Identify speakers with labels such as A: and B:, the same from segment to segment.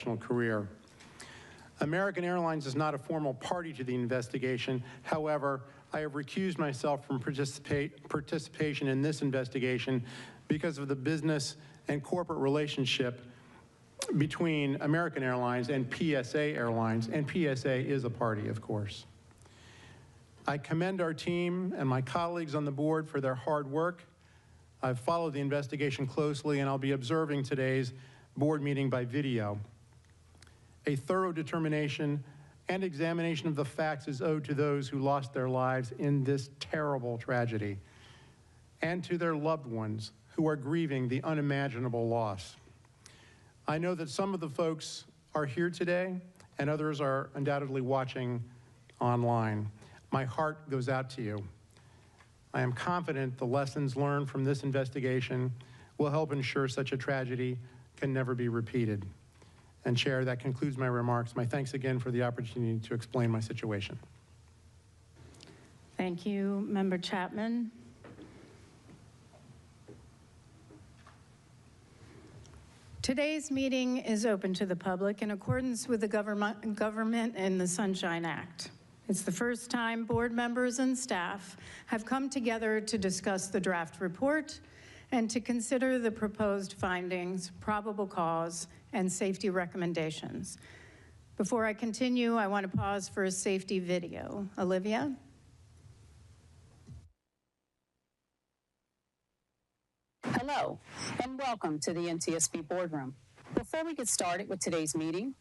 A: career. American Airlines is not a formal party to the investigation. However, I have recused myself from participation in this investigation because of the business and corporate relationship between American Airlines and PSA Airlines, and PSA is a party, of course. I commend our team and my colleagues on the board for their hard work. I've followed the investigation closely, and I'll be observing today's board meeting by video. A thorough determination and examination of the facts is owed to those who lost their lives in this terrible tragedy, and to their loved ones who are grieving the unimaginable loss. I know that some of the folks are here today, and others are undoubtedly watching online. My heart goes out to you. I am confident the lessons learned from this investigation will help ensure such a tragedy can never be repeated. And Chair, that concludes my remarks. My thanks again for the opportunity to explain my situation.
B: Thank you, Member Chapman. Today's meeting is open to the public in accordance with the Government and the Sunshine Act. It's the first time board members and staff have come together to discuss the draft report and to consider the proposed findings, probable cause, and safety recommendations. Before I continue, I want to pause for a safety video. Olivia?
C: Hello, and welcome to the NTSB boardroom. Before we get started with today's meeting,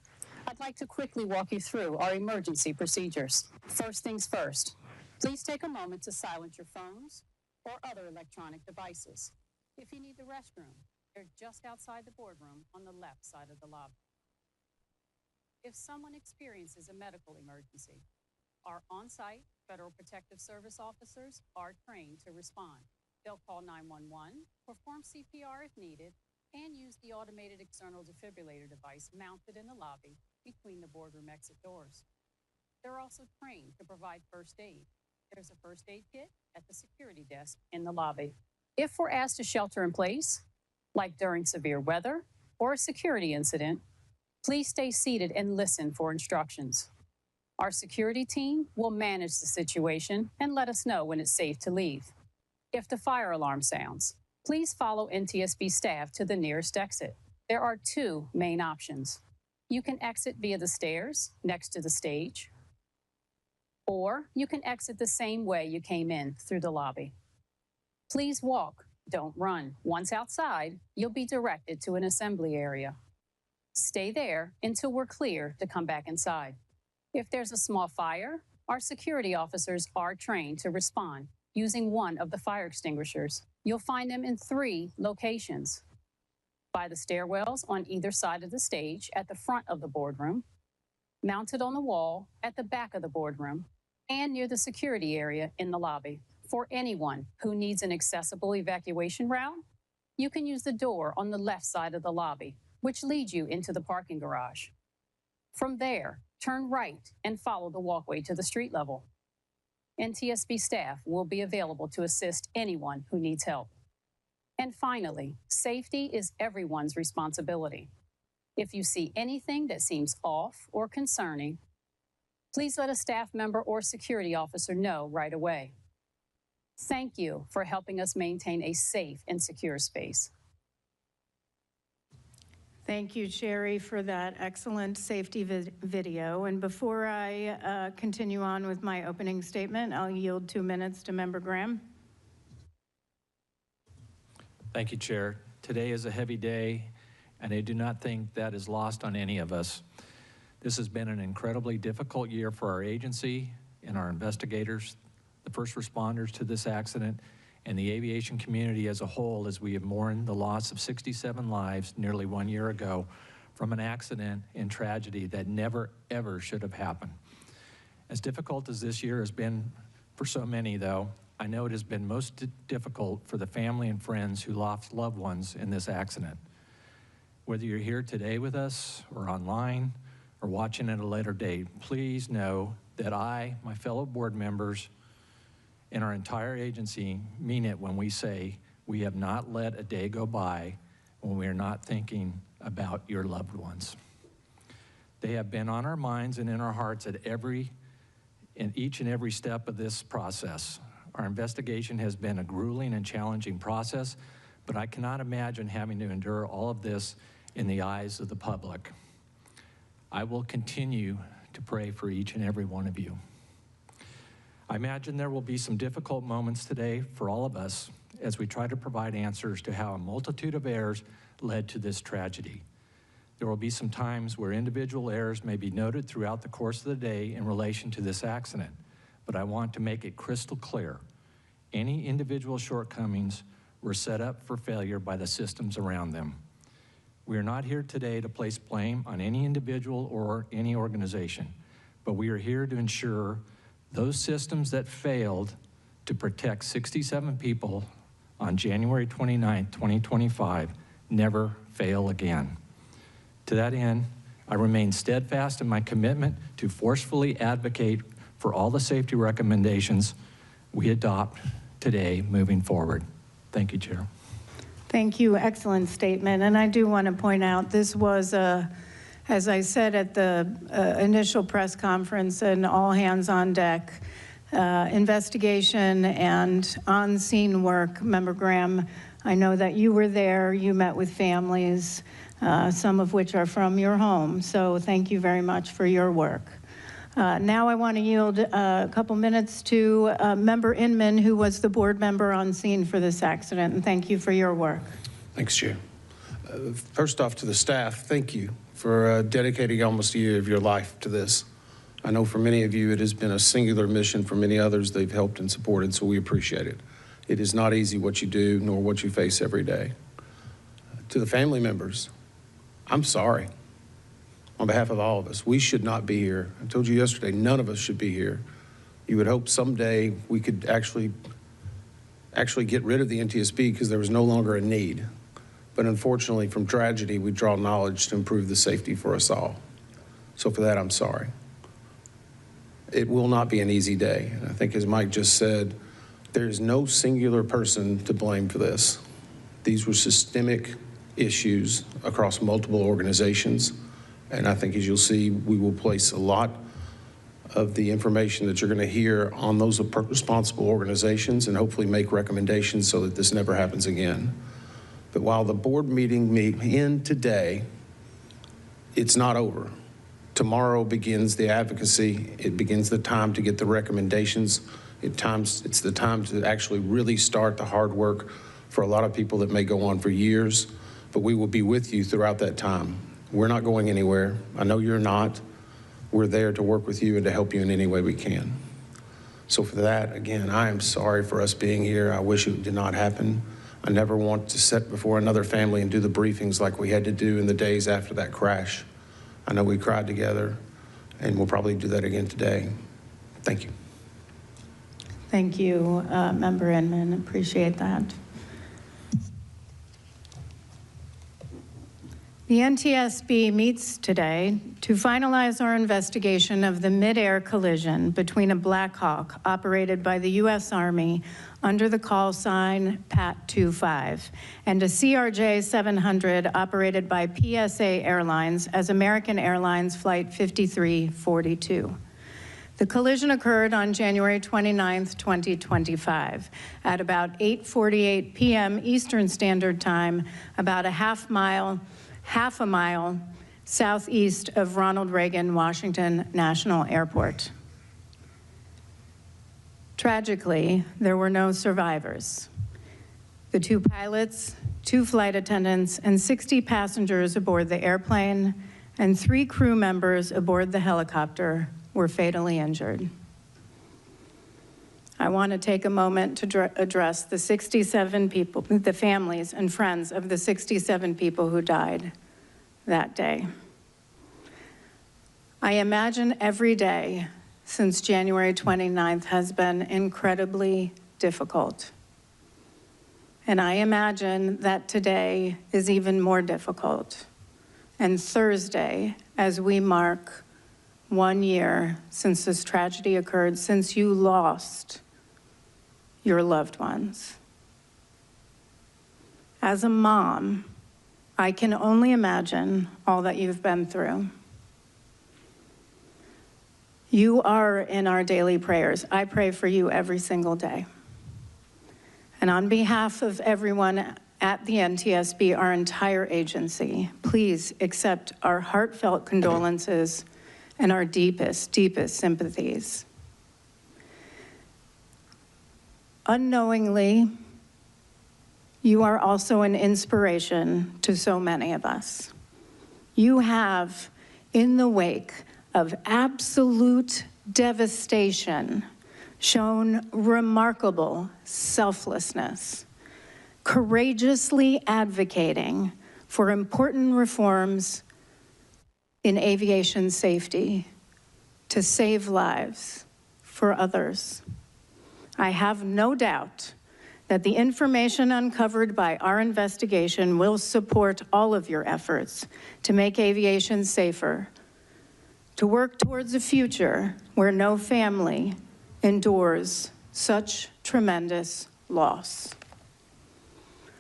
C: I'd like to quickly walk you through our emergency procedures. First things first, please take a moment to silence your phones or other electronic devices. If you need the restroom, they're just outside the boardroom on the left side of the lobby. If someone experiences a medical emergency, our on-site Federal Protective Service officers are trained to respond. They'll call 911, perform CPR if needed, and use the automated external defibrillator device mounted in the lobby between the boardroom exit doors. They're also trained to provide first aid. There's a first aid kit at the security desk in the lobby. If we're asked to shelter in place, like during severe weather or a security incident, please stay seated and listen for instructions. Our security team will manage the situation and let us know when it's safe to leave. If the fire alarm sounds, please follow NTSB staff to the nearest exit. There are two main options. You can exit via the stairs next to the stage, or you can exit the same way you came in through the lobby. Please walk, don't run. Once outside, you'll be directed to an assembly area. Stay there until we're clear to come back inside. If there's a small fire, our security officers are trained to respond using one of the fire extinguishers. You'll find them in 3 locations: by the stairwells on either side of the stage at the front of the boardroom, mounted on the wall at the back of the boardroom, and near the security area in the lobby. For anyone who needs an accessible evacuation route, you can use the door on the left side of the lobby, which leads you into the parking garage. From there, turn right and follow the walkway to the street level. NTSB staff will be available to assist anyone who needs help. And finally, safety is everyone's responsibility. If you see anything that seems off or concerning, please let a staff member or security officer know right away. Thank you for helping us maintain a safe and secure space.
B: Thank you, Sherry, for that excellent safety video. And before I continue on with my opening statement, I'll yield 2 minutes to Member Graham.
D: Thank you, Chair. Today is a heavy day, and I do not think that is lost on any of us. This has been an incredibly difficult year for our agency and our investigators, the first responders to this accident, and the aviation community as a whole, as we have mourned the loss of 67 lives nearly 1 year ago from an accident and tragedy that never, ever should have happened. As difficult as this year has been for so many, though, I know it has been most difficult for the family and friends who lost loved ones in this accident. Whether you're here today with us or online or watching at a later date, please know that I, my fellow board members, and our entire agency mean it when we say we have not let a day go by when we are not thinking about your loved ones. They have been on our minds and in our hearts in each and every step of this process. Our investigation has been a grueling and challenging process, but I cannot imagine having to endure all of this in the eyes of the public. I will continue to pray for each and every one of you. I imagine there will be some difficult moments today for all of us as we try to provide answers to how a multitude of errors led to this tragedy. There will be some times where individual errors may be noted throughout the course of the day in relation to this accident, but I want to make it crystal clear. Any individual shortcomings were set up for failure by the systems around them. We are not here today to place blame on any individual or any organization, but we are here to ensure those systems that failed to protect 67 people on January 29, 2025, never fail again. To that end, I remain steadfast in my commitment to forcefully advocate for all the safety recommendations we adopt today moving forward. Thank you, Chair.
B: Thank you. Excellent statement. And I do want to point out this was, as I said at the initial press conference, an all hands on deck investigation and on-scene work. Member Graham, I know that you were there. You met with families, some of which are from your home. So thank you very much for your work. Now I want to yield a couple minutes to Member Inman, who was the board member on scene for this accident, and thank you for your work.
E: Thanks, Chair. First off, to the staff, thank you for dedicating almost a year of your life to this. I know for many of you it has been a singular mission. For many others, they've helped and supported, so we appreciate it. It is not easy what you do, nor what you face every day. To the family members, I'm sorry. On behalf of all of us, we should not be here. I told you yesterday, none of us should be here. You would hope someday we could actually get rid of the NTSB because there was no longer a need. But unfortunately, from tragedy, we draw knowledge to improve the safety for us all. So for that, I'm sorry. It will not be an easy day. And I think as Mike just said, there is no singular person to blame for this. These were systemic issues across multiple organizations. And I think, as you'll see, we will place a lot of the information that you're going to hear on those responsible organizations and hopefully make recommendations so that this never happens again. But while the board meeting may end today, it's not over. Tomorrow begins the advocacy. It begins the time to get the recommendations. It's the time to actually really start the hard work for a lot of people that may go on for years, but we will be with you throughout that time. We're not going anywhere. I know you're not. We're there to work with you and to help you in any way we can. So for that, again, I am sorry for us being here. I wish it did not happen. I never want to sit before another family and do the briefings like we had to do in the days after that crash. I know we cried together, and we'll probably do that again today. Thank you.
B: Thank you, Member Inman. Appreciate that. The NTSB meets today to finalize our investigation of the midair collision between a Black Hawk operated by the U.S. Army under the call sign PAT-25 and a CRJ 700 operated by PSA Airlines as American Airlines Flight 5342. The collision occurred on January 29, 2025, at about 8:48 p.m. Eastern Standard Time, about half a mile southeast of Ronald Reagan Washington National Airport. Tragically, there were no survivors. The 2 pilots, 2 flight attendants, and 60 passengers aboard the airplane and 3 crew members aboard the helicopter were fatally injured. I want to take a moment to address the 67 people, the families and friends of the 67 people who died that day. I imagine every day since January 29th has been incredibly difficult. And I imagine that today is even more difficult. And Thursday, as we mark 1 year since this tragedy occurred, since you lost your loved ones. As a mom, I can only imagine all that you've been through. You are in our daily prayers. I pray for you every single day. And on behalf of everyone at the NTSB, our entire agency, please accept our heartfelt condolences and our deepest, deepest sympathies. Unknowingly, you are also an inspiration to so many of us. You have, in the wake of absolute devastation, shown remarkable selflessness, courageously advocating for important reforms in aviation safety to save lives for others. I have no doubt that the information uncovered by our investigation will support all of your efforts to make aviation safer, to work towards a future where no family endures such tremendous loss.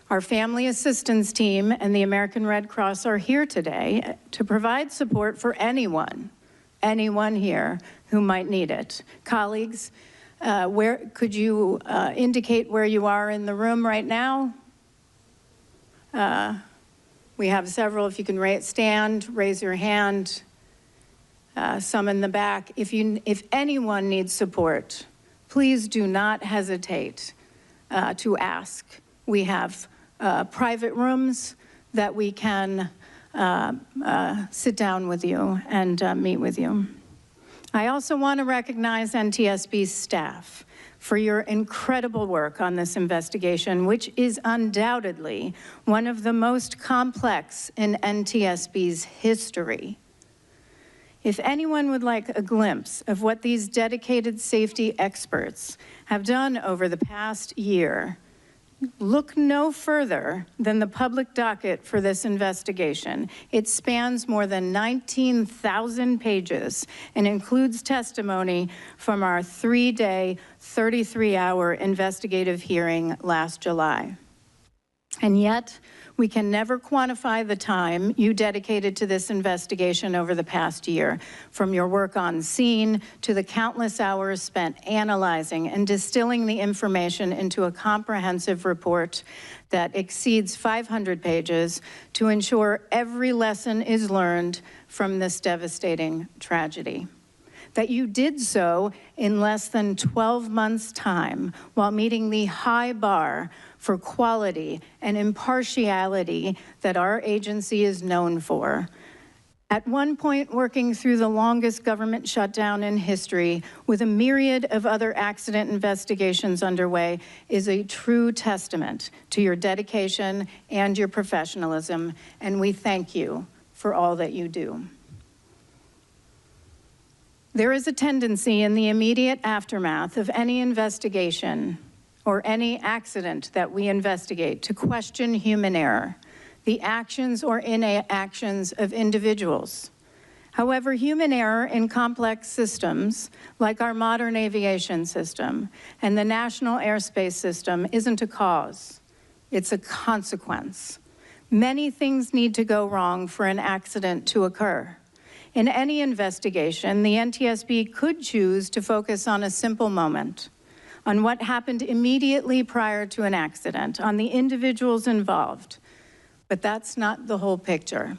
B: Our family assistance team and the American Red Cross are here today to provide support for anyone here who might need it. Colleagues, could you indicate where you are in the room right now? We have several. If you can stand, raise your hand. Some in the back. If anyone needs support, please do not hesitate to ask. We have private rooms that we can sit down with you and meet with you. I also want to recognize NTSB's staff for your incredible work on this investigation, which is undoubtedly one of the most complex in NTSB's history. If anyone would like a glimpse of what these dedicated safety experts have done over the past year, look no further than the public docket for this investigation. It spans more than 19,000 pages and includes testimony from our 3-day, 33-hour investigative hearing last July. And yet, we can never quantify the time you dedicated to this investigation over the past year, from your work on scene to the countless hours spent analyzing and distilling the information into a comprehensive report that exceeds 500 pages to ensure every lesson is learned from this devastating tragedy. That you did so in less than 12 months' time while meeting the high bar for quality and impartiality that our agency is known for. At one point, working through the longest government shutdown in history with a myriad of other accident investigations underway is a true testament to your dedication and your professionalism, and we thank you for all that you do. There is a tendency in the immediate aftermath of any investigation or any accident that we investigate to question human error, the actions or inactions of individuals. However, human error in complex systems, like our modern aviation system and the national airspace system, isn't a cause, it's a consequence. Many things need to go wrong for an accident to occur. In any investigation, the NTSB could choose to focus on a simple moment, on what happened immediately prior to an accident, on the individuals involved. But that's not the whole picture.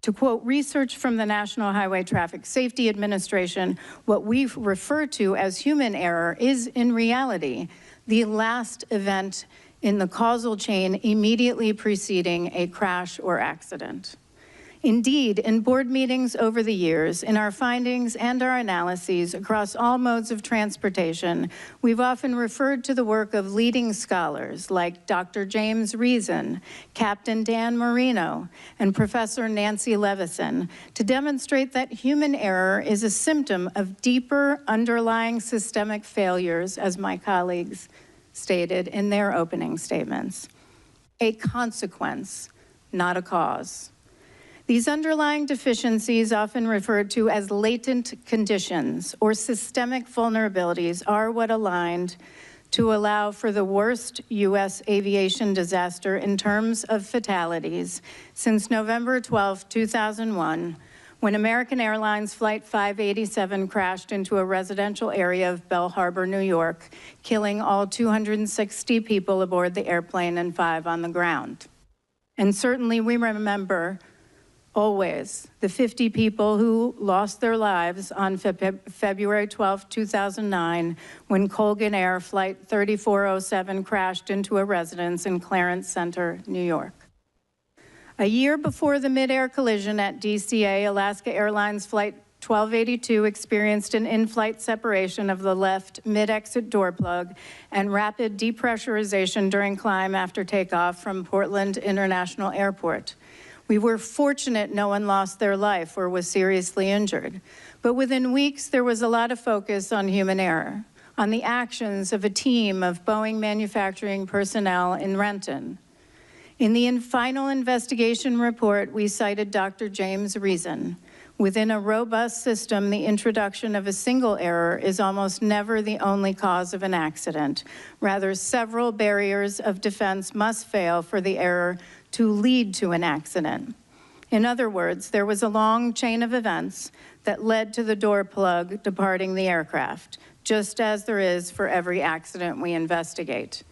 B: To quote research from the National Highway Traffic Safety Administration, what we refer to as human error is, in reality, the last event in the causal chain immediately preceding a crash or accident. Indeed, in board meetings over the years, in our findings and our analyses across all modes of transportation, we've often referred to the work of leading scholars like Dr. James Reason, Captain Dan Marino, and Professor Nancy Levison to demonstrate that human error is a symptom of deeper underlying systemic failures, as my colleagues stated in their opening statements. A consequence, not a cause. These underlying deficiencies, often referred to as latent conditions or systemic vulnerabilities, are what aligned to allow for the worst U.S. aviation disaster in terms of fatalities since November 12, 2001, when American Airlines Flight 587 crashed into a residential area of Belle Harbor, New York, killing all 260 people aboard the airplane and 5 on the ground. And certainly we remember always the 50 people who lost their lives on February 12, 2009, when Colgan Air Flight 3407 crashed into a residence in Clarence Center, New York. A year before the midair collision at DCA, Alaska Airlines Flight 1282 experienced an in-flight separation of the left mid-exit door plug and rapid depressurization during climb after takeoff from Portland International Airport. We were fortunate no one lost their life or was seriously injured. But within weeks, there was a lot of focus on human error, on the actions of a team of Boeing manufacturing personnel in Renton. In the final investigation report, we cited Dr. James Reason. Within a robust system, the introduction of a single error is almost never the only cause of an accident. Rather, several barriers of defense must fail for the error to lead to an accident. In other words, there was a long chain of events that led to the door plug departing the aircraft, just as there is for every accident we investigate.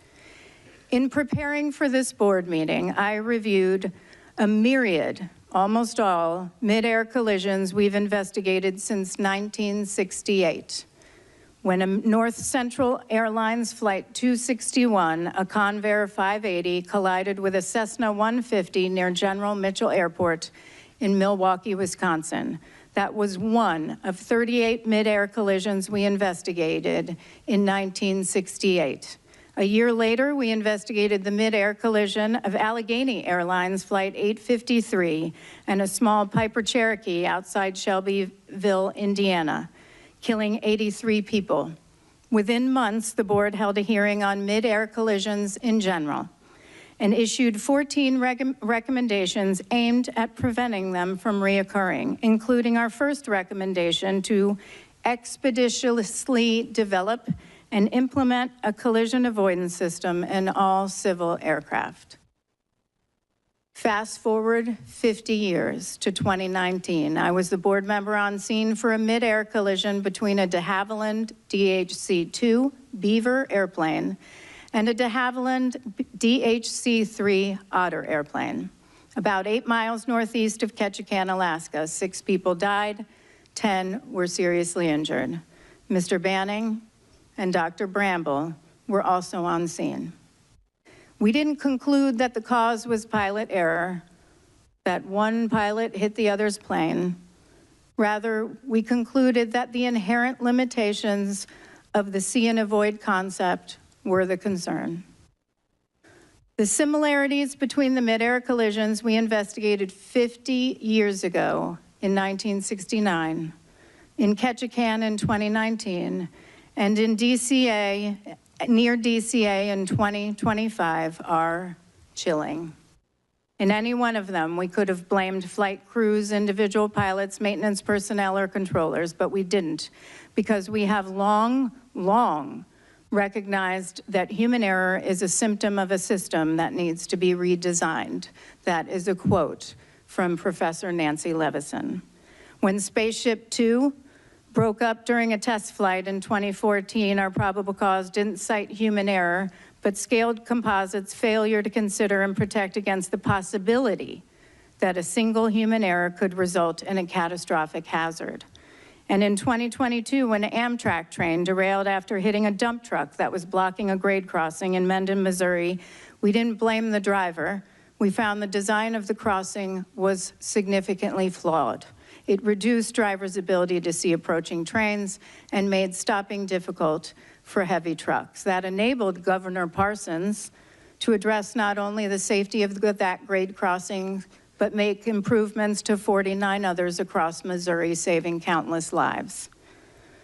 B: In preparing for this board meeting, I reviewed a myriad, almost all, mid-air collisions we've investigated since 1968. When a North Central Airlines Flight 261, a Convair 580, collided with a Cessna 150 near General Mitchell Airport in Milwaukee, Wisconsin. That was one of 38 mid-air collisions we investigated in 1968. A year later, we investigated the mid-air collision of Allegheny Airlines Flight 853 and a small Piper Cherokee outside Shelbyville, Indiana, killing 83 people. Within months, the board held a hearing on mid-air collisions in general and issued 14 recommendations aimed at preventing them from reoccurring, including our first recommendation to expeditiously develop and implement a collision avoidance system in all civil aircraft. Fast forward 50 years to 2019. I was the board member on scene for a mid-air collision between a de Havilland DHC-2 Beaver airplane and a de Havilland DHC-3 Otter airplane, about 8 miles northeast of Ketchikan, Alaska. 6 people died, 10 were seriously injured. Mr. Banning and Dr. Bramble were also on scene. We didn't conclude that the cause was pilot error, that one pilot hit the other's plane. Rather, we concluded that the inherent limitations of the see and avoid concept were the concern. The similarities between the mid-air collisions we investigated 50 years ago in 1969, in Ketchikan in 2019, and in DCA, near DCA in 2025 are chilling. In any one of them, we could have blamed flight crews, individual pilots, maintenance personnel, or controllers, but we didn't, because we have long recognized that human error is a symptom of a system that needs to be redesigned. That is a quote from Professor Nancy Levison. When Spaceship Two broke up during a test flight in 2014, our probable cause didn't cite human error, but scaled composites' failure to consider and protect against the possibility that a single human error could result in a catastrophic hazard. And in 2022, when an Amtrak train derailed after hitting a dump truck that was blocking a grade crossing in Mendon, Missouri, we didn't blame the driver. We found the design of the crossing was significantly flawed. It reduced drivers' ability to see approaching trains and made stopping difficult for heavy trucks. That enabled Governor Parsons to address not only the safety of that grade crossing, but make improvements to 49 others across Missouri, saving countless lives.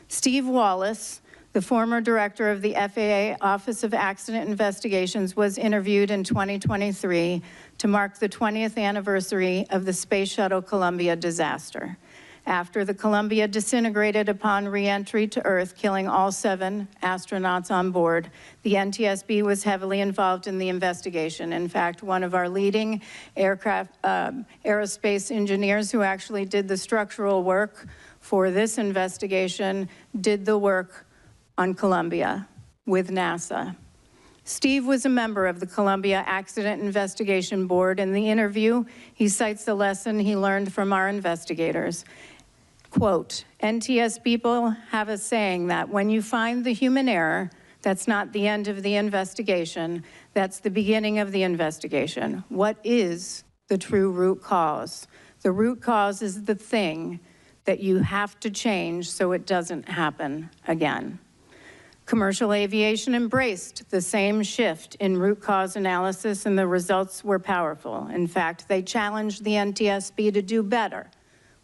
B: Steve Wallace, the former director of the FAA Office of Accident Investigations, was interviewed in 2023 to mark the 20th anniversary of the Space Shuttle Columbia disaster. After the Columbia disintegrated upon re-entry to Earth, killing all 7 astronauts on board, the NTSB was heavily involved in the investigation. In fact, one of our leading aerospace engineers who actually did the structural work for this investigation did the work on Columbia with NASA. Steve was a member of the Columbia Accident Investigation Board. In the interview, he cites the lesson he learned from our investigators. Quote, NTS people have a saying that when you find the human error, that's not the end of the investigation, that's the beginning of the investigation. What is the true root cause? The root cause is the thing that you have to change so it doesn't happen again. Commercial aviation embraced the same shift in root cause analysis, and the results were powerful. In fact, they challenged the NTSB to do better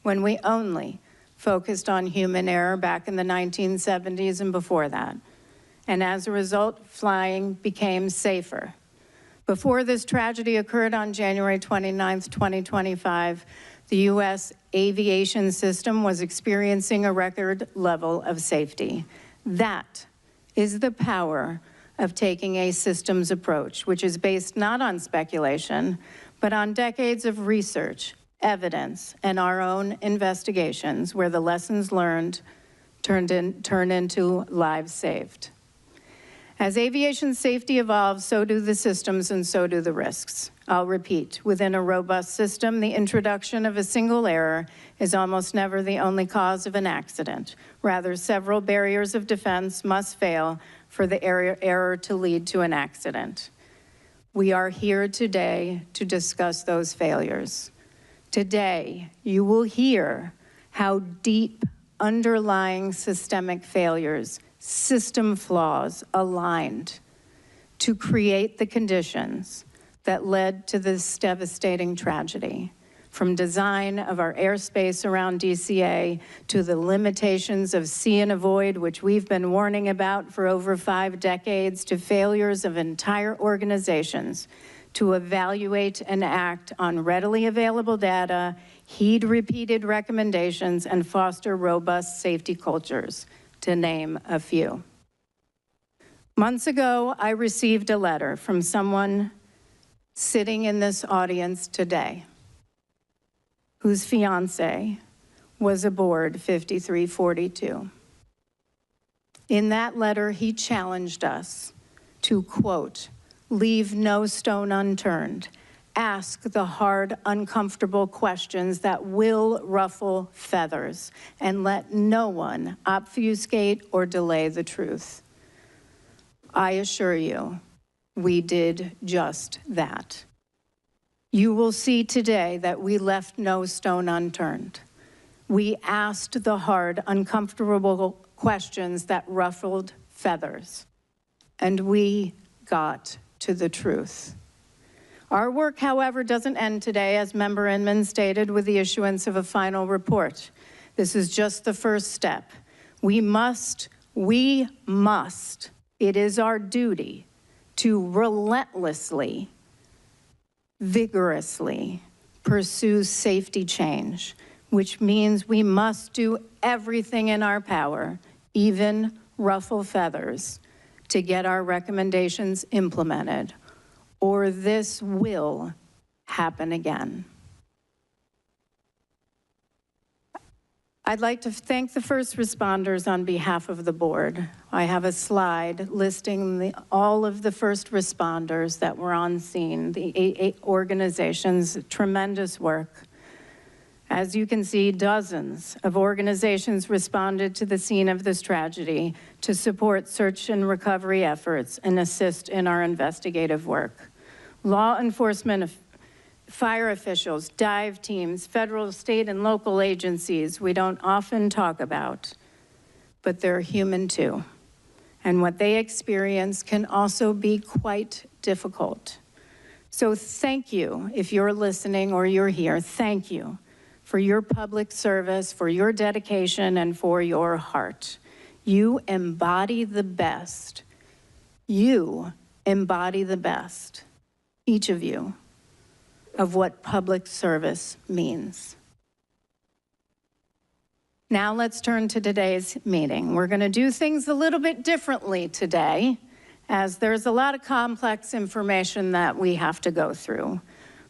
B: when we only focused on human error back in the 1970s and before that. And as a result, flying became safer. Before this tragedy occurred on January 29th, 2025, the U.S. aviation system was experiencing a record level of safety. That is the power of taking a systems approach, which is based not on speculation, but on decades of research, evidence, and our own investigations where the lessons learned turn into lives saved. As aviation safety evolves, so do the systems and so do the risks. I'll repeat, within a robust system, the introduction of a single error is almost never the only cause of an accident. Rather, several barriers of defense must fail for the error to lead to an accident. We are here today to discuss those failures. Today, you will hear how deep underlying systemic failures, system flaws aligned to create the conditions that led to this devastating tragedy. From design of our airspace around DCA to the limitations of see and avoid, which we've been warning about for over 5 decades, to failures of entire organizations to evaluate and act on readily available data, heed repeated recommendations, and foster robust safety cultures, to name a few. Months ago, I received a letter from someone sitting in this audience today whose fiance was aboard 5342. In that letter, he challenged us to, quote, leave no stone unturned, ask the hard, uncomfortable questions that will ruffle feathers, and let no one obfuscate or delay the truth. I assure you, we did just that. You will see today that we left no stone unturned. We asked the hard, uncomfortable questions that ruffled feathers, and we got to the truth. Our work, however, doesn't end today, as Member Inman stated, with the issuance of a final report. This is just the first step. We must, it is our duty to relentlessly, vigorously pursue safety change, which means we must do everything in our power, even ruffle feathers, to get our recommendations implemented, or this will happen again. I'd like to thank the first responders on behalf of the board. I have a slide listing all of the first responders that were on scene, the 8 organizations, tremendous work. As you can see, dozens of organizations responded to the scene of this tragedy to support search and recovery efforts and assist in our investigative work. Law enforcement, fire officials, dive teams, federal, state, and local agencies we don't often talk about, but they're human too. And what they experience can also be quite difficult. So thank you, if you're listening or you're here, thank you for your public service, for your dedication, and for your heart. You embody the best. You embody the best, each of you, of what public service means. Now let's turn to today's meeting. We're going to do things a little bit differently today, as there's a lot of complex information that we have to go through.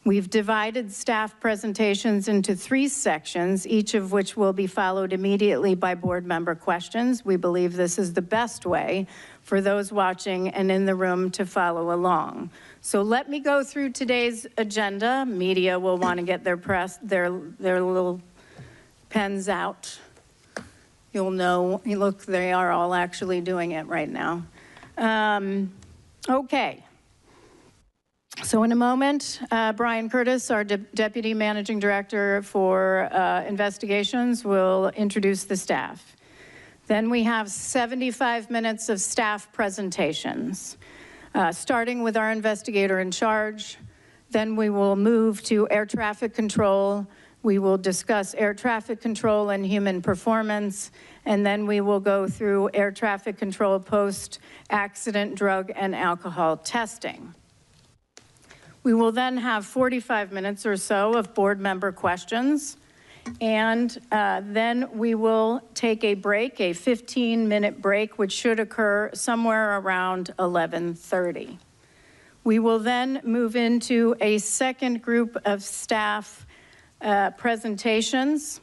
B: We've divided staff presentations into 3 sections, each of which will be followed immediately by board member questions. We believe this is the best way for those watching and in the room to follow along. So let me go through today's agenda. Media will want to get their little pens out. You'll know, look, they are all actually doing it right now. Okay. So in a moment, Brian Curtis, our Deputy Managing Director for Investigations, will introduce the staff. Then we have 75 minutes of staff presentations, starting with our investigator in charge. Then we will move to air traffic control. We will discuss air traffic control and human performance, and then we will go through air traffic control post-accident drug and alcohol testing. We will then have 45 minutes or so of board member questions, and then we will take a break, a 15-minute break, which should occur somewhere around 11:30. We will then move into a second group of staff presentations.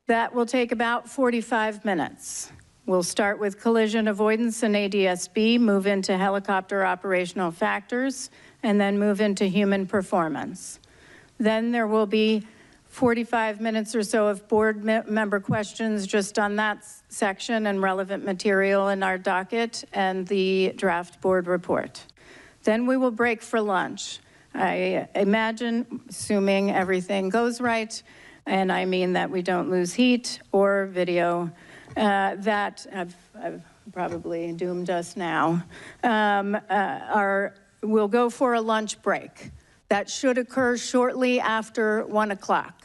B: That will take about 45 minutes. We'll start with collision avoidance and ADSB, move into helicopter operational factors, and then move into human performance. Then there will be 45 minutes or so of board member questions just on that section and relevant material in our docket and the draft board report. Then we will break for lunch. I imagine, assuming everything goes right, and I mean that we don't lose heat or video, that I've probably doomed us now, we'll go for a lunch break. That should occur shortly after 1 o'clock.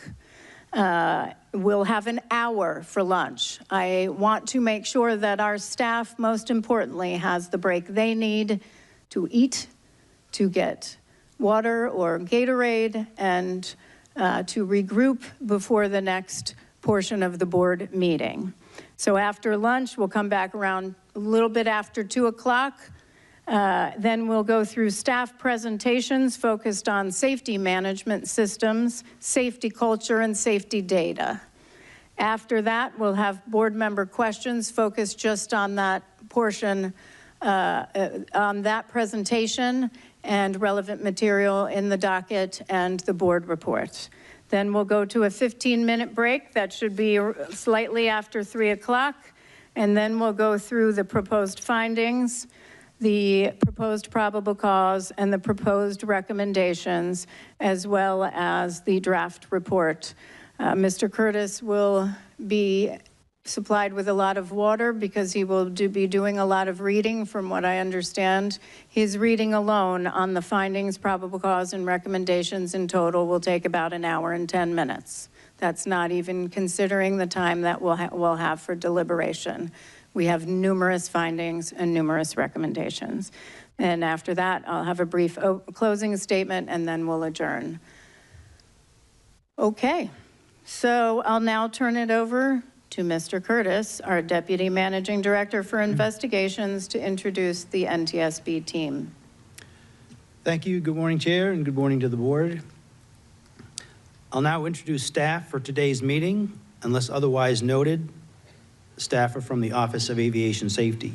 B: We'll have an hour for lunch. I want to make sure that our staff, most importantly, has the break they need to eat, to get water or Gatorade, and to regroup before the next portion of the board meeting. So after lunch, we'll come back around a little bit after 2 o'clock. Then we'll go through staff presentations focused on safety management systems, safety culture, and safety data. After that, we'll have board member questions focused just on that portion, on that presentation and relevant material in the docket and the board report. Then we'll go to a 15-minute break. That should be slightly after 3 o'clock. And then we'll go through the proposed findings, the proposed probable cause, and the proposed recommendations, as well as the draft report. Mr. Curtis will be supplied with a lot of water because he will be doing a lot of reading. From what I understand, his reading alone on the findings, probable cause, and recommendations in total will take about 1 hour and 10 minutes. That's not even considering the time that we'll have for deliberation. We have numerous findings and numerous recommendations. And after that, I'll have a brief closing statement, and then we'll adjourn. Okay, so I'll now turn it over to Mr. Curtis, our Deputy Managing Director for Investigations, to introduce the NTSB team.
F: Thank you. Good morning, Chair, and good morning to the board. I'll now introduce staff for today's meeting. Unless otherwise noted, staff are from the Office of Aviation Safety.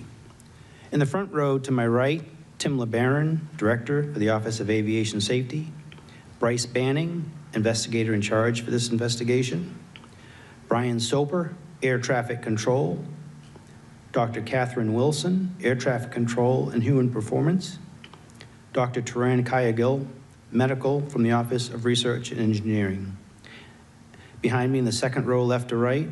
F: In the front row to my right, Tim LeBaron, Director for the Office of Aviation Safety. Bryce Banning, Investigator in charge for this investigation. Brian Soper, Air Traffic Control. Dr. Catherine Wilson, Air Traffic Control and Human Performance. Dr. Taran Kayagil, Medical from the Office of Research and Engineering. Behind me in the second row, left to right,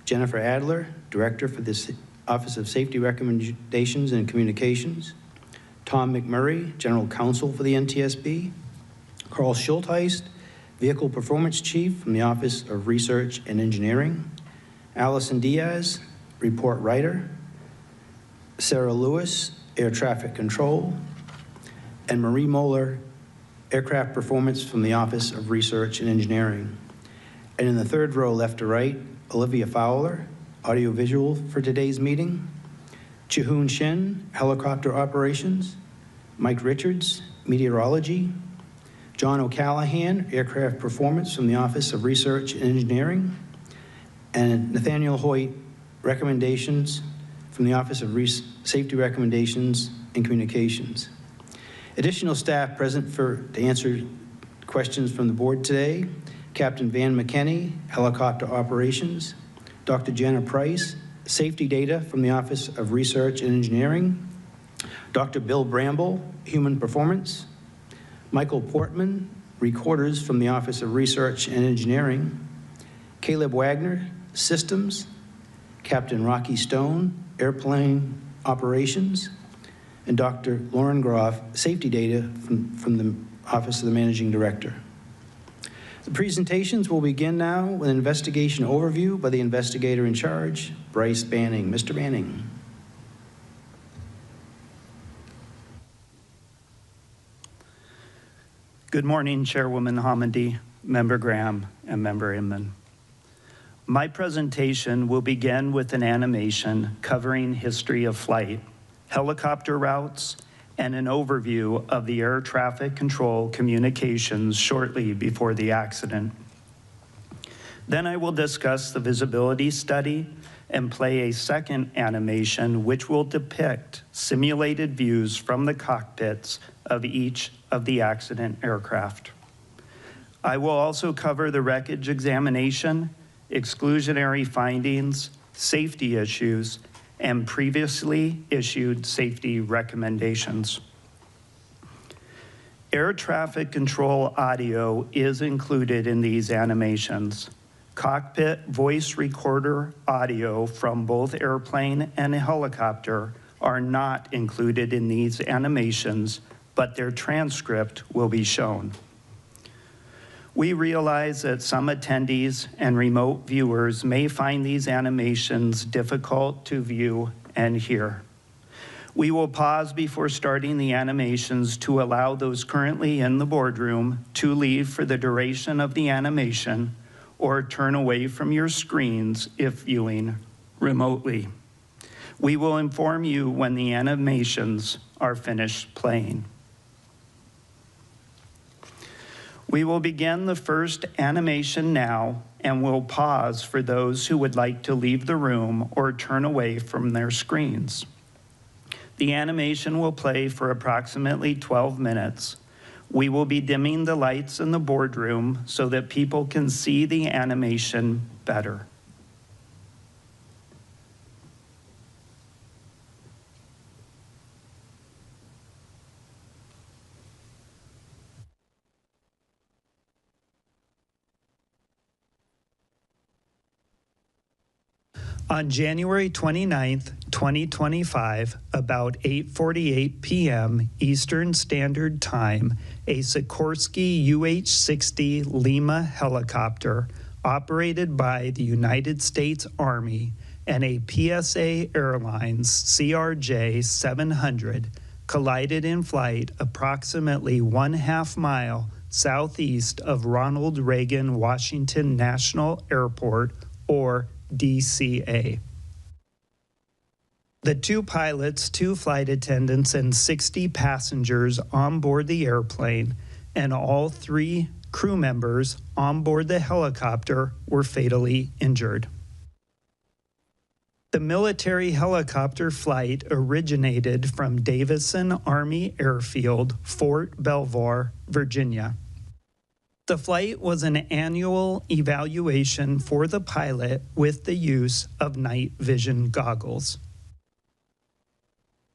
F: Jennifer Adler, Director for the Office of Safety Recommendations and Communications. Tom McMurray, General Counsel for the NTSB. Carl Schultheist, Vehicle Performance Chief from the Office of Research and Engineering. Allison Diaz, Report Writer. Sarah Lewis, Air Traffic Control. And Marie Moeller, Aircraft Performance from the Office of Research and Engineering. And in the third row, left to right, Olivia Fowler, audiovisual for today's meeting. Chihoon Shin, helicopter operations. Mike Richards, meteorology. John O'Callahan, aircraft performance from the Office of Research and Engineering. And Nathaniel Hoyt, recommendations from the Office of Safety Recommendations and Communications. Additional staff present to answer questions from the board today: Captain Van McKinney, helicopter operations; Dr. Jenna Price, safety data from the Office of Research and Engineering; Dr. Bill Bramble, human performance; Michael Portman, recorders from the Office of Research and Engineering; Caleb Wagner, systems; Captain Rocky Stone, airplane operations; and Dr. Lauren Groff, safety data from the Office of the Managing Director. The presentations will begin now with an investigation overview by the investigator in charge, Bryce Banning. Mr. Banning.
G: Good morning, Chairwoman Hamady, Member Graham, and Member Inman. My presentation will begin with an animation covering history of flight, helicopter routes, and an overview of the air traffic control communications shortly before the accident. Then I will discuss the visibility study and play a second animation which will depict simulated views from the cockpits of each of the accident aircraft. I will also cover the wreckage examination, exclusionary findings, safety issues, and previously issued safety recommendations. Air traffic control audio is included in these animations. Cockpit voice recorder audio from both airplane and helicopter are not included in these animations, but their transcript will be shown. We realize that some attendees and remote viewers may find these animations difficult to view and hear. We will pause before starting the animations to allow those currently in the boardroom to leave for the duration of the animation or turn away from your screens if viewing remotely. We will inform you when the animations are finished playing. We will begin the first animation now and will pause for those who would like to leave the room or turn away from their screens. The animation will play for approximately 12 minutes. We will be dimming the lights in the boardroom so that people can see the animation better. On January 29th, 2025, about 8:48 p.m. Eastern Standard Time, a Sikorsky UH-60 Lima helicopter operated by the United States Army and a PSA Airlines CRJ-700 collided in flight approximately 1/2 mile southeast of Ronald Reagan Washington National Airport, or DCA. The two pilots, 2 flight attendants, and 60 passengers on board the airplane, and all 3 crew members on board the helicopter were fatally injured. The military helicopter flight originated from Davison Army Airfield, Fort Belvoir, Virginia. The flight was an annual evaluation for the pilot with the use of night vision goggles.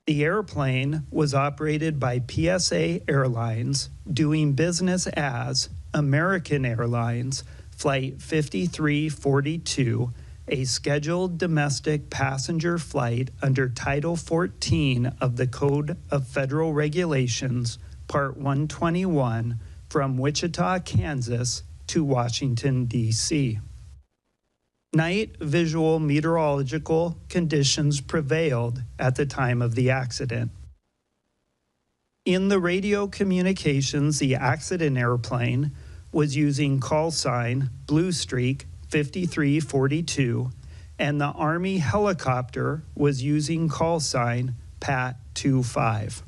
G: The airplane was operated by PSA Airlines, doing business as American Airlines Flight 5342, a scheduled domestic passenger flight under Title 14 of the Code of Federal Regulations, Part 121, from Wichita, Kansas to Washington, D.C. Night visual meteorological conditions prevailed at the time of the accident. In the radio communications, the accident airplane was using call sign Blue Streak 5342, and the Army helicopter was using call sign Pat 25.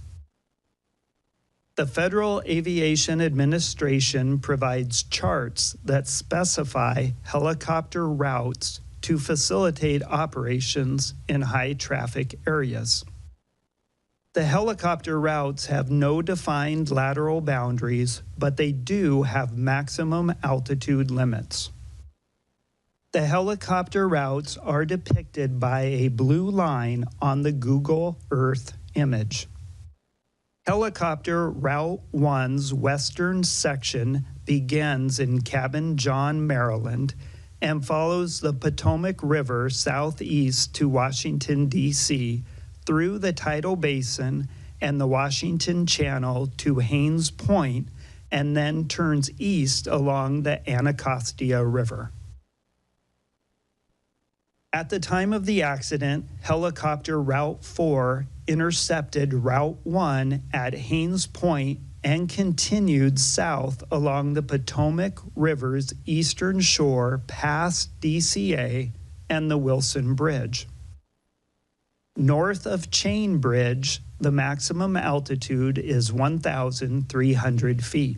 G: The Federal Aviation Administration provides charts that specify helicopter routes to facilitate operations in high-traffic areas. The helicopter routes have no defined lateral boundaries, but they do have maximum altitude limits. The helicopter routes are depicted by a blue line on the Google Earth image. Helicopter Route 1's western section begins in Cabin John, Maryland, and follows the Potomac River southeast to Washington, D.C., through the Tidal Basin and the Washington Channel to Haines Point, and then turns east along the Anacostia River. At the time of the accident, helicopter Route 4 intercepted Route 1 at Haines Point and continued south along the Potomac River's eastern shore past DCA and the Wilson Bridge. North of Chain Bridge, the maximum altitude is 1,300 feet.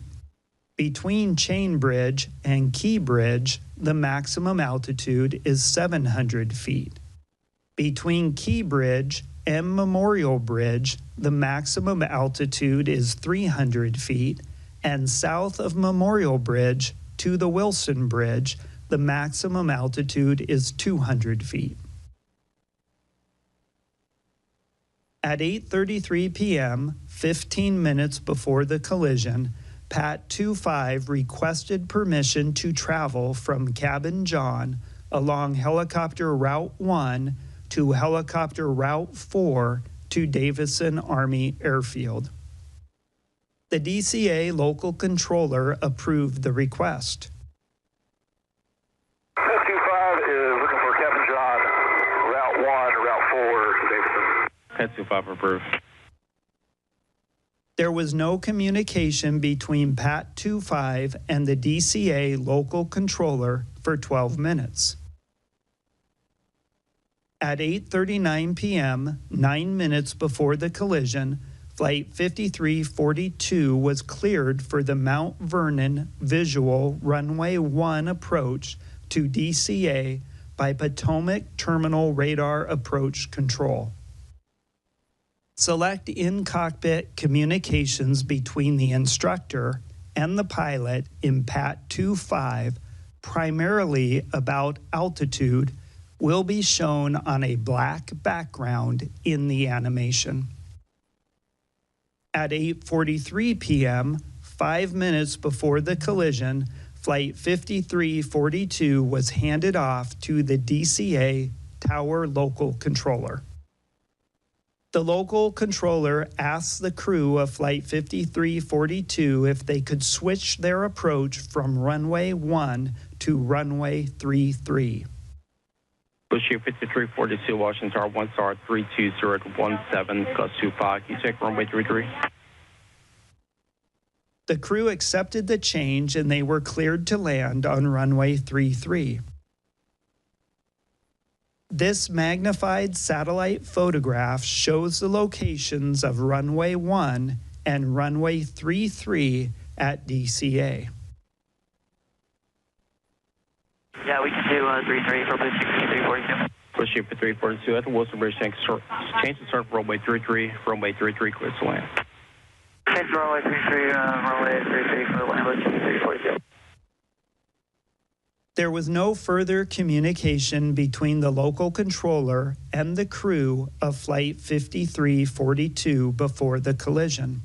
G: Between Chain Bridge and Key Bridge, the maximum altitude is 700 feet. Between Key Bridge and Memorial Bridge, the maximum altitude is 300 feet, and south of Memorial Bridge to the Wilson Bridge, the maximum altitude is 200 feet. At 8:33 p.m., 15 minutes before the collision, Pat 25 requested permission to travel from Cabin John along Helicopter Route 1 to Helicopter Route 4 to Davison Army Airfield. The DCA local controller approved the request.
H: Pat 25 is looking for Cabin John, Route 1, Route 4 to Davison. Pat 25 approved.
G: There was no communication between Pat 25 and the DCA local controller for 12 minutes. At 8:39 p.m., 9 minutes before the collision, Flight 5342 was cleared for the Mount Vernon Visual Runway 1 approach to DCA by Potomac Terminal Radar Approach Control. Select in-cockpit communications between the instructor and the pilot in Pat 25, primarily about altitude, will be shown on a black background in the animation. At 8:43 p.m., 5 minutes before the collision, Flight 5342 was handed off to the DCA Tower Local Controller. The local controller asked the crew of Flight 5342 if they could switch their approach from runway 1 to runway 33.
H: Bushir 5342, Washington Tower 1 star 32017 plus 25. Can you take runway 33?
G: The crew accepted the change and they were cleared to land on runway 33. This magnified satellite photograph shows the locations of runway 1 and runway 33 at DCA.
I: Yeah, we can do 33 for Blue 6342.
H: Bushir 5342 at the Wilson Bridge. Change the start for runway 33. Runway 33 clears to land.
I: Change runway 33, runway 33 for Blue 6342.
G: There was no further communication between the local controller and the crew of Flight 5342 before the collision.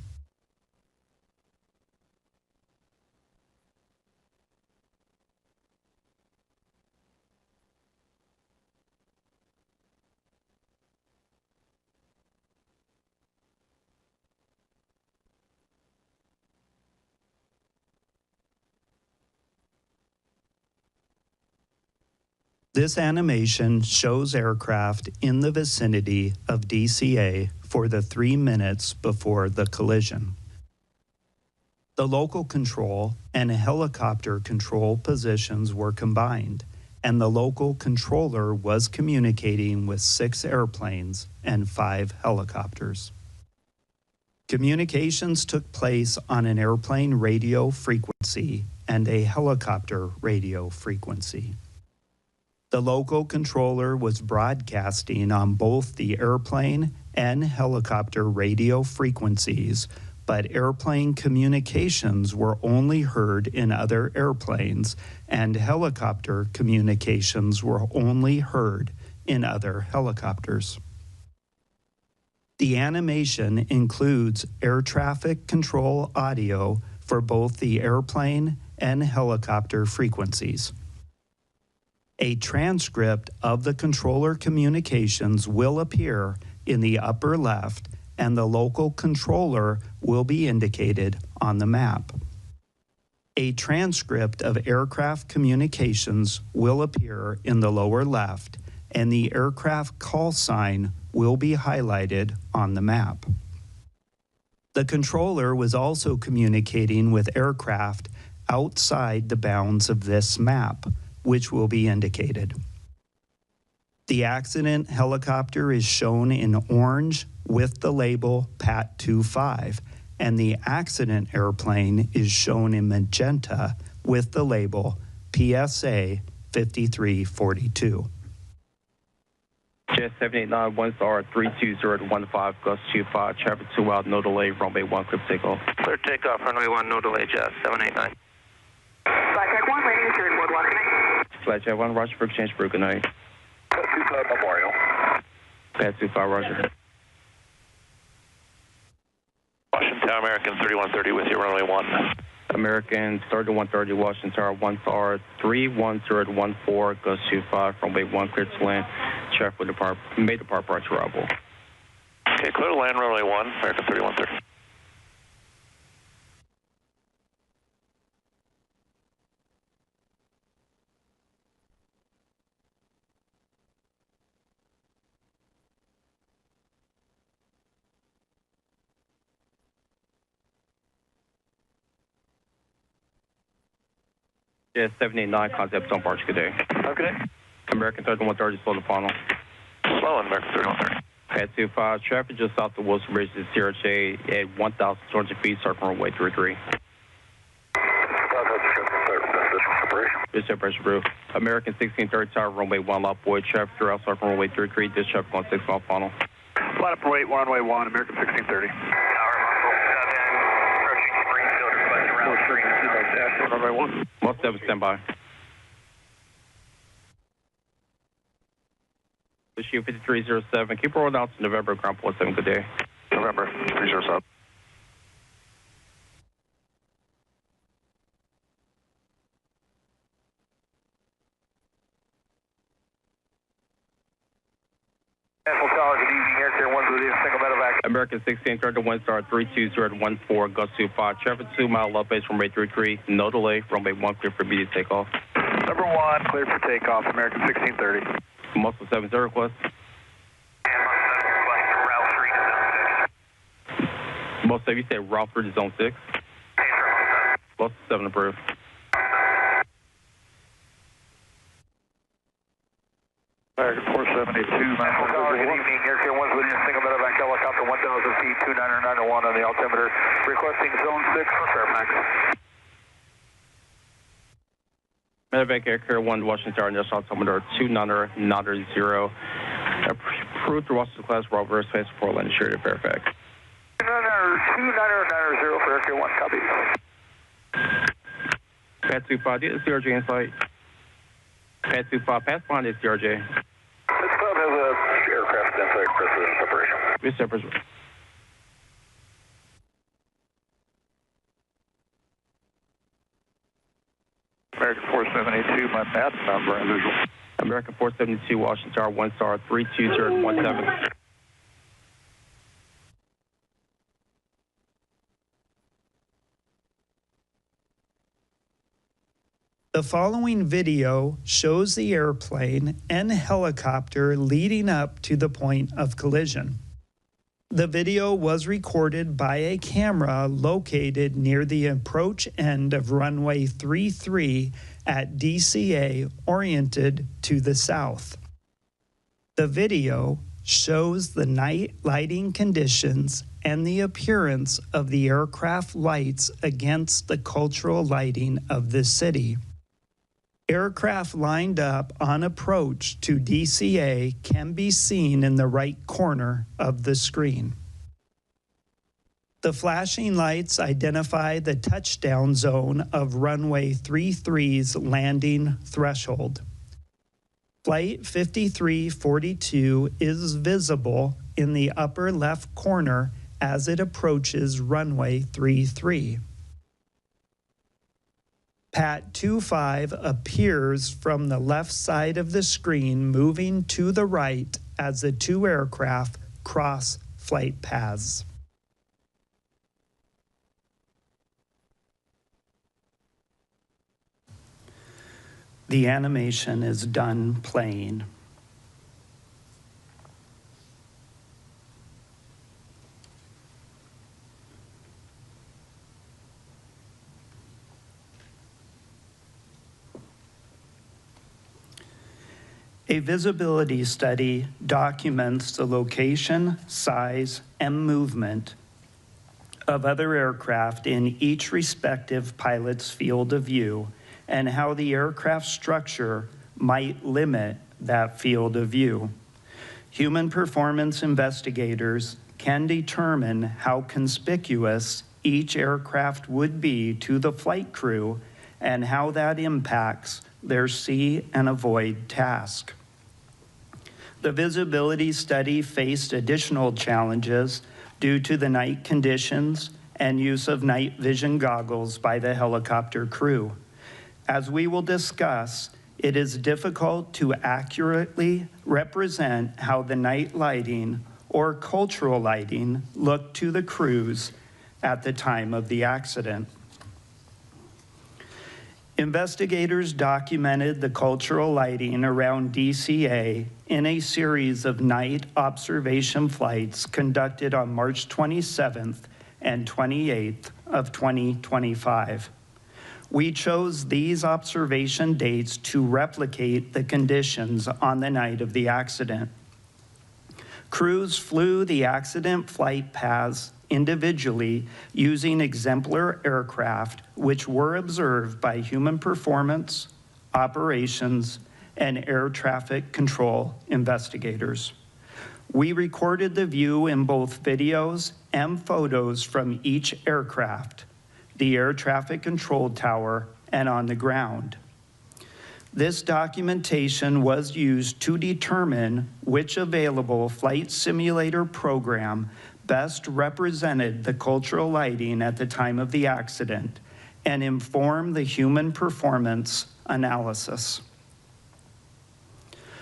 G: This animation shows aircraft in the vicinity of DCA for the 3 minutes before the collision. The local control and helicopter control positions were combined, and the local controller was communicating with 6 airplanes and 5 helicopters. Communications took place on an airplane radio frequency and a helicopter radio frequency. The local controller was broadcasting on both the airplane and helicopter radio frequencies, but airplane communications were only heard in other airplanes, and helicopter communications were only heard in other helicopters. The animation includes air traffic control audio for both the airplane and helicopter frequencies. A transcript of the controller communications will appear in the upper left, and the local controller will be indicated on the map. A transcript of aircraft communications will appear in the lower left, and the aircraft call sign will be highlighted on the map. The controller was also communicating with aircraft outside the bounds of this map, which will be indicated. The accident helicopter is shown in orange with the label PAT 25, and the accident airplane is shown in magenta with the label PSA 5342.
H: Jet 789, 1 star 320-15, gust 25, traffic 2 out, no delay, runway 1, clear for takeoff.
I: Clear takeoff, runway 1, no delay, Jet 789. Flight check 1, landing assured, Ward 1.
H: Flight check 1, roger for exchange for good night.
I: Pat 25 Memorial.
H: Pat 25, roger.
I: Washington Tower, American 3130 with you, runway 1.
H: American 3130, Washington Tower, 1 star 310-14, gust 25, runway 1, clear to land, traffic will depart, may depart prior to arrival.
I: Okay, clear to land, runway 1, American 3130.
H: Jet 789, concept on Park, good day.
I: Okay.
H: American 3130, slow the funnel.
I: Slow on American 3130.
H: Pat 25, traffic just south of Wilson Bridge to CRJ at 1,200 feet, circle runway 33. This separation roof. American 1630 Tower, runway 1, lot boy, traffic throughout circle runway 33, this traffic on 6 mile funnel.
I: Flight up rate, runway 1, American 1630. Runway 1.
H: Most 7, stand by. Issue 5307, keep rolling out to November, ground 47, good day.
I: November 307. National College, good evening, Air Care 1 with single medevac.
H: American 1630, 1 star 320-14, gust 25, traffic 2 mile left base, runway 33, no delay, runway 1, clear for immediate takeoff.
I: Number 1, clear for takeoff, American 1630.
H: Muscle 7, zero request. Most 7, you said route 3 to zone 6. Muscle 7 approved.
I: American 472, National College, good evening, Air Care 1's within single medevac helicopter 1,000 feet, 29901 on the altimeter, requesting zone 6 for Fairfax.
H: Medevac Air Care 1, Washington Tower, National Altimeter 29990. Approved through Washington class, Robert Space for Land Assured at Fairfax.
I: 29990 for Air Care 1, copy.
H: Pat 25, do you have the CRJ in sight? Pat 25, pass behind the CRJ.
I: This club has a aircraft in sight, precision separation.
H: This separation.
I: American 472, my map number, visual.
H: American 472, Washington Tower, 1 star 320-17.
G: The following video shows the airplane and helicopter leading up to the point of collision. The video was recorded by a camera located near the approach end of runway 33 at DCA, oriented to the south. The video shows the night lighting conditions and the appearance of the aircraft lights against the cultural lighting of the city. Aircraft lined up on approach to DCA can be seen in the right corner of the screen. The flashing lights identify the touchdown zone of runway 33's landing threshold. Flight 5342 is visible in the upper left corner as it approaches runway 33. PAT 25 appears from the left side of the screen, moving to the right as the two aircraft cross flight paths. The animation is done playing. A visibility study documents the location, size, and movement of other aircraft in each respective pilot's field of view and how the aircraft structure might limit that field of view. Human performance investigators can determine how conspicuous each aircraft would be to the flight crew and how that impacts their see and avoid task. The visibility study faced additional challenges due to the night conditions and use of night vision goggles by the helicopter crew. As we will discuss, it is difficult to accurately represent how the night lighting or cultural lighting looked to the crews at the time of the accident. Investigators documented the cultural lighting around DCA in a series of night observation flights conducted on March 27th and 28th of 2025. We chose these observation dates to replicate the conditions on the night of the accident. Crews flew the accident flight paths individually using exemplar aircraft, which were observed by human performance, operations, and air traffic control investigators. We recorded the view in both videos and photos from each aircraft, the air traffic control tower, and on the ground. This documentation was used to determine which available flight simulator program best represented the cultural lighting at the time of the accident and inform the human performance analysis.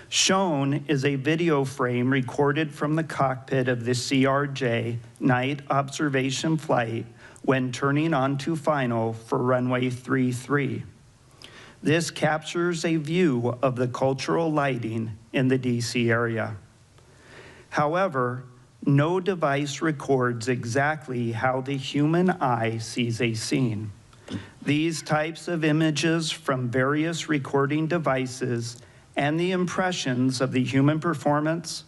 G: Shown is a video frame recorded from the cockpit of the CRJ night observation flight when turning onto final for runway 33. This captures a view of the cultural lighting in the DC area. However, no device records exactly how the human eye sees a scene. These types of images from various recording devices and the impressions of the human performance,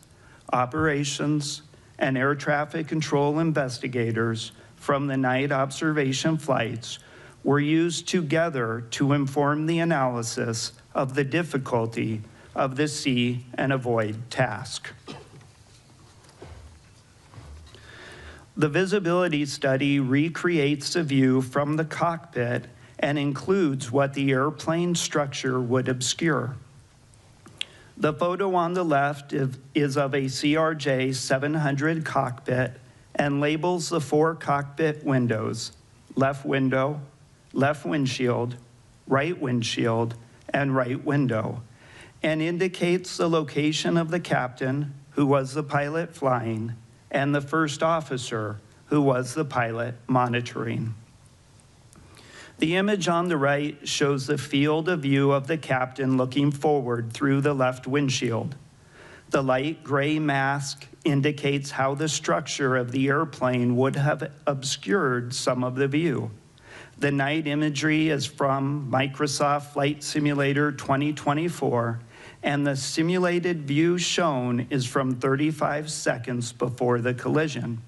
G: operations, and air traffic control investigators from the night observation flights were used together to inform the analysis of the difficulty of the see and avoid task. The visibility study recreates the view from the cockpit and includes what the airplane structure would obscure. The photo on the left is of a CRJ 700 cockpit and labels the 4 cockpit windows: left window, left windshield, right windshield, and right window, and indicates the location of the captain, who was the pilot flying, and the first officer, who was the pilot monitoring. The image on the right shows the field of view of the captain looking forward through the left windshield. The light gray mask indicates how the structure of the airplane would have obscured some of the view. The night imagery is from Microsoft Flight Simulator 2024, and the simulated view shown is from 35 seconds before the collision.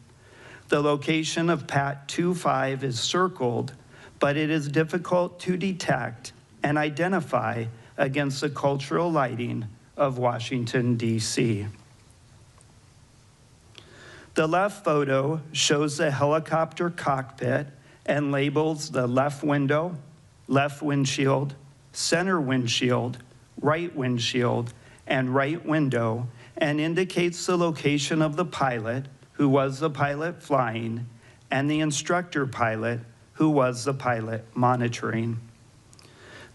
G: The location of PAT 25 is circled, but it is difficult to detect and identify against the cultural lighting of Washington, D.C. The left photo shows the helicopter cockpit and labels the left window, left windshield, center windshield, right windshield, and right window, and indicates the location of the pilot, who was the pilot flying, and the instructor pilot, who was the pilot monitoring.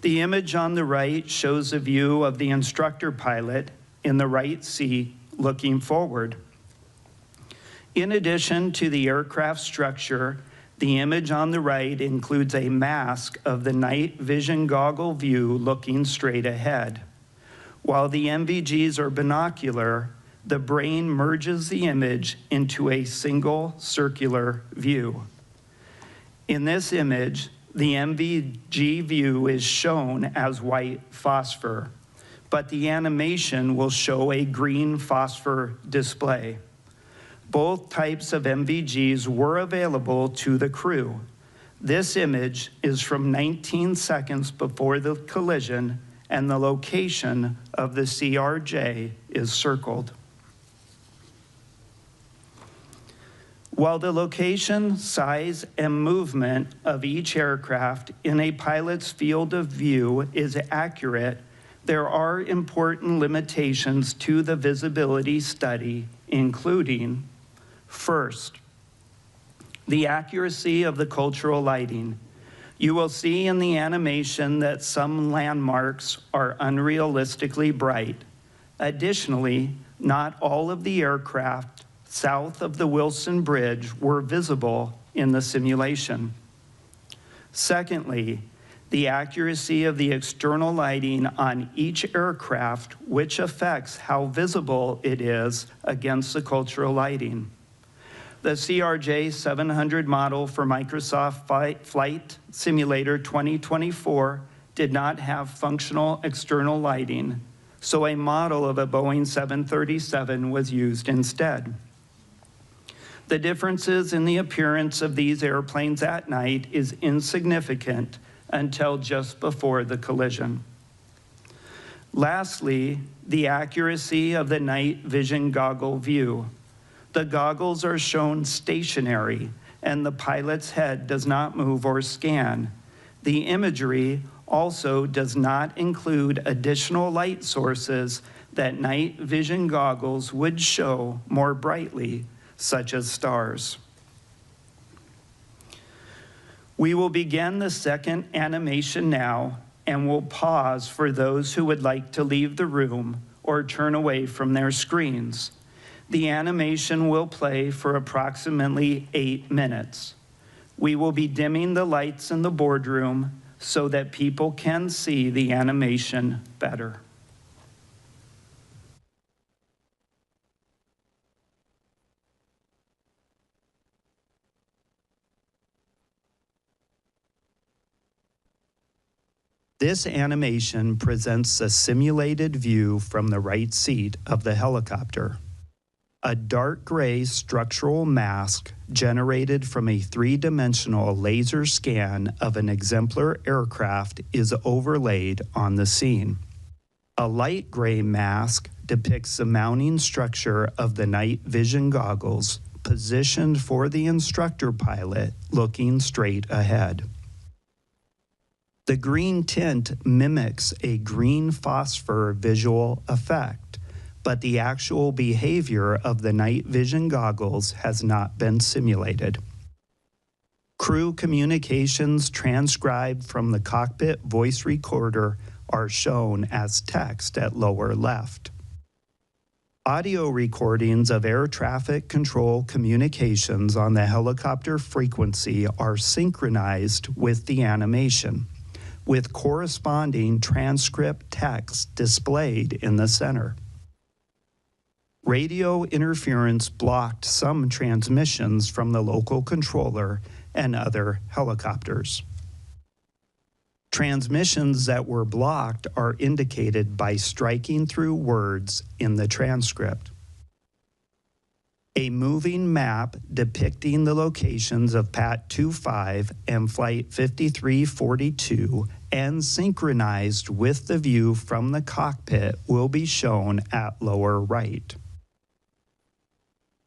G: The image on the right shows a view of the instructor pilot in the right seat looking forward. In addition to the aircraft structure, the image on the right includes a mask of the night vision goggle view looking straight ahead. While the NVGs are binocular, the brain merges the image into a single circular view. In this image, the NVG view is shown as white phosphor, but the animation will show a green phosphor display. Both types of NVGs were available to the crew. This image is from 19 seconds before the collision, and the location of the CRJ is circled. While the location, size, and movement of each aircraft in a pilot's field of view is accurate, there are important limitations to the visibility study, including, first, the accuracy of the cultural lighting. You will see in the animation that some landmarks are unrealistically bright. Additionally, not all of the aircraft south of the Wilson Bridge were visible in the simulation. Secondly, the accuracy of the external lighting on each aircraft, which affects how visible it is against the cultural lighting. The CRJ 700 model for Microsoft Flight Simulator 2024 did not have functional external lighting, so a model of a Boeing 737 was used instead. The differences in the appearance of these airplanes at night is insignificant until just before the collision. Lastly, the accuracy of the night vision goggle view. The goggles are shown stationary, and the pilot's head does not move or scan. The imagery also does not include additional light sources that night vision goggles would show more brightly, such as stars. We will begin the second animation now, and will pause for those who would like to leave the room or turn away from their screens. The animation will play for approximately 8 minutes. We will be dimming the lights in the boardroom so that people can see the animation better.
F: This animation presents a simulated view from the right seat of the helicopter. A dark gray structural mask generated from a three-dimensional laser scan of an exemplar aircraft is overlaid on the scene. A light gray mask depicts the mounting structure of the night vision goggles positioned for the instructor pilot looking straight ahead. The green tint mimics a green phosphor visual effect, but the actual behavior of the night vision goggles has not been simulated. Crew communications transcribed from the cockpit voice recorder are shown as text at lower left. Audio recordings of air traffic control communications on the helicopter frequency are synchronized with the animation, with corresponding transcript text displayed in the center.
G: Radio interference blocked some transmissions from the local controller and other helicopters. Transmissions that were blocked are indicated by striking through words in the transcript. A moving map depicting the locations of PAT 25 and Flight 5342 and synchronized with the view from the cockpit will be shown at lower right.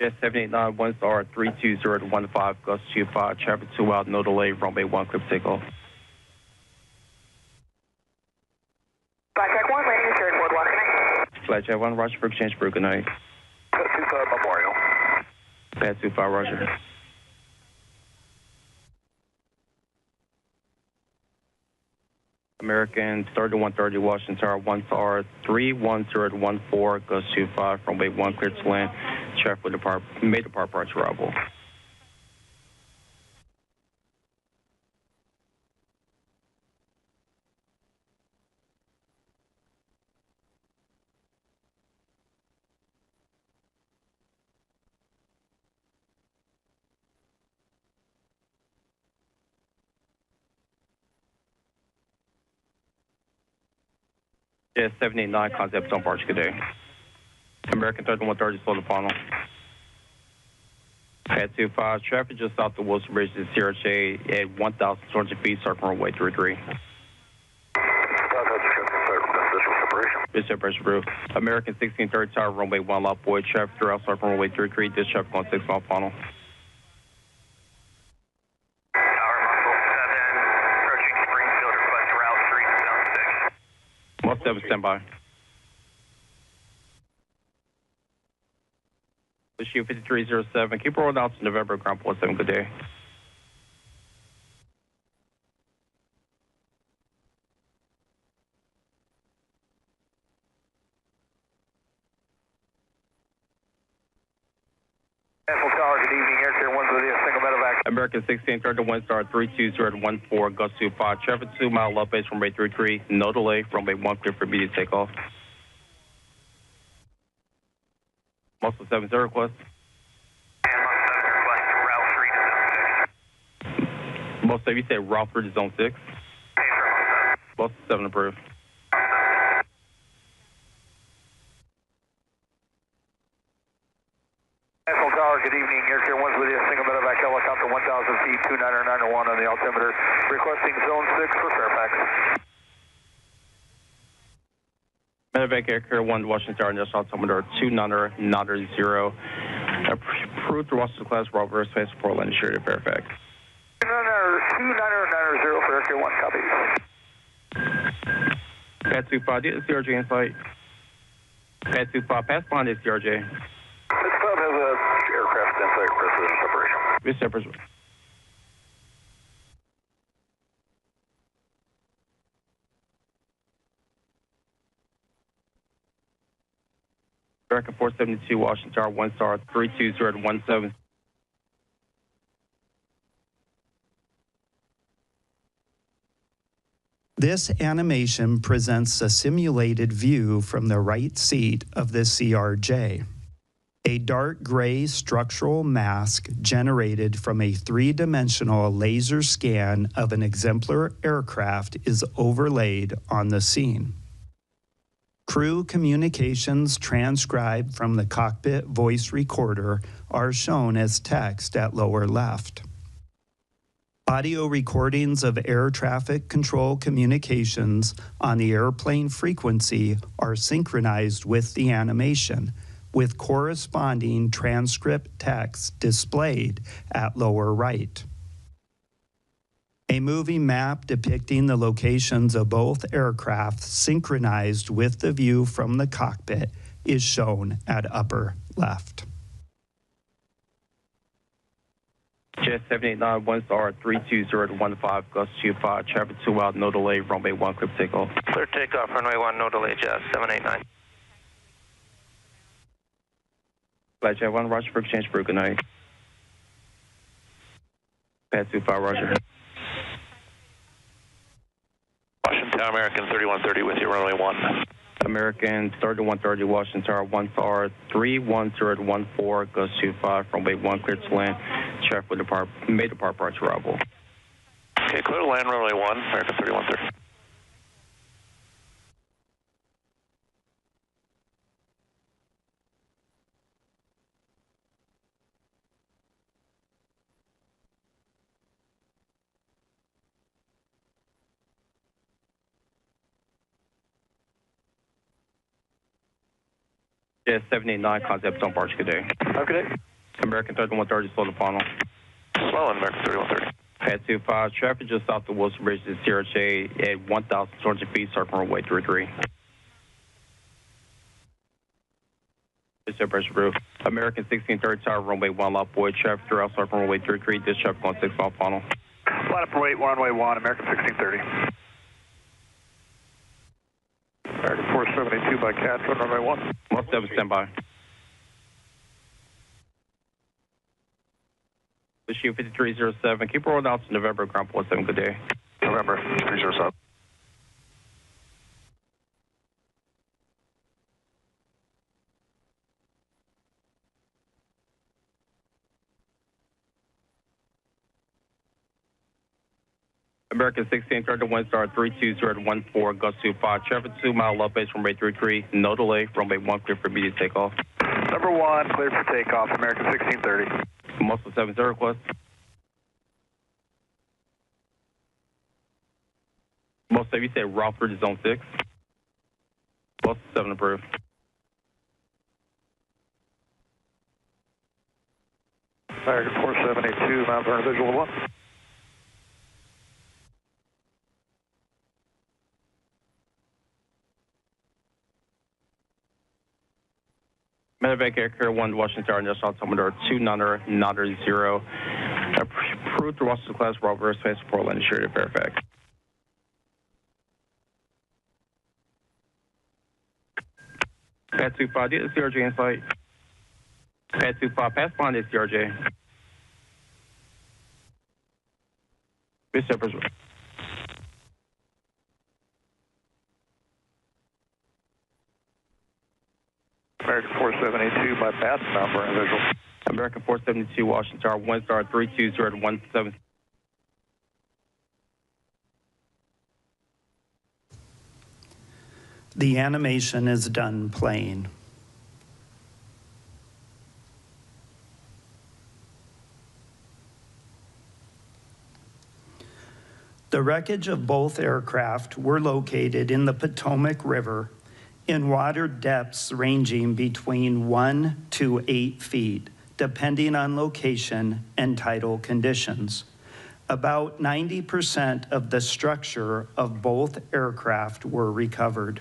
H: Jet 789, 1 star 32015, Gust 25, traffic 2 out, no delay, runway 1, clear for takeoff.
I: Flight check 1, landing is 4 block, good night.
H: Flight check 1, Roger for exchange for good night.
I: Pad 25 Memorial.
H: Pad 25, Roger. American 3130 Washington Tower, 1 star 31014, Gust 25, runway 1, clear to land. Traffic will depart, may depart prior to arrival. Jet 789, concept on Barge, good day. American 3130, slow the funnel. Pad 25, traffic just south of Wilson Bridge to CRJ at 1,200 feet, circle runway 33. This separation approved. American 1630 Tower, runway 1, lot void, traffic throughout circle runway 33, this traffic on 6 mile funnel.
I: Tower Muscle 7, approaching Springfield, request route 3 to
H: 7, standby. Issue 5307, keep rolling out to November, ground point 7, good day.
I: National Tower, good evening, Air Care 1 with a single medevac.
H: American 1630 1 star 32014, Gust 25, traffic 2 mile left base, runway 33, no delay, runway 1, clear for immediate takeoff. Muscle 7, zero request.
I: And Muscle 7, request route 3 to 6.
H: Muscle 7, you said route 3 to zone 6?
I: Hey, sir,
H: Muscle 7 approved.
I: National Tower, good evening, Air Care 1 with a single medevac helicopter 1,000 feet, 29901 on the altimeter, requesting zone 6 for Fairfax.
H: Medevac Air Care 1, Washington Tower, National Altimeter 29990. Approved through Washington class, Robert Space Support Landing Street at Fairfax.
I: 29990 for Air Care 1, copy.
H: Pad 25, do you have the CRJ in sight? Pad 25, pass behind the CRJ.
I: This club has a aircraft in sight, precision separation.
H: This separation. American 472 Washington Tower, 1 star 32017.
G: This animation presents a simulated view from the right seat of the CRJ. A dark gray structural mask generated from a three-dimensional laser scan of an exemplar aircraft is overlaid on the scene. Crew communications transcribed from the cockpit voice recorder are shown as text at lower left. Audio recordings of air traffic control communications on the airplane frequency are synchronized with the animation, with corresponding transcript text displayed at lower right. A moving map depicting the locations of both aircraft synchronized with the view from the cockpit is shown at upper left.
H: Jet 789, 1 star 32015, Gust 25, traffic 2 out, no delay, runway 1, clear for takeoff.
J: Clear takeoff, runway 1, no delay, Jet 789.
H: Flight Jet 1, Roger for exchange for good night. Pad 25, Roger.
J: Washington Tower, American 3130 with you, runway 1.
H: American 3130 Washington Tower, 1 star 31014, goes 25, runway 1, cleared to land. Check with may depart approach arrival.
J: Okay, clear to land, runway 1, American 3130.
H: Yeah, 789, concept on Barge, good day.
J: Okay.
H: American 3130, slow the funnel.
J: Slow, American 3130.
H: Pad 25, traffic just off the Wilson Bridge to CRJ at 1,200 feet, circle runway 33. Pressure roof. American 1630 Tower, runway 1, lot boy, traffic throughout circle runway 33, this traffic on 6 mile funnel.
I: Line up runway 1, American 1630. American 472 by Cat, runway 1.
H: 17, stand by. Issue 5307, keep rolling out to November, ground 47, good day.
I: November 307.
H: American 1630 1 star 32014, gust 25, traffic 2 mile left base, runway 33, no delay, runway 1, clear for immediate takeoff.
I: Number 1, clear for takeoff, American 1630.
H: Muscle 70 request. Most of you say route through to zone 6. Muscle 7 approved.
I: American 4782, Mount Vernon visual 1.
H: Medevac Air Carrier 1 Washington Tower, National Altimeter 2990. Approved to Washington class, Robert Space Portland, Insured at Fairfax. Pad 25, get the CRJ in sight. Pad 25, pass behind the CRJ. Bishop.
I: American 4782 by pass, Mount Vernon visual.
H: American 472 Washington Tower, 1 star 32017.
G: The animation is done playing. The wreckage of both aircraft were located in the Potomac River in water depths ranging between 1 to 8 feet, depending on location and tidal conditions. About 90% of the structure of both aircraft were recovered.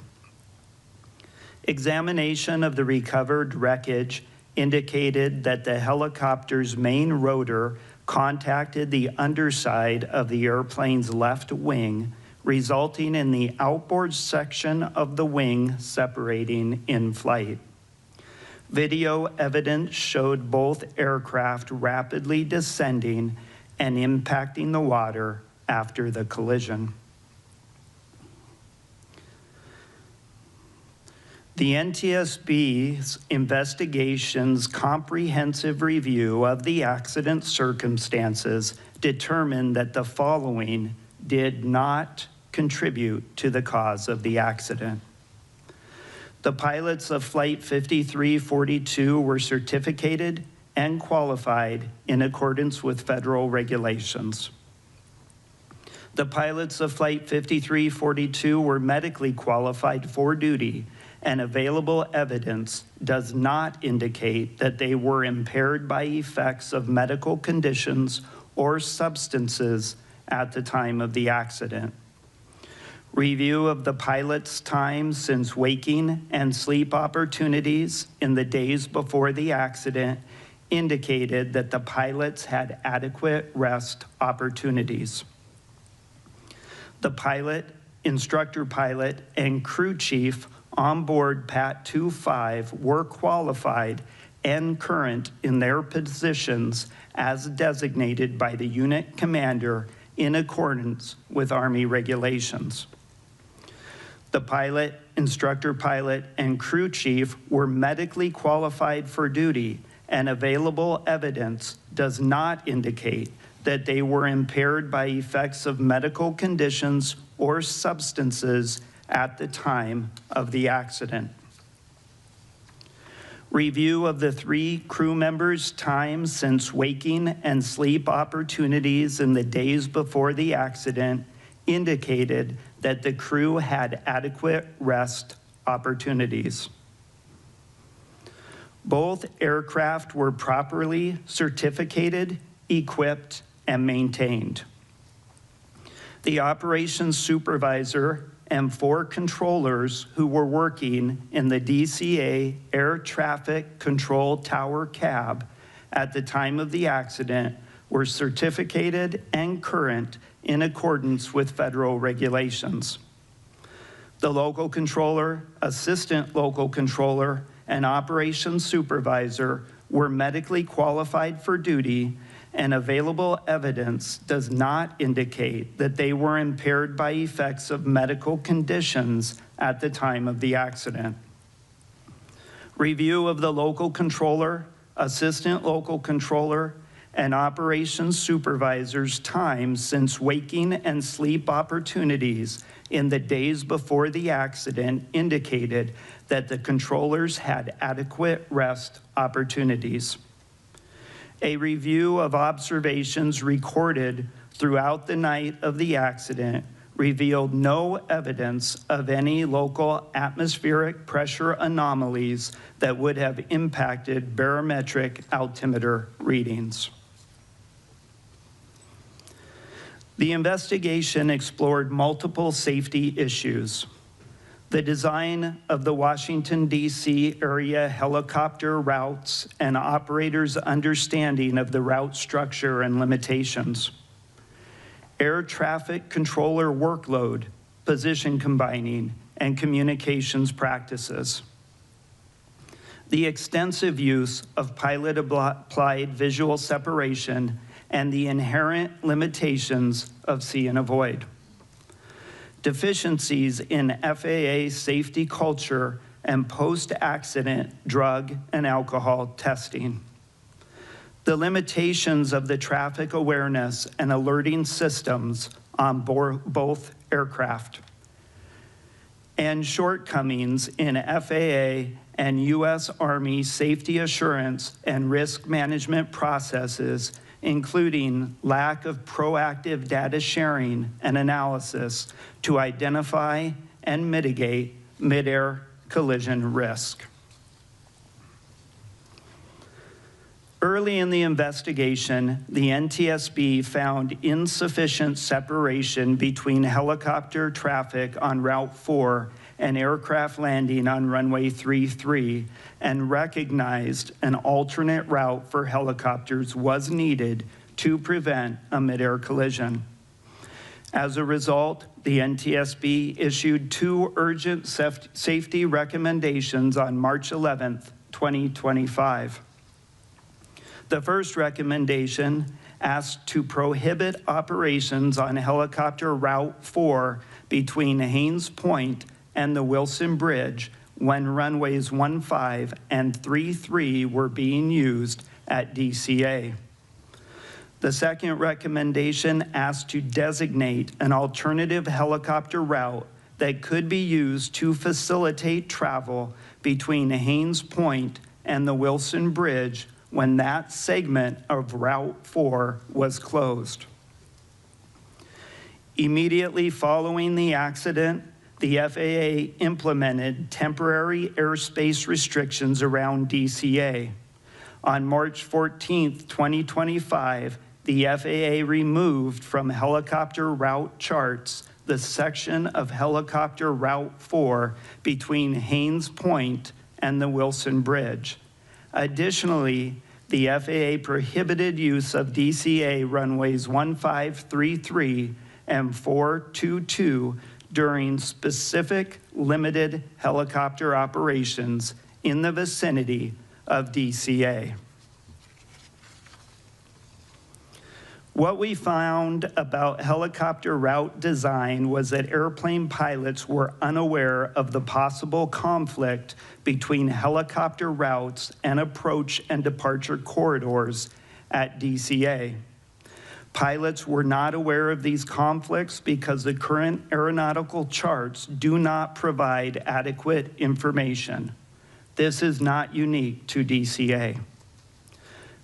G: Examination of the recovered wreckage indicated that the helicopter's main rotor contacted the underside of the airplane's left wing, resulting in the outboard section of the wing separating in flight. Video evidence showed both aircraft rapidly descending and impacting the water after the collision. The NTSB's investigation's comprehensive review of the accident circumstances determined that the following did not contribute to the cause of the accident. The pilots of Flight 5342 were certificated and qualified in accordance with federal regulations. The pilots of Flight 5342 were medically qualified for duty, and available evidence does not indicate that they were impaired by effects of medical conditions or substances at the time of the accident. Review of the pilot's time since waking and sleep opportunities in the days before the accident indicated that the pilots had adequate rest opportunities. The pilot, instructor pilot, and crew chief on board PAT 25 were qualified and current in their positions as designated by the unit commander in accordance with Army regulations. The pilot, instructor pilot, and crew chief were medically qualified for duty, and available evidence does not indicate that they were impaired by effects of medical conditions or substances at the time of the accident. Review of the 3 crew members' time since waking and sleep opportunities in the days before the accident indicated that the crew had adequate rest opportunities. Both aircraft were properly certificated, equipped, and maintained. The operations supervisor and 4 controllers who were working in the DCA Air Traffic Control Tower cab at the time of the accident were certificated and current in accordance with federal regulations. The local controller, assistant local controller, and operations supervisor were medically qualified for duty, and available evidence does not indicate that they were impaired by effects of medical conditions at the time of the accident. Review of the local controller, assistant local controller, and operations supervisor's time since waking and sleep opportunities in the days before the accident indicated that the controllers had adequate rest opportunities. A review of observations recorded throughout the night of the accident revealed no evidence of any local atmospheric pressure anomalies that would have impacted barometric altimeter readings. The investigation explored multiple safety issues. The design of the Washington, D.C. area helicopter routes and operators' understanding of the route structure and limitations. Air traffic controller workload, position combining, and communications practices. The extensive use of pilot-applied visual separation and the inherent limitations of see and avoid. Deficiencies in FAA safety culture and post-accident drug and alcohol testing. The limitations of the traffic awareness and alerting systems on both aircraft. And shortcomings in FAA and U.S. Army safety assurance and risk management processes, including lack of proactive data sharing and analysis to identify and mitigate midair collision risk. Early in the investigation, the NTSB found insufficient separation between helicopter traffic on Route 4 and aircraft landing on runway 33, and recognized an alternate route for helicopters was needed to prevent a midair collision. As a result, the NTSB issued 2 urgent safety recommendations on March 11th, 2025. The first recommendation asked to prohibit operations on helicopter Route 4 between Haynes Point and the Wilson Bridge when runways 15 and 33 were being used at DCA. The second recommendation asked to designate an alternative helicopter route that could be used to facilitate travel between Haynes Point and the Wilson Bridge when that segment of Route 4 was closed. Immediately following the accident, the FAA implemented temporary airspace restrictions around DCA. On March 14, 2025, the FAA removed from helicopter route charts the section of helicopter Route 4 between Haynes Point and the Wilson Bridge. Additionally, the FAA prohibited use of DCA runways 1533 and 422 during specific limited helicopter operations in the vicinity of DCA. What we found about helicopter route design was that airplane pilots were unaware of the possible conflict between helicopter routes and approach and departure corridors at DCA. Pilots were not aware of these conflicts because the current aeronautical charts do not provide adequate information. This is not unique to DCA.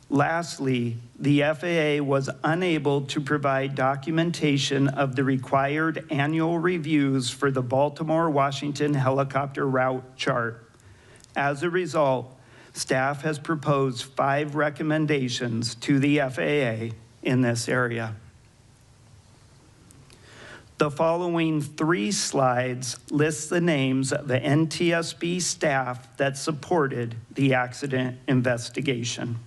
G: Lastly, the FAA was unable to provide documentation of the required annual reviews for the Baltimore-Washington helicopter route chart. As a result, staff has proposed 5 recommendations to the FAA in this area. The following 3 slides list the names of the NTSB staff that supported the accident investigation.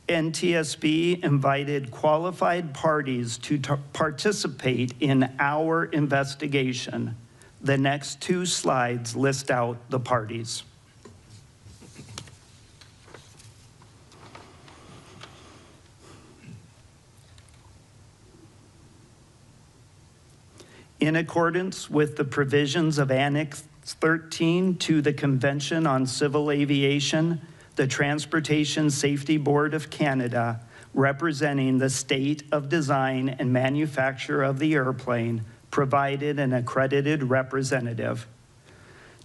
G: NTSB invited qualified parties to participate in our investigation. The next 2 slides list out the parties. In accordance with the provisions of Annex 13 to the Convention on Civil Aviation, the Transportation Safety Board of Canada, representing the state of design and manufacture of the airplane, provided an accredited representative.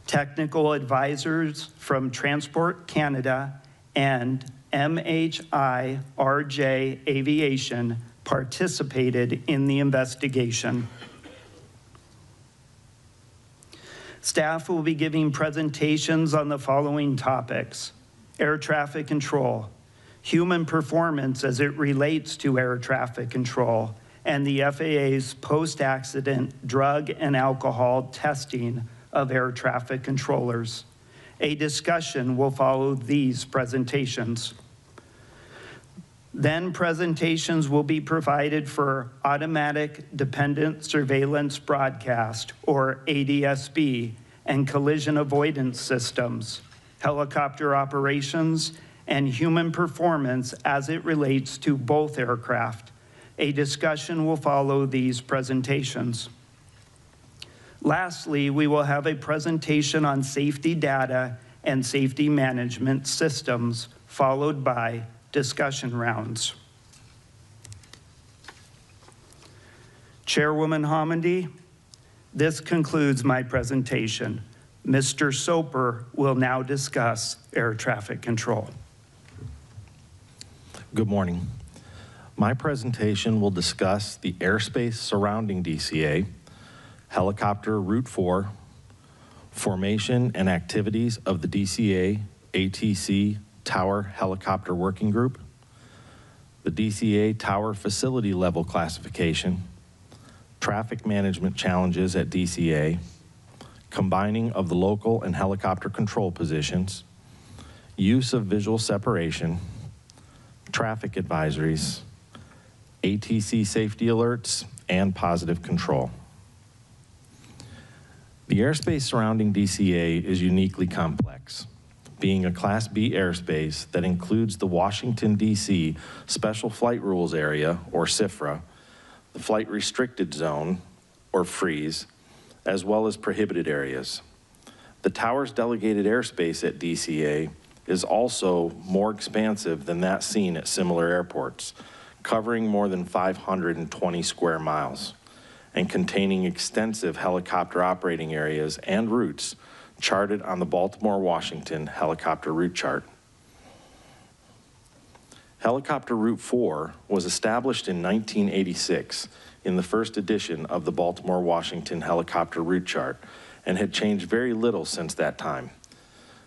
G: Technical advisors from Transport Canada and MHI RJ Aviation participated in the investigation. Staff will be giving presentations on the following topics: air traffic control, human performance as it relates to air traffic control, and the FAA's post-accident drug and alcohol testing of air traffic controllers. A discussion will follow these presentations. Then presentations will be provided for automatic dependent surveillance broadcast, or ADSB, and collision avoidance systems, helicopter operations, and human performance as it relates to both aircraft. A discussion will follow these presentations. Lastly, we will have a presentation on safety data and safety management systems, followed by discussion rounds. Chairwoman Homendy, this concludes my presentation. Mr. Soper will now discuss air traffic control.
K: Good morning. My presentation will discuss the airspace surrounding DCA, helicopter Route 4, formation and activities of the DCA ATC Tower Helicopter Working Group, the DCA Tower Facility Level Classification, traffic management challenges at DCA, combining of the local and helicopter control positions, use of visual separation, traffic advisories, ATC safety alerts, and positive control. The airspace surrounding DCA is uniquely complex, being a Class B airspace that includes the Washington, D.C. Special Flight Rules Area, or SFRA, the Flight Restricted Zone, or FREEZE, as well as prohibited areas. The tower's delegated airspace at DCA is also more expansive than that seen at similar airports, covering more than 520 square miles and containing extensive helicopter operating areas and routes charted on the Baltimore-Washington helicopter route chart. Helicopter Route 4 was established in 1986 in the first edition of the Baltimore-Washington helicopter route chart and had changed very little since that time.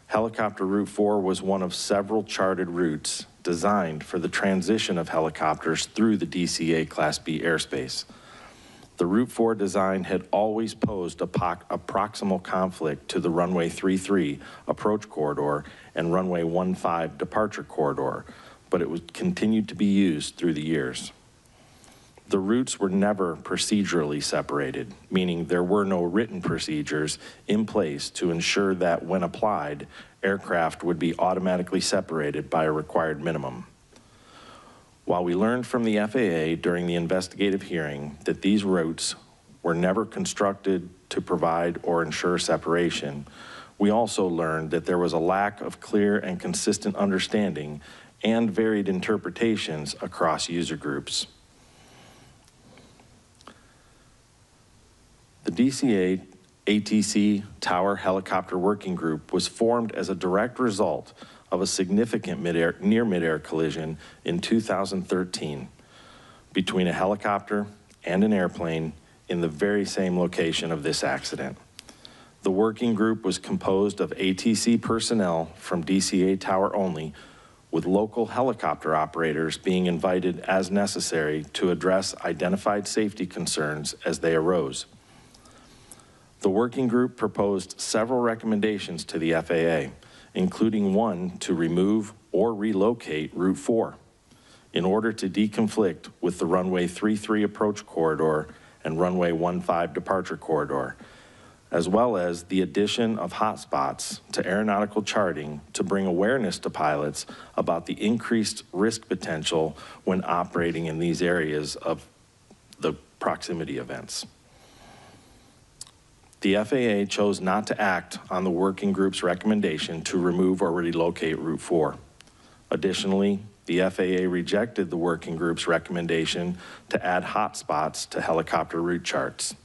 K: Helicopter Route 4 was one of several charted routes designed for the transition of helicopters through the DCA Class B airspace. The Route 4 design had always posed a proximal conflict to the runway 33 approach corridor and runway 15 departure corridor, but it would continue to be used through the years. The routes were never procedurally separated, meaning there were no written procedures in place to ensure that when applied, aircraft would be automatically separated by a required minimum. While we learned from the FAA during the investigative hearing that these routes were never constructed to provide or ensure separation, we also learned that there was a lack of clear and consistent understanding and varied interpretations across user groups. The DCA ATC Tower Helicopter Working Group was formed as a direct result of a significant near-midair collision in 2013 between a helicopter and an airplane in the very same location of this accident. The working group was composed of ATC personnel from DCA Tower only, with local helicopter operators being invited as necessary to address identified safety concerns as they arose. The working group proposed several recommendations to the FAA, including one to remove or relocate Route 4 in order to deconflict with the runway 33 approach corridor and runway 15 departure corridor, as well as the addition of hotspots to aeronautical charting to bring awareness to pilots about the increased risk potential when operating in these areas of the proximity events. The FAA chose not to act on the working group's recommendation to remove or relocate Route 4. Additionally, the FAA rejected the working group's recommendation to add hotspots to helicopter route charts.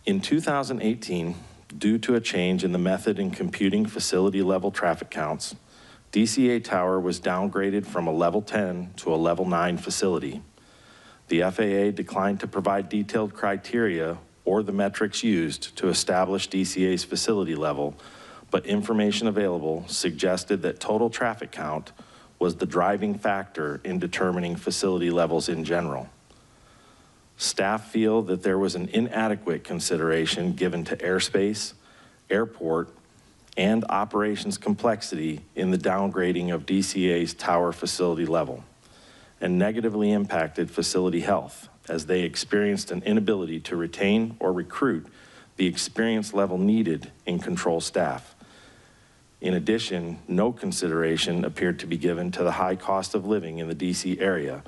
K: In 2018, due to a change in the method in computing facility level traffic counts, DCA Tower was downgraded from a level 10 to a level 9 facility. The FAA declined to provide detailed criteria or the metrics used to establish DCA's facility level, but information available suggested that total traffic count was the driving factor in determining facility levels in general. Staff feel that there was an inadequate consideration given to airspace, airport, and operations complexity in the downgrading of DCA's tower facility level, and negatively impacted facility health as they experienced an inability to retain or recruit the experience level needed in control staff. In addition, no consideration appeared to be given to the high cost of living in the DC area,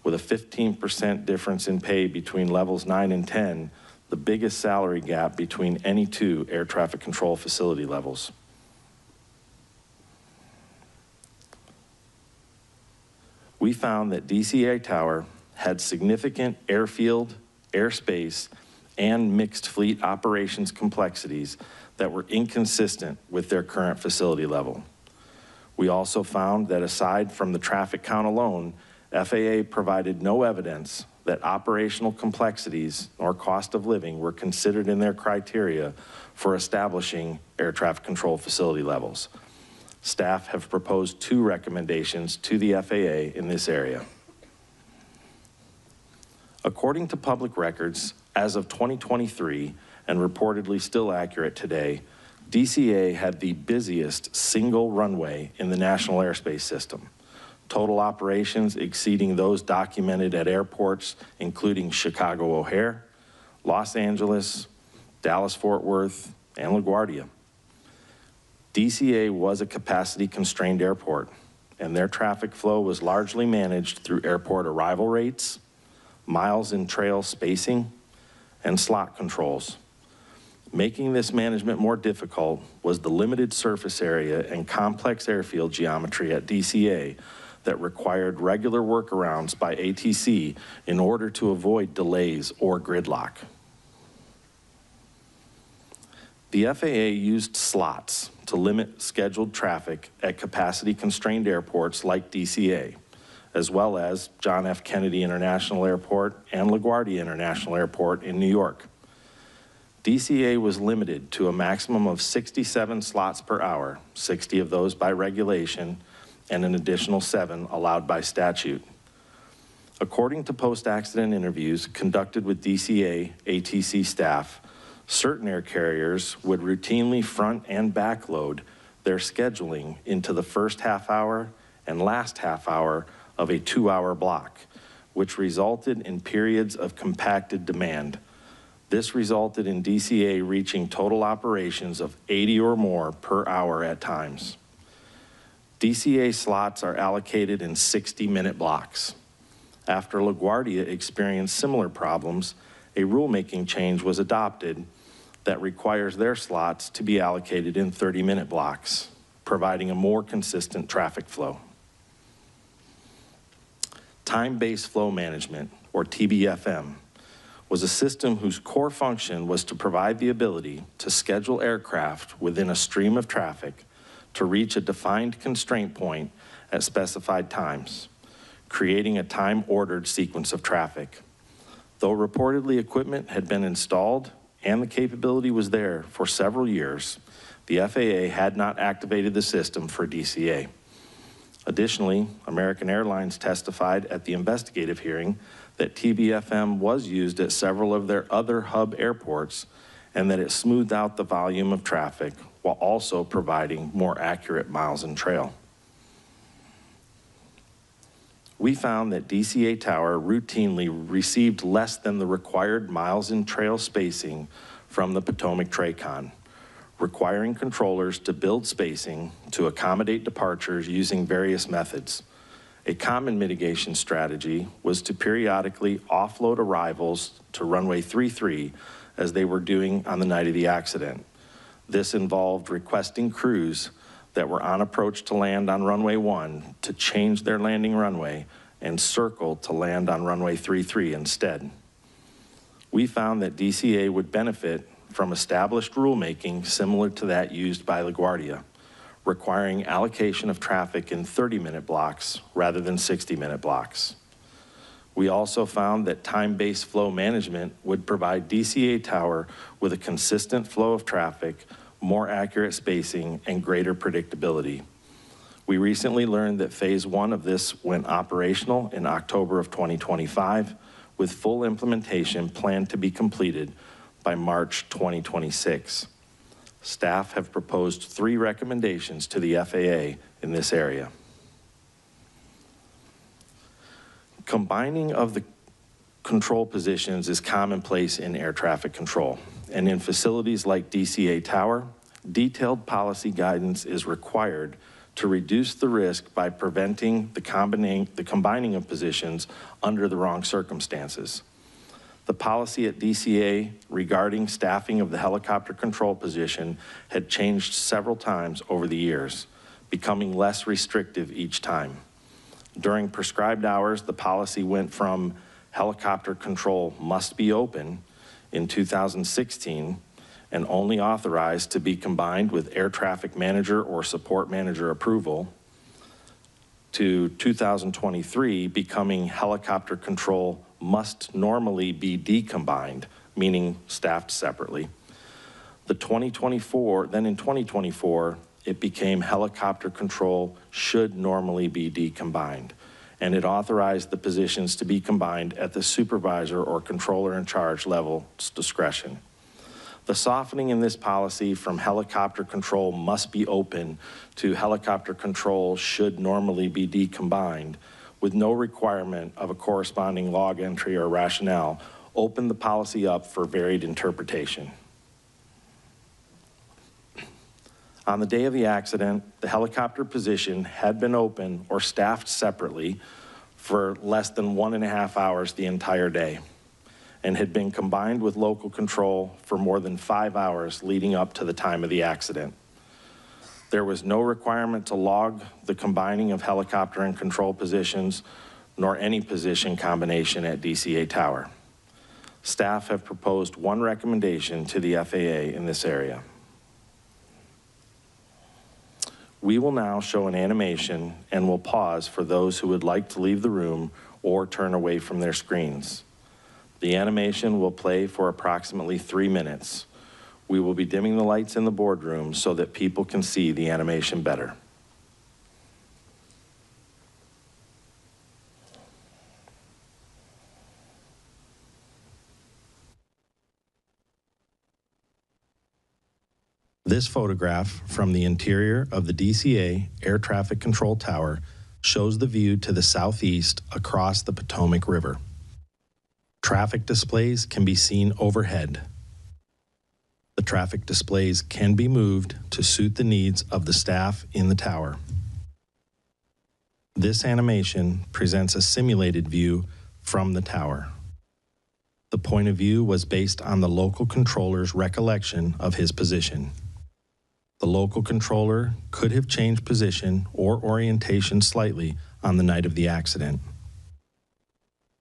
K: with a 15% difference in pay between levels 9 and 10, the biggest salary gap between any two air traffic control facility levels. We found that DCA Tower had significant airfield, airspace, and mixed fleet operations complexities that were inconsistent with their current facility level. We also found that aside from the traffic count alone, FAA provided no evidence that operational complexities or cost of living were considered in their criteria for establishing air traffic control facility levels. Staff have proposed 2 recommendations to the FAA in this area. According to public records, as of 2023, and reportedly still accurate today, DCA had the busiest single runway in the national airspace system. Total operations exceeding those documented at airports, including Chicago O'Hare, Los Angeles, Dallas-Fort Worth, and LaGuardia. DCA was a capacity-constrained airport, and their traffic flow was largely managed through airport arrival rates, miles in trail spacing, and slot controls. Making this management more difficult was the limited surface area and complex airfield geometry at DCA that required regular workarounds by ATC in order to avoid delays or gridlock. The FAA used slots to limit scheduled traffic at capacity-constrained airports like DCA, as well as John F. Kennedy International Airport and LaGuardia International Airport in New York. DCA was limited to a maximum of 67 slots per hour, 60 of those by regulation, and an additional 7 allowed by statute. According to post-accident interviews conducted with DCA ATC staff, certain air carriers would routinely front and backload their scheduling into the first half hour and last half hour of a 2-hour block, which resulted in periods of compacted demand. This resulted in DCA reaching total operations of 80 or more per hour at times. DCA slots are allocated in 60-minute blocks. After LaGuardia experienced similar problems, a rulemaking change was adopted that requires their slots to be allocated in 30-minute blocks, providing a more consistent traffic flow. Time-based flow management, or TBFM, was a system whose core function was to provide the ability to schedule aircraft within a stream of traffic to reach a defined constraint point at specified times, creating a time-ordered sequence of traffic. Though reportedly equipment had been installed and the capability was there for several years, the FAA had not activated the system for DCA. Additionally, American Airlines testified at the investigative hearing that TBFM was used at several of their other hub airports and that it smoothed out the volume of traffic while also providing more accurate miles in trail. We found that DCA Tower routinely received less than the required miles in trail spacing from the Potomac TRACON, requiring controllers to build spacing to accommodate departures using various methods. A common mitigation strategy was to periodically offload arrivals to runway 33 as they were doing on the night of the accident. This involved requesting crews that were on approach to land on runway 1 to change their landing runway and circle to land on runway 33 instead. We found that DCA would benefit from established rulemaking similar to that used by LaGuardia, requiring allocation of traffic in 30-minute blocks rather than 60-minute blocks. We also found that time-based flow management would provide DCA Tower with a consistent flow of traffic, more accurate spacing, and greater predictability. We recently learned that phase 1 of this went operational in October of 2025, with full implementation planned to be completed by March 2026. Staff have proposed 3 recommendations to the FAA in this area. Combining of the control positions is commonplace in air traffic control, and in facilities like DCA Tower, detailed policy guidance is required to reduce the risk by preventing the combining of positions under the wrong circumstances. The policy at DCA regarding staffing of the helicopter control position had changed several times over the years, becoming less restrictive each time. During prescribed hours, the policy went from helicopter control must be open in 2016 and only authorized to be combined with air traffic manager or support manager approval, to 2023 becoming helicopter control must normally be decombined, meaning staffed separately. Then in 2024, it became helicopter control should normally be decombined, and it authorized the positions to be combined at the supervisor or controller in charge level's discretion. The softening in this policy from helicopter control must be open to helicopter control should normally be decombined with no requirement of a corresponding log entry or rationale opened the policy up for varied interpretation. On the day of the accident, the helicopter position had been open or staffed separately for less than 1.5 hours the entire day, and had been combined with local control for more than 5 hours leading up to the time of the accident. There was no requirement to log the combining of helicopter and control positions, nor any position combination at DCA Tower. Staff have proposed 1 recommendation to the FAA in this area. We will now show an animation and will pause for those who would like to leave the room or turn away from their screens. The animation will play for approximately 3 minutes. We will be dimming the lights in the boardroom so that people can see the animation better. This photograph from the interior of the DCA Air Traffic Control Tower shows the view to the southeast across the Potomac River. Traffic displays can be seen overhead. The traffic displays can be moved to suit the needs of the staff in the tower. This animation presents a simulated view from the tower. The point of view was based on the local controller's recollection of his position. The local controller could have changed position or orientation slightly on the night of the accident.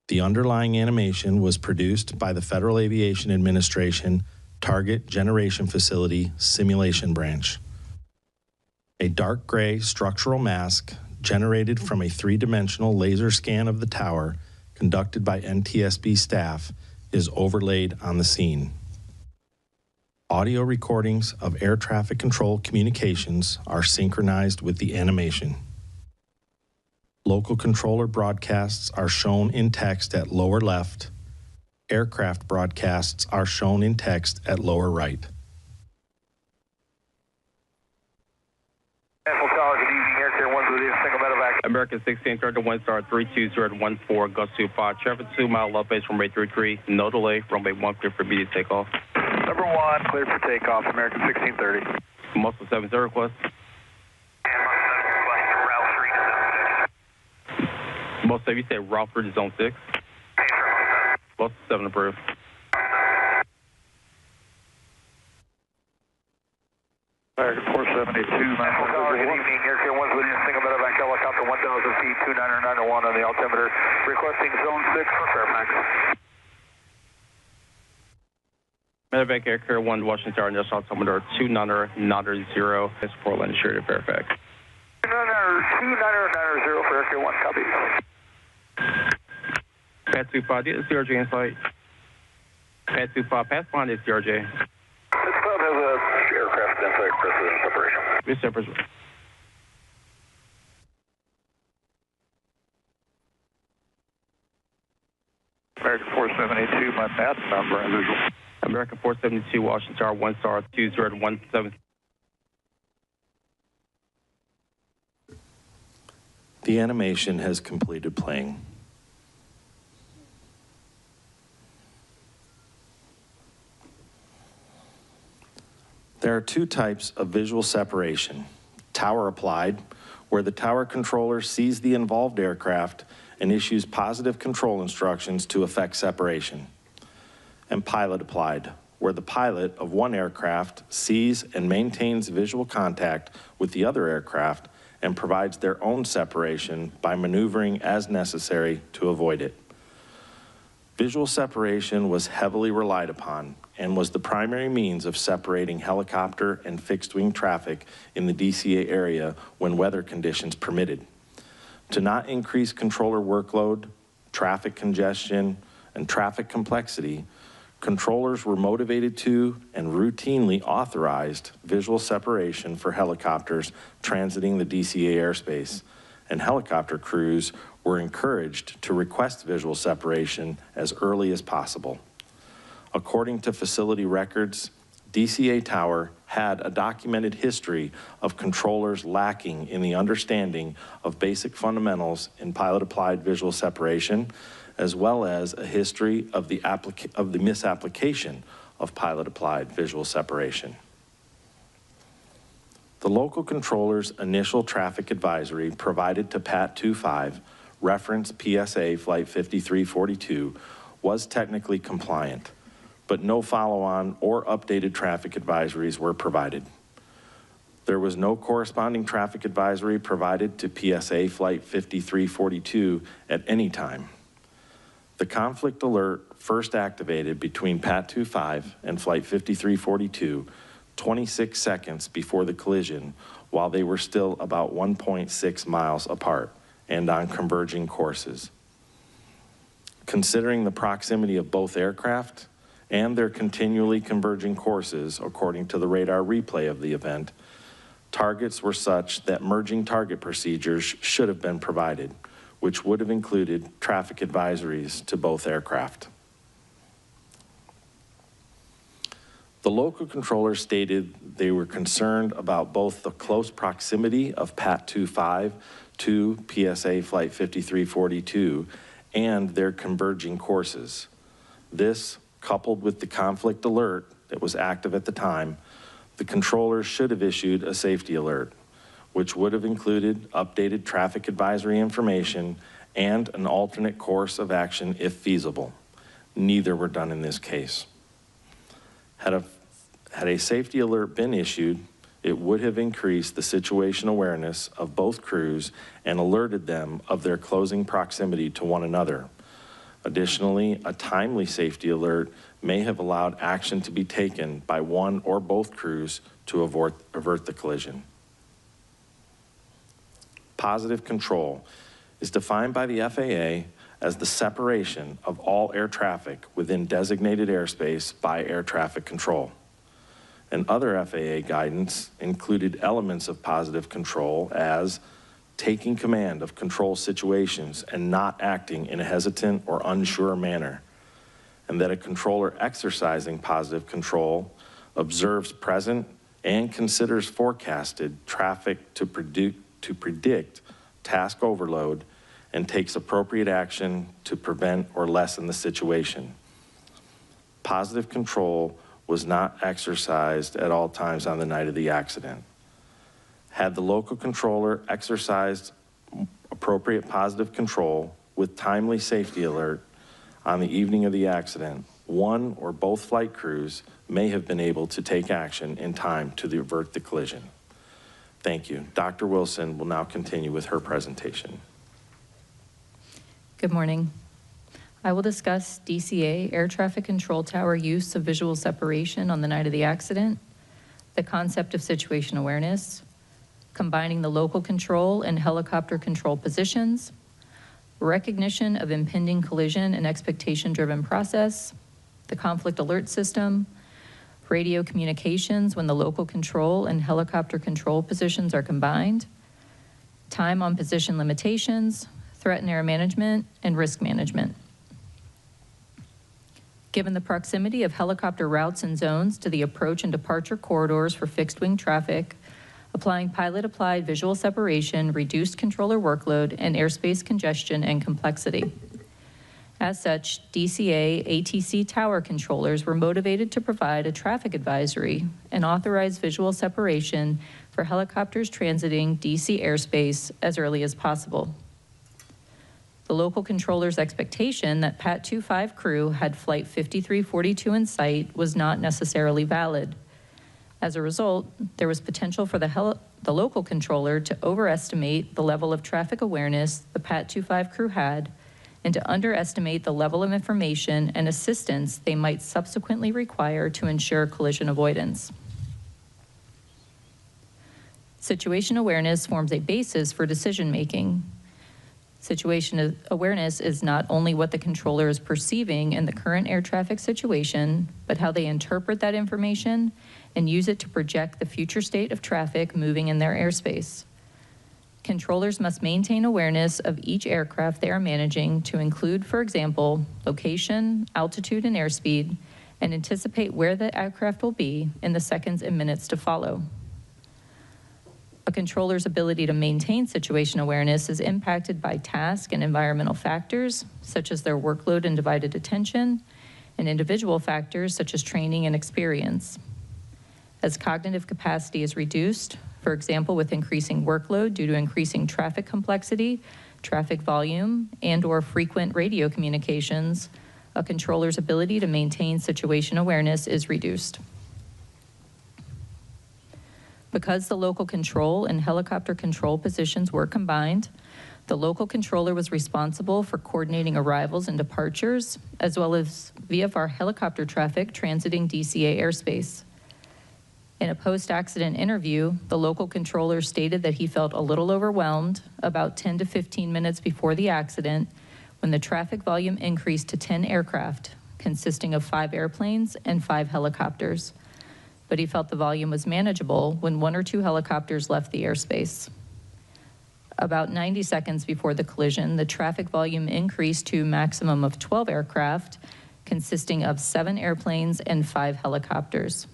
K: The underlying animation was produced by the Federal Aviation Administration Target Generation Facility Simulation Branch. A dark gray structural mask generated from a three-dimensional laser scan of the tower conducted by NTSB staff is overlaid on the scene. Audio recordings of air traffic control communications are synchronized with the animation. Local controller broadcasts are shown in text at lower left. Aircraft broadcasts are shown in text at lower right.
I: National Tower, good evening. Air Care 1 with you. Single medevac.
H: American 16, third to 1 star 32014, gust 25, traffic 2 mile left base, runway 33, no delay, runway 1 clear for immediate takeoff.
I: Number 1, cleared for takeoff, American 1630.
H: Muscle 7 0 request. Most of you say route 3 to zone 6. Muscle 7 approved.
I: American 472, National Tower, good evening. Air Care 1 with you. Single medevac helicopter 1,000 feet, 29901 on the altimeter. Requesting zone 6 for Fairfax.
H: Medevac Air Care 1 Washington Tower, National altimeter 29990. It's Portland, Assured at Fairfax.
I: 29990 for Air Care 1, copy.
H: Pad 25, do you have CRJ in sight? Pad 25, pass behind is CRJ.
I: This club has a aircraft in sight, precision separation.
H: This separation.
I: American 472, my map number and visual.
H: American 472, Washington Tower, 1 star 2017.
K: The animation has completed playing. There are two types of visual separation. Tower applied, where the tower controller sees the involved aircraft and issues positive control instructions to effect separation. And pilot applied, where the pilot of one aircraft sees and maintains visual contact with the other aircraft and provides their own separation by maneuvering as necessary to avoid it. Visual separation was heavily relied upon and was the primary means of separating helicopter and fixed-wing traffic in the DCA area when weather conditions permitted. To not increase controller workload, traffic congestion, and traffic complexity, controllers were motivated to and routinely authorized visual separation for helicopters transiting the DCA airspace, and helicopter crews were encouraged to request visual separation as early as possible. According to facility records, DCA Tower had a documented history of controllers lacking in the understanding of basic fundamentals in pilot-applied visual separation, as well as a history of the misapplication of pilot-applied visual separation. The local controller's initial traffic advisory provided to PAT 25, reference PSA Flight 5342, was technically compliant, but no follow-on or updated traffic advisories were provided. There was no corresponding traffic advisory provided to PSA Flight 5342 at any time. The conflict alert first activated between PAT 25 and Flight 5342 26 seconds before the collision, while they were still about 1.6 miles apart and on converging courses. Considering the proximity of both aircraft and their continually converging courses, according to the radar replay of the event, targets were such that merging target procedures should have been provided, which would have included traffic advisories to both aircraft. The local controller stated they were concerned about both the close proximity of PAT 25 to PSA Flight 5342 and their converging courses. This, coupled with the conflict alert that was active at the time, the controller should have issued a safety alert, which would have included updated traffic advisory information and an alternate course of action if feasible. Neither were done in this case. Had a safety alert been issued, it would have increased the situation awareness of both crews and alerted them of their closing proximity to one another. Additionally, a timely safety alert may have allowed action to be taken by one or both crews to avert the collision. Positive control is defined by the FAA as the separation of all air traffic within designated airspace by air traffic control. And other FAA guidance included elements of positive control as taking command of control situations and not acting in a hesitant or unsure manner, and that a controller exercising positive control observes present and considers forecasted traffic to predict task overload and takes appropriate action to prevent or lessen the situation. Positive control was not exercised at all times on the night of the accident. Had the local controller exercised appropriate positive control with timely safety alert on the evening of the accident, one or both flight crews may have been able to take action in time to avert the collision. Thank you. Dr. Wilson will now continue with her presentation.
L: Good morning. I will discuss DCA air traffic control tower use of visual separation on the night of the accident, the concept of situation awareness, combining the local control and helicopter control positions, recognition of impending collision and expectation-driven process, the conflict alert system, radio communications when the local control and helicopter control positions are combined, time on position limitations, threat and error management, and risk management. Given the proximity of helicopter routes and zones to the approach and departure corridors for fixed-wing traffic, applying pilot-applied visual separation reduced controller workload and airspace congestion and complexity. As such, DCA ATC tower controllers were motivated to provide a traffic advisory and authorize visual separation for helicopters transiting DC airspace as early as possible. The local controller's expectation that PAT 25 crew had Flight 5342 in sight was not necessarily valid. As a result, there was potential for the local controller to overestimate the level of traffic awareness the PAT 25 crew had and to underestimate the level of information and assistance they might subsequently require to ensure collision avoidance. Situation awareness forms a basis for decision-making. Situation awareness is not only what the controller is perceiving in the current air traffic situation, but how they interpret that information and use it to project the future state of traffic moving in their airspace. Controllers must maintain awareness of each aircraft they are managing to include, for example, location, altitude, and airspeed, and anticipate where the aircraft will be in the seconds and minutes to follow. A controller's ability to maintain situation awareness is impacted by task and environmental factors, such as their workload and divided attention, and individual factors such as training and experience. As cognitive capacity is reduced, for example, with increasing workload due to increasing traffic complexity, traffic volume, and/or frequent radio communications, a controller's ability to maintain situation awareness is reduced. Because the local control and helicopter control positions were combined, the local controller was responsible for coordinating arrivals and departures, as well as VFR helicopter traffic transiting DCA airspace. In a post-accident interview, the local controller stated that he felt a little overwhelmed about 10 to 15 minutes before the accident when the traffic volume increased to 10 aircraft, consisting of 5 airplanes and 5 helicopters. But he felt the volume was manageable when 1 or 2 helicopters left the airspace. About 90 seconds before the collision, the traffic volume increased to a maximum of 12 aircraft, consisting of 7 airplanes and 5 helicopters.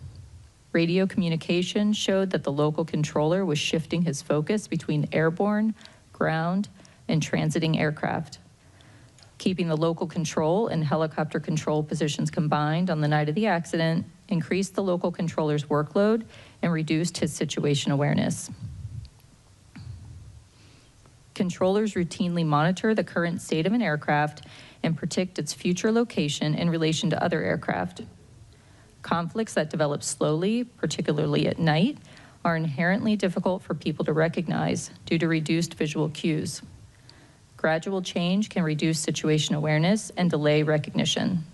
L: radio communication showed that the local controller was shifting his focus between airborne, ground, and transiting aircraft. Keeping the local control and helicopter control positions combined on the night of the accident increased the local controller's workload and reduced his situation awareness. Controllers routinely monitor the current state of an aircraft and predict its future location in relation to other aircraft. Conflicts that develop slowly, particularly at night, are inherently difficult for people to recognize due to reduced visual cues. Gradual change can reduce situation awareness and delay recognition.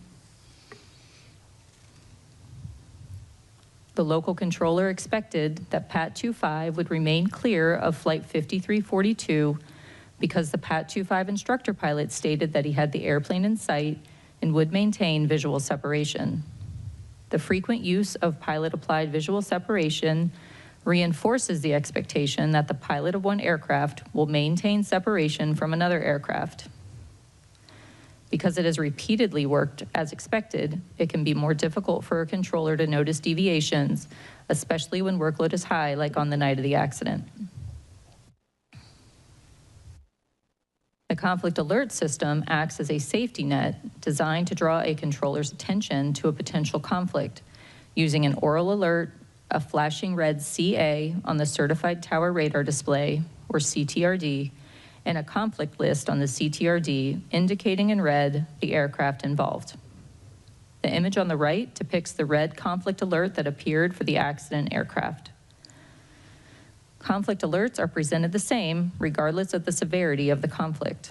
L: The local controller expected that PAT 25 would remain clear of Flight 5342 because the PAT 25 instructor pilot stated that he had the airplane in sight and would maintain visual separation. The frequent use of pilot-applied visual separation reinforces the expectation that the pilot of one aircraft will maintain separation from another aircraft. Because it has repeatedly worked as expected, it can be more difficult for a controller to notice deviations, especially when workload is high, like on the night of the accident. The conflict alert system acts as a safety net designed to draw a controller's attention to a potential conflict using an oral alert, a flashing red CA on the Certified Tower Radar Display, or CTRD, and a conflict list on the CTRD indicating in red the aircraft involved. The image on the right depicts the red conflict alert that appeared for the accident aircraft. Conflict alerts are presented the same regardless of the severity of the conflict.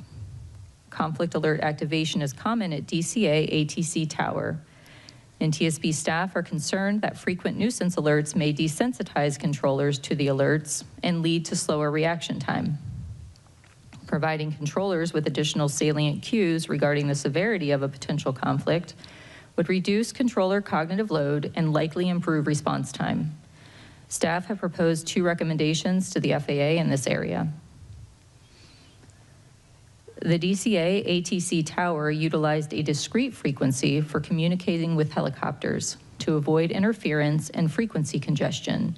L: Conflict alert activation is common at DCA ATC Tower. NTSB staff are concerned that frequent nuisance alerts may desensitize controllers to the alerts and lead to slower reaction time. Providing controllers with additional salient cues regarding the severity of a potential conflict would reduce controller cognitive load and likely improve response time. Staff have proposed 2 recommendations to the FAA in this area. The DCA ATC Tower utilized a discrete frequency for communicating with helicopters to avoid interference and frequency congestion,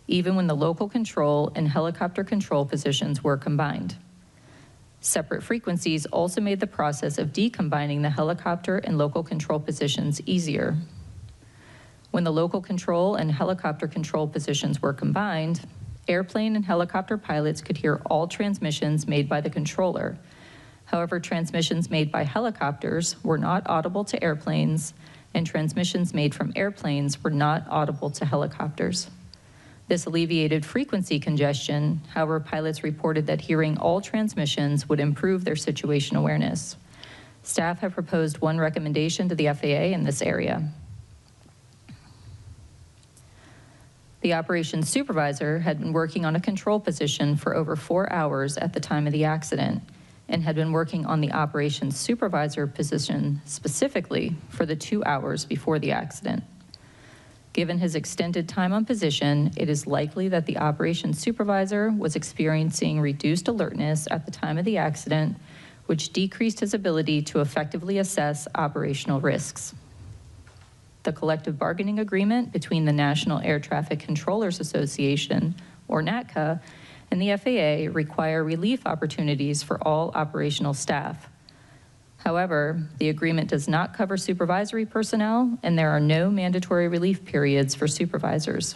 L: even when the local control and helicopter control positions were combined. Separate frequencies also made the process of decombining the helicopter and local control positions easier. When the local control and helicopter control positions were combined, airplane and helicopter pilots could hear all transmissions made by the controller. However, transmissions made by helicopters were not audible to airplanes, and transmissions made from airplanes were not audible to helicopters. This alleviated frequency congestion. However, pilots reported that hearing all transmissions would improve their situation awareness. Staff have proposed 1 recommendation to the FAA in this area. The operations supervisor had been working on a control position for over 4 hours at the time of the accident and had been working on the operations supervisor position specifically for the 2 hours before the accident. Given his extended time on position, it is likely that the operations supervisor was experiencing reduced alertness at the time of the accident, which decreased his ability to effectively assess operational risks. The collective bargaining agreement between the National Air Traffic Controllers Association, or NATCA, and the FAA require relief opportunities for all operational staff. However, the agreement does not cover supervisory personnel, and there are no mandatory relief periods for supervisors.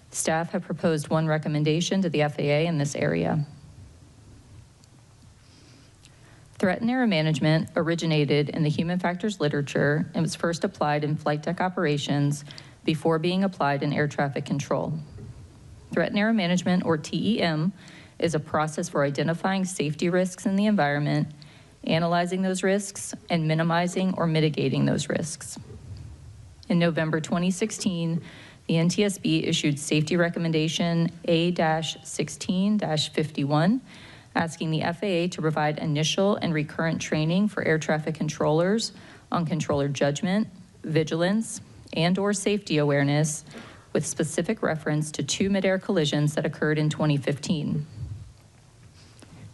L: Staff have proposed 1 recommendation to the FAA in this area. Threat and error management originated in the human factors literature and was first applied in flight deck operations before being applied in air traffic control. Threat and error management, or TEM, is a process for identifying safety risks in the environment, analyzing those risks, and minimizing or mitigating those risks. In November 2016, the NTSB issued Safety Recommendation A-16-51, asking the FAA to provide initial and recurrent training for air traffic controllers on controller judgment, vigilance, and/or safety awareness, with specific reference to 2 midair collisions that occurred in 2015.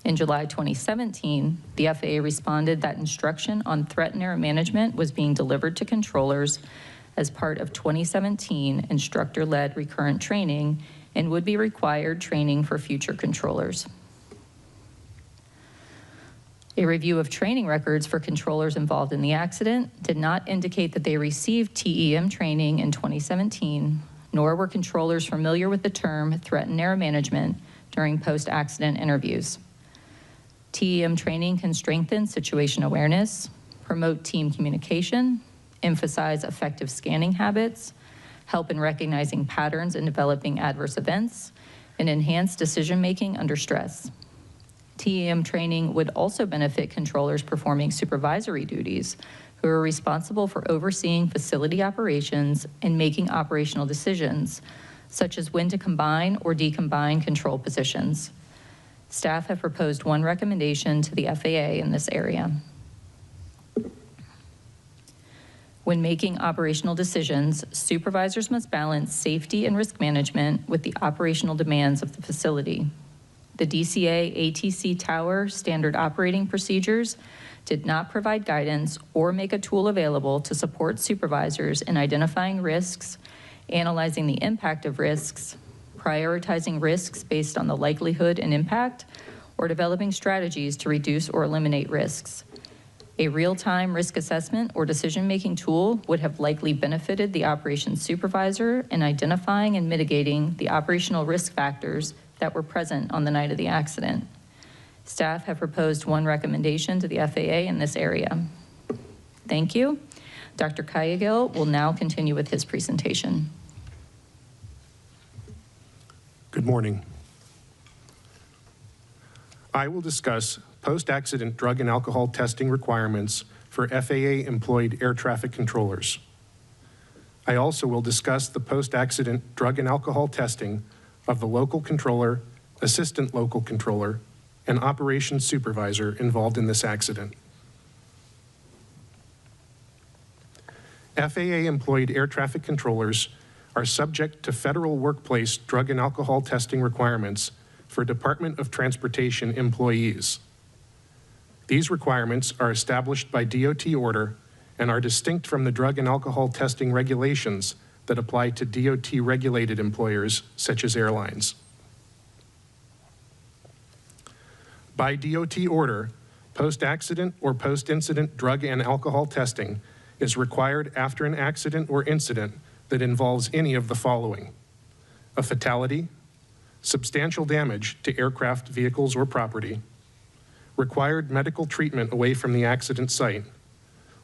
L: In July 2017, the FAA responded that instruction on threat and error management was being delivered to controllers as part of 2017 instructor-led recurrent training and would be required training for future controllers. A review of training records for controllers involved in the accident did not indicate that they received TEM training in 2017, nor were controllers familiar with the term threat and error management during post-accident interviews. TEM training can strengthen situation awareness, promote team communication, emphasize effective scanning habits, help in recognizing patterns and developing adverse events, and enhance decision-making under stress. TEM training would also benefit controllers performing supervisory duties who are responsible for overseeing facility operations and making operational decisions, such as when to combine or decombine control positions. Staff have proposed one recommendation to the FAA in this area. When making operational decisions, supervisors must balance safety and risk management with the operational demands of the facility. The DCA ATC Tower Standard Operating Procedures did not provide guidance or make a tool available to support supervisors in identifying risks, analyzing the impact of risks, prioritizing risks based on the likelihood and impact, or developing strategies to reduce or eliminate risks. A real-time risk assessment or decision-making tool would have likely benefited the operations supervisor in identifying and mitigating the operational risk factors that were present on the night of the accident. Staff have proposed one recommendation to the FAA in this area. Thank you. Dr. Kayagil will now continue with his presentation.
M: Good morning. I will discuss post-accident drug and alcohol testing requirements for FAA-employed air traffic controllers. I also will discuss the post-accident drug and alcohol testing of the local controller, assistant local controller, and operations supervisor involved in this accident. FAA-employed air traffic controllers are subject to federal workplace drug and alcohol testing requirements for Department of Transportation employees. These requirements are established by DOT order and are distinct from the drug and alcohol testing regulations that apply to DOT-regulated employers, such as airlines. By DOT order, post-accident or post-incident drug and alcohol testing is required after an accident or incident that involves any of the following: a fatality, substantial damage to aircraft, vehicles, or property, required medical treatment away from the accident site,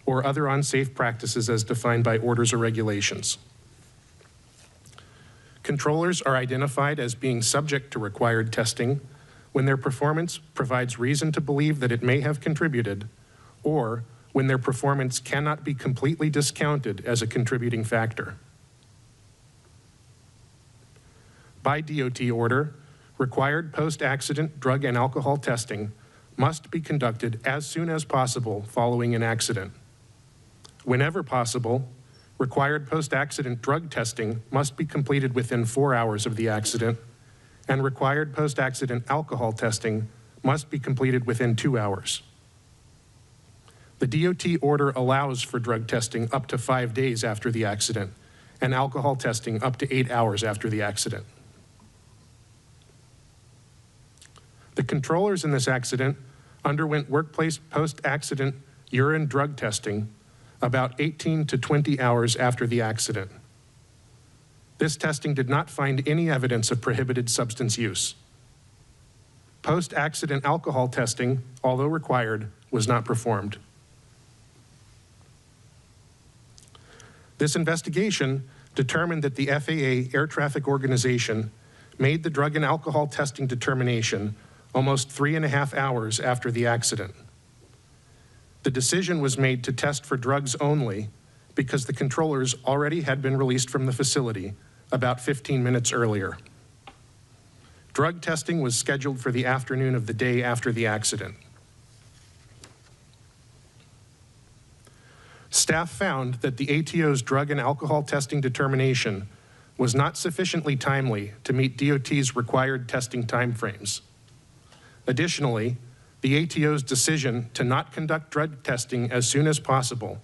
M: or other unsafe practices as defined by orders or regulations. Controllers are identified as being subject to required testing when their performance provides reason to believe that it may have contributed, or when their performance cannot be completely discounted as a contributing factor. By DOT order, required post-accident drug and alcohol testing must be conducted as soon as possible following an accident. Whenever possible, required post-accident drug testing must be completed within 4 hours of the accident, and required post-accident alcohol testing must be completed within 2 hours. The DOT order allows for drug testing up to 5 days after the accident, and alcohol testing up to 8 hours after the accident. The controllers in this accident underwent workplace post-accident urine drug testing about 18 to 20 hours after the accident. This testing did not find any evidence of prohibited substance use. Post-accident alcohol testing, although required, was not performed. This investigation determined that the FAA Air Traffic Organization made the drug and alcohol testing determination almost 3.5 hours after the accident. The decision was made to test for drugs only because the controllers already had been released from the facility about 15 minutes earlier. Drug testing was scheduled for the afternoon of the day after the accident. Staff found that the ATO's drug and alcohol testing determination was not sufficiently timely to meet DOT's required testing timeframes. Additionally, the ATO's decision to not conduct drug testing as soon as possible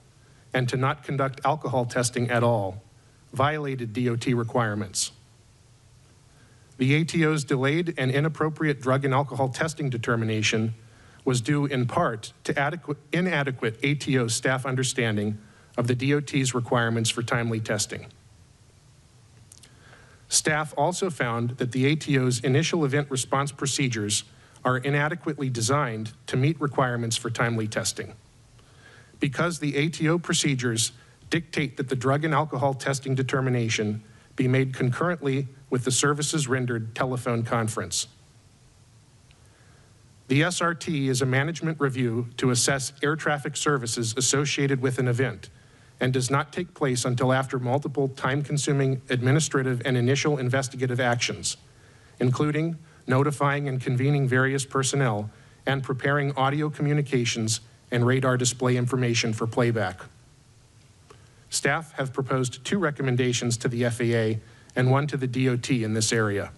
M: and to not conduct alcohol testing at all violated DOT requirements. The ATO's delayed and inappropriate drug and alcohol testing determination was due in part to inadequate ATO staff understanding of the DOT's requirements for timely testing. Staff also found that the ATO's initial event response procedures are inadequately designed to meet requirements for timely testing. Because the ATO procedures dictate that the drug and alcohol testing determination be made concurrently with the services rendered telephone conference. The SRT is a management review to assess air traffic services associated with an event and does not take place until after multiple time-consuming administrative and initial investigative actions, including notifying and convening various personnel and preparing audio communications and radar display information for playback. Staff have proposed 2 recommendations to the FAA and 1 to the DOT in this area.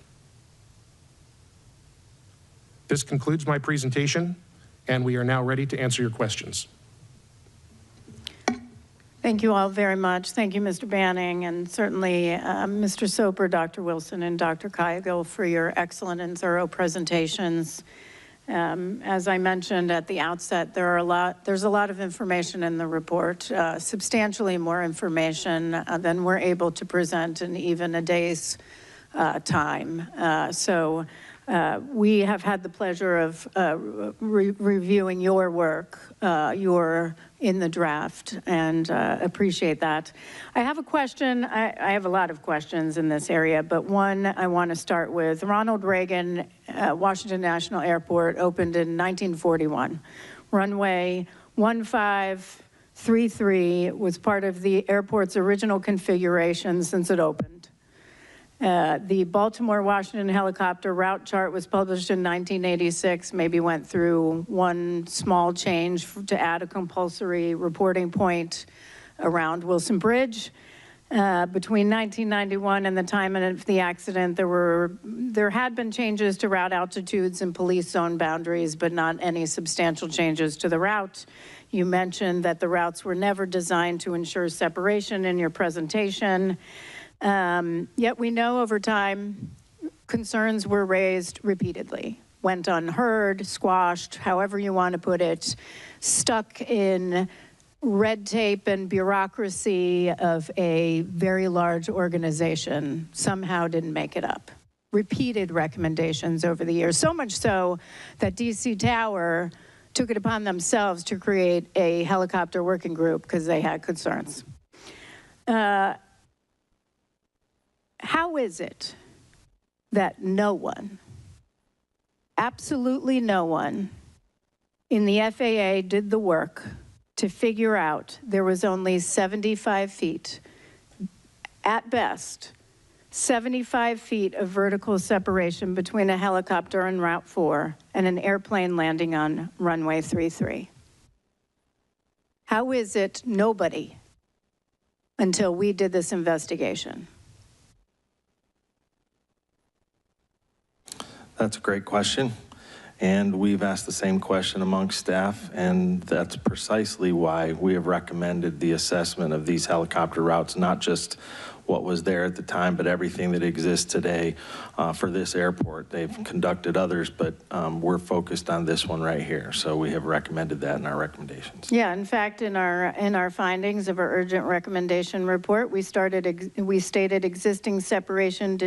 M: This concludes my presentation, and we are now ready to answer your questions.
B: Thank you all very much. Thank you, Mr. Banning, and certainly Mr. Soper, Dr. Wilson, and Dr. Kaigal for your excellent and thorough presentations. As I mentioned at the outset, there's a lot of information in the report, substantially more information than we're able to present in even a day's time. So we have had the pleasure of reviewing your work, your in the draft, and appreciate that. I have a question. I have a lot of questions in this area, but one I want to start with. Ronald Reagan Washington National Airport opened in 1941. Runway 1533 was part of the airport's original configuration since it opened. The Baltimore-Washington helicopter route chart was published in 1986, maybe went through one small change to add a compulsory reporting point around Wilson Bridge. Between 1991 and the time of the accident, there had been changes to route altitudes and police zone boundaries, but not any substantial changes to the route. You mentioned that the routes were never designed to ensure separation in your presentation. Yet we know over time, concerns were raised repeatedly, went unheard, squashed, however you want to put it, stuck in red tape and bureaucracy of a very large organization, somehow didn't make it up. Repeated recommendations over the years, so much so that DC Tower took it upon themselves to create a helicopter working group because they had concerns. How is it that no one, absolutely no one, in the FAA did the work to figure out there was only 75 feet, at best, 75 feet of vertical separation between a helicopter on Route 4 and an airplane landing on runway 33? How is it nobody, until we did this investigation?
K: That's a great question. And we've asked the same question amongst staff, and that's precisely why we have recommended the assessment of these helicopter routes, not just what was there at the time, but everything that exists today for this airport. They've conducted others, but we're focused on this one right here. So we have recommended that in our recommendations.
B: Yeah, in fact, in our findings of our urgent recommendation report, we stated existing separation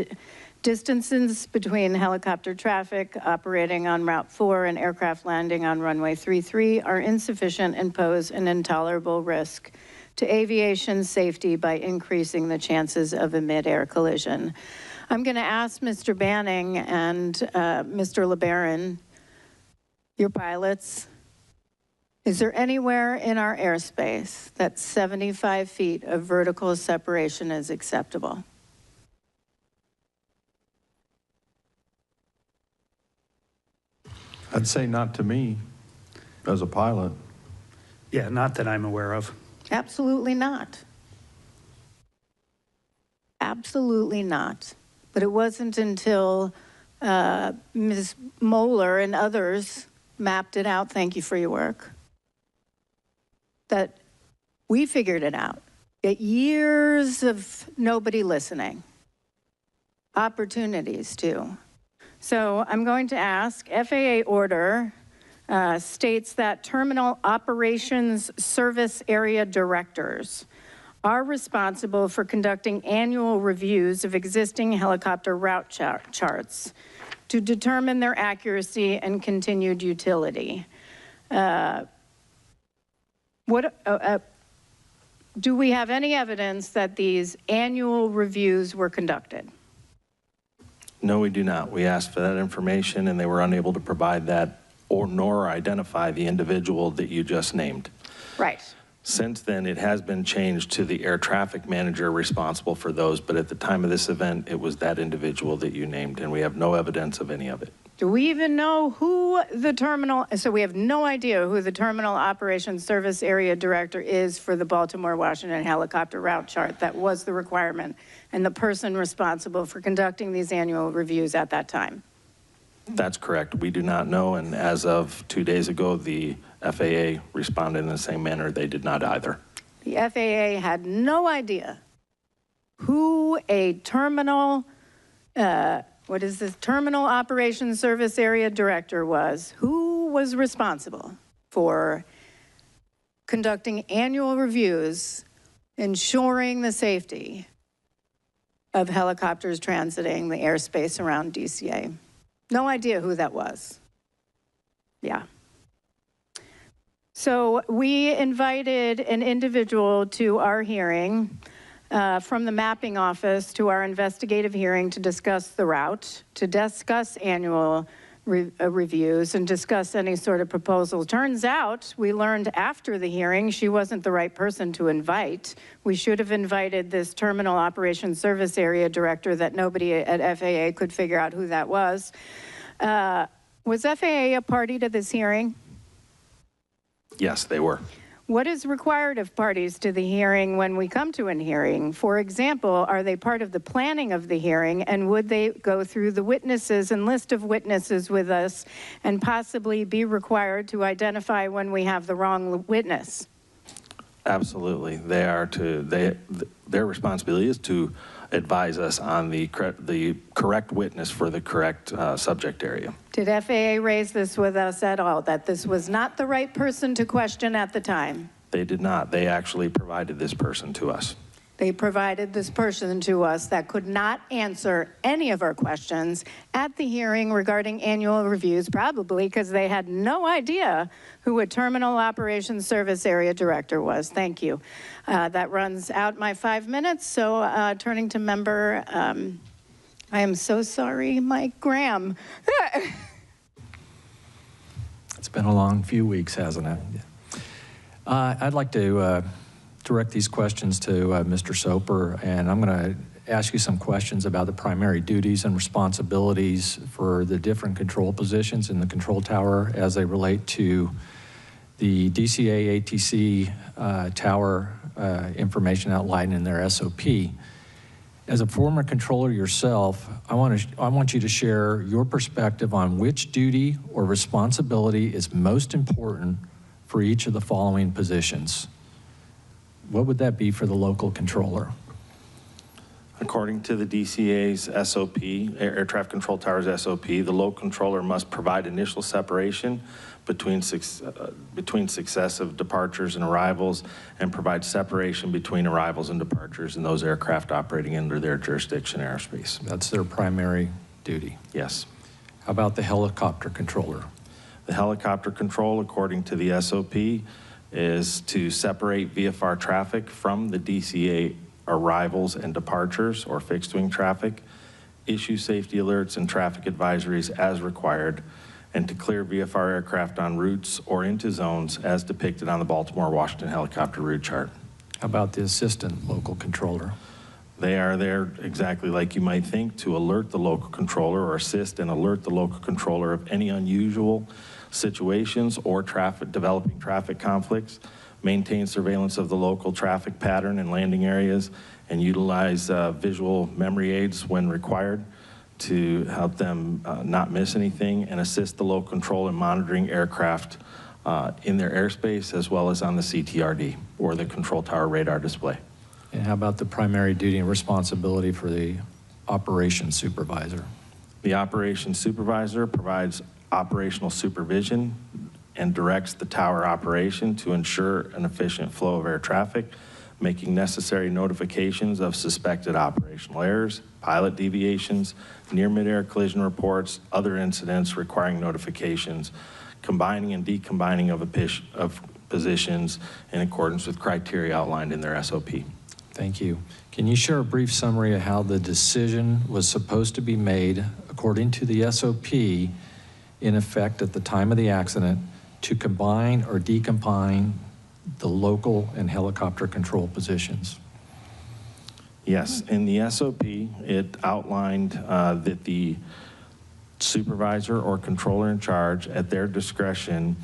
B: distances between helicopter traffic operating on Route 4 and aircraft landing on runway 33 are insufficient and pose an intolerable risk to aviation safety by increasing the chances of a mid-air collision. I'm going to ask Mr. Banning and Mr. LeBaron, your pilots, is there anywhere in our airspace that 75 feet of vertical separation is acceptable?
N: I'd say not to me, as a pilot.
G: Yeah, not that I'm aware of.
B: Absolutely not. Absolutely not. But it wasn't until Ms. Moeller and others mapped it out, thank you for your work, that We figured it out. Yet years of nobody listening. Opportunities too. So I'm going to ask, FAA order states that terminal operations service area directors are responsible for conducting annual reviews of existing helicopter route charts to determine their accuracy and continued utility. Do we have any evidence that these annual reviews were conducted?
K: No, we do not. We asked for that information and they were unable to provide that nor identify the individual that you just named.
B: Right.
K: Since then, it has been changed to the air traffic manager responsible for those, but at the time of this event, it was that individual that you named, and we have no evidence of any of it.
B: Do we even know who the terminal, so we have no idea who the terminal operations service area director is for the Baltimore-Washington helicopter route chart that was the requirement and the person responsible for conducting these annual reviews at that time?
K: That's correct. We do not know, and as of 2 days ago, the FAA responded in the same manner. They did not either.
B: The FAA had no idea who a terminal, terminal operations service area director was, who was responsible for conducting annual reviews, ensuring the safety of helicopters transiting the airspace around DCA. No idea who that was. Yeah. So we invited an individual to our hearing from the mapping office to our investigative hearing to discuss the route, to discuss annual reviews and discuss any sort of proposal. Turns out, we learned after the hearing, she wasn't the right person to invite. We should have invited this terminal operations service area director that nobody at FAA could figure out who that was. Was FAA a party to this hearing?
K: Yes, they were.
B: What is required of parties to the hearing when we come to a hearing? For example, are they part of the planning of the hearing, and would they go through the witnesses and list of witnesses with us and possibly be required to identify when we have the wrong witness?
K: Absolutely. They are their responsibility is to advise us on the correct witness for the correct subject area.
B: Did FAA raise this with us at all, that this was not the right person to question at the time?
K: They did not. They actually provided this person to us.
B: They provided this person to us that could not answer any of our questions at the hearing regarding annual reviews, probably because they had no idea who a terminal operations service area director was. Thank you. That runs out my 5 minutes, so turning to member, I am so sorry, Mike Graham.
D: It's been a long few weeks, hasn't it? I'd like to direct these questions to Mr. Soper, and I'm going to ask you some questions about the primary duties and responsibilities for the different control positions in the control tower as they relate to the DCA ATC tower information outlined in their SOP. As a former controller yourself, I want you to share your perspective on which duty or responsibility is most important for each of the following positions. What would that be for the local controller?
K: According to the DCA's SOP, Air Traffic Control Tower's SOP, the local controller must provide initial separation between successive departures and arrivals, and provide separation between arrivals and departures in those aircraft operating under their jurisdiction airspace.
D: That's their primary duty.
K: Yes.
D: How about the helicopter controller?
K: The helicopter control, according to the SOP, is to separate VFR traffic from the DCA arrivals and departures or fixed wing traffic, issue safety alerts and traffic advisories as required, and to clear VFR aircraft on routes or into zones as depicted on the Baltimore-Washington helicopter route chart.
D: How about the assistant local controller?
K: They are there exactly like you might think, to alert the local controller or assist and alert the local controller of any unusual situations or developing traffic conflicts, maintain surveillance of the local traffic pattern and landing areas, and utilize visual memory aids when required to help them not miss anything, and assist the local control in monitoring aircraft in their airspace as well as on the CTRD, or the control tower radar display.
D: And how about the primary duty and responsibility for the operations supervisor?
K: The operations supervisor provides operational supervision and directs the tower operation to ensure an efficient flow of air traffic, making necessary notifications of suspected operational errors, pilot deviations, near midair collision reports, other incidents requiring notifications, combining and decombining of positions in accordance with criteria outlined in their SOP.
D: Thank you. Can you share a brief summary of how the decision was supposed to be made according to the SOP in effect at the time of the accident to combine or decombine the local and helicopter control positions?
K: Yes, in the SOP, it outlined that the supervisor or controller in charge at their discretion,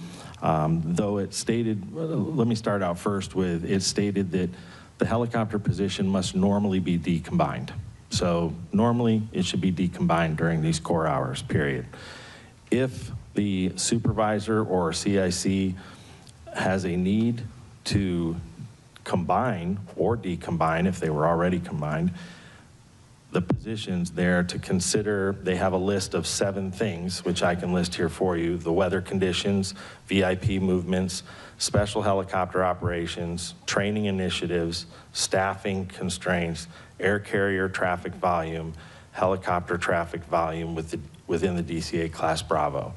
K: though it stated, let me start out first with, it stated that the helicopter position must normally be decombined. So normally it should be decombined during these core hours, period. If the supervisor or CIC has a need to combine or decombine, if they were already combined, the positions there to consider, they have a list of 7 things, which I can list here for you: the weather conditions, VIP movements, special helicopter operations, training initiatives, staffing constraints, air carrier traffic volume, helicopter traffic volume within the DCA Class Bravo.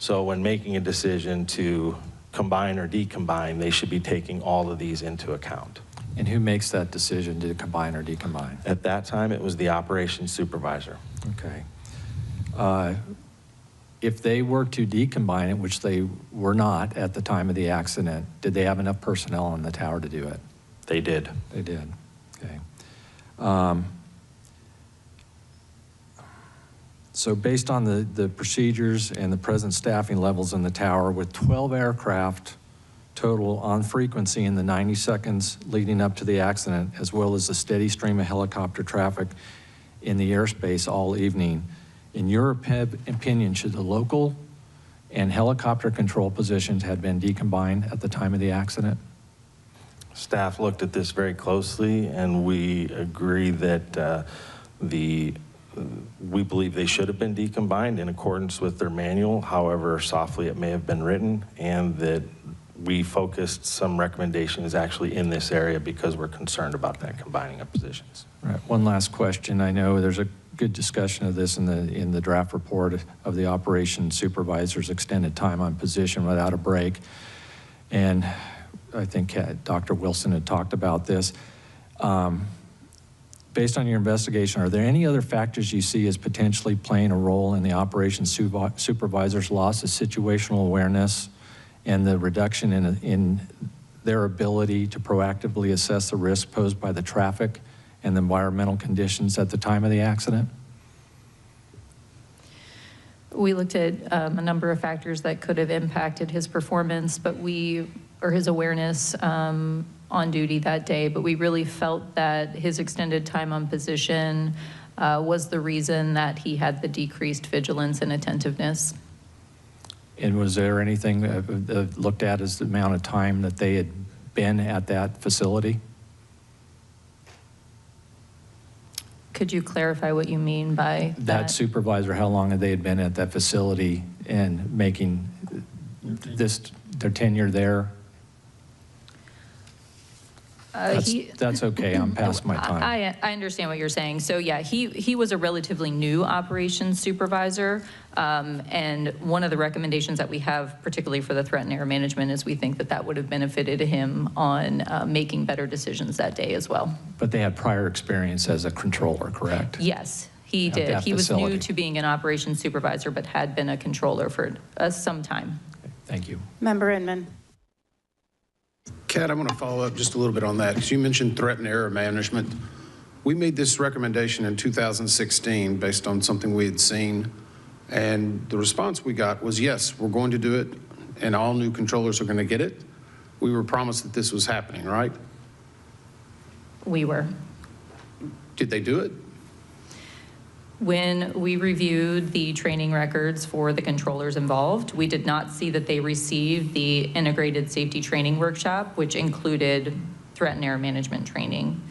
K: So when making a decision to combine or decombine, they should be taking all of these into account.
D: And who makes that decision to combine or decombine?
K: At that time, it was the operations supervisor.
D: Okay. If they were to decombine it, which they were not at the time of the accident, did they have enough personnel on the tower to do it?
K: They did.
D: They did. Okay. So based on the procedures and the present staffing levels in the tower, with 12 aircraft total on frequency in the 90 seconds leading up to the accident, as well as a steady stream of helicopter traffic in the airspace all evening, in your opinion, should the local and helicopter control positions have been decombined at the time of the accident?
K: Staff looked at this very closely, and we agree that we believe they should have been decombined in accordance with their manual, however softly it may have been written, and that we focused some recommendations actually in this area because we're concerned about that combining of positions.
D: Right. One last question. I know there's a good discussion of this in the draft report of the operations supervisor's extended time on position without a break. And I think Dr. Wilson had talked about this. Based on your investigation, are there any other factors you see as potentially playing a role in the operations supervisor's loss of situational awareness and the reduction in their ability to proactively assess the risk posed by the traffic and the environmental conditions at the time of the accident?
L: We looked at a number of factors that could have impacted his performance, or his awareness on duty that day, but we really felt that his extended time on position was the reason that he had the decreased vigilance and attentiveness.
D: And was there anything looked at as the amount of time that they had been at that facility?
L: Could you clarify what you mean by
D: that supervisor, how long had they been at that facility and making their tenure there? That's okay, I'm past my time.
L: I understand what you're saying. So yeah, he was a relatively new operations supervisor, and one of the recommendations that we have, particularly for the threat and error management, is we think that would have benefited him on making better decisions that day as well.
D: But they had prior experience as a controller, correct?
L: Yes, he did. He was new to being an operations supervisor, but had been a controller for some time.
D: Okay, thank you.
B: Member Inman.
E: Kat, I want to follow up just a little bit on that, because you mentioned threat and error management. We made this recommendation in 2016 based on something we had seen, and the response we got was, yes, we're going to do it, and all new controllers are going to get it. We were promised that this was happening, right?
L: We were.
E: Did they do it?
L: When we reviewed the training records for the controllers involved, we did not see that they received the integrated safety training workshop, which included threat and error management training.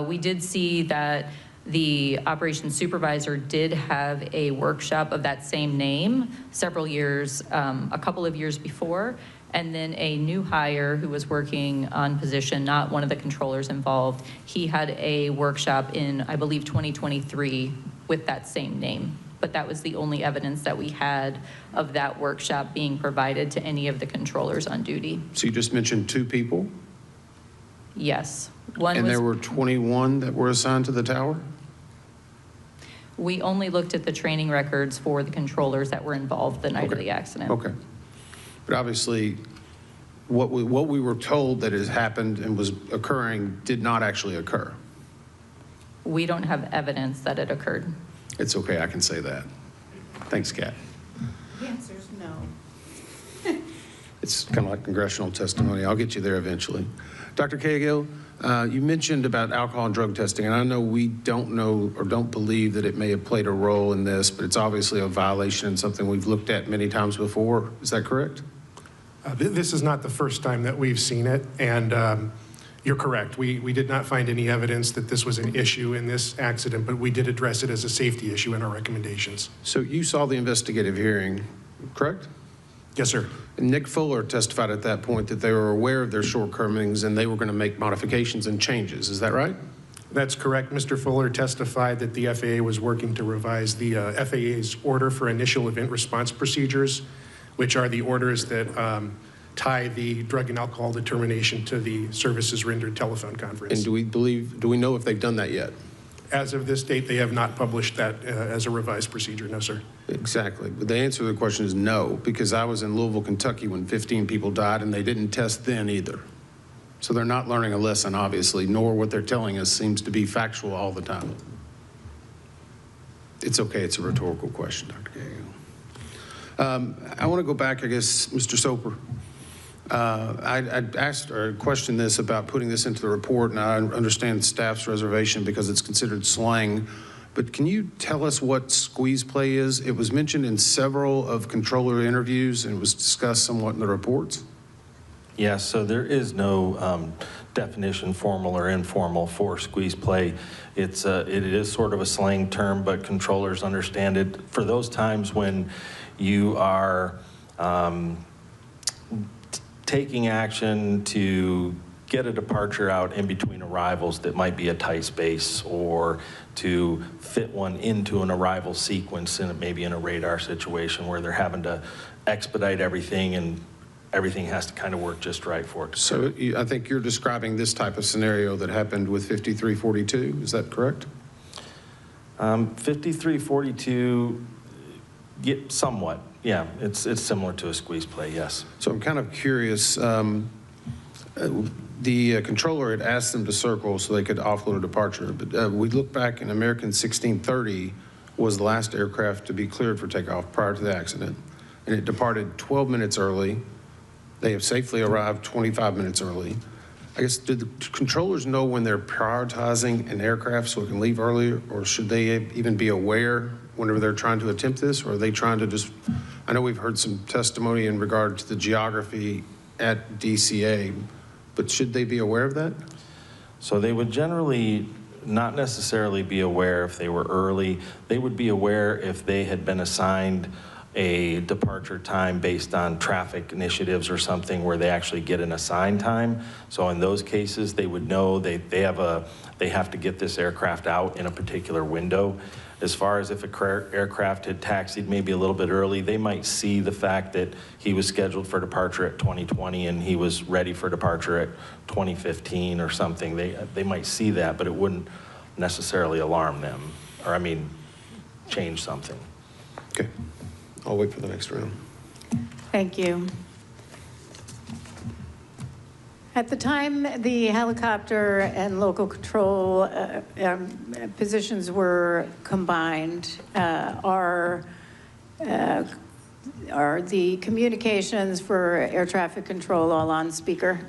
L: We did see that the operations supervisor did have a workshop of that same name several years, a couple of years before, and then a new hire who was working on position, not one of the controllers involved, he had a workshop in, I believe, 2023 with that same name. But that was the only evidence that we had of that workshop being provided to any of the controllers on duty.
E: So you just mentioned 2 people?
L: Yes.
E: And there were 21 that were assigned to the tower?
L: We only looked at the training records for the controllers that were involved the night of the accident.
E: Okay. But obviously, what we were told that has happened and was occurring did not actually occur.
L: We don't have evidence that it occurred.
E: It's okay, I can say that. Thanks, Kat.
B: The answer's no.
E: It's kind of like congressional testimony. I'll get you there eventually. Dr. Cahill, you mentioned about alcohol and drug testing, and I know we don't know or don't believe that it may have played a role in this, but it's obviously a violation and something we've looked at many times before. Is that correct?
M: This is not the first time that we've seen it, and you're correct. We did not find any evidence that this was an issue in this accident, but we did address it as a safety issue in our recommendations.
E: So you saw the investigative hearing, correct?
M: Yes, sir.
E: And Nick Fuller testified at that point that they were aware of their shortcomings and they were going to make modifications and changes. Is that right?
M: That's correct. Mr. Fuller testified that the FAA was working to revise the FAA's order for initial event response procedures, which are the orders that tie the drug and alcohol determination to the services rendered telephone conference.
E: And do we know if they've done that yet?
M: As of this date, they have not published that as a revised procedure, no, sir.
E: Exactly. But the answer to the question is no, because I was in Louisville, Kentucky when 15 people died and they didn't test then either. So they're not learning a lesson, obviously, nor what they're telling us seems to be factual all the time. It's okay, it's a rhetorical question, Dr. Cahill. I want to go back, I guess, Mr. Soper. I asked or questioned this about putting this into the report, and I understand staff's reservation because it's considered slang. But can you tell us what squeeze play is? It was mentioned in several of controller interviews and was discussed somewhat in the reports.
K: Yes, so there is no definition, formal or informal, for squeeze play. It is sort of a slang term, but controllers understand it. For those times when you are taking action to get a departure out in between arrivals that might be a tight space, or to fit one into an arrival sequence, and maybe in a radar situation where they're having to expedite everything and everything has to kind of work just right for it.
E: So I think you're describing this type of scenario that happened with 5342, is that correct?
K: 5342, somewhat. Yeah, it's similar to a squeeze play, yes.
E: So I'm kind of curious, the controller had asked them to circle so they could offload a departure, but we look back in American 1630 was the last aircraft to be cleared for takeoff prior to the accident, and it departed 12 minutes early. They have safely arrived 25 minutes early. I guess, did the controllers know when they're prioritizing an aircraft so it can leave earlier, or should they even be aware whenever they're trying to attempt this, or are they trying to just, I know we've heard some testimony in regard to the geography at DCA, but should they be aware of that?
K: So they would generally not necessarily be aware if they were early. They would be aware if they had been assigned a departure time based on traffic initiatives or something where they actually get an assigned time. So in those cases, they would know they have to get this aircraft out in a particular window. As far as if an aircraft had taxied maybe a little bit early, they might see the fact that he was scheduled for departure at 2020 and he was ready for departure at 2015 or something. They might see that, but it wouldn't necessarily alarm them, or I mean, change something.
E: Okay, I'll wait for the next round.
B: Thank you. At the time the helicopter and local control positions were combined, are the communications for air traffic control all on speaker?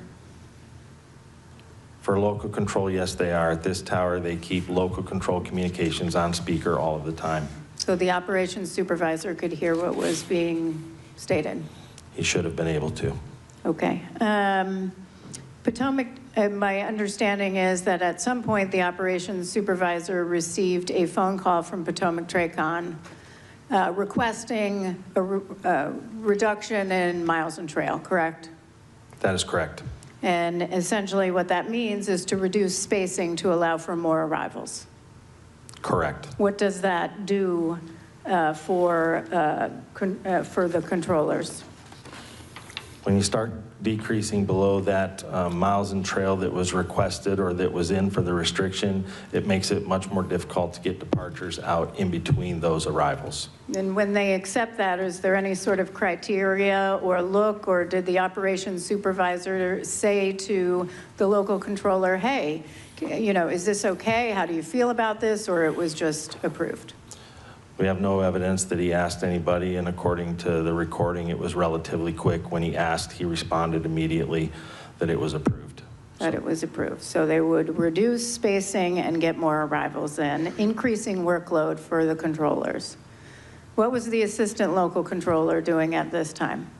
K: For local control, yes, they are. At this tower, they keep local control communications on speaker all of the time.
B: So the operations supervisor could hear what was being stated?
K: He should have been able to.
B: Okay. Potomac, my understanding is that at some point, the operations supervisor received a phone call from Potomac Tracon requesting a reduction in miles and trail, correct?
K: That is correct.
B: And essentially what that means is to reduce spacing to allow for more arrivals.
K: Correct.
B: What does that do for the controllers?
K: When you start decreasing below that miles and trail that was requested or that was in for the restriction, it makes it much more difficult to get departures out in between those arrivals.
B: And when they accept that, is there any sort of criteria or look, or did the operations supervisor say to the local controller, hey, you know, is this okay? How do you feel about this? Or it was just approved?
K: We have no evidence that he asked anybody, and according to the recording, it was relatively quick. When he asked, he responded immediately that it was approved.
B: That it was approved. So they would reduce spacing and get more arrivals in, increasing workload for the controllers. What was the assistant local controller doing at this time?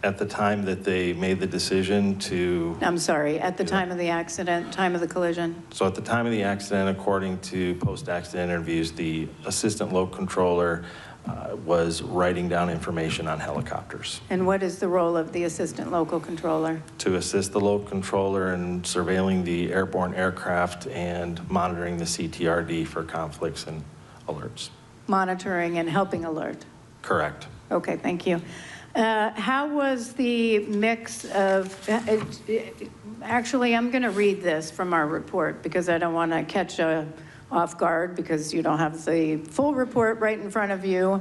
K: At the time that they made the decision to...
B: I'm sorry, at the time of the accident, time of the collision?
K: So at the time of the accident, according to post-accident interviews, the assistant local controller was writing down information on helicopters.
B: And what is the role of the assistant local controller?
K: To assist the local controller in surveilling the airborne aircraft and monitoring the CTRD for conflicts and alerts.
B: Monitoring and helping alert?
K: Correct.
B: Okay, thank you. How was the mix of, actually, I'm going to read this from our report because I don't want to catch off guard because you don't have the full report right in front of you.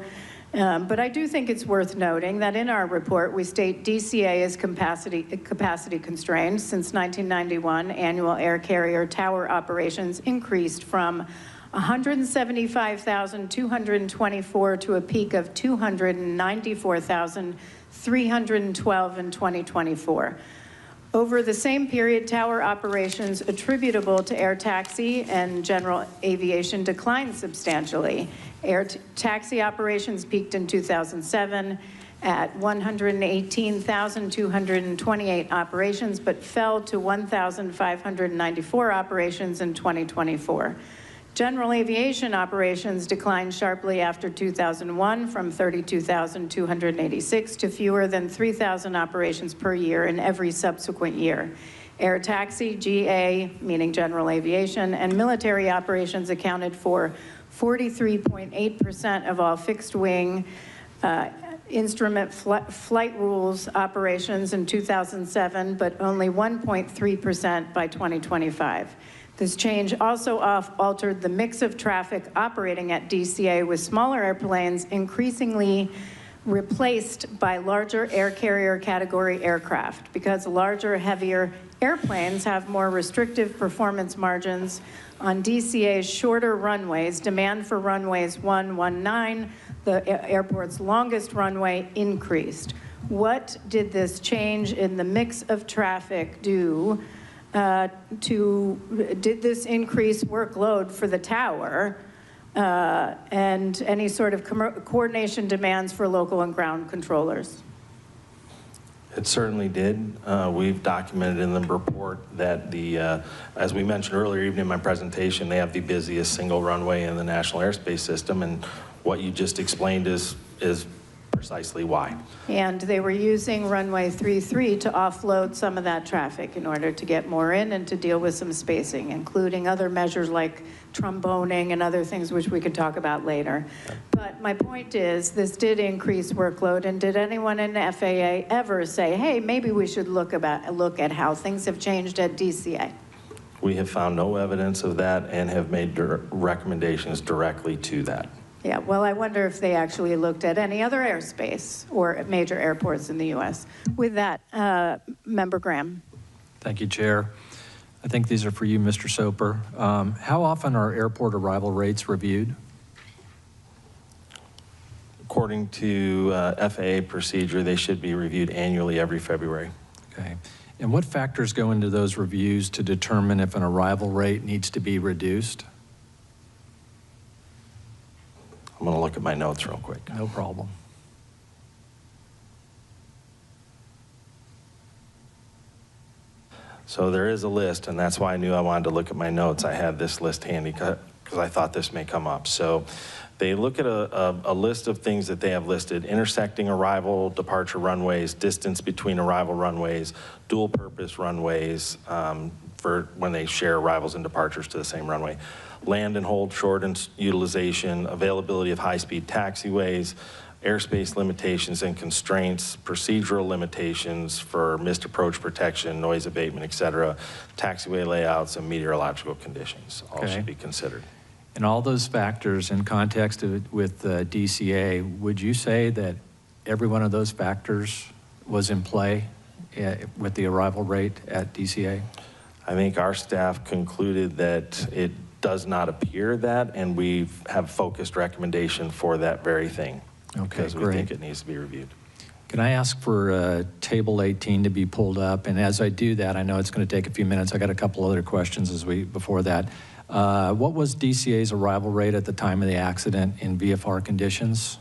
B: But I do think it's worth noting that in our report, we state DCA is capacity constrained. Since 1991, annual air carrier tower operations increased from 175,224 to a peak of 294,312 in 2024. Over the same period, tower operations attributable to air taxi and general aviation declined substantially. Air taxi operations peaked in 2007 at 118,228 operations, but fell to 1,594 operations in 2024. General aviation operations declined sharply after 2001 from 32,286 to fewer than 3,000 operations per year in every subsequent year. Air taxi, GA, meaning general aviation, and military operations accounted for 43.8% of all fixed wing instrument flight rules operations in 2007, but only 1.3% by 2025. This change also altered the mix of traffic operating at DCA, with smaller airplanes increasingly replaced by larger air carrier category aircraft. Because larger, heavier airplanes have more restrictive performance margins on DCA's shorter runways, demand for runways 119, the airport's longest runway, increased. What did this change in the mix of traffic do did this increase workload for the tower and any sort of coordination demands for local and ground controllers?
K: It certainly did. We've documented in the report that as we mentioned earlier, even in my presentation, they have the busiest single runway in the National Airspace System, and what you just explained is precisely why.
B: And they were using runway 33 to offload some of that traffic in order to get more in and to deal with some spacing, including other measures like tromboning and other things which we could talk about later. But my point is, this did increase workload, and did anyone in the FAA ever say, hey, maybe we should look at how things have changed at DCA?
K: We have found no evidence of that and have made recommendations directly to that.
B: Yeah, well, I wonder if they actually looked at any other airspace or major airports in the U.S. With that, Member Graham.
D: Thank you, Chair. I think these are for you, Mr. Soper. How often are airport arrival rates reviewed?
K: According to FAA procedure, they should be reviewed annually every February.
D: Okay. And what factors go into those reviews to determine if an arrival rate needs to be reduced?
K: I'm going to look at my notes real quick.
D: No problem.
K: So there is a list, and that's why I knew I wanted to look at my notes. I had this list handy because I thought this may come up. So they look at a list of things that they have listed: intersecting arrival, departure runways, distance between arrival runways, dual purpose runways for when they share arrivals and departures to the same runway, land and hold shortened utilization, availability of high-speed taxiways, airspace limitations and constraints, procedural limitations for missed approach protection, noise abatement, et cetera, taxiway layouts, and meteorological conditions all should be considered.
D: And all those factors in context with DCA, would you say that every one of those factors was in play with the arrival rate at DCA?
K: I think our staff concluded that it does not appear that, and we have focused recommendation for that very thing.
D: Okay,
K: because we think it needs to be reviewed.
D: Can I ask for Table 18 to be pulled up? And as I do that, I know it's going to take a few minutes. I got a couple other questions before that. What was DCA's arrival rate at the time of the accident in VFR conditions?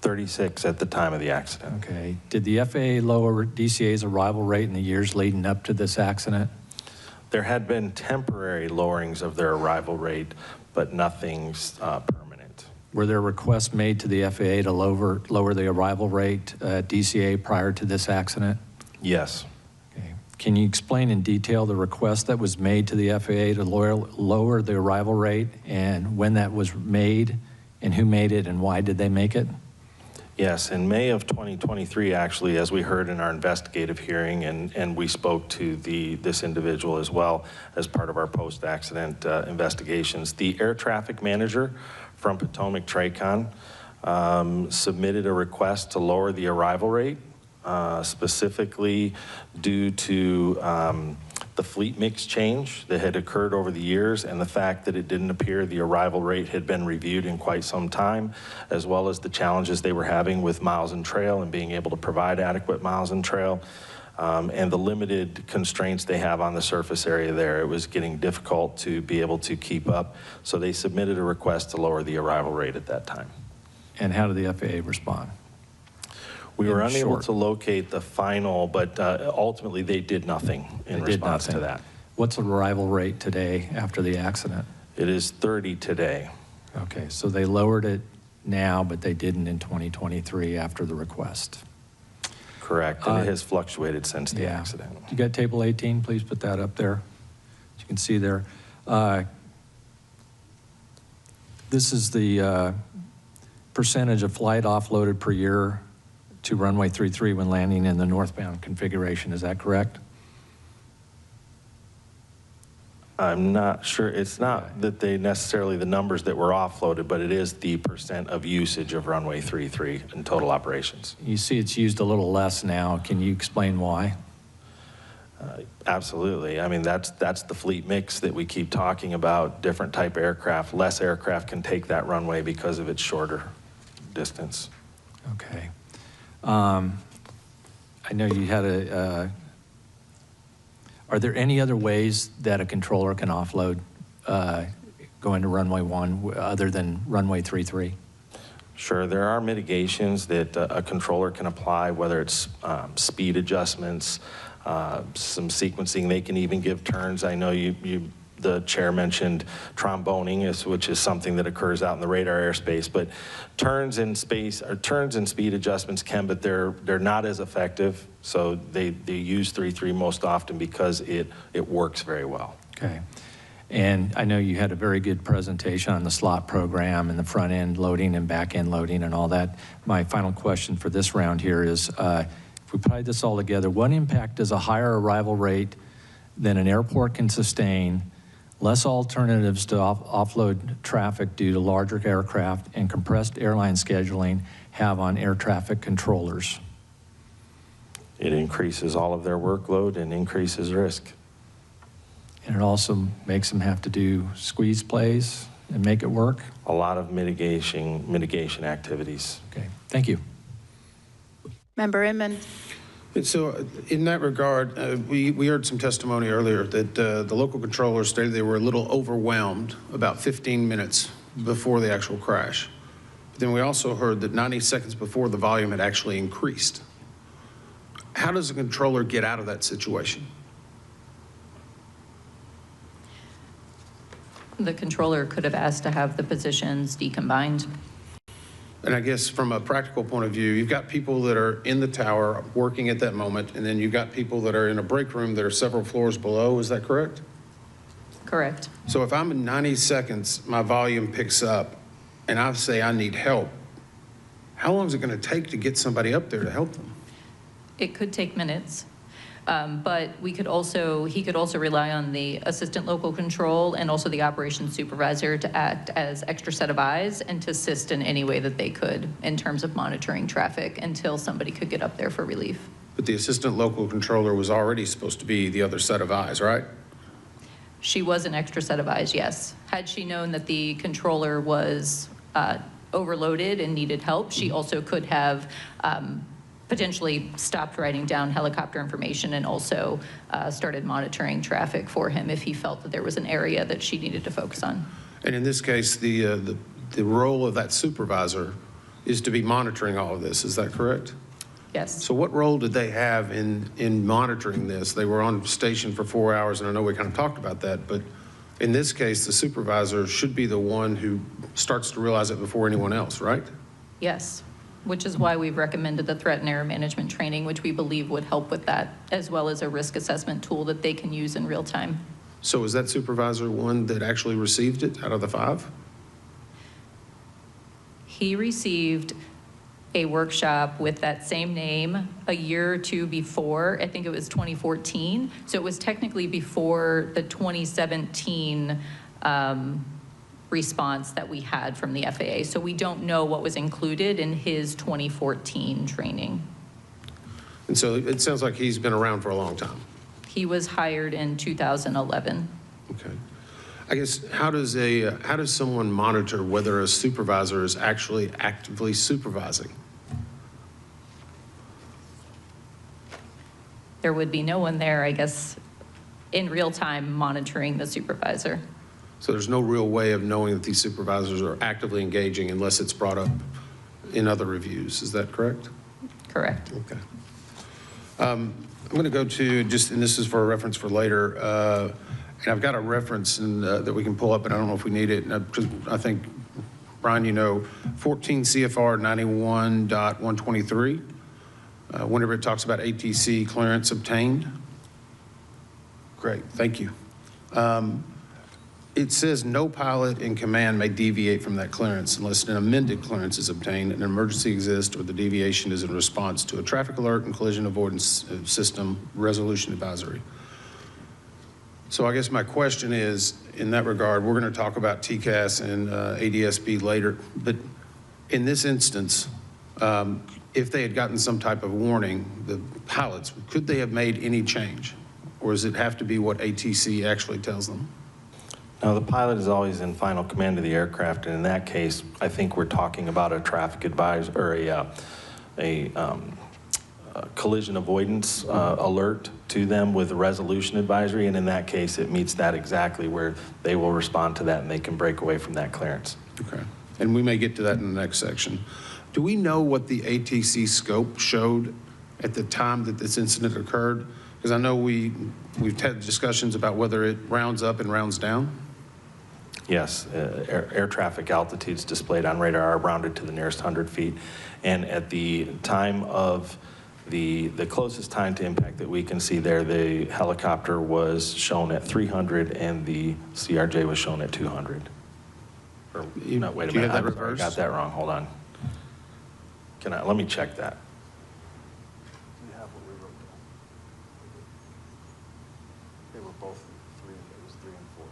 K: 36 at the time of the accident.
D: Okay. Did the FAA lower DCA's arrival rate in the years leading up to this accident?
K: There had been temporary lowerings of their arrival rate, but nothing's permanent.
D: Were there requests made to the FAA to lower the arrival rate at DCA prior to this accident?
K: Yes.
D: Okay. Can you explain in detail the request that was made to the FAA to lower the arrival rate, and when that was made, and who made it, and why did they make it?
K: Yes, in May of 2023, actually, as we heard in our investigative hearing, and we spoke to this individual as well as part of our post-accident investigations, the air traffic manager from Potomac Tracon submitted a request to lower the arrival rate, specifically due to the fleet mix change that had occurred over the years, and the fact that it didn't appear the arrival rate had been reviewed in quite some time, as well as the challenges they were having with miles and trail and being able to provide adequate miles and trail, and the limited constraints they have on the surface area there. It was getting difficult to be able to keep up, so they submitted a request to lower the arrival rate at that time.
D: And how did the FAA respond?
K: We were unable to locate the final, but ultimately they did nothing in response to that.
D: What's the arrival rate today after the accident?
K: It is 30 today.
D: Okay, so they lowered it now, but they didn't in 2023 after the request.
K: Correct, and it has fluctuated since the accident.
D: You got Table 18? Please put that up there. As you can see there. This is the percentage of flight offloaded per year to runway 33 when landing in the northbound configuration. Is that correct?
K: I'm not sure. It's not that they necessarily the numbers that were offloaded, but it is the percent of usage of runway 33 in total operations.
D: You see it's used a little less now. Can you explain why?
K: Absolutely. I mean, that's the fleet mix that we keep talking about. Different type aircraft. Less aircraft can take that runway because of its shorter distance.
D: Okay. I know you had are there any other ways that a controller can offload going to runway 1 other than runway 33?
K: Sure, there are mitigations that a controller can apply, whether it's speed adjustments, some sequencing. They can even give turns. I know the chair mentioned tromboning, which is something that occurs out in the radar airspace, but turns and speed adjustments can, but they're not as effective. So they use 3.3 most often because it works very well.
D: Okay. And I know you had a very good presentation on the slot program and the front end loading and back end loading and all that. My final question for this round here is, if we put this all together, what impact does a higher arrival rate than an airport can sustain, less alternatives to offload traffic due to larger aircraft, and compressed airline scheduling have on air traffic controllers?
K: It increases all of their workload and increases risk.
D: And it also makes them have to do squeeze plays and make it work?
K: A lot of mitigation activities.
D: Okay, thank you.
B: Member Inman.
E: And so in that regard, we heard some testimony earlier that the local controller stated they were a little overwhelmed about 15 minutes before the actual crash. But then we also heard that 90 seconds before the volume had actually increased. How does a controller get out of that situation?
L: The controller could have asked to have the positions decombined.
E: And I guess from a practical point of view, you've got people that are in the tower working at that moment, and then you've got people that are in a break room that are several floors below. Is that correct?
L: Correct.
E: So if I'm in 90 seconds, my volume picks up, and I say I need help, how long is it going to take to get somebody up there to help them?
L: It could take minutes, but he could also rely on the assistant local control and also the operations supervisor to act as extra set of eyes and to assist in any way that they could in terms of monitoring traffic until somebody could get up there for relief.
E: But the assistant local controller was already supposed to be the other set of eyes, right?
L: She was an extra set of eyes, yes. Had she known that the controller was overloaded and needed help, she also could have potentially stopped writing down helicopter information and also started monitoring traffic for him if he felt that there was an area that she needed to focus on.
E: And in this case, the role of that supervisor is to be monitoring all of this. Is that correct?
L: Yes.
E: So what role did they have in monitoring this? They were on station for 4 hours, and I know we kind of talked about that, but in this case, the supervisor should be the one who starts to realize it before anyone else, right?
L: Yes, which is why we've recommended the threat and error management training, which we believe would help with that, as well as a risk assessment tool that they can use in real time.
E: So is that supervisor one that actually received it out of the 5?
L: He received a workshop with that same name a year or two before. I think it was 2014. So it was technically before the 2017 response that we had from the FAA. So we don't know what was included in his 2014 training.
E: And so it sounds like he's been around for a long time.
L: He was hired in 2011.
E: Okay. I guess how does someone monitor whether a supervisor is actually actively supervising?
L: There would be no one there, I guess, in real time monitoring the supervisor.
E: So there's no real way of knowing that these supervisors are actively engaging unless it's brought up in other reviews. Is that correct?
L: Correct.
E: Okay. I'm going to go to and this is for a reference for later, and I've got a reference that we can pull up, and I don't know if we need it. I think, Brian, 14 CFR 91.123, whenever it talks about ATC clearance obtained. Great, thank you. It says no pilot in command may deviate from that clearance unless an amended clearance is obtained, an emergency exists, or the deviation is in response to a traffic alert and collision avoidance system resolution advisory. So I guess my question is, in that regard, we're going to talk about TCAST and ADSB later, but in this instance, if they had gotten some type of warning, the pilots, could they have made any change? Or does it have to be what ATC actually tells them?
K: Now, the pilot is always in final command of the aircraft, and in that case, I think we're talking about a traffic advisory or a collision avoidance alert to them with a resolution advisory, and in that case, it meets that exactly where they will respond to that and they can break away from that clearance.
E: Okay, and we may get to that in the next section. Do we know what the ATC scope showed at the time that this incident occurred? Because I know we've had discussions about whether it rounds up and rounds down.
K: Yes, air traffic altitudes displayed on radar are rounded to the nearest 100 feet. And at the time of the closest time to impact that we can see there, the helicopter was shown at 300 and the CRJ was shown at 200. Or, no, wait a minute, I got that wrong, hold on. Let me check that. They were both 3, it was 3 and 4,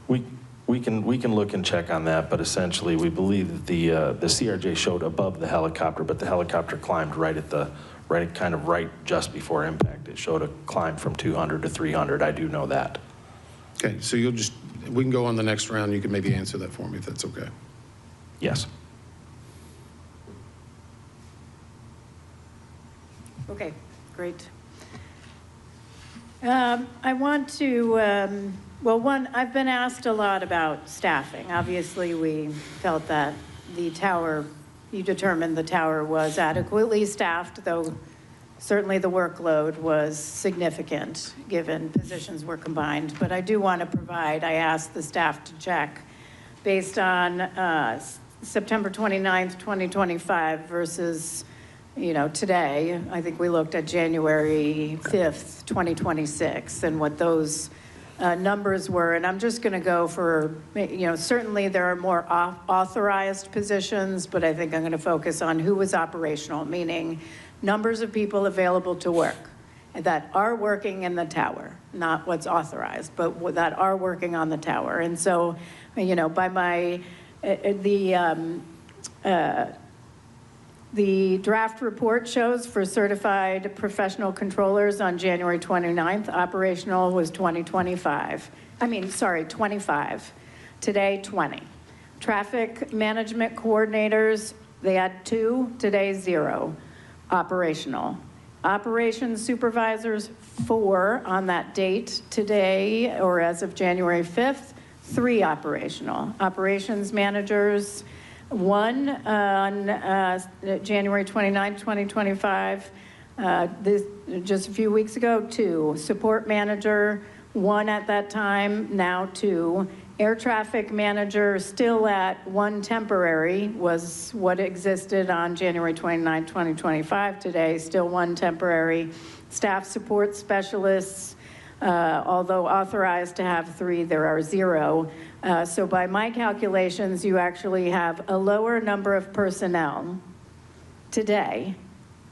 K: right? We can look and check on that, but essentially we believe that the CRJ showed above the helicopter, but the helicopter climbed right just before impact. It showed a climb from 200 to 300. I do know that.
E: Okay, so we can go on the next round. You can maybe answer that for me if that's okay.
K: Yes.
B: Okay, great. I want to, well, one, I've been asked a lot about staffing. Obviously, we felt that the tower, you determined the tower was adequately staffed, though certainly the workload was significant given positions were combined. But I do want to provide, I asked the staff to check based on September 29th, 2025 versus today. I think we looked at January 5th, 2026, and what those numbers were. And I'm just going to go for, certainly there are more authorized positions, but I think I'm going to focus on who was operational, meaning numbers of people available to work that are working in the tower, not what's authorized, but that are working on the tower. And so, by my, the draft report shows for certified professional controllers on January 29th, operational was 25. Today, 20. Traffic management coordinators, they had 2, today 0, operational. Operations supervisors, 4 on that date today, or as of January 5th, 3 operational. Operations managers, 1 on January 29, 2025. Just a few weeks ago, 2. Support manager, 1 at that time, now 2. Air traffic manager, still at 1 temporary, was what existed on January 29, 2025. Today, still 1 temporary. Staff support specialists, although authorized to have 3, there are 0. So by my calculations, you actually have a lower number of personnel today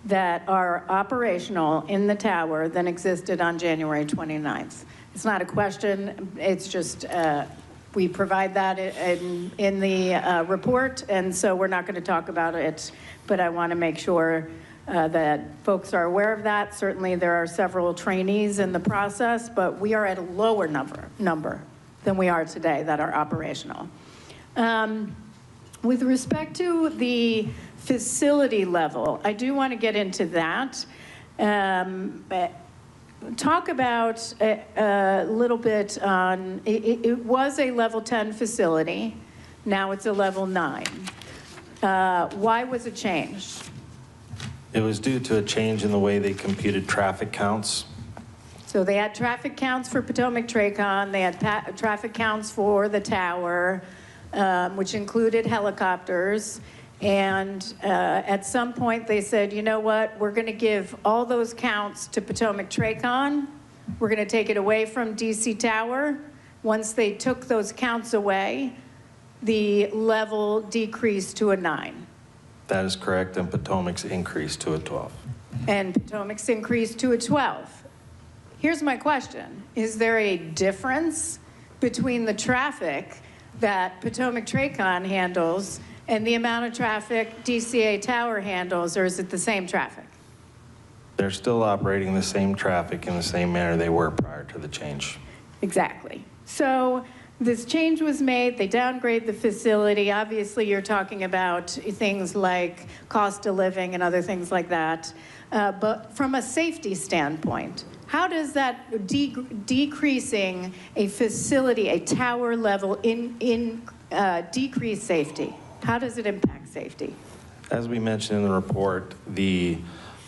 B: that are operational in the tower than existed on January 29th. It's not a question, it's just we provide that in the report, and so we're not going to talk about it, but I want to make sure that folks are aware of that. Certainly there are several trainees in the process, but we are at a lower number than we are today that are operational. With respect to the facility level, I do want to get into that. Talk about a little bit on, it was a level 10 facility, now it's a level 9. Why was it changed?
K: It was due to a change in the way they computed traffic counts.
B: So they had traffic counts for Potomac TRACON, they had traffic counts for the tower, which included helicopters. And at some point they said, you know what, we're going to give all those counts to Potomac TRACON. We're going to take it away from DC Tower. Once they took those counts away, the level decreased to a 9.
K: That is correct, and Potomac's increased to a 12.
B: And Potomac's increased to a 12. Here's my question. Is there a difference between the traffic that Potomac TRACON handles and the amount of traffic DCA Tower handles, or is it the same traffic?
K: They're still operating the same traffic in the same manner they were prior to the change.
B: Exactly. So this change was made, they downgrade the facility. Obviously, you're talking about things like cost of living and other things like that. But from a safety standpoint, how does that decreasing a facility, a tower level, decrease safety? How does it impact safety?
K: As we mentioned in the report, the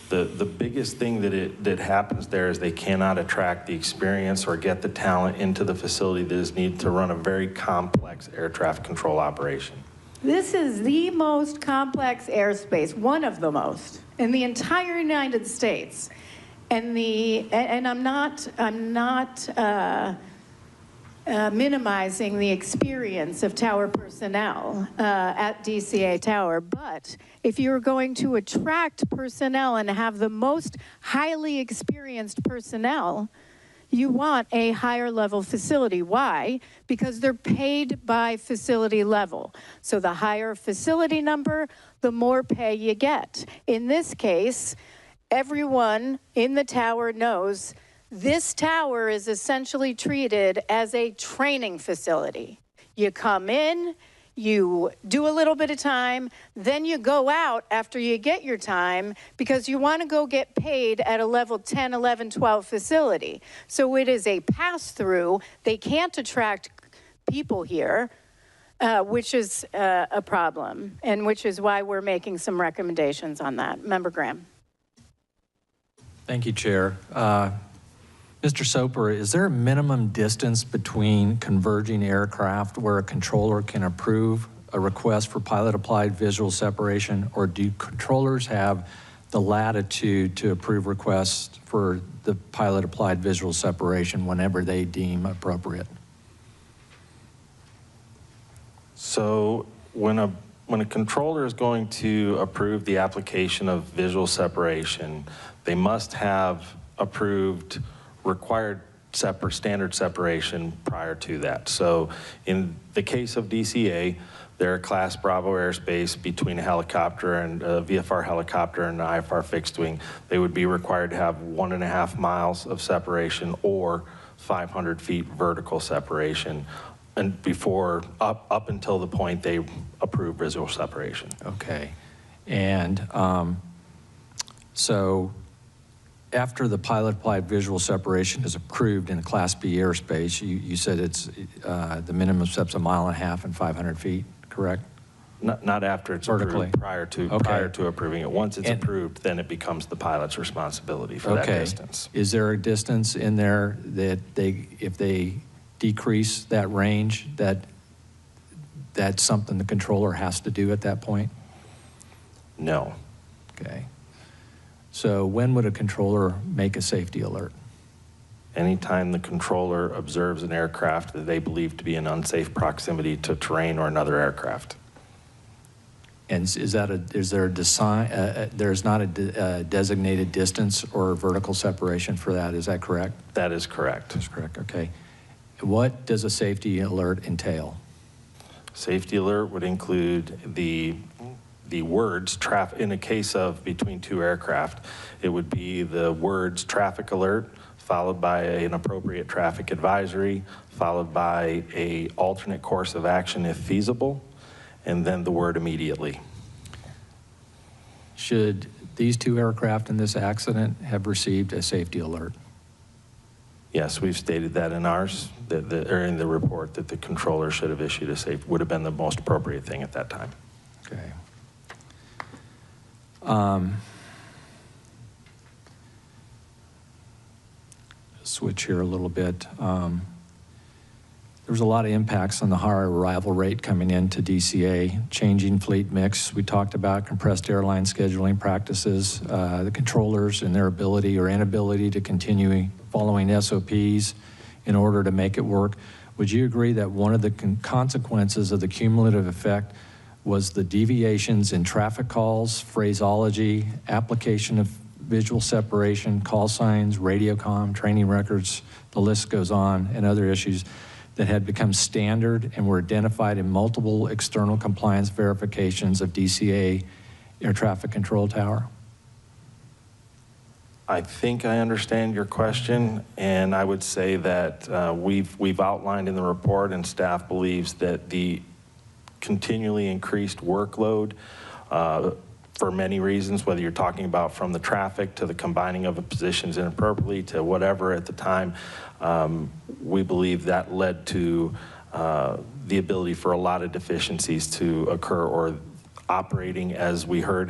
K: biggest thing that happens there is they cannot attract the experience or get the talent into the facility that is needed to run a very complex air traffic control operation.
B: This is the most complex airspace, one of the most, in the entire United States. And I'm not minimizing the experience of tower personnel at DCA Tower, but if you're going to attract personnel and have the most highly experienced personnel, you want a higher level facility. Why? Because they're paid by facility level. So the higher facility number, the more pay you get. In this case, everyone in the tower knows This tower is essentially treated as a training facility. You come in, you do a little bit of time, then you go out after you get your time because you want to go get paid at a level 10, 11, 12 facility. So it is a pass-through. They can't attract people here, which is a problem, and which is why we're making some recommendations on that. Member Graham.
D: Thank you, Chair. Mr. Soper, is there a minimum distance between converging aircraft where a controller can approve a request for pilot-applied visual separation, or do controllers have the latitude to approve requests for the pilot-applied visual separation whenever they deem appropriate?
K: So when a controller is going to approve the application of visual separation, they must have approved required standard separation prior to that. So in the case of DCA, they're a Class Bravo airspace between a helicopter and a VFR helicopter and an IFR fixed wing. They would be required to have 1.5 miles of separation or 500 feet vertical separation, and before up until the point they approve visual separation.
D: Okay. And so after the pilot-applied visual separation is approved in a Class B airspace, you said it's the minimum step's 1.5 miles and 500 feet, correct?
K: Not after it's
D: vertically
K: approved, prior to approving it. Once it's approved, then it becomes the pilot's responsibility for that distance.
D: Is there a distance in there that if they decrease that range, that's something the controller has to do at that point?
K: No.
D: Okay. So when would a controller make a safety alert?
K: Anytime the controller observes an aircraft that they believe to be in unsafe proximity to terrain or another aircraft.
D: And is there a design, there's not a designated distance or vertical separation for that, is that correct?
K: That is correct.
D: That's correct, okay. What does a safety alert entail?
K: Safety alert would include the words, in a case of between two aircraft, it would be the words traffic alert, followed by an appropriate traffic advisory, followed by an alternate course of action if feasible, and then the word immediately.
D: Should these two aircraft in this accident have received a safety alert?
K: Yes, we've stated that in ours, or in the report, that the controller should have issued would have been the most appropriate thing at that time.
D: Okay. Switch here a little bit. There was a lot of impacts on the higher arrival rate coming into DCA, changing fleet mix. We talked about compressed airline scheduling practices, the controllers and their ability or inability to continue following SOPs in order to make it work. Would you agree that one of the consequences of the cumulative effect was the deviations in traffic calls, phraseology, application of visual separation, call signs, radio comm, training records, the list goes on, and other issues that had become standard and were identified in multiple external compliance verifications of DCA air traffic control tower?
K: I think I understand your question, and I would say that we've outlined in the report, and staff believes that the continually increased workload for many reasons, whether you're talking about from the traffic to the combining of the positions inappropriately to whatever at the time, we believe that led to the ability for a lot of deficiencies to occur, or operating, as we heard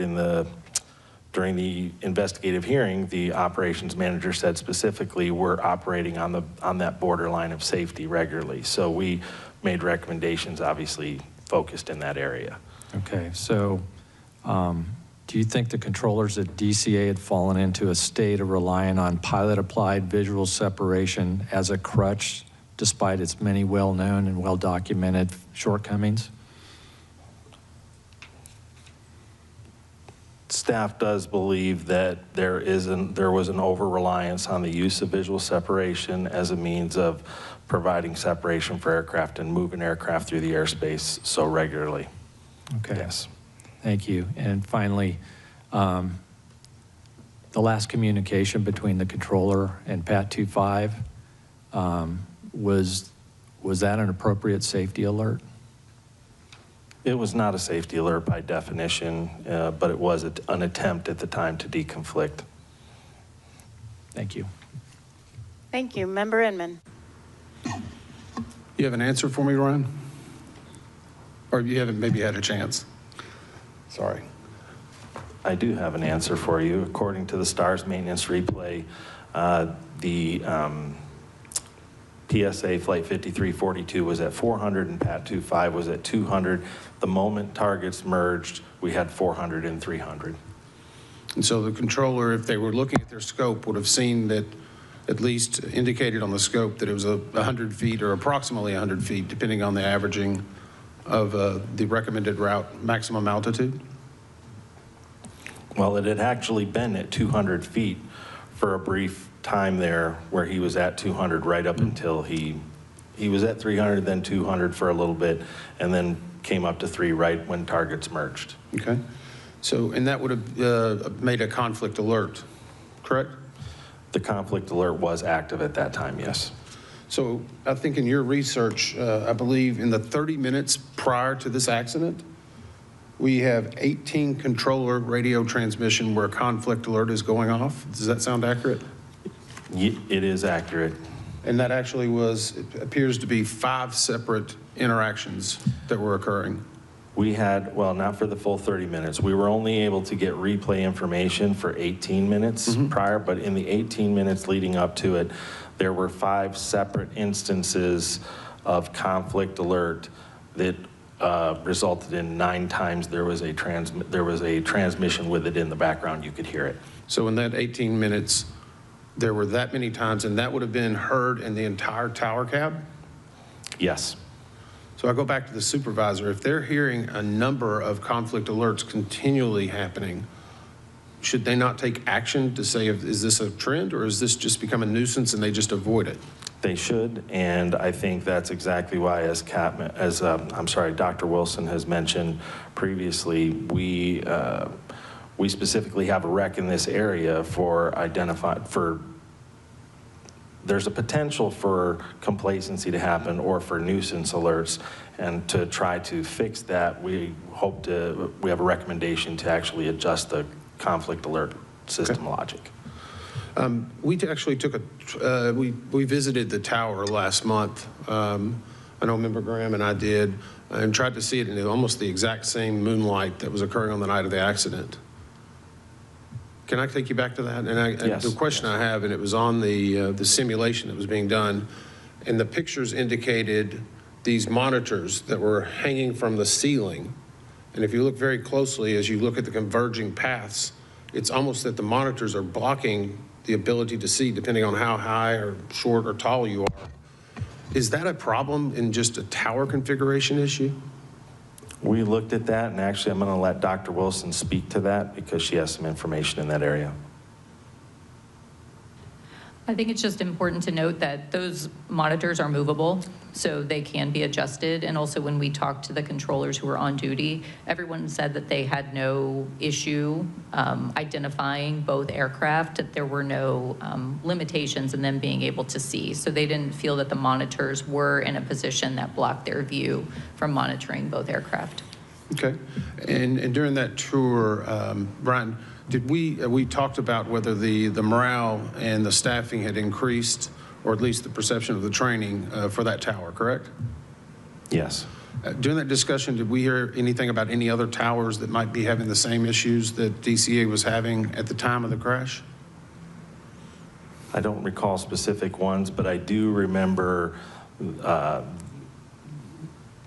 K: during the investigative hearing, the operations manager said specifically we're operating on that borderline of safety regularly. So we made recommendations, obviously focused in that area.
D: Okay, so do you think the controllers at DCA had fallen into a state of relying on pilot-applied visual separation as a crutch, despite its many well-known and well-documented shortcomings?
K: Staff does believe that there was an over-reliance on the use of visual separation as a means of providing separation for aircraft and moving aircraft through the airspace so regularly.
D: Okay.
K: Yes.
D: Thank you. And finally, the last communication between the controller and Pat 25, was that an appropriate safety alert?
K: It was not a safety alert by definition, but it was an attempt at the time to deconflict.
D: Thank you.
B: Thank you. Member Inman.
E: You have an answer for me, Ryan? Or you haven't maybe had a chance? Sorry.
K: I do have an answer for you. According to the STARS maintenance replay, the PSA Flight 5342 was at 400 and Pat 25 was at 200. The moment targets merged, we had 400 and 300.
E: And so the controller, if they were looking at their scope, would have seen that, at least indicated on the scope, that it was 100 feet or approximately 100 feet, depending on the averaging of the recommended route maximum altitude?
K: Well, it had actually been at 200 feet for a brief time there where he was at 200 right up until he was at 300, then 200 for a little bit, and then came up to 3 right when targets merged.
E: Okay. So, and that would have made a conflict alert, correct?
K: The conflict alert was active at that time, yes.
E: So I think in your research, I believe in the 30 minutes prior to this accident, we have 18 controller radio transmission where a conflict alert is going off. Does that sound accurate?
K: It is accurate.
E: And that actually was, it appears to be 5 separate interactions that were occurring.
K: We had, well, not for the full 30 minutes. We were only able to get replay information for 18 minutes prior, but in the 18 minutes leading up to it, there were 5 separate instances of conflict alert that resulted in 9 times there was a transmission with it in the background. You could hear it.
E: So in that 18 minutes, there were that many times, and that would have been heard in the entire tower cab?
K: Yes.
E: So I go back to the supervisor. If they're hearing a number of conflict alerts continually happening, should they not take action to say, is this a trend, or is this just become a nuisance and they just avoid it?
K: They should, and I think that's exactly why, as Dr. Wilson has mentioned previously, we specifically have a wreck in this area there's a potential for complacency to happen or for nuisance alerts, and to try to fix that, we have a recommendation to actually adjust the conflict alert system logic.
E: We actually took we visited the tower last month. I know Member Graham and I did, and tried to see it in almost the exact same moonlight that was occurring on the night of the accident. Can I take you back to that? And
K: yes.
E: The question I have, and it was on the simulation that was being done, and the pictures indicated these monitors that were hanging from the ceiling. And if you look very closely, as you look at the converging paths, it's almost that the monitors are blocking the ability to see, depending on how high or short or tall you are. Is that a problem in just a tower configuration issue?
K: We looked at that, and actually I'm going to let Dr. Wilson speak to that because she has some information in that area.
L: I think it's just important to note that those monitors are movable, so they can be adjusted. And also when we talked to the controllers who were on duty, everyone said that they had no issue identifying both aircraft, that there were no limitations in them being able to see. So they didn't feel that the monitors were in a position that blocked their view from monitoring both aircraft.
E: Okay. And during that tour, Brian, we talked about whether the morale and the staffing had increased, or at least the perception of the training for that tower, correct?
K: Yes.
E: During that discussion, did we hear anything about any other towers that might be having the same issues that DCA was having at the time of the crash?
K: I don't recall specific ones, but I do remember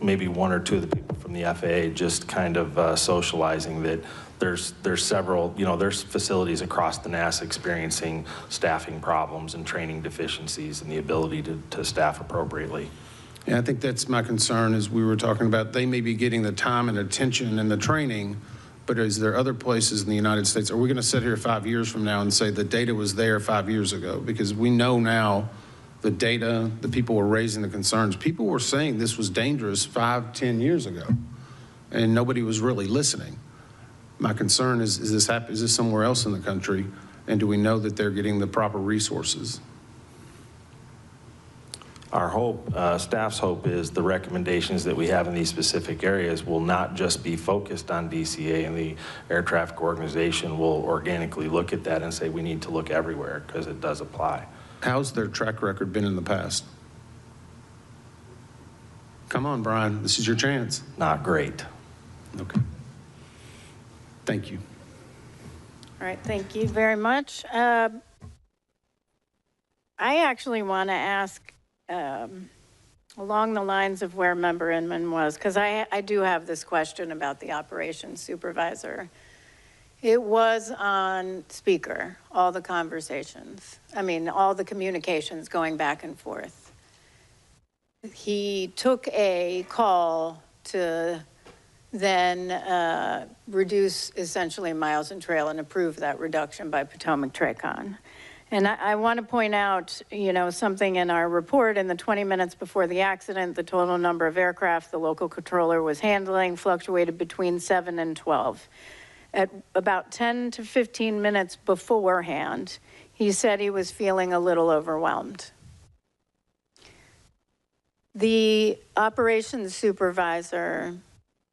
K: maybe 1 or 2 of the people from the FAA just kind of socializing that there's several, there's facilities across the NASA experiencing staffing problems and training deficiencies and the ability to staff appropriately.
E: Yeah, I think that's my concern, as we were talking about. They may be getting the time and attention and the training, but is there other places in the United States? Are we going to sit here 5 years from now and say the data was there 5 years ago? Because we know now the data, the people were raising the concerns. People were saying this was dangerous 5, 10 years ago, and nobody was really listening. My concern is this somewhere else in the country? And do we know that they're getting the proper resources?
K: Our hope, staff's hope is the recommendations that we have in these specific areas will not just be focused on DCA, and the air traffic organization will organically look at that and say we need to look everywhere because it does apply.
E: How's their track record been in the past? Come on, Brian, this is your chance.
K: Not great.
E: Okay. Thank you.
B: All right, thank you very much. I actually want to ask along the lines of where Member Inman was, because I do have this question about the operations supervisor. It was on speaker, all the conversations. I mean, all the communications going back and forth. He took a call to then reduce essentially miles and trail and approve that reduction by Potomac Tracon. And I want to point out, you know, something in our report. In the 20 minutes before the accident, the total number of aircraft the local controller was handling fluctuated between 7 and 12. At about 10 to 15 minutes beforehand, he said he was feeling a little overwhelmed. The operations supervisor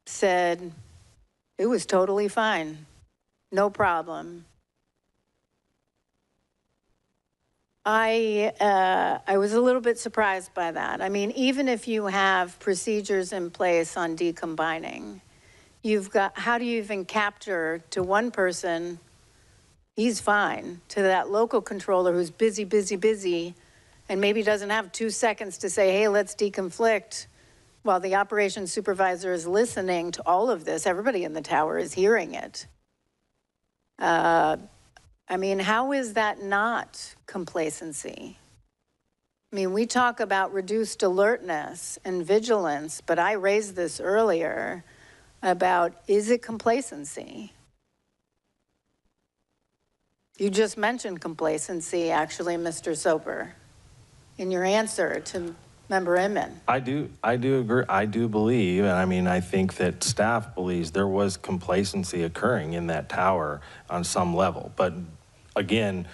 B: said it was totally fine, no problem. I was a little bit surprised by that. I mean, even if you have procedures in place on decombining, you've got, how do you even capture to one person, he's fine, to that local controller who's busy, busy, busy, and maybe doesn't have 2 seconds to say, hey, let's deconflict, while the operations supervisor is listening to all of this. Everybody in the tower is hearing it. I mean, how is that not complacency? I mean, we talk about reduced alertness and vigilance, but I raised this earlier about, is it complacency? You just mentioned complacency, actually, Mr. Soper, in your answer to Member Inman.
K: I do agree. I do believe, and I mean, I think that staff believes there was complacency occurring in that tower on some level. But again,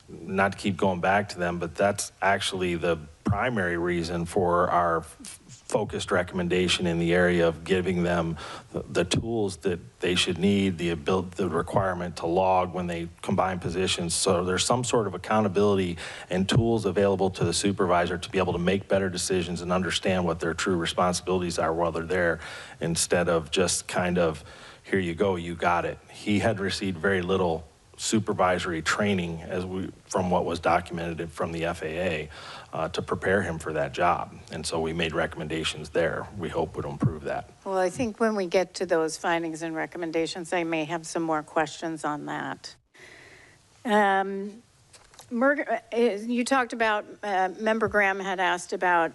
K: not to keep going back to them, but that's actually the primary reason for our focused recommendation in the area of giving them the tools that they should need, the requirement to log when they combine positions. So there's some sort of accountability and tools available to the supervisor to be able to make better decisions and understand what their true responsibilities are while they're there, instead of just kind of, here you go, you got it. He had received very little supervisory training, from what was documented from the FAA, to prepare him for that job. And so we made recommendations there. We hope would improve that.
B: Well, I think when we get to those findings and recommendations, I may have some more questions on that. You talked about, Member Graham had asked about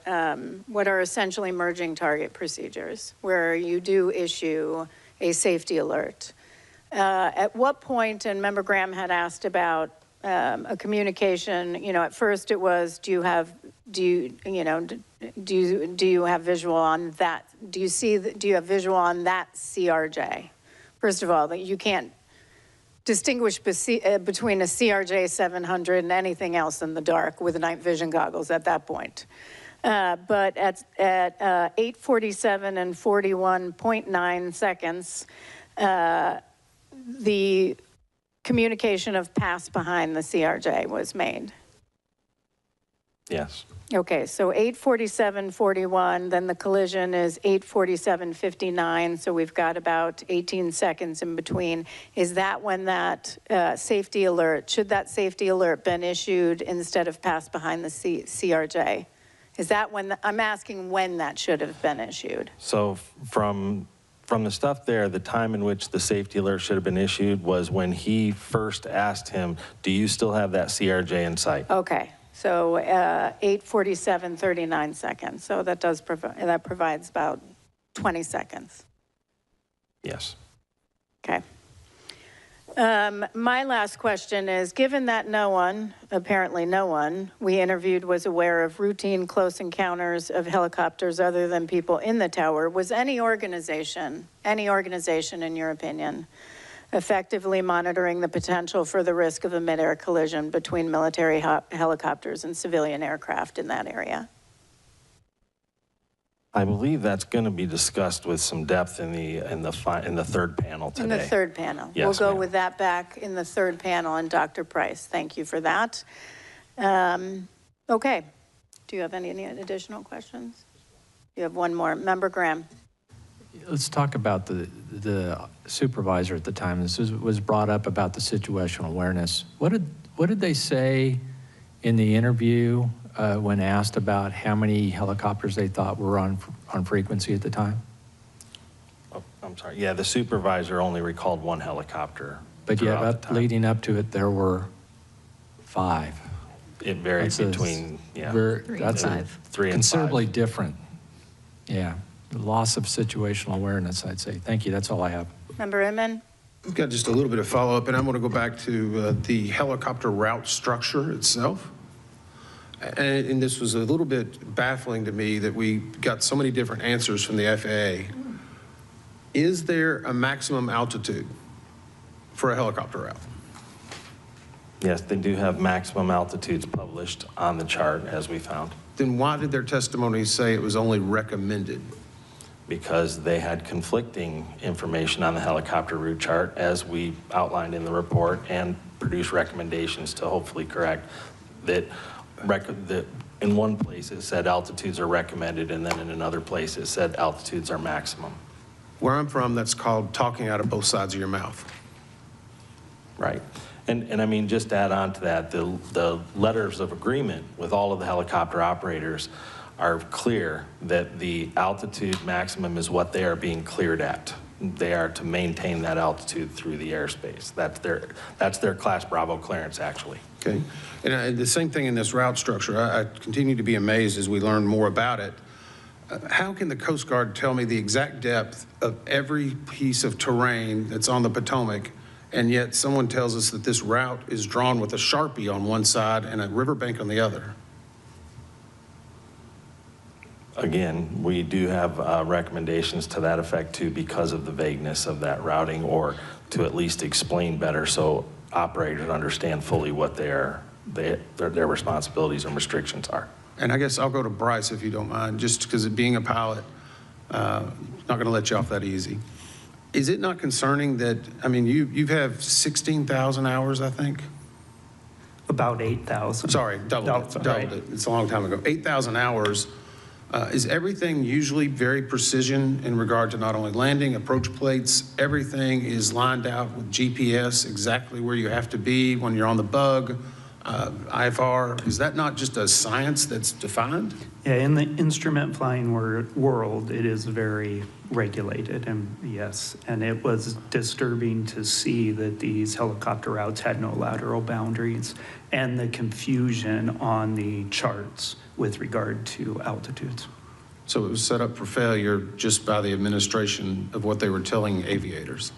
B: what are essentially merging target procedures, where you do issue a safety alert. At what point, and Member Graham had asked about a communication, you know, at first it was, do you have visual on that? Do you have visual on that CRJ? First of all, that you can't distinguish between a CRJ 700 and anything else in the dark with night vision goggles at that point. But at 8:47 and 41.9 seconds, the communication of pass behind the CRJ was made.
K: Yes.
B: Okay, so 8:47:41, then the collision is 8:47:59, so we've got about 18 seconds in between. Is that when that safety alert, should that safety alert been issued instead of pass behind the CRJ? Is that when, I'm asking when that should have been issued?
K: So from the stuff there, the time in which the safety alert should have been issued was when he first asked him, do you still have that CRJ in sight?
B: Okay, so 8:47:39 seconds. So that does that provides about 20 seconds.
K: Yes.
B: Okay. My last question is, given that apparently no one we interviewed was aware of routine close encounters of helicopters other than people in the tower, was any organization in your opinion, effectively monitoring the potential for the risk of a midair collision between military helicopters and civilian aircraft in that area.
K: I believe that's going to be discussed with some depth in the third panel today.
B: In the third panel.
K: Yes,
B: we'll go
K: ma'am.
B: with that back in the third panel. And Dr. Price, thank you for that. Okay. Do you have any additional questions? You have one more. Member Graham.
D: Let's talk about the supervisor at the time. This was brought up about the situational awareness. What did they say in the interview when asked about how many helicopters they thought were on frequency at the time?
K: Oh, I'm sorry. Yeah, the supervisor only recalled one helicopter.
D: But yeah, leading up to it, there were 5.
K: It varied between, yeah.
L: 3 and 5.
K: 3 and 5.
D: Considerably different. Yeah. The loss of situational awareness, I'd say. Thank you. That's all I have.
B: Member Inman.
E: I've got just a little bit of follow-up, and I want to go back to the helicopter route structure itself. And this was a little bit baffling to me that we got so many different answers from the FAA. Is there a maximum altitude for a helicopter route?
K: Yes, they do have maximum altitudes published on the chart, as we found.
E: Then why did their testimony say it was only recommended?
K: Because they had conflicting information on the helicopter route chart, as we outlined in the report, and produced recommendations to hopefully correct that. In one place it said altitudes are recommended, and then in another place it said altitudes are maximum.
E: Where I'm from, that's called talking out of both sides of your mouth.
K: Right. And I mean, just to add on to that, the letters of agreement with all of the helicopter operators are clear that the altitude maximum is what they are being cleared at. They are to maintain that altitude through the airspace. That's their Class Bravo clearance, actually.
E: Okay. And the same thing in this route structure. I continue to be amazed as we learn more about it. How can the Coast Guard tell me the exact depth of every piece of terrain that's on the Potomac, and yet someone tells us that this route is drawn with a Sharpie on one side and a riverbank on the other?
K: Again, we do have recommendations to that effect too, because of the vagueness of that routing, or to at least explain better so operators understand fully what their responsibilities and restrictions are.
E: And I guess I'll go to Bryce if you don't mind, just because of being a pilot, not going to let you off that easy. Is it not concerning that, I mean, you have 16,000 hours, I think?
G: About 8,000.
E: Sorry, doubled it. It's a long time ago. 8,000 hours. Is everything usually very precision in regard to not only landing, approach plates, everything is lined out with GPS, exactly where you have to be when you're on the bug, IFR? Is that not just a science that's defined?
G: Yeah, in the instrument flying world, it is very regulated, and yes, and it was disturbing to see that these helicopter routes had no lateral boundaries, and the confusion on the charts with regard to altitudes.
E: So it was set up for failure just by the administration of what they were telling aviators?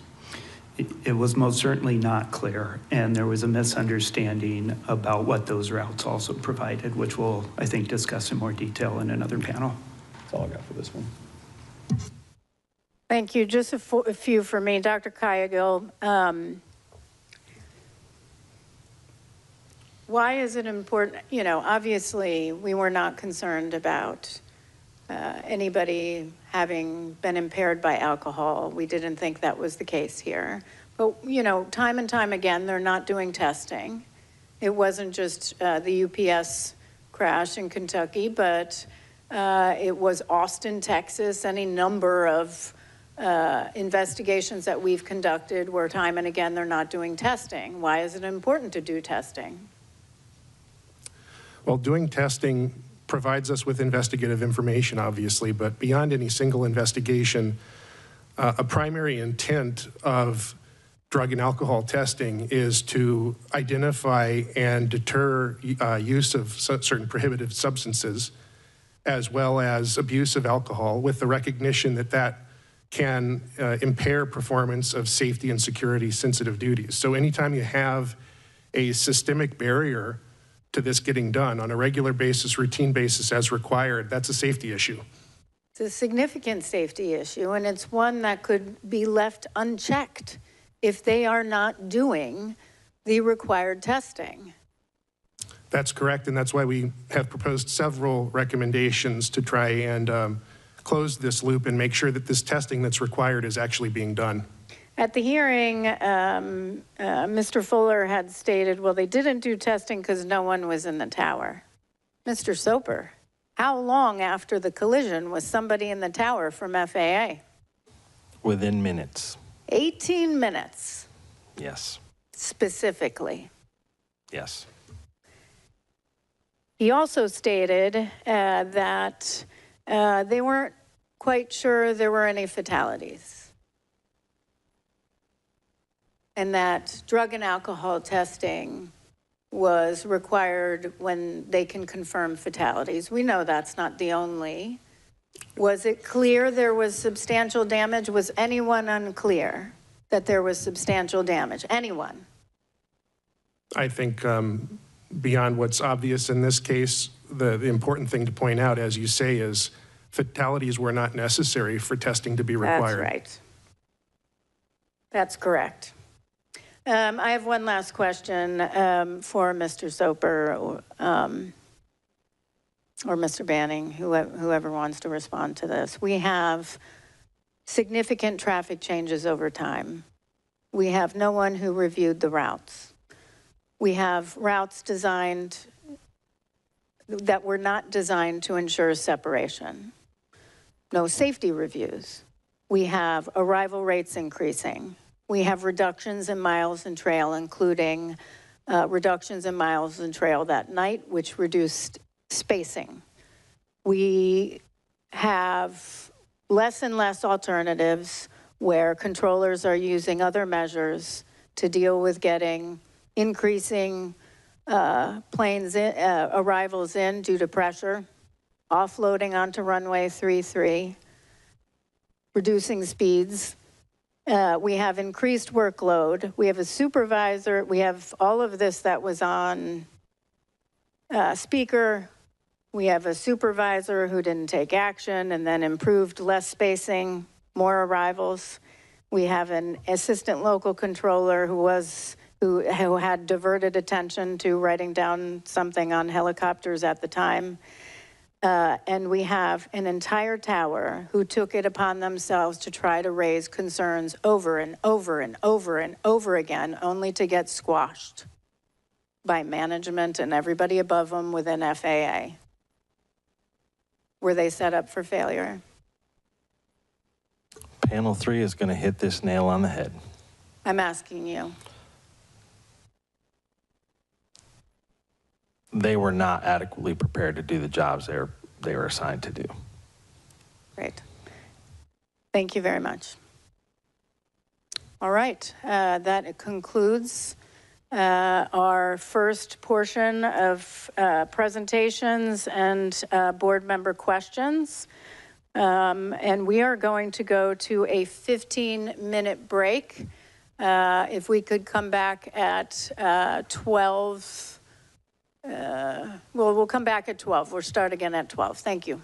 G: It was most certainly not clear, and there was a misunderstanding about what those routes also provided, which we'll, I think, discuss in more detail in another panel.
E: That's all I got for this one.
B: Thank you. Just a few for me. Dr. Kayagil, why is it important? You know, obviously, we were not concerned about anybody having been impaired by alcohol. We didn't think that was the case here. But, you know, time and time again, they're not doing testing. It wasn't just the UPS crash in Kentucky, but it was Austin, Texas, any number of investigations that we've conducted where time and again, they're not doing testing. Why is it important to do testing?
M: Well, doing testing provides us with investigative information, obviously, but beyond any single investigation, a primary intent of drug and alcohol testing is to identify and deter use of certain prohibitive substances, as well as abuse of alcohol, with the recognition that that can impair performance of safety and security sensitive duties. So anytime you have a systemic barrier to this getting done on a regular basis, routine basis as required, that's a safety issue.
B: It's a significant safety issue, and it's one that could be left unchecked if they are not doing the required testing.
M: That's correct, and that's why we have proposed several recommendations to try and close this loop and make sure that this testing that's required is actually being done.
B: At the hearing, Mr. Fuller had stated, well, they didn't do testing because no one was in the tower. Mr. Soper, how long after the collision was somebody in the tower from FAA?
K: Within minutes.
B: 18 minutes.
K: Yes.
B: Specifically.
K: Yes.
B: He also stated that they weren't quite sure there were any fatalities, and that drug and alcohol testing was required when they can confirm fatalities. We know that's not the only. Was it clear there was substantial damage? Was anyone unclear that there was substantial damage? Anyone?
M: I think beyond what's obvious in this case, the important thing to point out, as you say, is fatalities were not necessary for testing to be required.
B: That's right. That's correct. I have one last question for Mr. Soper or Mr. Banning, whoever wants to respond to this. We have significant traffic changes over time. We have no one who reviewed the routes. We have routes designed that were not designed to ensure separation. No safety reviews. We have arrival rates increasing. We have reductions in miles and trail, including reductions in miles and trail that night, which reduced spacing. We have less and less alternatives where controllers are using other measures to deal with getting increasing planes arrivals in due to pressure, offloading onto runway 33, reducing speeds. We have increased workload. We have a supervisor. We have all of this that was on speaker. We have a supervisor who didn't take action and then improved less spacing, more arrivals. We have an assistant local controller who had diverted attention to writing down something on helicopters at the time. And we have an entire tower who took it upon themselves to try to raise concerns over and over and over and over again, only to get squashed by management and everybody above them within FAA. Were they set up for failure?
K: Panel 3 is going to hit this nail on the head.
B: I'm asking you.
K: They were not adequately prepared to do the jobs they were assigned to do.
B: Great. Thank you very much. All right, that concludes our first portion of presentations and board member questions. And we are going to go to a 15-minute break. If we could come back at 12. We'll come back at 12. We'll start again at 12. Thank you.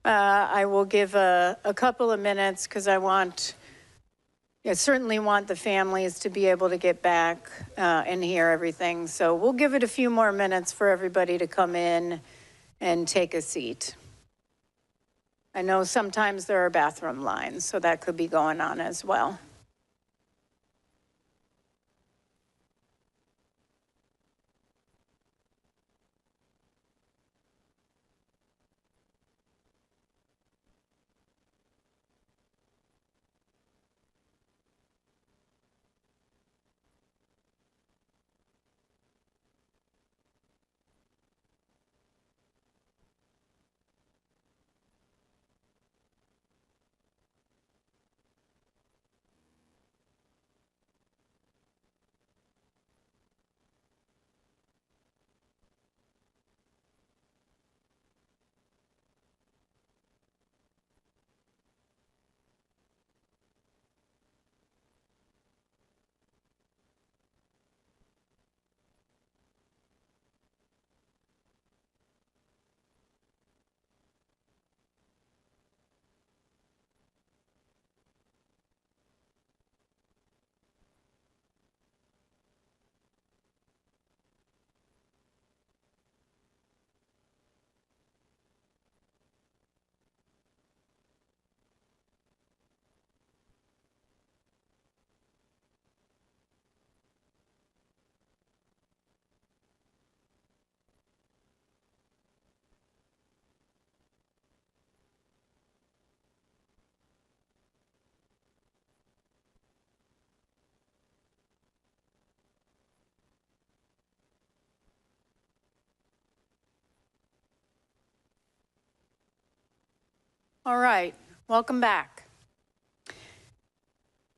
B: I will give a couple of minutes because I certainly want the families to be able to get back and hear everything. So we'll give it a few more minutes for everybody to come in and take a seat. I know sometimes there are bathroom lines, so that could be going on as well. All right, welcome back.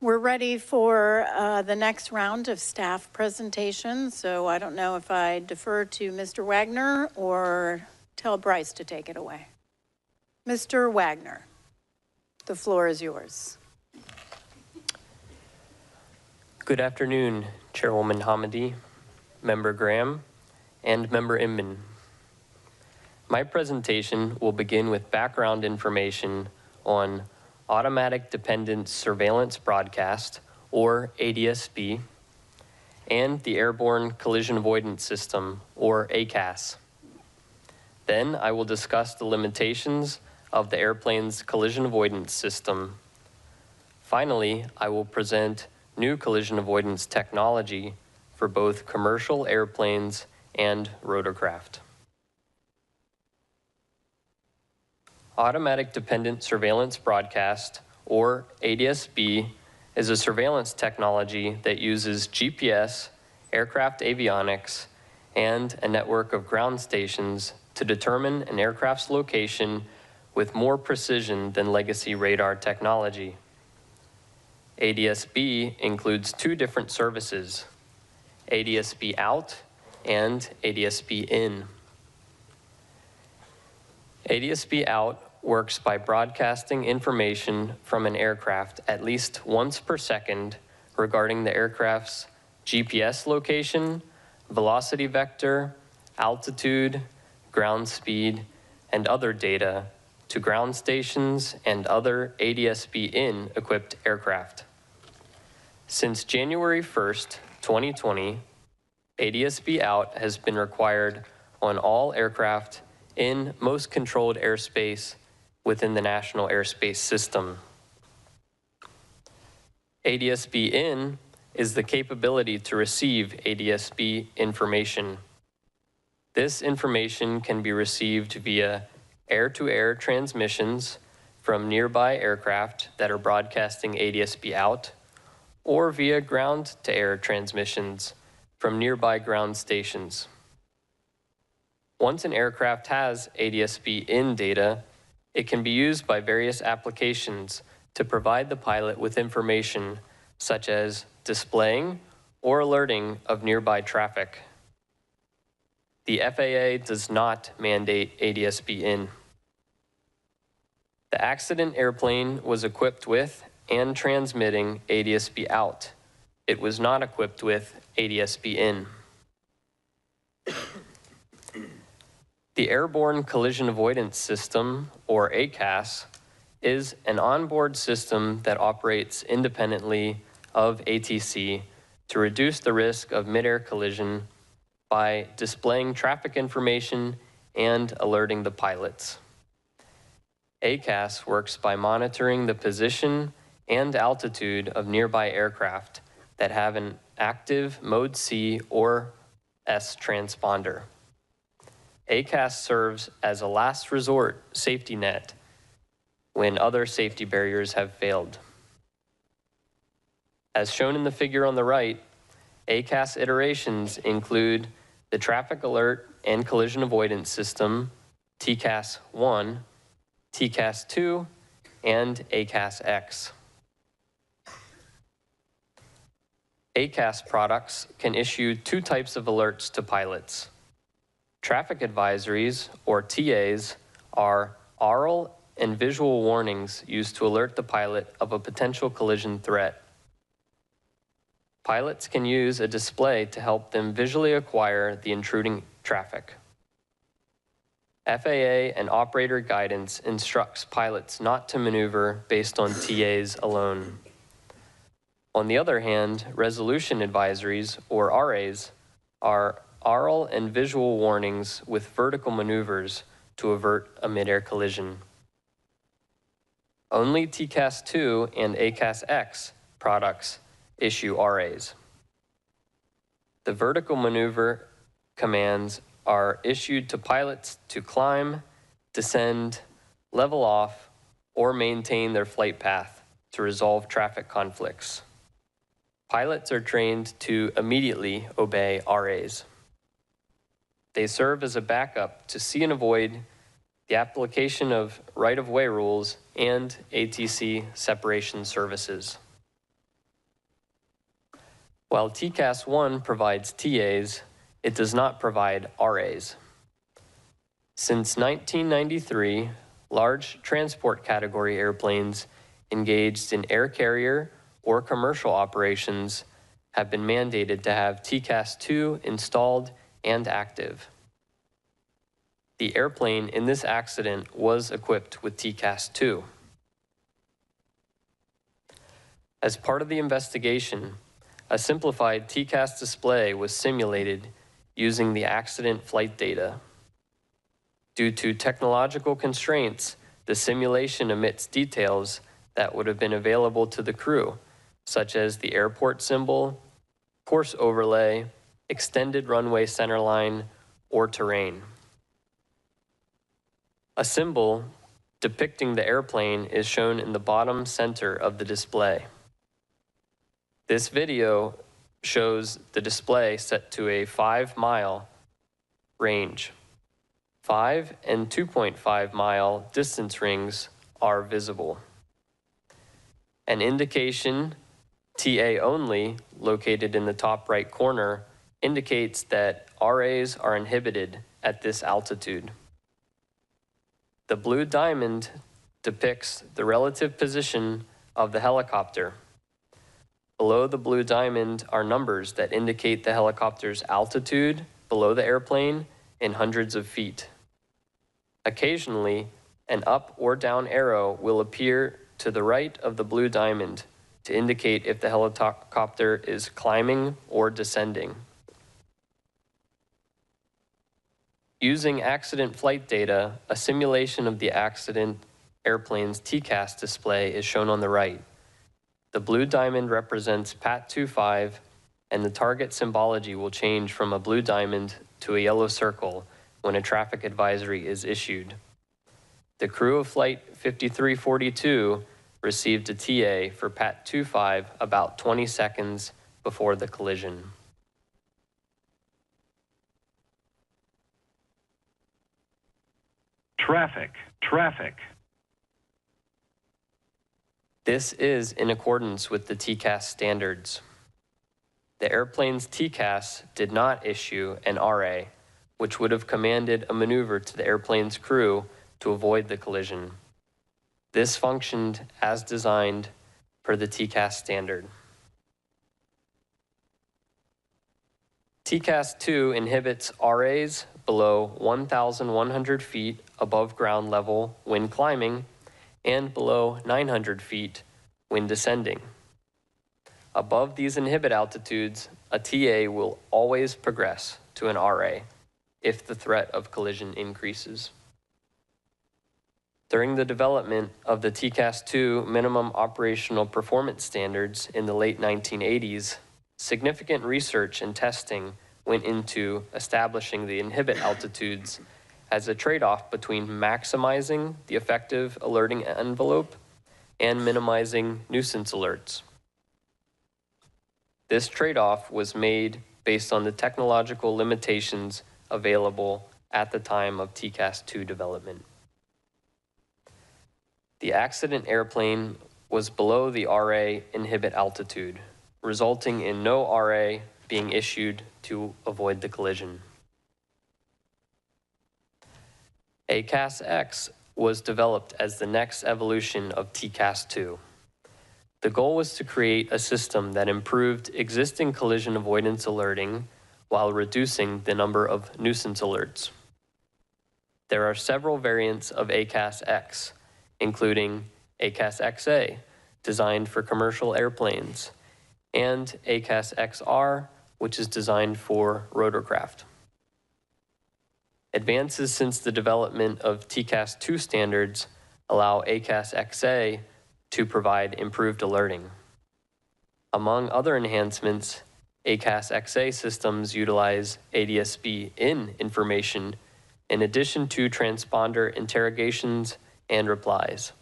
B: We're ready for the next round of staff presentations, so I don't know if I defer to Mr. Wagner or tell Bryce to take it away. Mr. Wagner, the floor is yours.
O: Good afternoon, Chairwoman Hamidi, Member Graham, and Member Inman. My presentation will begin with background information on Automatic Dependent Surveillance Broadcast, or ADSB, and the Airborne Collision Avoidance System, or ACAS. Then I will discuss the limitations of the airplane's collision avoidance system. Finally, I will present new collision avoidance technology for both commercial airplanes and rotorcraft. Automatic Dependent Surveillance Broadcast, or ADSB, is a surveillance technology that uses GPS, aircraft avionics, and a network of ground stations to determine an aircraft's location with more precision than legacy radar technology. ADSB includes two different services, ADSB out and ADSB in. ADSB out works by broadcasting information from an aircraft at least once per second regarding the aircraft's GPS location, velocity vector, altitude, ground speed, and other data to ground stations and other ADSB-in equipped aircraft. Since January 1st, 2020, ADSB out has been required on all aircraft in most controlled airspace within the National Airspace System. ADSB in is the capability to receive ADSB information. This information can be received via air-to-air transmissions from nearby aircraft that are broadcasting ADSB out, or via ground-to-air transmissions from nearby ground stations. Once an aircraft has ADSB in data, it can be used by various applications to provide the pilot with information such as displaying or alerting of nearby traffic. The FAA does not mandate ADSB in. The accident airplane was equipped with and transmitting ADSB out. It was not equipped with ADSB in. The Airborne Collision Avoidance System, or ACAS, is an onboard system that operates independently of ATC to reduce the risk of midair collision by displaying traffic information and alerting the pilots. ACAS works by monitoring the position and altitude of nearby aircraft that have an active Mode C or S transponder. ACAS serves as a last resort safety net when other safety barriers have failed. As shown in the figure on the right, ACAS iterations include the Traffic Alert and Collision Avoidance System, TCAS-1, TCAS-2, and ACAS-X. ACAS products can issue two types of alerts to pilots. Traffic advisories, or TAs, are aural and visual warnings used to alert the pilot of a potential collision threat. Pilots can use a display to help them visually acquire the intruding traffic. FAA and operator guidance instructs pilots not to maneuver based on TAs alone. On the other hand, resolution advisories, or RAs, are aural and visual warnings with vertical maneuvers to avert a midair collision. Only TCAS-2 and ACAS-X products issue RAs. The vertical maneuver commands are issued to pilots to climb, descend, level off, or maintain their flight path to resolve traffic conflicts. Pilots are trained to immediately obey RAs. They serve as a backup to see and avoid the application of right-of-way rules and ATC separation services. While TCAS-1 provides TAs, it does not provide RAs. Since 1993, large transport category airplanes engaged in air carrier or commercial operations have been mandated to have TCAS-2 installed and active. The airplane in this accident was equipped with TCAS-2. As part of the investigation, a simplified TCAS display was simulated using the accident flight data. Due to technological constraints, the simulation omits details that would have been available to the crew, such as the airport symbol, course overlay, extended runway centerline, or terrain. A symbol depicting the airplane is shown in the bottom center of the display. This video shows the display set to a 5-mile range. 5 and 2.5-mile distance rings are visible. An indication, TA only, located in the top right corner, indicates that RAs are inhibited at this altitude. The blue diamond depicts the relative position of the helicopter. Below the blue diamond are numbers that indicate the helicopter's altitude below the airplane in hundreds of feet. Occasionally, an up or down arrow will appear to the right of the blue diamond to indicate if the helicopter is climbing or descending. Using accident flight data, a simulation of the accident airplane's TCAS display is shown on the right. The blue diamond represents PAT 25, and the target symbology will change from a blue diamond to a yellow circle when a traffic advisory is issued. The crew of Flight 5342 received a TA for PAT 25 about 20 seconds before the collision.
P: Traffic.
O: This is in accordance with the TCAS standards. The airplane's TCAS did not issue an RA, which would have commanded a maneuver to the airplane's crew to avoid the collision. This functioned as designed per the TCAS standard. TCAS-2 inhibits RAs below 1,100 feet above ground level when climbing and below 900 feet when descending. Above these inhibit altitudes, a TA will always progress to an RA if the threat of collision increases. During the development of the TCAST-2 minimum operational performance standards in the late 1980s, significant research and testing went into establishing the inhibit altitudes as a trade-off between maximizing the effective alerting envelope and minimizing nuisance alerts. This trade-off was made based on the technological limitations available at the time of TCAST-2 development. The accident airplane was below the RA inhibit altitude, resulting in no RA being issued to avoid the collision. AAS was developed as the next evolution of TCAST-2. The goal was to create a system that improved existing collision avoidance alerting while reducing the number of nuisance alerts. There are several variants of AAS, including AAS XA, designed for commercial airplanes, and AAS XR, which is designed for rotorcraft. Advances since the development of TCAST-2 standards allow AAS XA to provide improved alerting. Among other enhancements, AAS XA systems utilize ADSB in information in addition to transponder interrogations and replies.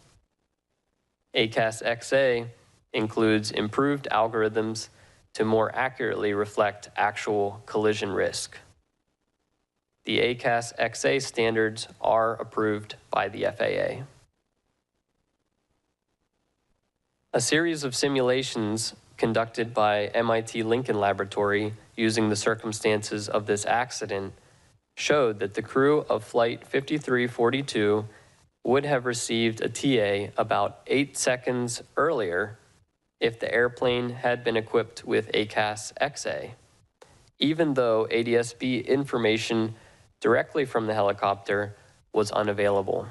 O: AAS XA includes improved algorithms to more accurately reflect actual collision risk. The AAS XA standards are approved by the FAA. A series of simulations conducted by MIT Lincoln Laboratory using the circumstances of this accident showed that the crew of Flight 5342 would have received a TA about 8 seconds earlier if the airplane had been equipped with AAS XA, even though ADSB information directly from the helicopter was unavailable.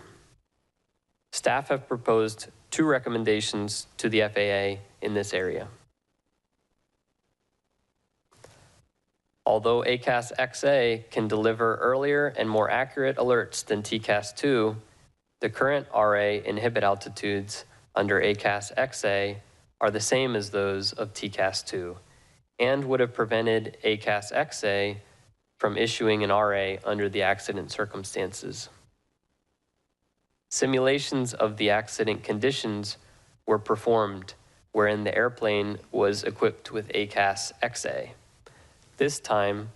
O: Staff have proposed 2 recommendations to the FAA in this area. Although AAS XA can deliver earlier and more accurate alerts than TCAST-2, the current RA inhibit altitudes under AAS XA are the same as those of TCAST-2 and would have prevented AAS XA from issuing an RA under the accident circumstances. Simulations of the accident conditions were performed wherein the airplane was equipped with AAS XA. This time,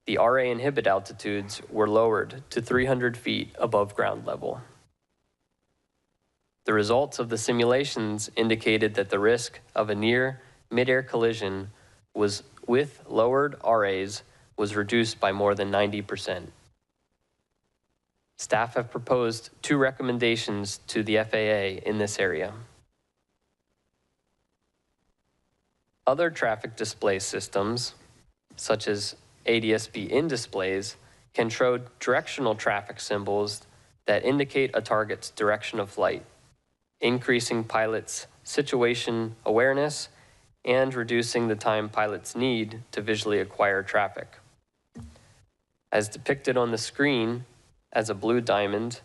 O: the RA inhibit altitudes were lowered to 300 feet above ground level. The results of the simulations indicated that the risk of a near midair collision was with lowered RAs was reduced by more than 90%. Staff have proposed 2 recommendations to the FAA in this area. Other traffic display systems, such as ADSB in displays, can show directional traffic symbols that indicate a target's direction of flight, increasing pilots' situation awareness and reducing the time pilots need to visually acquire traffic. As depicted on the screen as a blue diamond,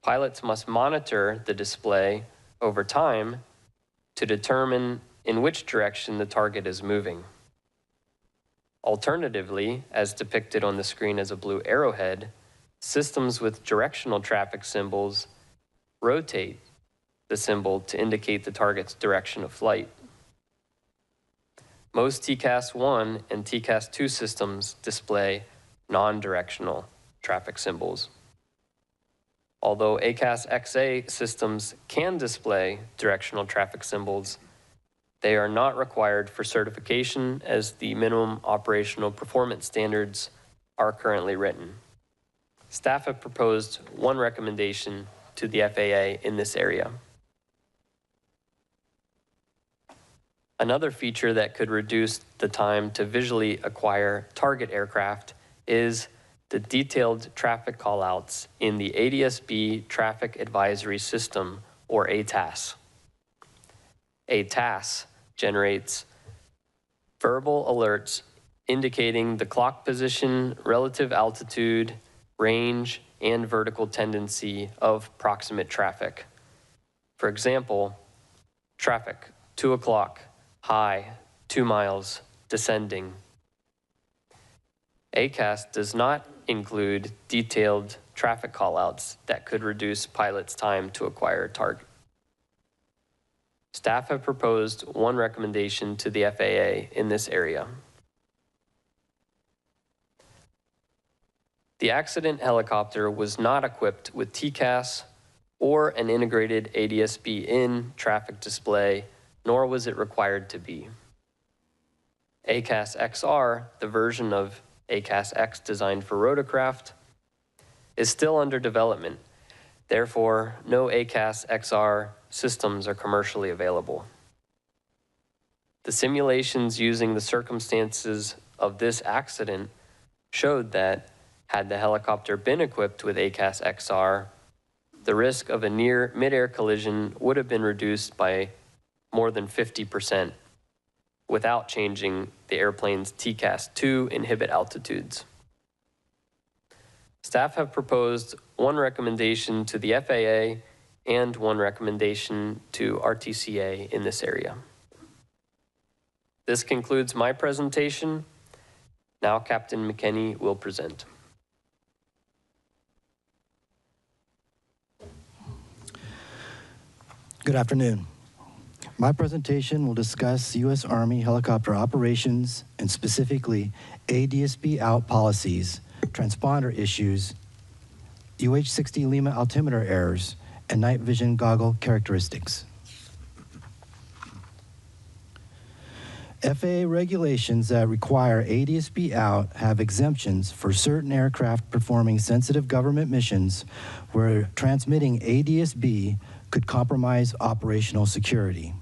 O: pilots must monitor the display over time to determine in which direction the target is moving. Alternatively, as depicted on the screen as a blue arrowhead, systems with directional traffic symbols rotate the symbol to indicate the target's direction of flight. Most TCAST-1 and TCAST-2 systems display non-directional traffic symbols. Although AAS XA systems can display directional traffic symbols, they are not required for certification as the minimum operational performance standards are currently written. Staff have proposed 1 recommendation to the FAA in this area. Another feature that could reduce the time to visually acquire target aircraft is the detailed traffic callouts in the ADSB Traffic Advisory System, or ATAS. ATAS generates verbal alerts indicating the clock position, relative altitude, range, and vertical tendency of proximate traffic. For example, traffic, 2 o'clock, high, 2 miles, descending. ACAST does not include detailed traffic callouts that could reduce pilots' time to acquire a target. Staff have proposed one recommendation to the FAA in this area. The accident helicopter was not equipped with TCAST or an integrated ADSB in traffic display, nor was it required to be. AAS XR, the version of AAS X designed for rotorcraft, is still under development. Therefore, no AAS XR systems are commercially available. The simulations using the circumstances of this accident showed that had the helicopter been equipped with AAS XR, the risk of a near midair collision would have been reduced by more than 50% without changing the airplane's TCAST-2 inhibit altitudes. Staff have proposed one recommendation to the FAA and one recommendation to RTCA in this area. This concludes my presentation. Now Captain McKinney will present.
Q: Good afternoon. My presentation will discuss U.S. Army helicopter operations and specifically ADSB out policies, transponder issues, UH-60 Lima altimeter errors, and night vision goggle characteristics. FAA regulations that require ADSB out have exemptions for certain aircraft performing sensitive government missions where transmitting ADSB could compromise operational security.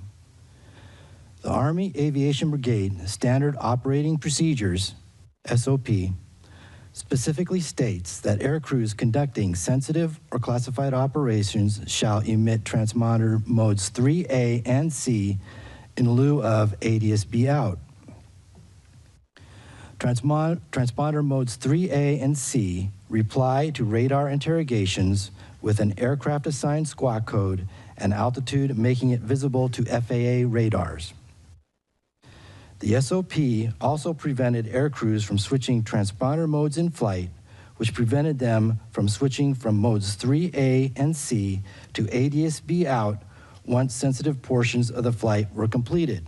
Q: The Army Aviation Brigade Standard Operating Procedures, SOP, specifically states that air crews conducting sensitive or classified operations shall emit transponder modes 3A and C in lieu of ADSB out. Transponder modes 3A and C reply to radar interrogations with an aircraft assigned squawk code and altitude making it visible to FAA radars. The SOP also prevented air crews from switching transponder modes in flight, which prevented them from switching from modes 3A and C to ADSB out once sensitive portions of the flight were completed.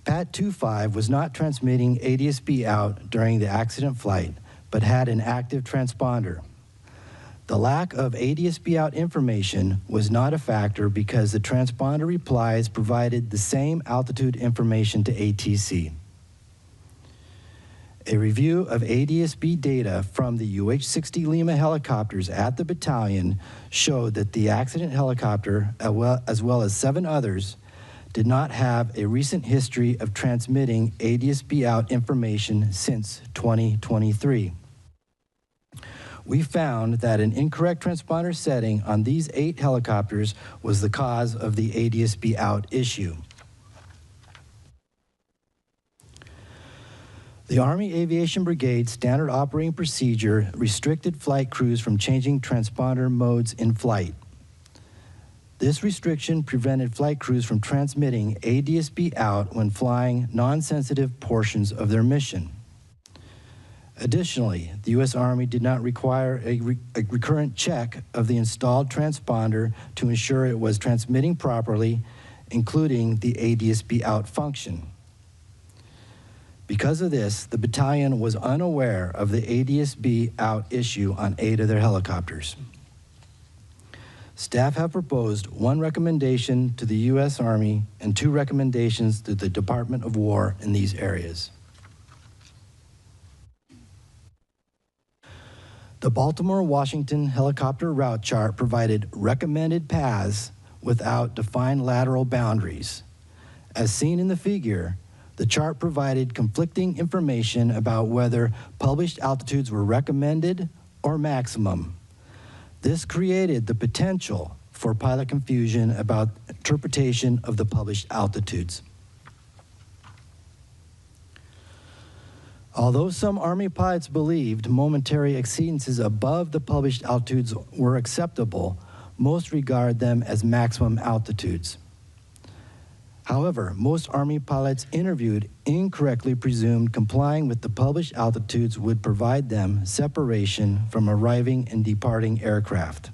Q: PAT 25 was not transmitting ADSB out during the accident flight, but had an active transponder. The lack of ADSB out information was not a factor because the transponder replies provided the same altitude information to ATC. A review of ADSB data from the UH-60 Lima helicopters at the battalion showed that the accident helicopter, as well as 7 others, did not have a recent history of transmitting ADSB out information since 2023. We found that an incorrect transponder setting on these 8 helicopters was the cause of the ADSB out issue. The Army Aviation Brigade Standard Operating Procedure restricted flight crews from changing transponder modes in flight. This restriction prevented flight crews from transmitting ADSB out when flying non-sensitive portions of their mission. Additionally, the U.S. Army did not require a recurrent check of the installed transponder to ensure it was transmitting properly, including the ADSB out function. Because of this, the battalion was unaware of the ADSB out issue on 8 of their helicopters. Staff have proposed one recommendation to the U.S. Army and 2 recommendations to the Department of War in these areas. The Baltimore-Washington helicopter route chart provided recommended paths without defined lateral boundaries. As seen in the figure, The chart provided conflicting information about whether published altitudes were recommended or maximum. This created the potential for pilot confusion about interpretation of the published altitudes. Although some Army pilots believed momentary exceedances above the published altitudes were acceptable, most regard them as maximum altitudes. However, most Army pilots interviewed incorrectly presumed complying with the published altitudes would provide them separation from arriving and departing aircraft.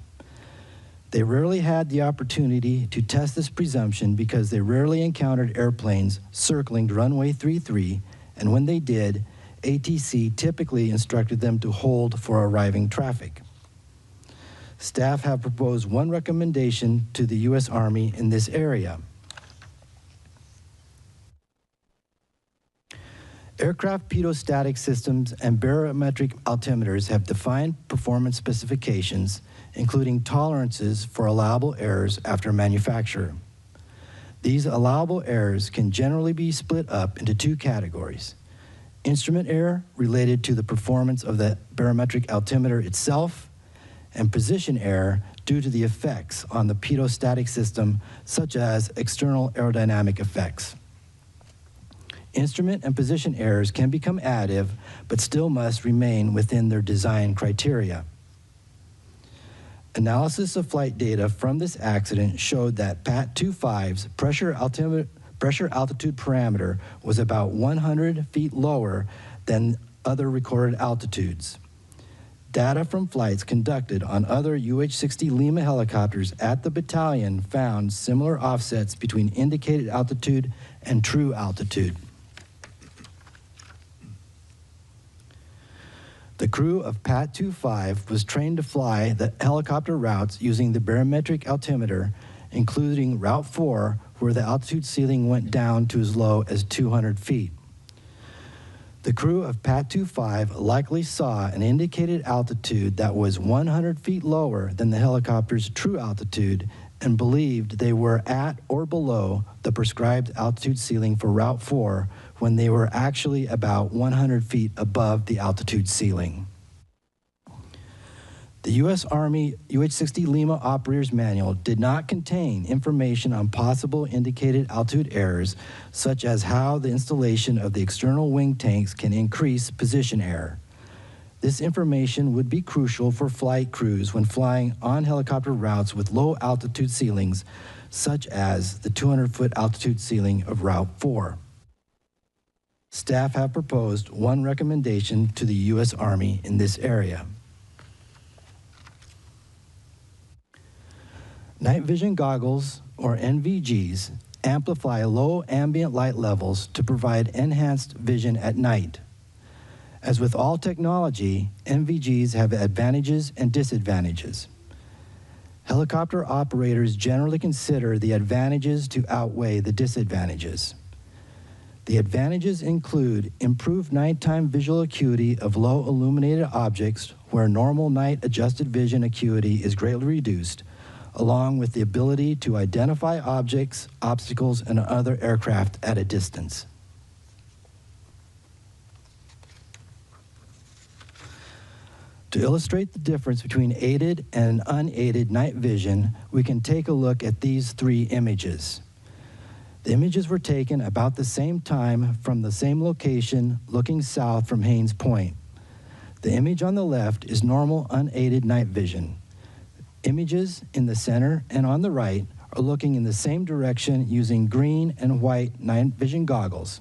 Q: They rarely had the opportunity to test this presumption because they rarely encountered airplanes circling runway 33, and when they did, ATC typically instructed them to hold for arriving traffic. Staff have proposed one recommendation to the U.S. Army in this area. Aircraft pitot-static systems and barometric altimeters have defined performance specifications, including tolerances for allowable errors after manufacture. These allowable errors can generally be split up into two categories: instrument error related to the performance of the barometric altimeter itself, and position error due to the effects on the pitot-static system, such as external aerodynamic effects. Instrument and position errors can become additive, but still must remain within their design criteria. Analysis of flight data from this accident showed that PAT 25's pressure altitude parameter was about 100 feet lower than other recorded altitudes. Data from flights conducted on other UH-60 Lima helicopters at the battalion found similar offsets between indicated altitude and true altitude. The crew of PAT 25 was trained to fly the helicopter routes using the barometric altimeter, including Route 4, where the altitude ceiling went down to as low as 200 feet. The crew of PAT 25 likely saw an indicated altitude that was 100 feet lower than the helicopter's true altitude and believed they were at or below the prescribed altitude ceiling for Route 4 when they were actually about 100 feet above the altitude ceiling. The U.S. Army UH-60 Lima Operator's Manual did not contain information on possible indicated altitude errors, such as how the installation of the external wing tanks can increase position error. This information would be crucial for flight crews when flying on helicopter routes with low altitude ceilings, such as the 200-foot altitude ceiling of Route 4. Staff have proposed one recommendation to the U.S. Army in this area. Night vision goggles, or NVGs, amplify low ambient light levels to provide enhanced vision at night. As with all technology, NVGs have advantages and disadvantages. Helicopter operators generally consider the advantages to outweigh the disadvantages. The advantages include improved nighttime visual acuity of low illuminated objects where normal night adjusted vision acuity is greatly reduced, along with the ability to identify objects, obstacles, and other aircraft at a distance. To illustrate the difference between aided and unaided night vision, we can take a look at these three images. The images were taken about the same time from the same location, looking south from Haines Point. The image on the left is normal unaided night vision. Images in the center and on the right are looking in the same direction using green and white night vision goggles.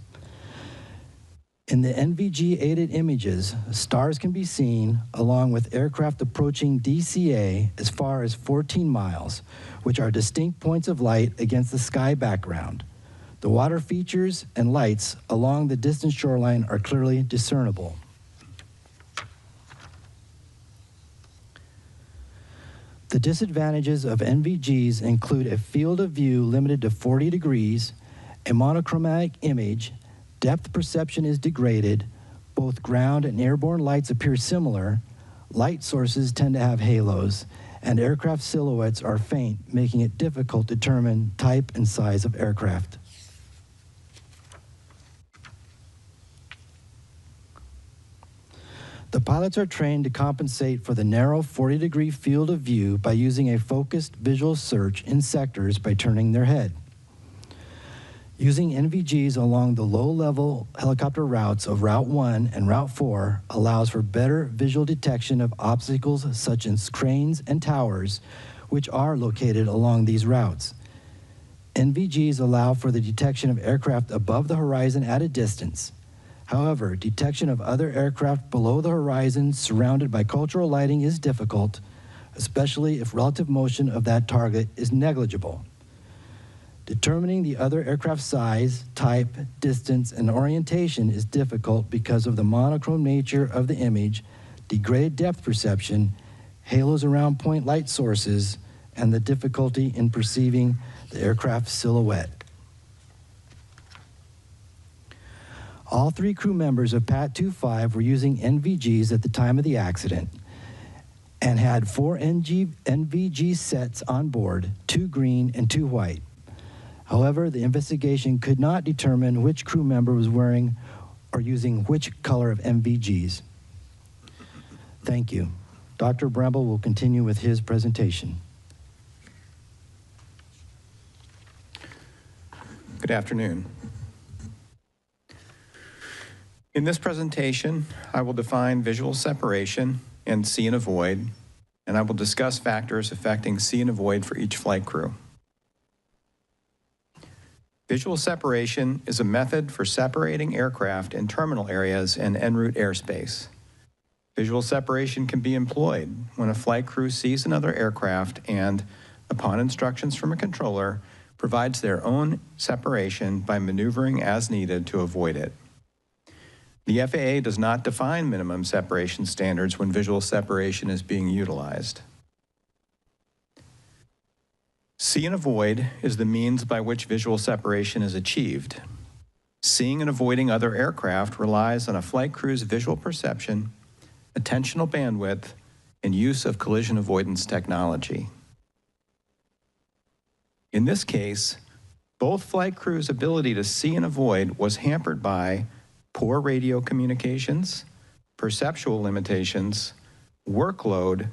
Q: In the NVG-aided images, stars can be seen along with aircraft approaching DCA as far as 14 miles, which are distinct points of light against the sky background. The water features and lights along the distant shoreline are clearly discernible. The disadvantages of NVGs include a field of view limited to 40 degrees, a monochromatic image, depth perception is degraded, both ground and airborne lights appear similar, light sources tend to have halos, and aircraft silhouettes are faint, making it difficult to determine type and size of aircraft. The pilots are trained to compensate for the narrow 40-degree field of view by using a focused visual search in sectors by turning their head. Using NVGs along the low-level helicopter routes of Route 1 and Route 4 allows for better visual detection of obstacles such as cranes and towers, which are located along these routes. NVGs allow for the detection of aircraft above the horizon at a distance. However, detection of other aircraft below the horizon surrounded by cultural lighting is difficult, especially if relative motion of that target is negligible. Determining the other aircraft size, type, distance, and orientation is difficult because of the monochrome nature of the image, degraded depth perception, halos around point light sources, and the difficulty in perceiving the aircraft silhouette. All 3 crew members of PAT 25 were using NVGs at the time of the accident and had 4 NVG sets on board, 2 green and 2 white. However, the investigation could not determine which crew member was wearing or using which color of NVGs. Thank you. Dr. Bramble will continue with his presentation.
R: Good afternoon. In this presentation, I will define visual separation and see and avoid, and I will discuss factors affecting see and avoid for each flight crew. Visual separation is a method for separating aircraft in terminal areas and en route airspace. Visual separation can be employed when a flight crew sees another aircraft and, upon instructions from a controller, provides their own separation by maneuvering as needed to avoid it. The FAA does not define minimum separation standards when visual separation is being utilized. See and avoid is the means by which visual separation is achieved. Seeing and avoiding other aircraft relies on a flight crew's visual perception, attentional bandwidth, and use of collision avoidance technology. In this case, both flight crews' ability to see and avoid was hampered by poor radio communications, perceptual limitations, workload,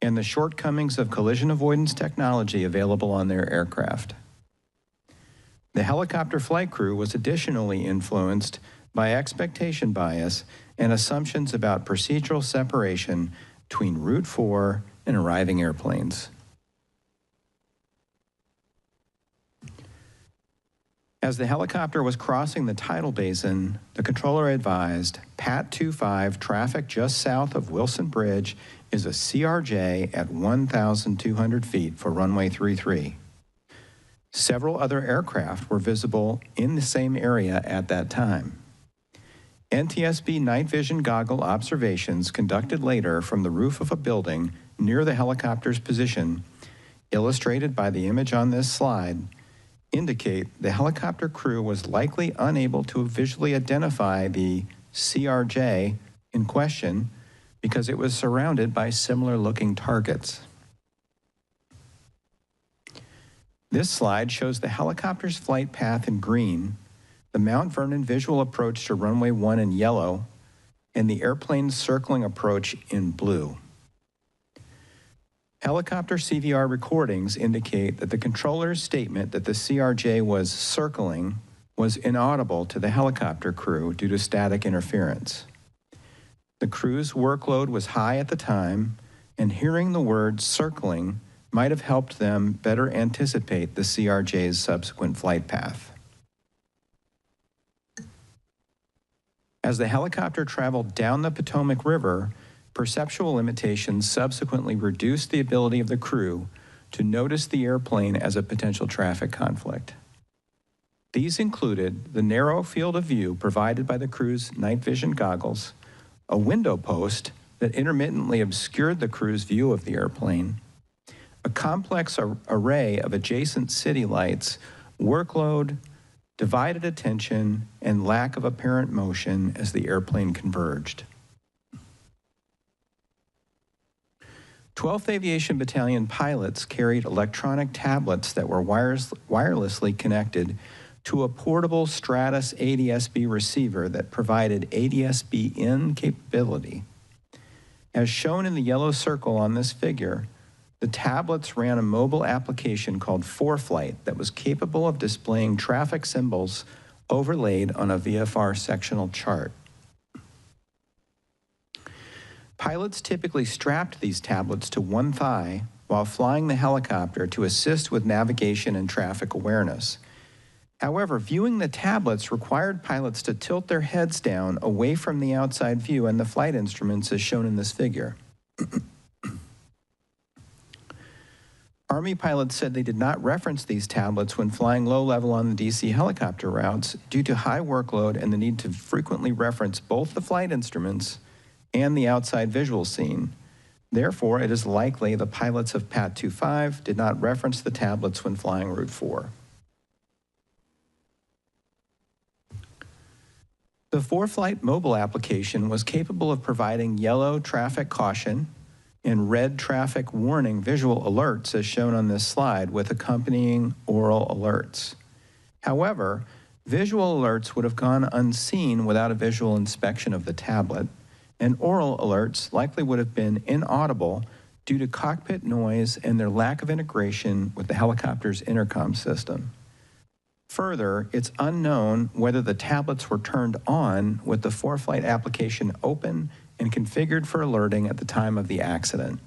R: and the shortcomings of collision avoidance technology available on their aircraft. The helicopter flight crew was additionally influenced by expectation bias and assumptions about procedural separation between Route 4 and arriving airplanes. As the helicopter was crossing the tidal basin, the controller advised, PAT 25 traffic just south of Wilson Bridge is a CRJ at 1,200 feet for runway 33. Several other aircraft were visible in the same area at that time. NTSB night vision goggle observations conducted later from the roof of a building near the helicopter's position, illustrated by the image on this slide, indicate the helicopter crew was likely unable to visually identify the CRJ in question because it was surrounded by similar-looking targets. This slide shows the helicopter's flight path in green, the Mount Vernon visual approach to runway 1 in yellow, and the airplane's circling approach in blue. Helicopter CVR recordings indicate that the controller's statement that the CRJ was circling was inaudible to the helicopter crew due to static interference. The crew's workload was high at the time, and hearing the word circling might have helped them better anticipate the CRJ's subsequent flight path. As the helicopter traveled down the Potomac River, perceptual limitations subsequently reduced the ability of the crew to notice the airplane as a potential traffic conflict. These included the narrow field of view provided by the crew's night vision goggles, a window post that intermittently obscured the crew's view of the airplane, a complex array of adjacent city lights, workload, divided attention, and lack of apparent motion as the airplane converged. 12th Aviation Battalion pilots carried electronic tablets that were wirelessly connected to a portable Stratus ADSB receiver that provided ADSB in capability. As shown in the yellow circle on this figure, the tablets ran a mobile application called ForeFlight that was capable of displaying traffic symbols overlaid on a VFR sectional chart. Pilots typically strapped these tablets to one thigh while flying the helicopter to assist with navigation and traffic awareness. However, viewing the tablets required pilots to tilt their heads down away from the outside view and the flight instruments as shown in this figure. Army pilots said they did not reference these tablets when flying low level on the DC helicopter routes due to high workload and the need to frequently reference both the flight instruments and the outside visual scene. Therefore, it is likely the pilots of PAT 25 did not reference the tablets when flying Route 4. The ForeFlight mobile application was capable of providing yellow traffic caution and red traffic warning visual alerts as shown on this slide with accompanying oral alerts. However, visual alerts would have gone unseen without a visual inspection of the tablet, and oral alerts likely would have been inaudible due to cockpit noise and their lack of integration with the helicopter's intercom system. Further, it's unknown whether the tablets were turned on with the ForeFlight application open and configured for alerting at the time of the accident.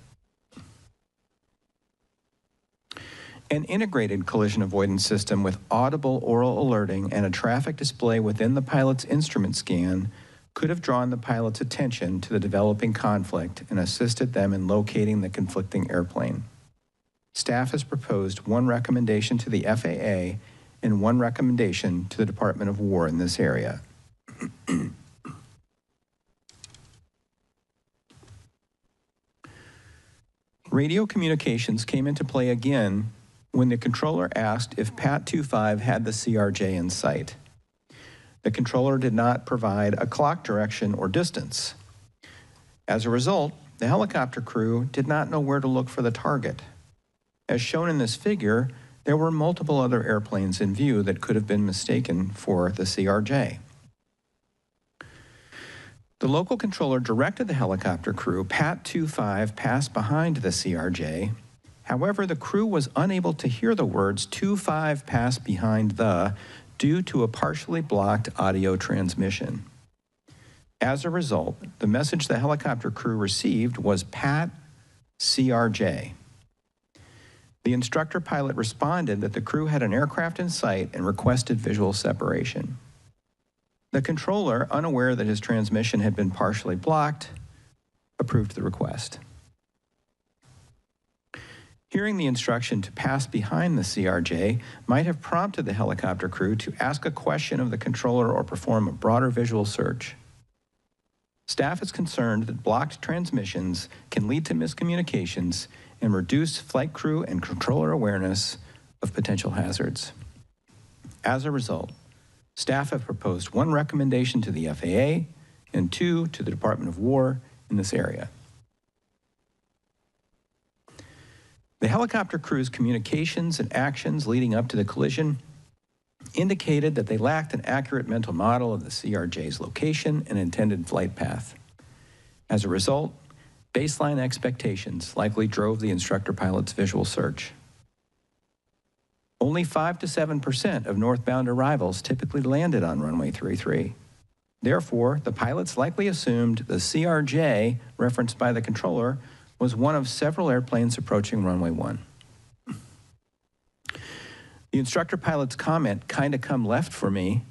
R: An integrated collision avoidance system with audible oral alerting and a traffic display within the pilot's instrument scan could have drawn the pilot's attention to the developing conflict and assisted them in locating the conflicting airplane. Staff has proposed one recommendation to the FAA and one recommendation to the Department of War in this area. Radio communications came into play again when the controller asked if PAT 25 had the CRJ in sight. The controller did not provide a clock direction or distance. As a result, the helicopter crew did not know where to look for the target. As shown in this figure, there were multiple other airplanes in view that could have been mistaken for the CRJ. The local controller directed the helicopter crew, PAT 25 passed behind the CRJ. However, the crew was unable to hear the words 25 passed behind the due to a partially blocked audio transmission. As a result, the message the helicopter crew received was PAT CRJ. The instructor pilot responded that the crew had an aircraft in sight and requested visual separation. The controller, unaware that his transmission had been partially blocked, approved the request. Hearing the instruction to pass behind the CRJ might have prompted the helicopter crew to ask a question of the controller or perform a broader visual search. Staff is concerned that blocked transmissions can lead to miscommunications and reduce flight crew and controller awareness of potential hazards. As a result, staff have proposed one recommendation to the FAA and two to the Department of War in this area. The helicopter crew's communications and actions leading up to the collision indicated that they lacked an accurate mental model of the CRJ's location and intended flight path. As a result, baseline expectations likely drove the instructor pilot's visual search. Only 5 to 7% of northbound arrivals typically landed on runway 33. Therefore, the pilots likely assumed the CRJ, referenced by the controller, was one of several airplanes approaching runway 1. The instructor pilot's comment, "kinda come left for me,"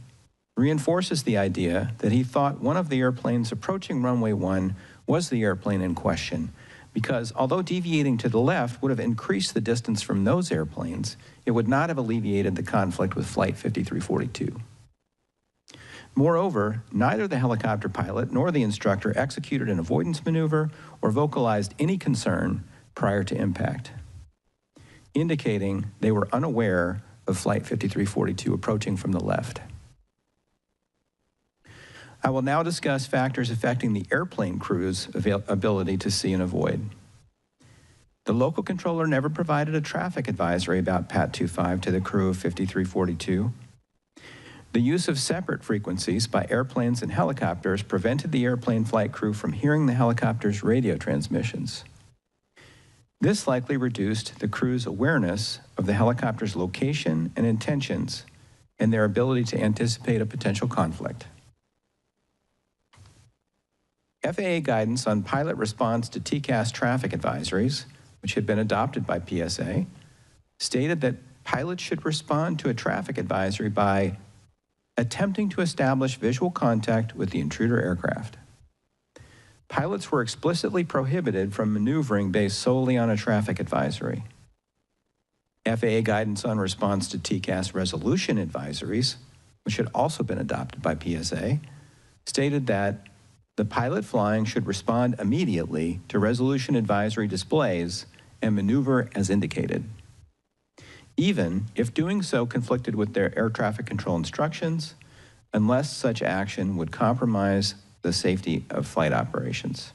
R: reinforces the idea that he thought one of the airplanes approaching runway 1 was the airplane in question, because although deviating to the left would have increased the distance from those airplanes, it would not have alleviated the conflict with Flight 5342. Moreover, neither the helicopter pilot nor the instructor executed an avoidance maneuver or vocalized any concern prior to impact, indicating they were unaware of Flight 5342 approaching from the left. I will now discuss factors affecting the airplane crew's ability to see and avoid. The local controller never provided a traffic advisory about PAT 25 to the crew of 5342. The use of separate frequencies by airplanes and helicopters prevented the airplane flight crew from hearing the helicopter's radio transmissions. This likely reduced the crew's awareness of the helicopter's location and intentions and their ability to anticipate a potential conflict. FAA guidance on pilot response to TCAST traffic advisories, which had been adopted by PSA, stated that pilots should respond to a traffic advisory by attempting to establish visual contact with the intruder aircraft. Pilots were explicitly prohibited from maneuvering based solely on a traffic advisory. FAA guidance on response to TCAST resolution advisories, which had also been adopted by PSA, stated that the pilot flying should respond immediately to resolution advisory displays and maneuver as indicated, even if doing so conflicted with their air traffic control instructions, unless such action would compromise the safety of flight operations.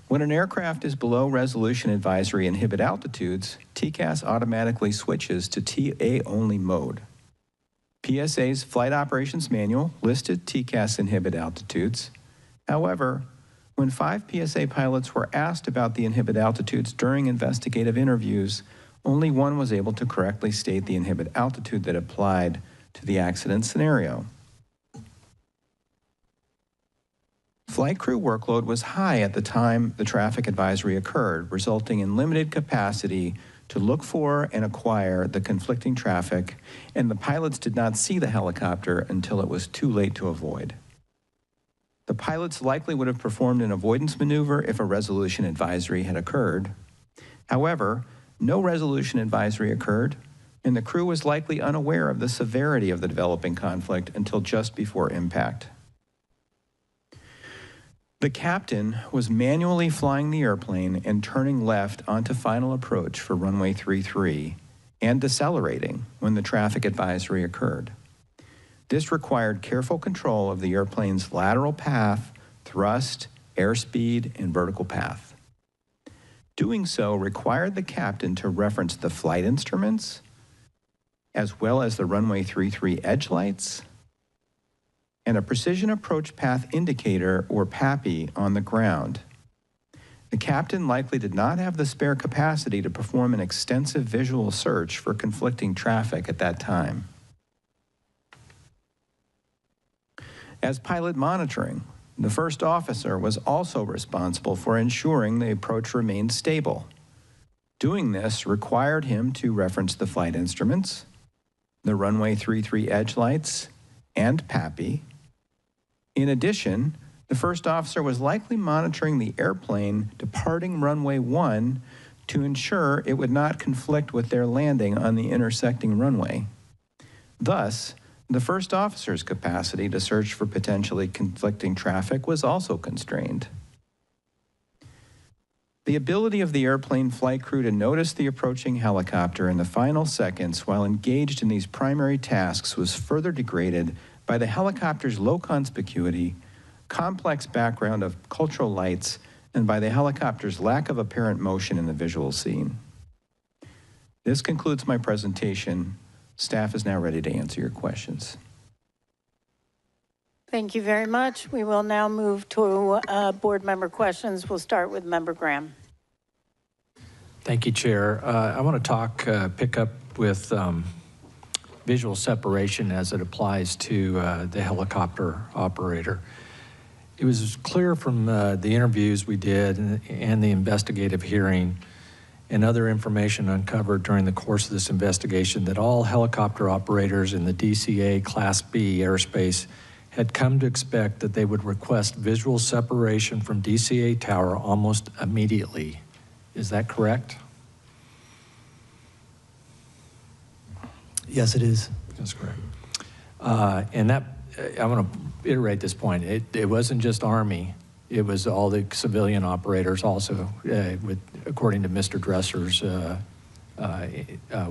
R: When an aircraft is below resolution advisory inhibit altitudes, TCAS automatically switches to TA-only mode. PSA's Flight Operations Manual listed TCAS inhibit altitudes. However, when 5 PSA pilots were asked about the inhibit altitudes during investigative interviews, only one was able to correctly state the inhibit altitude that applied to the accident scenario. Flight crew workload was high at the time the traffic advisory occurred, resulting in limited capacity to look for and acquire the conflicting traffic, and the pilots did not see the helicopter until it was too late to avoid. The pilots likely would have performed an avoidance maneuver if a resolution advisory had occurred. However, no resolution advisory occurred, and the crew was likely unaware of the severity of the developing conflict until just before impact. The captain was manually flying the airplane and turning left onto final approach for runway 33 and decelerating when the traffic advisory occurred. This required careful control of the airplane's lateral path, thrust, airspeed, and vertical path. Doing so required the captain to reference the flight instruments, as well as the runway 33 edge lights, and a precision approach path indicator, or PAPI, on the ground. The captain likely did not have the spare capacity to perform an extensive visual search for conflicting traffic at that time. As pilot monitoring, the first officer was also responsible for ensuring the approach remained stable. Doing this required him to reference the flight instruments, the runway 33 edge lights, and PAPI. In addition, the first officer was likely monitoring the airplane departing runway 1 to ensure it would not conflict with their landing on the intersecting runway. Thus, the first officer's capacity to search for potentially conflicting traffic was also constrained. The ability of the airplane flight crew to notice the approaching helicopter in the final seconds while engaged in these primary tasks was further degraded by the helicopter's low conspicuity, complex background of cultural lights, and by the helicopter's lack of apparent motion in the visual scene. This concludes my presentation. Staff is now ready to answer your questions.
B: Thank you very much. We will now move to board member questions. We'll start with Member Graham.
D: Thank you, Chair. I want to pick up with visual separation as it applies to the helicopter operator. It was clear from the interviews we did and the investigative hearing and other information uncovered during the course of this investigation that all helicopter operators in the DCA Class B airspace had come to expect that they would request visual separation from DCA tower almost immediately. Is that correct?
Q: Yes, it is.
D: That's correct. And that, I want to iterate this point. It wasn't just Army. It was all the civilian operators also, according to Mr. Dresser's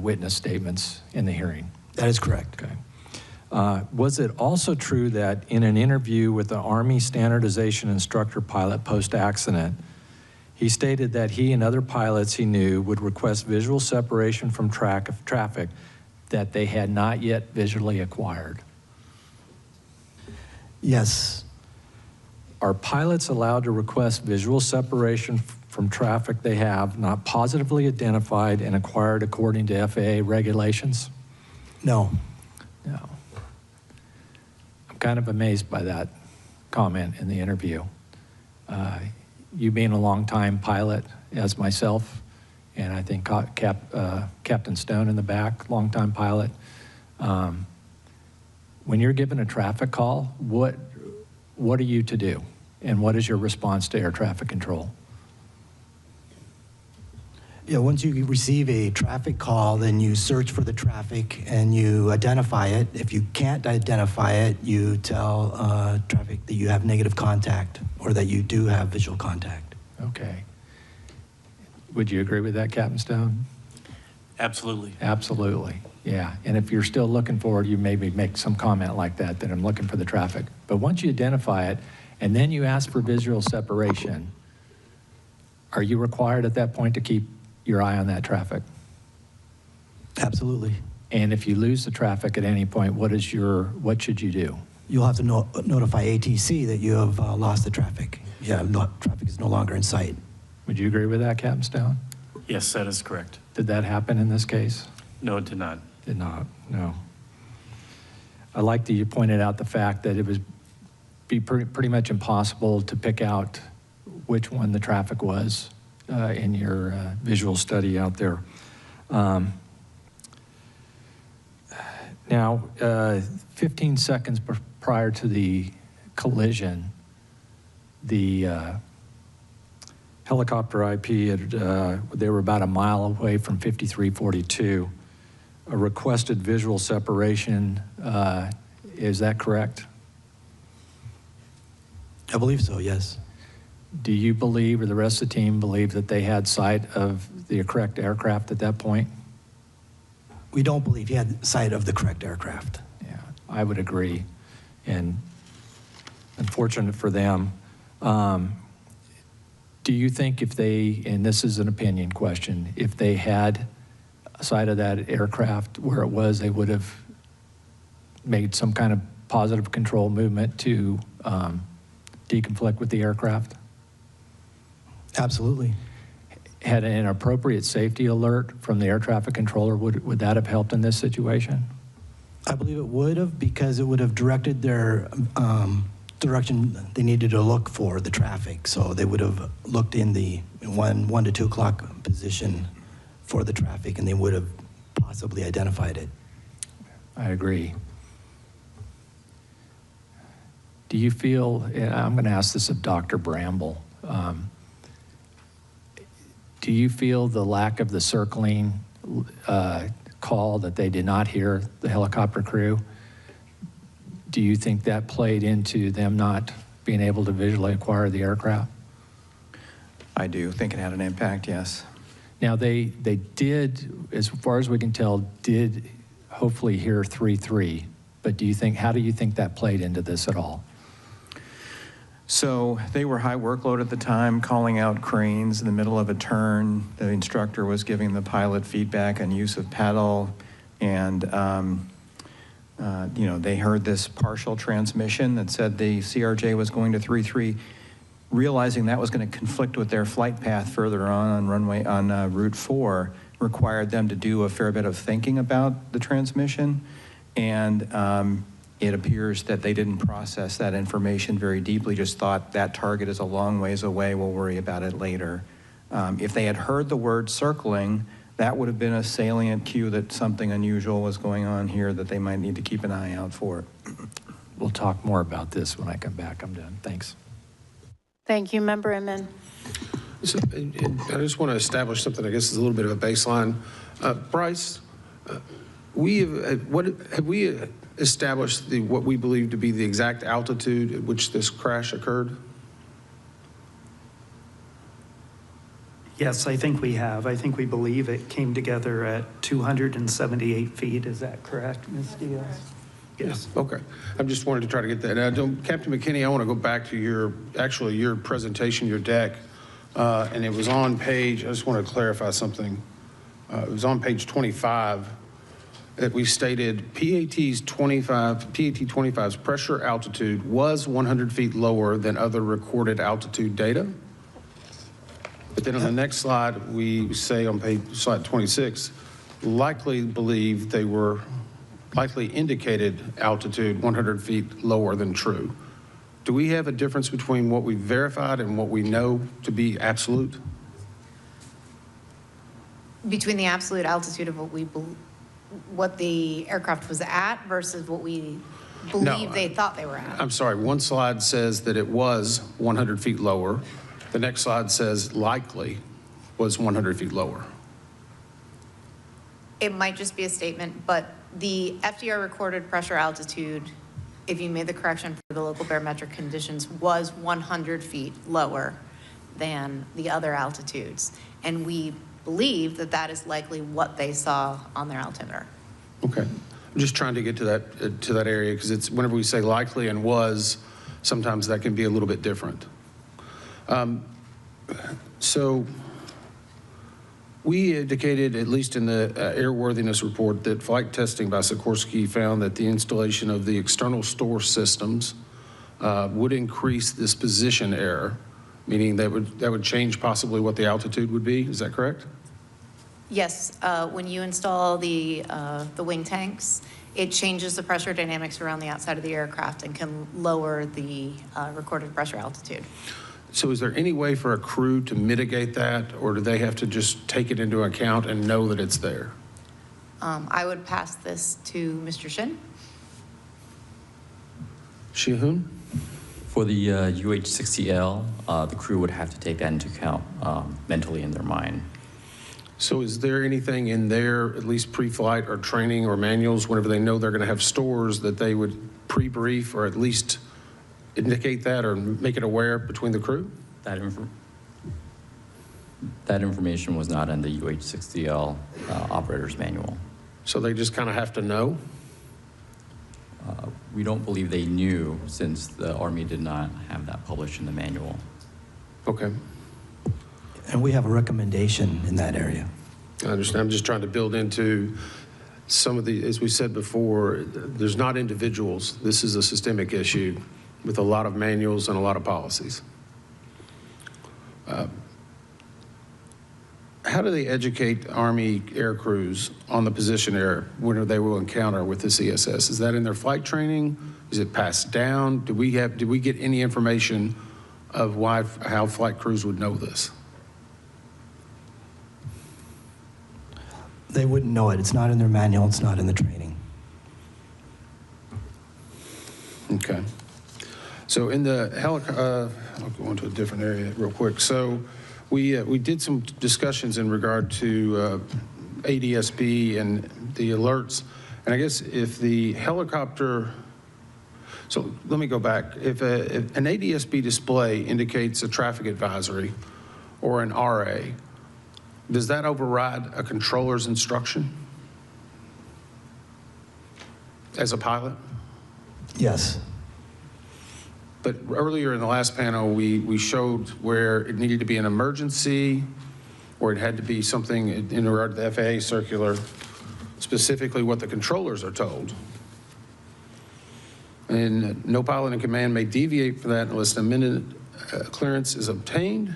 D: witness statements in the hearing.
Q: That is correct.
D: Okay. Was it also true that in an interview with the Army standardization instructor pilot post-accident, he stated that he and other pilots he knew would request visual separation from traffic that they had not yet visually acquired?
Q: Yes.
D: Are pilots allowed to request visual separation from traffic they have not positively identified and acquired according to FAA regulations?
Q: No.
D: No. I'm kind of amazed by that comment in the interview. You being a longtime pilot, as myself, and I think Captain Stone in the back, longtime pilot. When you're given a traffic call, what are you to do? And what is your response to air traffic control?
Q: Yeah, once you receive a traffic call, then you search for the traffic and you identify it. If you can't identify it, you tell traffic that you have negative contact or that you do have visual contact.
D: Okay. Would you agree with that, Captain Stone?
S: Absolutely.
D: Absolutely, yeah. And if you're still looking for it, you maybe make some comment like that I'm looking for the traffic. But once you identify it, and then you ask for visual separation, are you required at that point to keep your eye on that traffic?
Q: Absolutely.
D: And if you lose the traffic at any point, what should you do?
Q: You'll have to notify ATC that you have lost the traffic. Yeah, traffic is no longer in sight.
D: Would you agree with that, Captain Stone?
S: Yes, that is correct.
D: Did that happen in this case?
S: No, it did not.
D: Did not, no. I like that you pointed out the fact that it was pretty much impossible to pick out which one the traffic was in your visual study out there. Now, 15 seconds prior to the collision, the helicopter IP, they were about a mile away from 5342. A requested visual separation, is that correct?
Q: I believe so, yes.
D: Do you believe, or the rest of the team believe, that they had sight of the correct aircraft at that point?
Q: We don't believe he had sight of the correct aircraft.
D: Yeah, I would agree. And unfortunate for them. Do you think if they, and this is an opinion question, if they had sight of that aircraft where it was, they would have made some kind of positive control movement to deconflict with the aircraft?
Q: Absolutely.
D: Had an appropriate safety alert from the air traffic controller, would that have helped in this situation?
Q: I believe it would have, because it would have directed their direction they needed to look for the traffic. So they would have looked in the 1 to 2 o'clock position for the traffic, and they would have possibly identified it.
D: I agree. Do you feel, and I'm going to ask this of Dr. Bramble, do you feel the lack of the circling call that they did not hear, the helicopter crew, do you think that played into them not being able to visually acquire the aircraft?
R: I do think it had an impact, yes.
D: Now, they did, as far as we can tell, did hopefully hear 3-3, but how do you think that played into this at all?
R: So they were high workload at the time, calling out cranes in the middle of a turn. The instructor was giving the pilot feedback on use of paddle, and they heard this partial transmission that said the CRJ was going to 3-3, realizing that was going to conflict with their flight path further on Route 4, required them to do a fair bit of thinking about the transmission, and it appears that they didn't process that information very deeply, just thought that target is a long ways away, we'll worry about it later. If they had heard the word circling, that would have been a salient cue that something unusual was going on here that they might need to keep an eye out for.
D: We'll talk more about this when I come back. I'm done. Thanks.
B: Thank you, Member Inman.
E: So, I just want to establish something, I guess is a little bit of a baseline. Bryce, have we established what we believe to be the exact altitude at which this crash occurred?
G: Yes, I think we have. I think we believe it came together at 278 feet. Is that correct, Ms. Diaz? Yes.
E: Okay. I just wanted to try to get that. Now, Captain McKinney, I want to go back to your presentation, your deck, and it was on page, I just want to clarify something. It was on page 25, that we stated PAT 25's pressure altitude was 100 feet lower than other recorded altitude data. But then on the next slide, we say on slide 26, likely indicated altitude 100 feet lower than true. Do we have a difference between what we verified and what we know to be absolute?
T: Between the absolute altitude of what the aircraft was at versus what we believe they thought they were at.
E: I'm sorry, one slide says that it was 100 feet lower. The next slide says likely was 100 feet lower.
T: It might just be a statement, but the FDR recorded pressure altitude, if you made the correction for the local barometric conditions, was 100 feet lower than the other altitudes. And we believe that that is likely what they saw on their altimeter.
E: Okay. I'm just trying to get to that area because it's whenever we say likely and was, sometimes that can be a little bit different. So we indicated, at least in the airworthiness report, that flight testing by Sikorsky found that the installation of the external store systems would increase this position error, meaning that would change possibly what the altitude would be. Is that correct?
T: Yes, when you install the wing tanks, it changes the pressure dynamics around the outside of the aircraft and can lower the recorded pressure altitude.
E: So is there any way for a crew to mitigate that, or do they have to just take it into account and know that it's there?
T: I would pass this to Mr. Shin.
E: Shihun?
U: For the UH-60L, the crew would have to take that into account mentally in their mind.
E: So is there anything in their, at least pre-flight or training or manuals, whenever they know they're going to have stores, that they would pre-brief or at least indicate that or make it aware between the crew?
U: That information was not in the UH-60L operator's manual.
E: So they just kind of have to know?
U: We don't believe they knew, since the Army did not have that published in the manual.
E: Okay.
Q: And we have a recommendation in that area.
E: I understand. I'm just trying to build into some of the, as we said before, there's not individuals. This is a systemic issue with a lot of manuals and a lot of policies. How do they educate Army air crews on the position error when they will encounter with this ESS? Is that in their flight training? Is it passed down? Did we get any information of how flight crews would know this?
Q: They wouldn't know it. It's not in their manual. It's not in the training.
E: Okay. So in the I'll go into a different area real quick. So we did some discussions in regard to ADSB and the alerts. And I guess if the helicopter, so let me go back. If an ADSB display indicates a traffic advisory or an RA, does that override a controller's instruction as a pilot?
Q: Yes.
E: But earlier in the last panel, we showed where it needed to be an emergency, or it had to be something in regard to the FAA circular, specifically what the controllers are told. And no pilot in command may deviate from that unless an immediate clearance is obtained,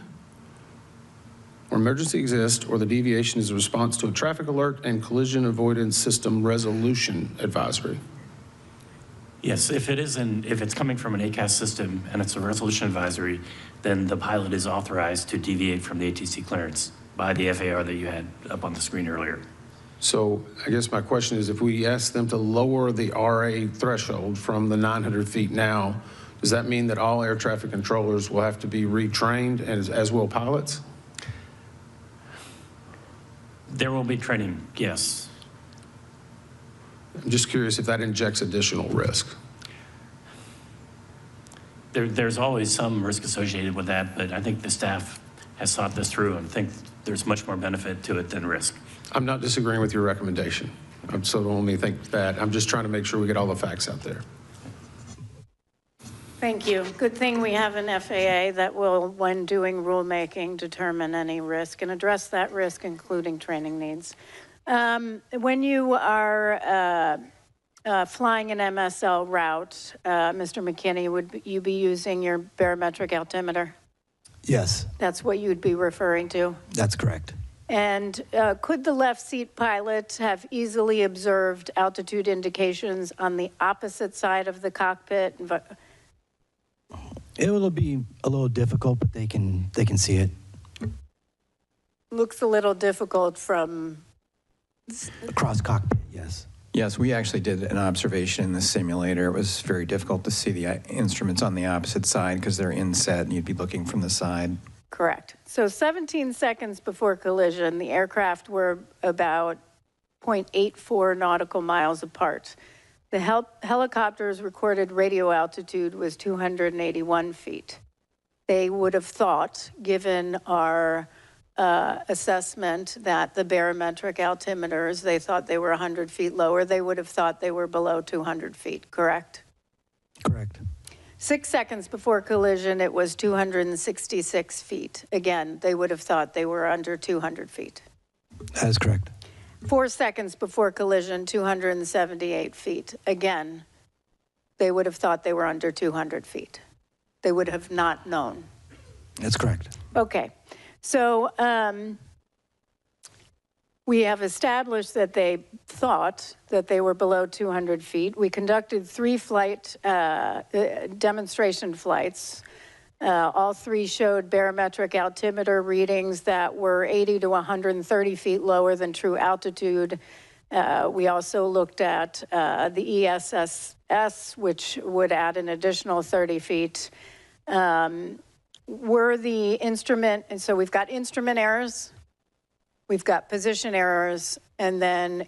E: or emergency exists, or the deviation is a response to a traffic alert and collision avoidance system resolution advisory.
S: Yes, if it's coming from an ACAST system and it's a resolution advisory, then the pilot is authorized to deviate from the ATC clearance by the FAR that you had up on the screen earlier.
E: So I guess my question is, if we ask them to lower the RA threshold from the 900 feet now, does that mean that all air traffic controllers will have to be retrained, as will pilots?
S: There will be training, yes.
E: I'm just curious if that injects additional risk.
S: There's always some risk associated with that, but I think the staff has thought this through and think there's much more benefit to it than risk.
E: I'm not disagreeing with your recommendation. So don't let me think that. I'm just trying to make sure we get all the facts out there.
B: Thank you. Good thing we have an FAA that will, when doing rulemaking, determine any risk and address that risk, including training needs. When you are flying an MSL route, Mr. McKinney, would you be using your barometric altimeter?
Q: Yes,
B: That's what you'd be referring to?
Q: that's correct.
B: And could the left seat pilot have easily observed altitude indications on the opposite side of the cockpit?
Q: It will be a little difficult, but they can see it.
B: Looks a little difficult from...
Q: Across cockpit, yes.
R: Yes, we actually did an observation in the simulator. It was very difficult to see the instruments on the opposite side because they're inset and you'd be looking from the side.
B: Correct. So 17 seconds before collision, the aircraft were about 0.84 nautical miles apart. The helicopter's recorded radio altitude was 281 feet. They would have thought, given our assessment that the barometric altimeters, they thought they were 100 feet lower. They would have thought they were below 200 feet, correct?
Q: Correct.
B: 6 seconds before collision, it was 266 feet. Again, they would have thought they were under 200 feet.
Q: That is correct.
B: 4 seconds before collision, 278 feet. Again, they would have thought they were under 200 feet. They would have not known.
Q: That's correct.
B: Okay. So we have established that they thought that they were below 200 feet. We conducted 3 flight demonstration flights. All 3 showed barometric altimeter readings that were 80 to 130 feet lower than true altitude. We also looked at the ESSS, which would add an additional 30 feet. Were the instrument, and so we've got instrument errors, we've got position errors, and then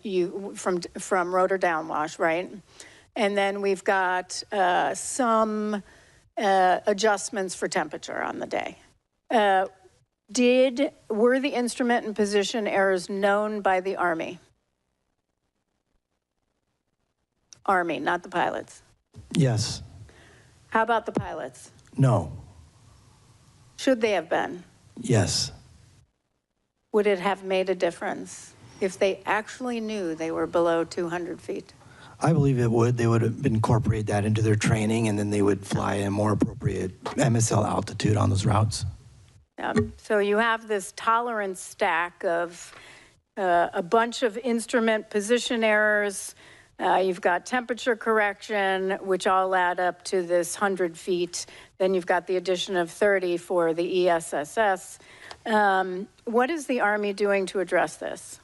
B: from rotor downwash, right? And then we've got some adjustments for temperature on the day. Were the instrument and position errors known by the Army? Army, not the pilots.
Q: Yes.
B: How about the pilots?
Q: No.
B: Should they have been?
Q: Yes.
B: Would it have made a difference if they actually knew they were below 200 feet?
Q: I believe it would. They would incorporate that into their training, and then they would fly a more appropriate MSL altitude on those routes.
B: So you have this tolerance stack of a bunch of instrument position errors. You've got temperature correction, which all add up to this 100 feet. Then you've got the addition of 30 for the ESSS. What is the Army doing to address this?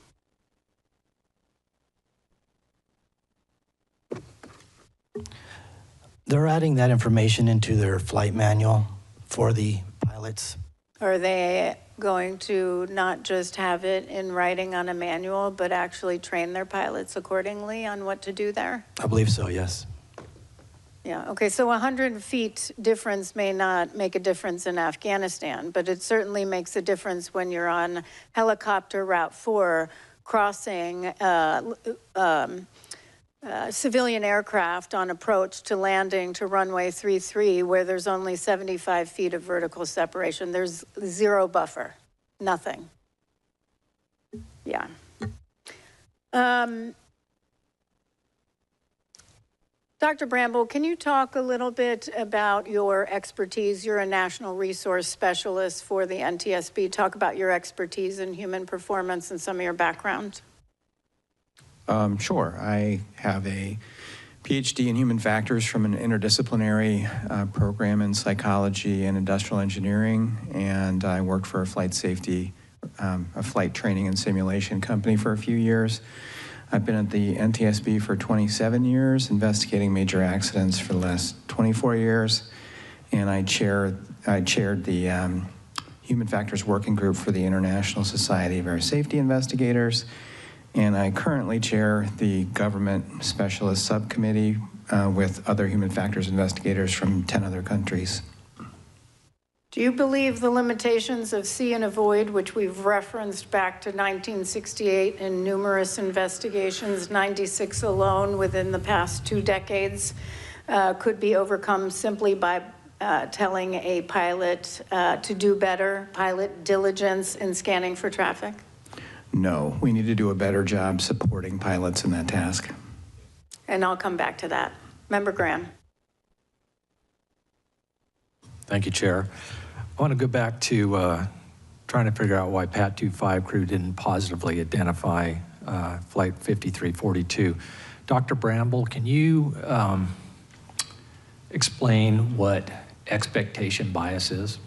Q: They're adding that information into their flight manual for the pilots.
B: Are they going to not just have it in writing on a manual, but actually train their pilots accordingly on what to do there?
Q: I believe so, yes.
B: Yeah, okay, so 100 feet difference may not make a difference in Afghanistan, but it certainly makes a difference when you're on helicopter Route 4 crossing civilian aircraft on approach to landing to runway 33, where there's only 75 feet of vertical separation. There's 0 buffer, nothing. Yeah. Dr. Bramble, can you talk a little bit about your expertise? You're a national resource specialist for the NTSB. Talk about your expertise in human performance and some of your background.
R: Sure. I have a PhD in human factors from an interdisciplinary program in psychology and industrial engineering, and I worked for a flight safety, a flight training and simulation company for a few years. I've been at the NTSB for 27 years, investigating major accidents for the last 24 years, and I chaired the Human Factors Working Group for the International Society of Air Safety Investigators, and I currently chair the Government Specialist Subcommittee with other human factors investigators from 10 other countries.
B: Do you believe the limitations of see and avoid, which we've referenced back to 1968 in numerous investigations, 96 alone within the past 2 decades, could be overcome simply by telling a pilot to do better, pilot diligence in scanning for traffic?
R: No, we need to do a better job supporting pilots in that task.
B: And I'll come back to that. Member Graham.
D: Thank you, Chair. I want to go back to trying to figure out why Pat 25 crew didn't positively identify Flight 5342. Dr. Bramble, can you explain what expectation bias is?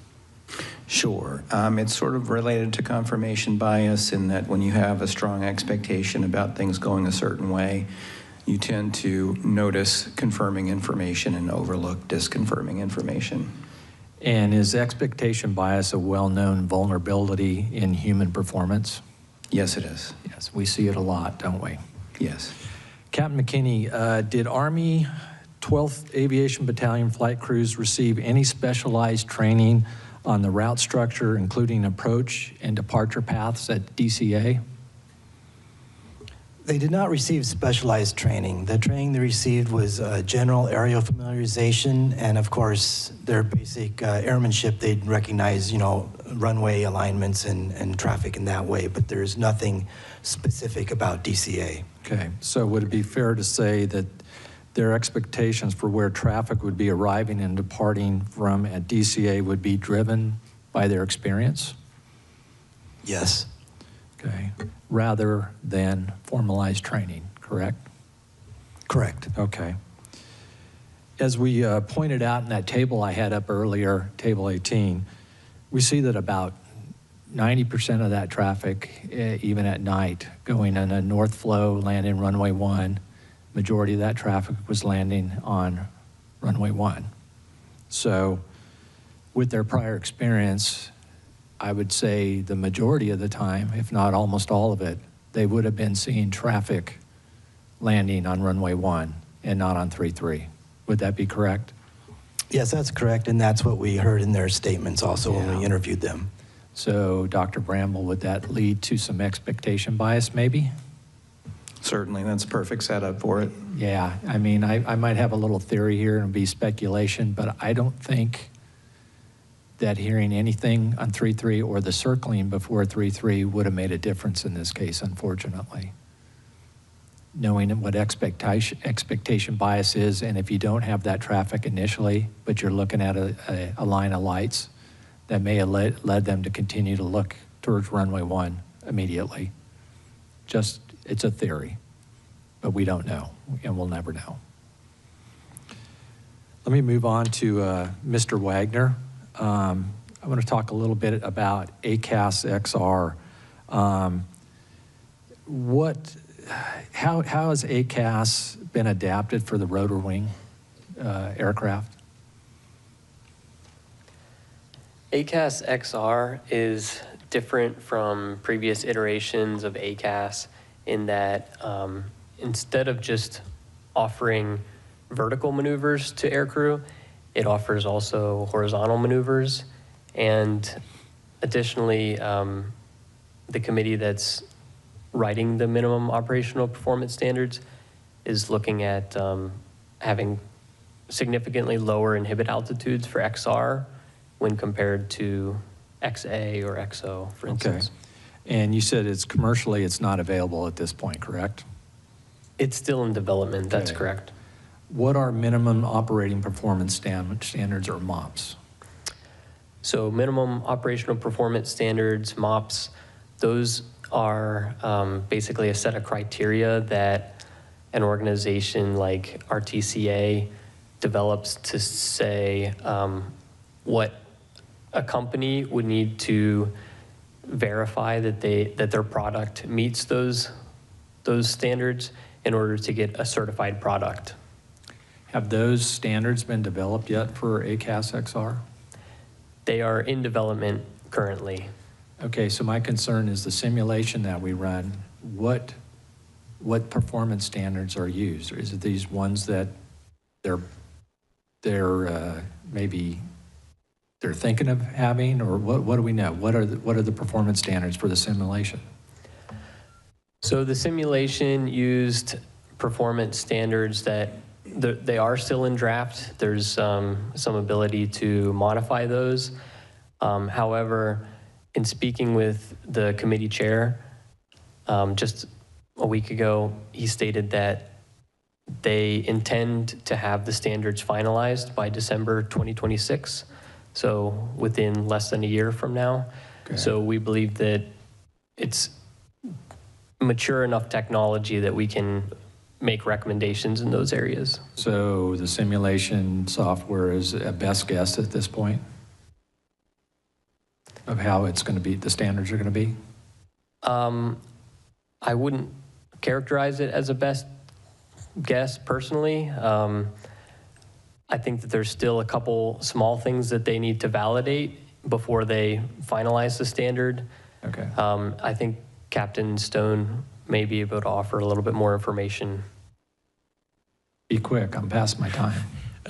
R: Sure. It's sort of related to confirmation bias in that when you have a strong expectation about things going a certain way, you tend to notice confirming information and overlook disconfirming information.
D: And is expectation bias a well-known vulnerability in human performance?
R: Yes, it is.
D: Yes, we see it a lot, don't we?
R: Yes.
D: Captain McKinney, did Army 12th Aviation Battalion flight crews receive any specialized training on the route structure, including approach and departure paths at DCA?
Q: They did not receive specialized training. The training they received was general aerial familiarization, and of course, their basic airmanship. They'd recognize, runway alignments and traffic in that way, but there's nothing specific about DCA.
D: Okay, so would it be fair to say that their expectations for where traffic would be arriving and departing from at DCA would be driven by their experience?
Q: Yes.
D: Okay, rather than formalized training, correct?
Q: Correct.
D: Okay. As we pointed out in that table I had up earlier, table 18, we see that about 90% of that traffic, even at night, going on a north flow, landing runway 1, majority of that traffic was landing on runway 1. So with their prior experience, I would say the majority of the time, if not almost all of it, they would have been seeing traffic landing on runway 1 and not on 33. Would that be correct?
Q: Yes, that's correct, and that's what we heard in their statements also when we interviewed them.
D: So, Dr. Bramble, would that lead to some expectation bias maybe?
R: Certainly, that's a perfect setup for it.
D: Yeah, I mean, I might have a little theory here and be speculation, but I don't think that hearing anything on 3.3 or the circling before 3.3 would have made a difference in this case, unfortunately. Knowing what expectation bias is, and if you don't have that traffic initially, but you're looking at a line of lights, that may have led them to continue to look towards runway 1 immediately. Just, it's a theory, but we don't know, and we'll never know. Let me move on to Mr. Wagner. I want to talk a little bit about AAS XR. How has AAS been adapted for the rotor wing aircraft?
O: AAS XR is different from previous iterations of AAS in that instead of just offering vertical maneuvers to aircrew, it offers also horizontal maneuvers. And additionally, the committee that's writing the minimum operational performance standards is looking at having significantly lower inhibit altitudes for XR when compared to XA or XO, for instance.
D: Okay. And you said it's commercially, it's not available at this point, correct?
O: It's still in development, that's correct.
D: What are minimum operating performance standards or MOPS?
O: So minimum operational performance standards, MOPS, those are basically a set of criteria that an organization like RTCA develops to say what a company would need to verify that their product meets those standards in order to get a certified product.
D: Have those standards been developed yet for AAS XR?
O: They are in development currently.
D: Okay, so my concern is the simulation that we run, what performance standards are used? Or is it these ones that maybe they're thinking of having, or what do we know? What are the performance standards for the simulation?
O: So the simulation used performance standards that they are still in draft. There's some ability to modify those. However, in speaking with the committee chair, just a week ago, he stated that they intend to have the standards finalized by December 2026, so within less than a year from now. Okay. So we believe that it's mature enough technology that we can make recommendations in those areas.
D: So the simulation software is a best guess at this point of how it's going to be, the standards are going to be?
O: I wouldn't characterize it as a best guess personally. I think that there's still a couple small things that they need to validate before they finalize the standard.
D: Okay.
O: I think Captain Stone may be able to offer a little bit more information.
D: Be quick, I'm past my time.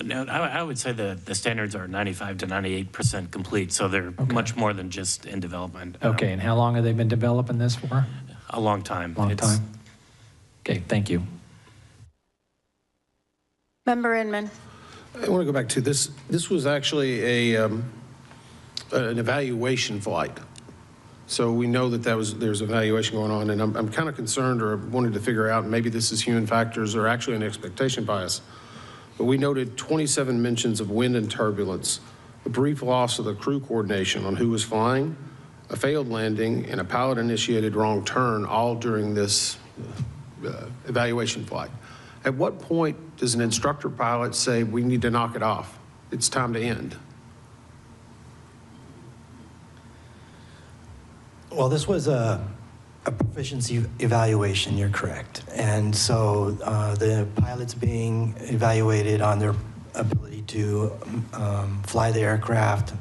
S: No, I would say the standards are 95 to 98% complete, so they're much more than just in development.
D: Okay, and how long have they been developing this for?
S: A long time.
D: Long time? Okay, thank you.
B: Member Inman.
E: I want to go back to this. This was actually an evaluation flight. So we know that there's evaluation going on, and I'm kind of concerned or wanted to figure out, maybe this is human factors or actually an expectation bias. But we noted 27 mentions of wind and turbulence, a brief loss of the crew coordination on who was flying, a failed landing, and a pilot-initiated wrong turn, all during this evaluation flight. At what point does an instructor pilot say, we need to knock it off? It's time to end.
Q: Well, this was a proficiency evaluation, you're correct. And so the pilots being evaluated on their ability to fly the aircraft,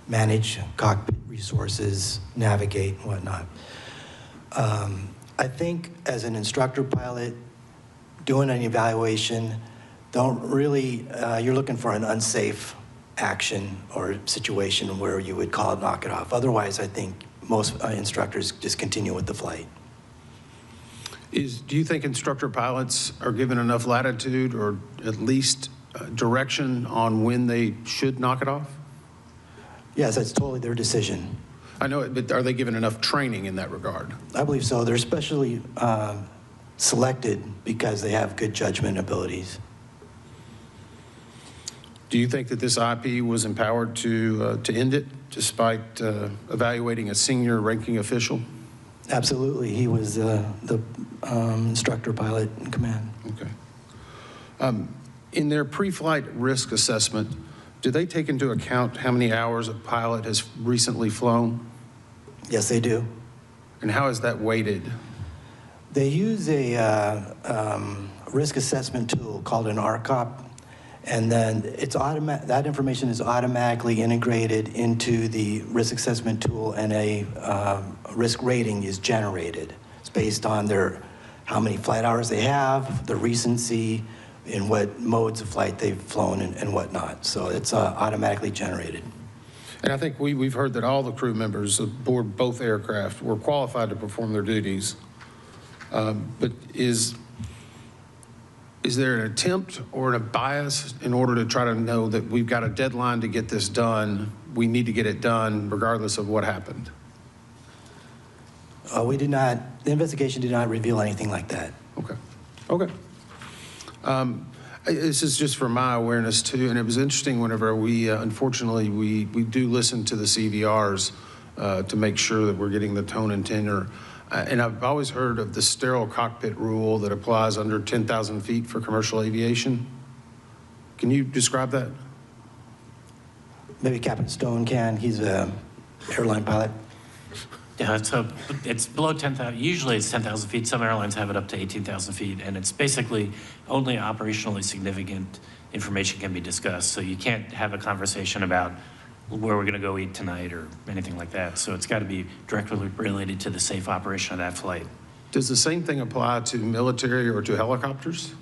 Q: manage cockpit resources, navigate, and whatnot. I think as an instructor pilot, doing an evaluation, don't really, you're looking for an unsafe action or situation where you would call it knock it off. Otherwise, I think most instructors just continue with the flight.
E: Do you think instructor pilots are given enough latitude or at least direction on when they should knock it off?
Q: Yes, that's totally their decision.
E: I know it, but are they given enough training in that regard?
Q: I believe so. They're specially selected because they have good judgment abilities.
E: Do you think that this IP was empowered to end it, despite evaluating a senior ranking official?
Q: Absolutely. He was the instructor pilot in command.
E: Okay. In their pre-flight risk assessment, do they take into account how many hours a pilot has recently flown?
Q: Yes, they do.
E: And how is that weighted?
Q: They use a risk assessment tool called an RCOP, and then that information is automatically integrated into the risk assessment tool, and a risk rating is generated. It's based on how many flight hours they have, the recency, and what modes of flight they've flown and whatnot. So it's automatically generated.
E: And I think we've heard that all the crew members aboard both aircraft were qualified to perform their duties. But is there an attempt or a bias in order to try to know that we've got a deadline to get this done, we need to get it done regardless of what happened?
Q: We did not, the investigation did not reveal anything like that.
E: Okay. Okay. This is just for my awareness too, and it was interesting whenever we, unfortunately, we do listen to the CVRs to make sure that we're getting the tone and tenor. And I've always heard of the sterile cockpit rule that applies under 10,000 feet for commercial aviation. Can you describe that?
Q: Maybe Captain Stone can. He's an airline pilot.
S: Yeah, so it's below 10,000. Usually it's 10,000 feet. Some airlines have it up to 18,000 feet, and it's basically only operationally significant information can be discussed. So you can't have a conversation about where we're going to go eat tonight or anything like that. So it's got to be directly related to the safe operation of that flight.
E: Does the same thing apply to military or to helicopters?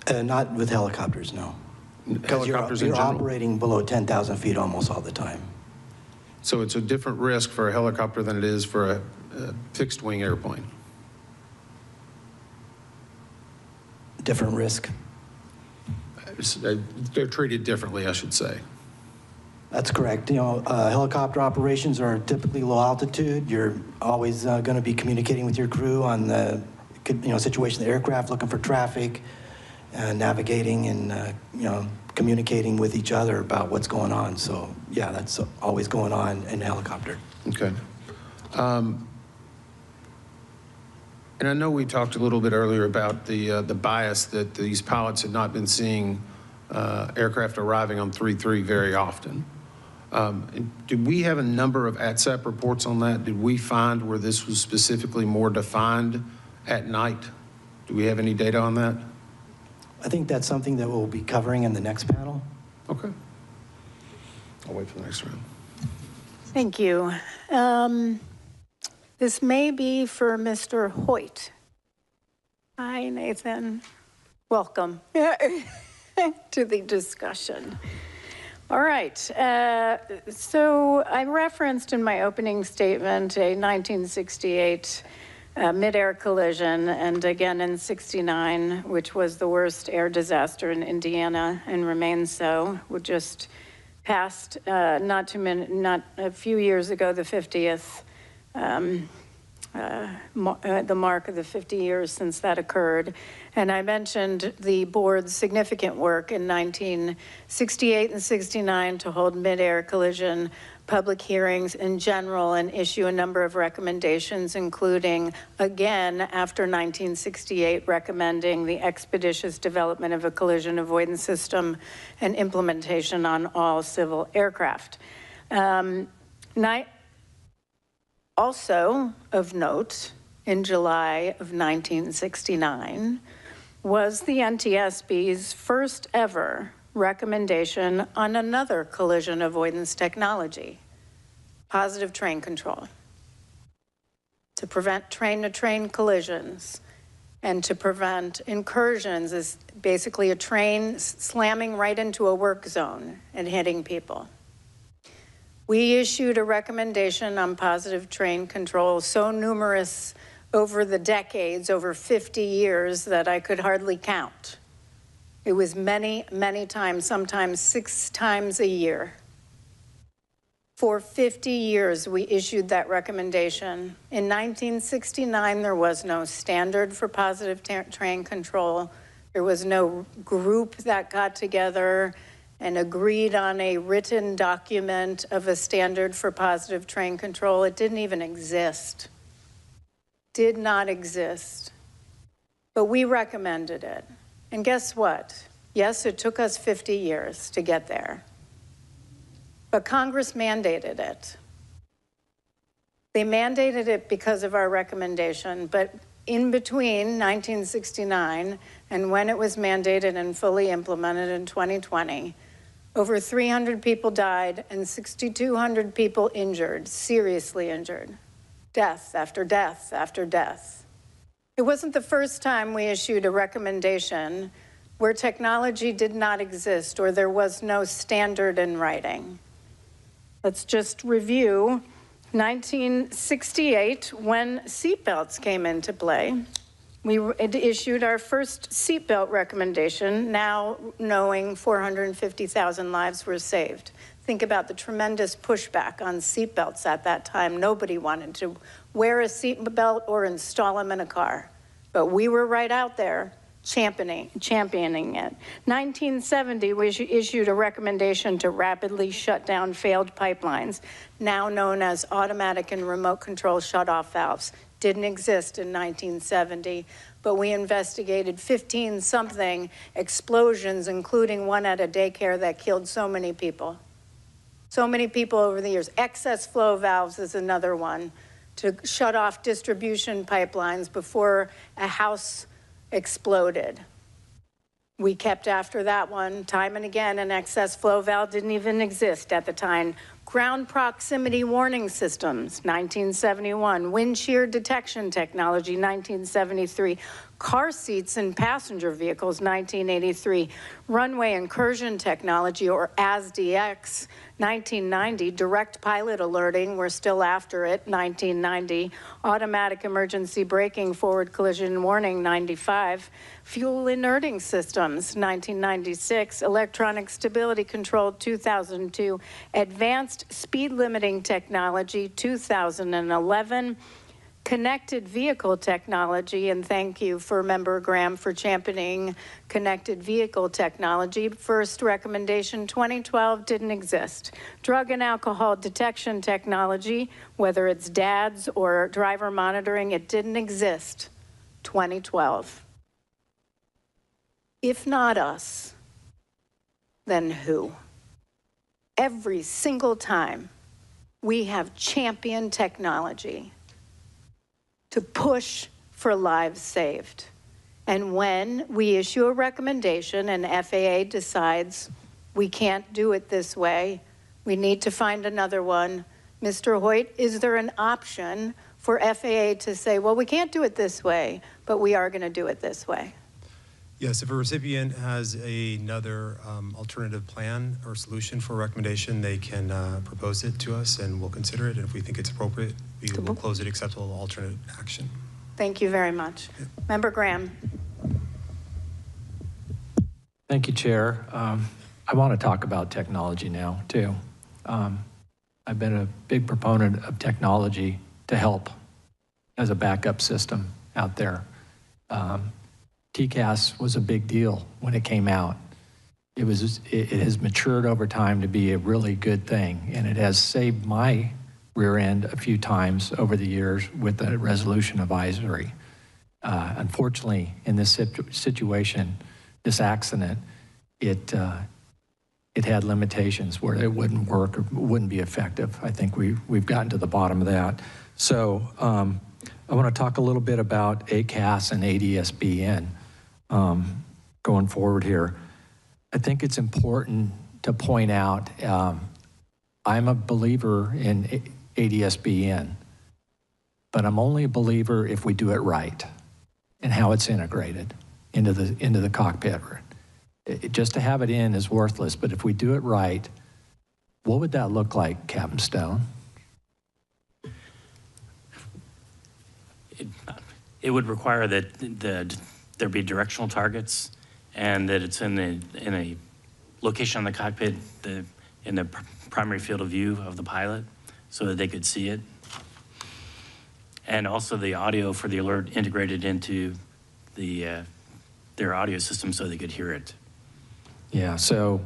Q: Not with helicopters, no. Because you're operating below 10,000 feet almost all the time.
E: So it's a different risk for a helicopter than it is for a fixed wing airplane?
Q: Different risk.
E: They're treated differently, I should say.
Q: That's correct. You know, helicopter operations are typically low altitude. You're always going to be communicating with your crew on the situation of the aircraft, looking for traffic, navigating, and communicating with each other about what's going on. So yeah, that's always going on in a helicopter.
E: Okay. And I know we talked a little bit earlier about the bias that these pilots had not been seeing aircraft arriving on 3-3 very often. Did we have a number of ATSAP reports on that? Did we find where this was specifically more defined at night? Do we have any data on that?
Q: I think that's something that we'll be covering in the next panel.
E: Okay. I'll wait for the next round.
B: Thank you. This may be for Mr. Hoyt. Hi, Nathan. Welcome to the discussion. All right, so I referenced in my opening statement a 1968 midair collision, and again in 69, which was the worst air disaster in Indiana and remains so. We just passed, not a few years ago, the 50th, the mark of the 50 years since that occurred. And I mentioned the board's significant work in 1968 and 69 to hold midair collision public hearings in general and issue a number of recommendations, including, again, after 1968, recommending the expeditious development of a collision avoidance system and implementation on all civil aircraft. Also of note, in July of 1969, was the NTSB's first ever recommendation on another collision avoidance technology, positive train control, to prevent train-to-train collisions and to prevent incursions, is basically a train slamming right into a work zone and hitting people. We issued a recommendation on positive train control, so numerous over the decades, over 50 years, that I could hardly count. It was many, many times, sometimes 6 times a year. For 50 years, we issued that recommendation. In 1969, there was no standard for positive train control. There was no group that got together and agreed on a written document of a standard for positive train control. It didn't even exist. Did not exist. But we recommended it. And guess what? Yes, it took us 50 years to get there. But Congress mandated it. They mandated it because of our recommendation, but in between 1969 and when it was mandated and fully implemented in 2020, over 300 people died and 6,200 people injured, seriously injured. Death after death after death. It wasn't the first time we issued a recommendation where technology did not exist or there was no standard in writing. Let's just review 1968, when seatbelts came into play. We issued our first seatbelt recommendation, now knowing 450,000 lives were saved. Think about the tremendous pushback on seatbelts at that time. Nobody wanted to wear a seatbelt or install them in a car. But we were right out there championing it. 1970, we issued a recommendation to rapidly shut down failed pipelines, now known as automatic and remote control shutoff valves. Didn't exist in 1970, but we investigated 15-something explosions, including one at a daycare that killed so many people. So many people over the years. Excess flow valves is another one, to shut off distribution pipelines before a house exploded. We kept after that one time and again. An excess flow valve didn't even exist at the time. Ground proximity warning systems, 1971. Wind shear detection technology, 1973. Car seats in passenger vehicles, 1983. Runway incursion technology, or ASDX, 1990. Direct pilot alerting, we're still after it, 1990. Automatic emergency braking, forward collision warning, 95. Fuel inerting systems, 1996. Electronic stability control, 2002. Advanced speed limiting technology, 2011. Connected vehicle technology, and thank you for Member Graham for championing connected vehicle technology. First recommendation, 2012, didn't exist. Drug and alcohol detection technology, whether it's DADS or driver monitoring, it didn't exist, 2012. If not us, then who? Every single time we have championed technology to push for lives saved. And when we issue a recommendation and FAA decides we can't do it this way, we need to find another one. Mr. Hoyt, is there an option for FAA to say, well, we can't do it this way, but we are going to do it this way?
A: Yes, if a recipient has another alternative plan or solution for a recommendation, they can propose it to us and we'll consider it. And if we think it's appropriate, we will close it acceptable alternate action.
B: Thank you very much. Yeah. Member Graham.
D: Thank you, Chair. I want to talk about technology now, too. I've been a big proponent of technology to help as a backup system out there. TCAST was a big deal when it came out. It has matured over time to be a really good thing, and it has saved my rear end a few times over the years with the resolution advisory. Unfortunately, in this situation, this accident, it had limitations where it wouldn't work or wouldn't be effective. I think we've gotten to the bottom of that. So I want to talk a little bit about ACAS and ADSB going forward here. I think it's important to point out I'm a believer in ADSBN, but I'm only a believer if we do it right and how it's integrated into the cockpit. Just to have it in is worthless, but if we do it right, what would that look like, Captain Stone?
S: It would require that there be directional targets and that it's in a location on the cockpit in the primary field of view of the pilot so that they could see it. And also the audio for the alert integrated into their audio system so they could hear it.
D: Yeah, so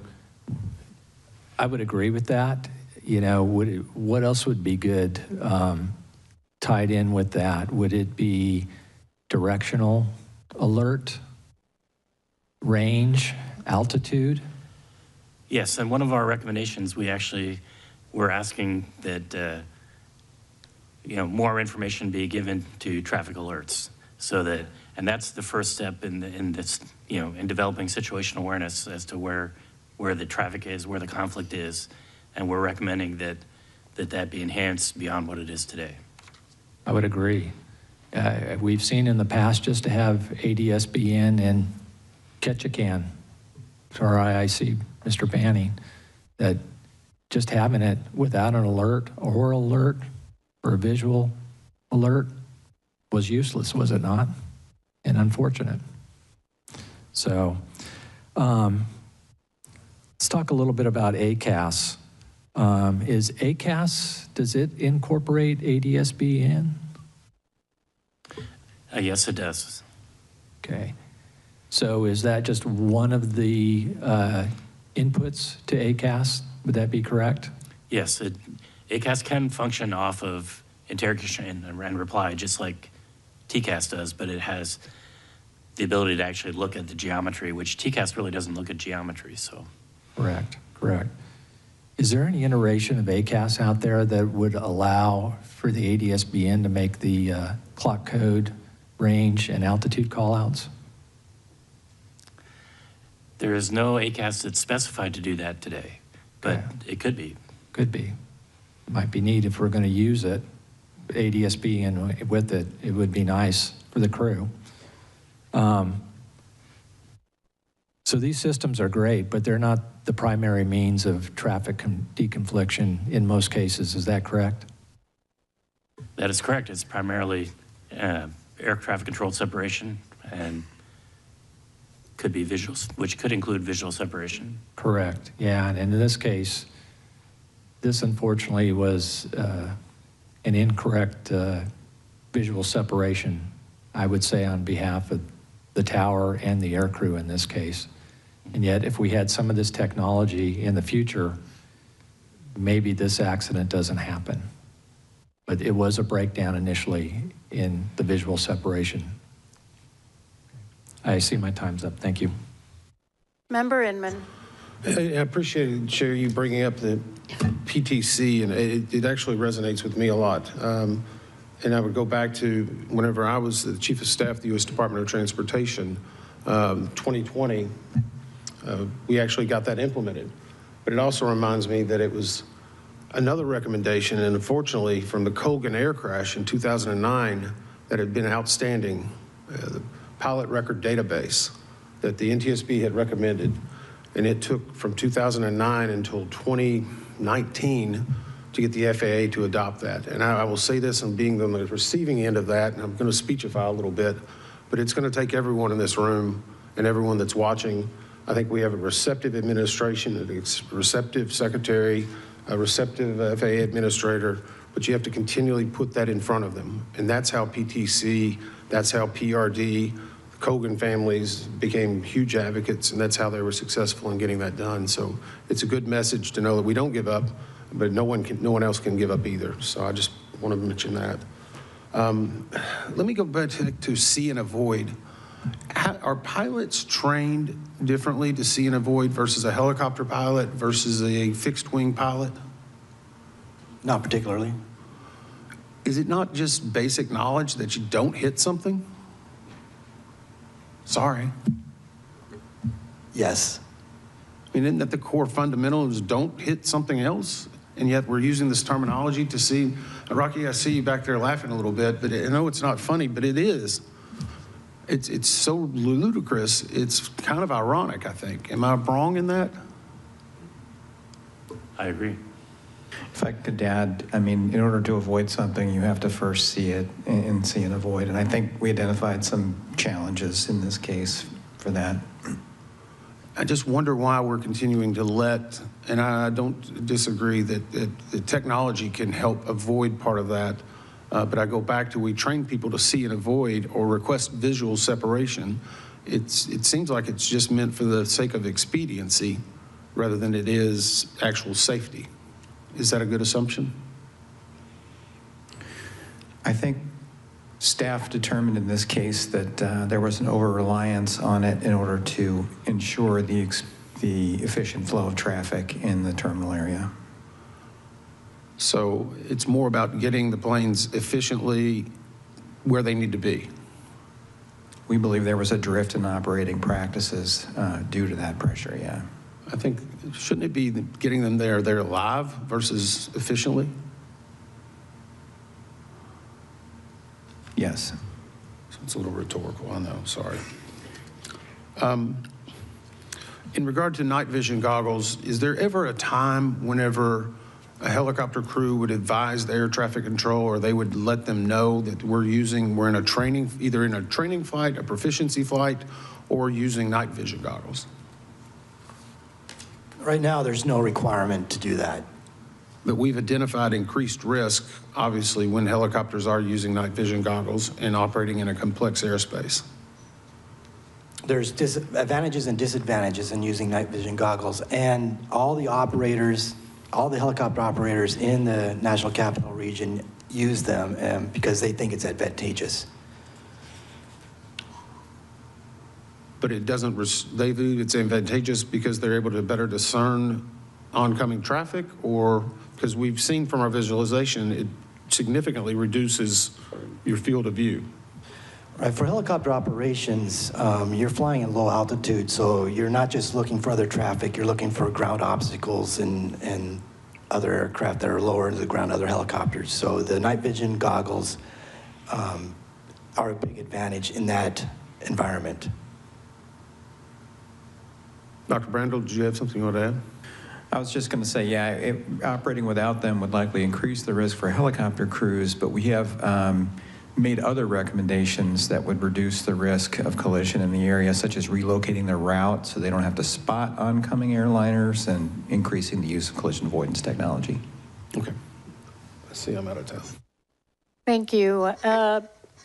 D: I would agree with that. You know, what else would be good tied in with that? Would it be directional alert, range, altitude?
S: Yes, and one of our recommendations, we're asking that more information be given to traffic alerts, so that, and that's the first step in this, in developing situational awareness as to where the traffic is, where the conflict is, and we're recommending that be enhanced beyond what it is today.
D: I would agree. We've seen in the past just to have ADSBN and Ketchikan, for IIC, Mr. Banning, that just having it without an alert, oral alert, or a visual alert was useless, was it not? And unfortunate. So let's talk a little bit about ACAS. Is ACAS, does it incorporate ADSBN?
S: Yes, it does.
D: Okay. So is that just one of the inputs to ACAS? Would that be correct?
S: Yes, ACAS can function off of interrogation and reply just like TCAST does, but it has the ability to actually look at the geometry, which TCAST really doesn't look at geometry, so.
D: Correct, correct. Is there any iteration of ACAS out there that would allow for the ADSBN to make the clock code, range, and altitude callouts?
S: There is no ACAS that's specified to do that today, but it could be.
D: Could be. might be neat if we're going to use it, ADSB, and with it, it would be nice for the crew. So these systems are great, but they're not the primary means of traffic deconfliction in most cases. Is that correct?
S: That is correct. It's primarily air traffic controlled separation and could be visuals, which could include visual separation.
D: Correct, yeah, and in this case, this unfortunately was an incorrect visual separation, I would say, on behalf of the tower and the aircrew in this case. And yet, if we had some of this technology in the future, maybe this accident doesn't happen. But it was a breakdown initially in the visual separation. I see my time's up. Thank you.
B: Member Inman.
E: I appreciate it, Chair, you bringing up the PTC, and it actually resonates with me a lot. And I would go back to whenever I was the Chief of Staff of the U.S. Department of Transportation, 2020, we actually got that implemented. But it also reminds me that it was another recommendation, and unfortunately from the Colgan air crash in 2009 that had been outstanding, the pilot record database that the NTSB had recommended, and it took from 2009 until 2019 to get the FAA to adopt that. And I will say this, and being on the receiving end of that, and I'm going to speechify a little bit, but it's going to take everyone in this room and everyone that's watching. I think we have a receptive administration, a receptive secretary, a receptive FAA administrator, but you have to continually put that in front of them. And that's how PTC, that's how PRD, the Colgan families became huge advocates, and that's how they were successful in getting that done. So it's a good message to know that we don't give up, but no one else can give up either. So I just want to mention that. Let me go back to see and avoid. Are pilots trained differently to see and avoid versus a helicopter pilot versus a fixed wing pilot?
Q: Not particularly.
E: Is it not just basic knowledge that you don't hit something? Sorry.
Q: Yes.
E: I mean, isn't that the core fundamental is don't hit something else? And yet we're using this terminology to see, Rocky, I see you back there laughing a little bit, but I know it's not funny, but it is. It's so ludicrous, it's kind of ironic, I think. Am I wrong in that?
S: I agree.
R: If I could add, I mean, in order to avoid something, you have to first see it and see and avoid. And I think we identified some challenges in this case for that.
E: I just wonder why we're continuing to let, and I don't disagree that the technology can help avoid part of that, but I go back to we train people to see and avoid or request visual separation. It seems like it's just meant for the sake of expediency rather than it is actual safety. Is that a good assumption?
R: I think staff determined in this case that there was an over-reliance on it in order to ensure the efficient flow of traffic in the terminal area.
E: So it's more about getting the planes efficiently where they need to be.
R: We believe there was a drift in operating practices due to that pressure, yeah.
E: I think, shouldn't it be getting them there live versus efficiently?
R: Yes.
E: So it's a little rhetorical, I know, sorry. In regard to night vision goggles, is there ever a time whenever a helicopter crew would advise the air traffic control, or they would let them know that we're in a training, either in a training flight, a proficiency flight, or using night vision goggles?
Q: Right now, there's no requirement to do that.
E: But we've identified increased risk, obviously, when helicopters are using night vision goggles and operating in a complex airspace.
Q: There's advantages and disadvantages in using night vision goggles, and all the operators, all the helicopter operators in the National Capital Region use them because they think it's advantageous.
E: But it doesn't, they view it's advantageous because they're able to better discern oncoming traffic, or because we've seen from our visualization, it significantly reduces your field of view.
Q: Right, for helicopter operations, you're flying at low altitude, so you're not just looking for other traffic, you're looking for ground obstacles and other aircraft that are lower to the ground, other helicopters. So the night vision goggles are a big advantage in that environment.
E: Dr. Brandel, did you have something you want to add?
R: I was just going to say, yeah, operating without them would likely increase the risk for helicopter crews, but we have made other recommendations that would reduce the risk of collision in the area, such as relocating their route so they don't have to spot oncoming airliners and increasing the use of collision avoidance technology.
E: Okay. I see I'm out of time.
B: Thank you.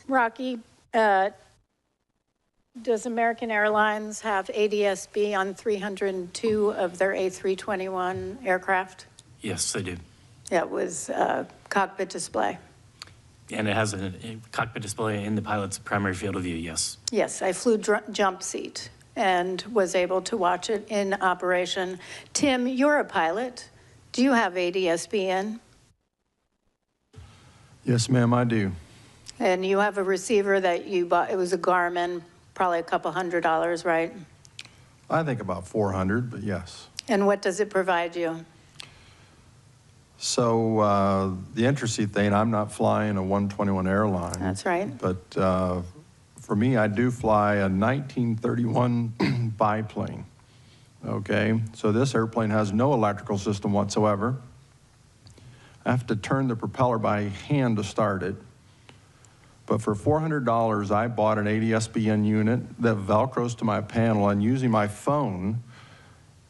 B: Rocky, does American Airlines have ADSB on 302 of their A321 aircraft?
S: Yes, they do.
B: That was cockpit display.
S: And it has a cockpit display in the pilot's primary field of view, yes.
B: Yes, I flew jump seat and was able to watch it in operation. Tim, you're a pilot. Do you have ADSB in?
N: Yes, ma'am, I do.
B: And you have a receiver that you bought, it was a Garmin, probably a couple $100, right?
N: I think about 400, but yes.
B: And what does it provide you?
N: So the interesting thing, I'm not flying a 121 airline.
B: That's right.
N: But for me, I do fly a 1931 biplane. Okay, so this airplane has no electrical system whatsoever. I have to turn the propeller by hand to start it. But for $400, I bought an ADSBN unit that Velcros to my panel, and using my phone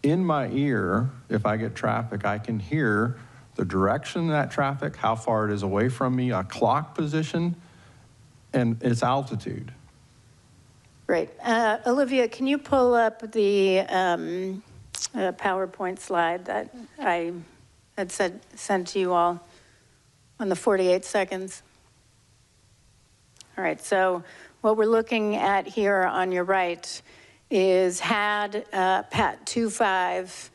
N: in my ear, if I get traffic, I can hear the direction of that traffic, how far it is away from me, a clock position, and its altitude.
B: Great. Olivia, can you pull up the PowerPoint slide that I had sent to you all on the 48 seconds? All right, so what we're looking at here on your right is had PAT 25,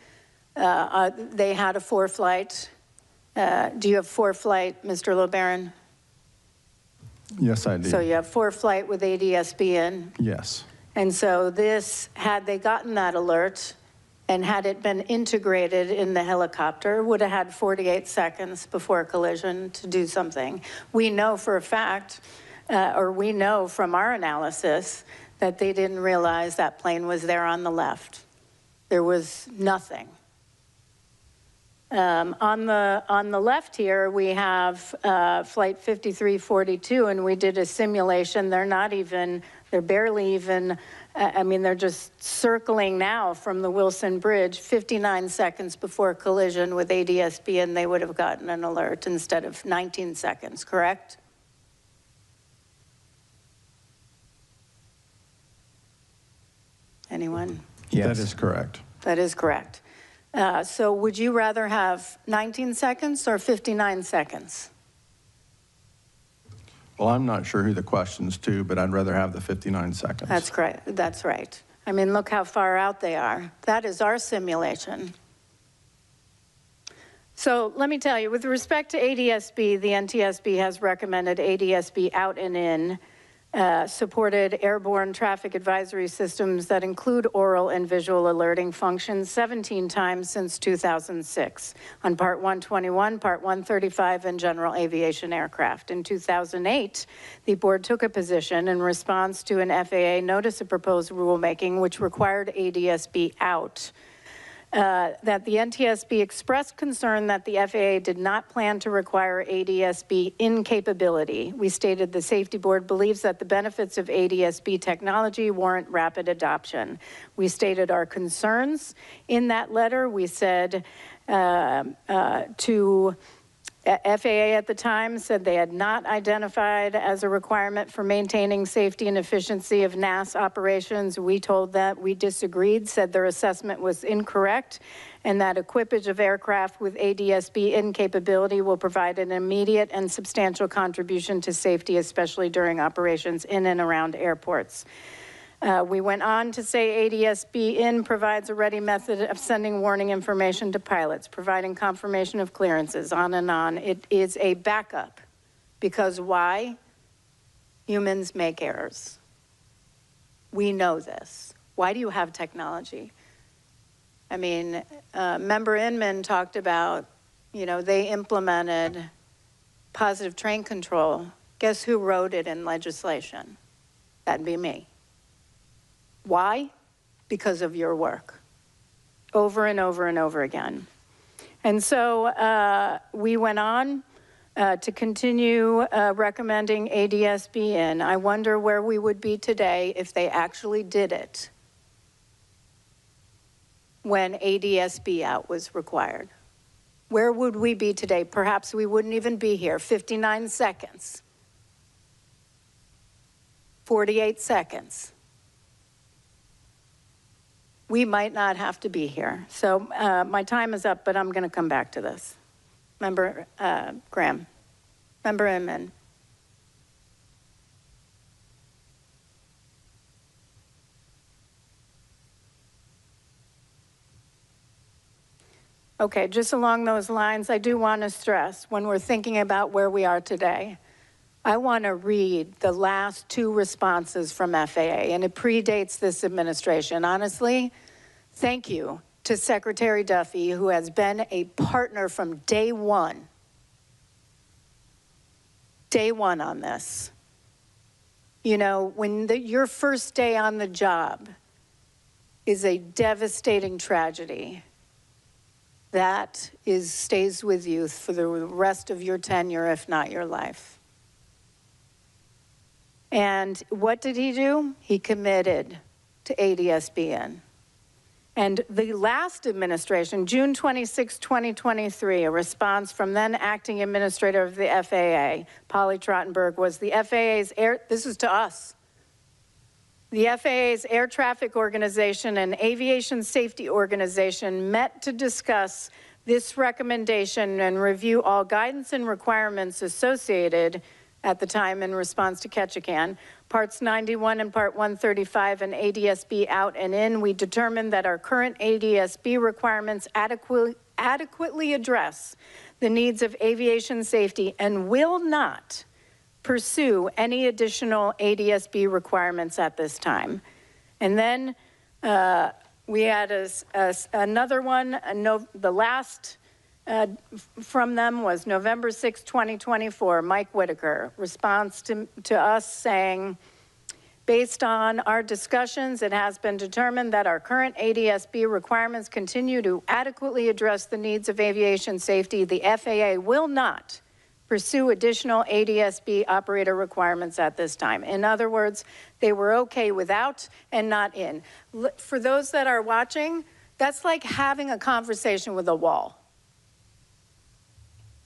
B: they had a 4-flight. Do you have 4-flight, Mr. LeBaron?
N: Yes, I do.
B: So you have 4-flight with ADSB in?
N: Yes.
B: And so this, had they gotten that alert and had it been integrated in the helicopter, would have had 48 seconds before collision to do something. We know for a fact, or we know from our analysis, that they didn't realize that plane was there on the left. There was nothing. On the left here, we have flight 5342, and we did a simulation. They're barely even, I mean, they're just circling now from the Wilson Bridge 59 seconds before collision with ADSB, and they would have gotten an alert instead of 19 seconds, correct? Anyone?
N: Yes. That is correct.
B: That is correct. So would you rather have 19 seconds or 59 seconds?
N: Well, I'm not sure who the question's to, but I'd rather have the 59 seconds.
B: That's correct. That's right. I mean, look how far out they are. That is our simulation. So let me tell you, with respect to ADSB, the NTSB has recommended ADSB out and in supported airborne traffic advisory systems that include oral and visual alerting functions 17 times since 2006 on Part 121, Part 135, and general aviation aircraft. In 2008, the board took a position in response to an FAA notice of proposed rulemaking which required ADSB out. That the NTSB expressed concern that the FAA did not plan to require ADSB in capability. We stated the safety board believes that the benefits of ADSB technology warrant rapid adoption. We stated our concerns in that letter. We said to FAA at the time said they had not identified as a requirement for maintaining safety and efficiency of NAS operations. We told that we disagreed, said their assessment was incorrect, and that equipage of aircraft with ADSB in capability will provide an immediate and substantial contribution to safety, especially during operations in and around airports. We went on to say ADSB in provides a ready method of sending warning information to pilots, providing confirmation of clearances, on and on. It is a backup because why? Humans make errors. We know this. Why do you have technology? I mean, Member Inman talked about you know, they implemented positive train control. Guess who wrote it in legislation? That'd be me. Why? Because of your work. Over and over and over again. And so we went on to continue recommending ADSB in. I wonder where we would be today if they actually did it when ADSB out was required. Where would we be today? Perhaps we wouldn't even be here. 59 seconds. 48 seconds. We might not have to be here. So my time is up, but I'm going to come back to this. Member Graham. Member Inman. Okay, just along those lines, I do want to stress, when we're thinking about where we are today, I want to read the last two responses from FAA, and it predates this administration. Honestly, thank you to Secretary Duffy, who has been a partner from day one on this. You know, when your first day on the job is a devastating tragedy, that stays with you for the rest of your tenure, if not your life. And what did he do? He committed to ADSB in. And the last administration, June 26, 2023, a response from then acting administrator of the FAA, Polly Trottenberg, was the FAA's this is to us. The FAA's Air Traffic Organization and Aviation Safety Organization met to discuss this recommendation and review all guidance and requirements associated at the time in response to Ketchikan. Parts 91 and Part 135 and ADSB out and in, we determined that our current ADSB requirements adequately address the needs of aviation safety and will not pursue any additional ADSB requirements at this time. And then we had another one, the last from them was November 6, 2024, Mike Whitaker, response to us saying, based on our discussions, it has been determined that our current ADSB requirements continue to adequately address the needs of aviation safety. The FAA will not pursue additional ADSB operator requirements at this time. In other words, they were okay without and not in. For those that are watching, that's like having a conversation with a wall.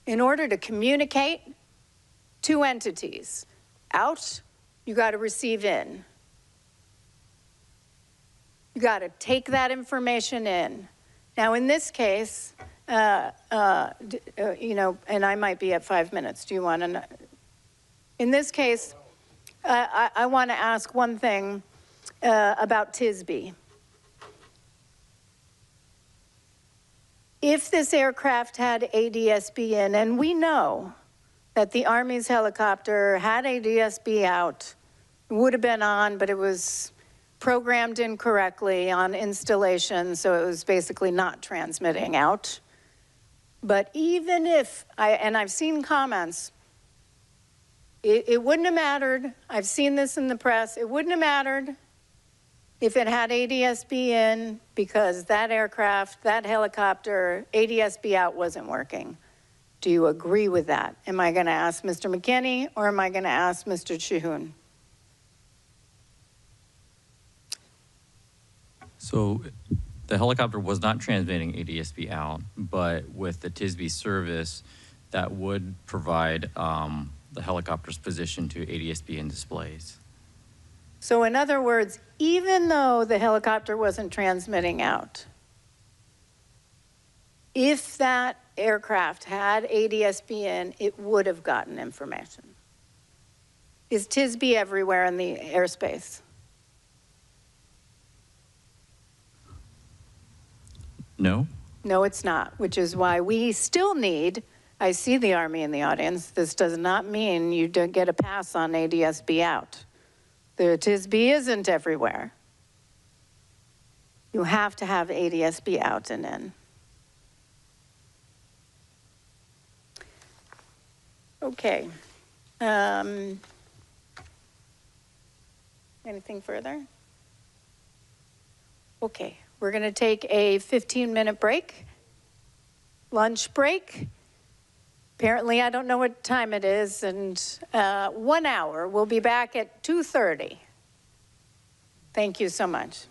B: In order to communicate two entities, out, you got to receive in. You got to take that information in. Now, in this case, you know, and I might be at 5 minutes. Do you want to? In this case, I want to ask one thing about TSB. If this aircraft had ADSB in, and we know that the Army's helicopter had ADSB out, it would have been on, but it was programmed incorrectly on installation, so it was basically not transmitting out. But even if, and I've seen comments, it wouldn't have mattered. I've seen this in the press. It wouldn't have mattered if it had ADSB in, because that aircraft, that helicopter, ADSB out wasn't working. Do you agree with that? Am I going to ask Mr. McKinney or am I going to ask Mr. Chihoun?
U: So the helicopter was not transmitting ADSB out, but with the TSB service, that would provide the helicopter's position to ADSB in displays.
B: So in other words, even though the helicopter wasn't transmitting out, if that aircraft had ADSB in, it would have gotten information. Is TSB everywhere in the airspace?
U: No.
B: No, it's not, which is why we still need, I see the Army in the audience, this does not mean you don't get a pass on ADSB out. The TSB isn't everywhere. You have to have ADSB out and in. Okay. Anything further? Okay, we're going to take a 15-minute break, lunch break. Apparently, I don't know what time it is, and 1 hour. We'll be back at 2:30. Thank you so much.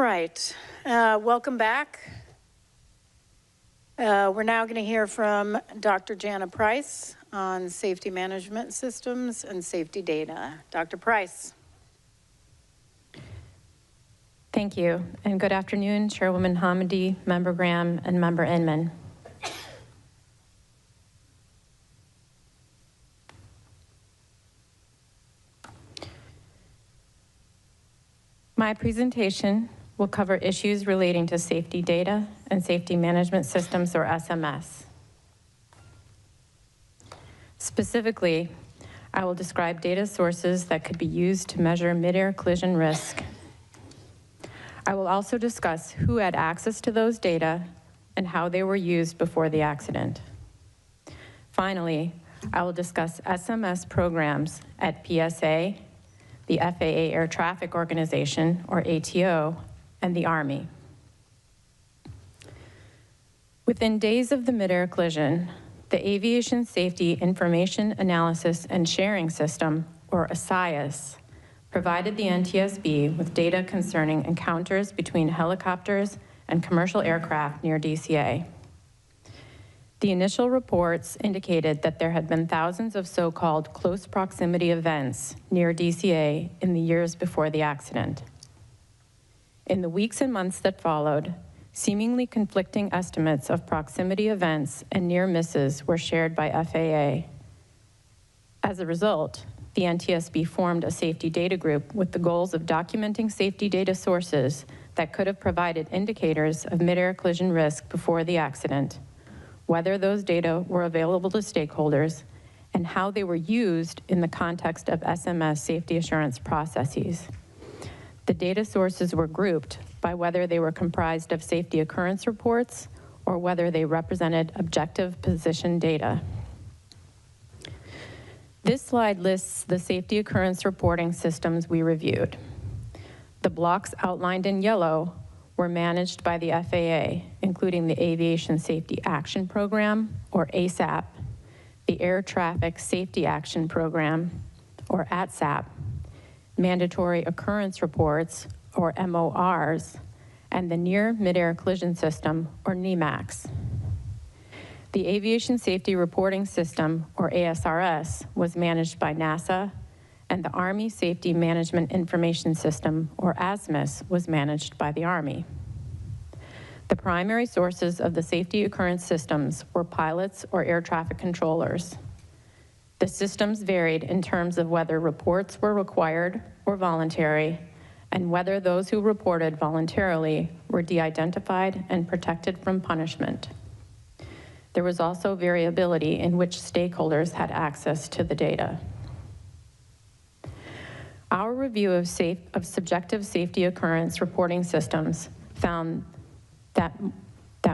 B: right, welcome back. We're now going to hear from Dr. Jana Price on safety management systems and safety data. Dr. Price.
C: Thank you, and good afternoon, Chairwoman Hamady, Member Graham, and Member Inman. My presentation will cover issues relating to safety data and safety management systems, or SMS. Specifically, I will describe data sources that could be used to measure midair collision risk. I will also discuss who had access to those data and how they were used before the accident. Finally, I will discuss SMS programs at PSA, the FAA Air Traffic Organization, or ATO, and the Army. Within days of the midair collision, the Aviation Safety Information Analysis and Sharing System, or ASIAS, provided the NTSB with data concerning encounters between helicopters and commercial aircraft near DCA. The initial reports indicated that there had been thousands of so-called close proximity events near DCA in the years before the accident. In the weeks and months that followed, seemingly conflicting estimates of proximity events and near misses were shared by FAA. As a result, the NTSB formed a safety data group with the goals of documenting safety data sources that could have provided indicators of midair collision risk before the accident, whether those data were available to stakeholders, and how they were used in the context of SMS safety assurance processes. The data sources were grouped by whether they were comprised of safety occurrence reports or whether they represented objective position data. This slide lists the safety occurrence reporting systems we reviewed. The blocks outlined in yellow were managed by the FAA, including the Aviation Safety Action Program, or ASAP, the Air Traffic Safety Action Program, or ATSAP, mandatory occurrence reports, or MORs, and the Near Midair Collision System, or NEMACS. The Aviation Safety Reporting System, or ASRS, was managed by NASA, and the Army Safety Management Information System, or ASMIS, was managed by the Army. The primary sources of the safety occurrence systems were pilots or air traffic controllers. The systems varied in terms of whether reports were required or voluntary, and whether those who reported voluntarily were de-identified and protected from punishment. There was also variability in which stakeholders had access to the data. Our review of subjective safety occurrence reporting systems found that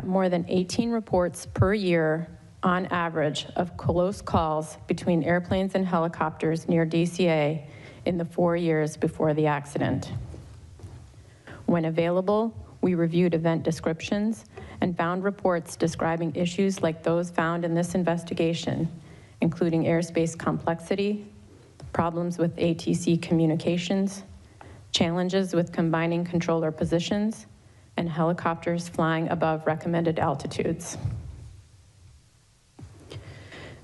C: more than 18 reports per year on average of close calls between airplanes and helicopters near DCA in the 4 years before the accident. When available, we reviewed event descriptions and found reports describing issues like those found in this investigation, including airspace complexity, problems with ATC communications, challenges with combining controller positions, and helicopters flying above recommended altitudes.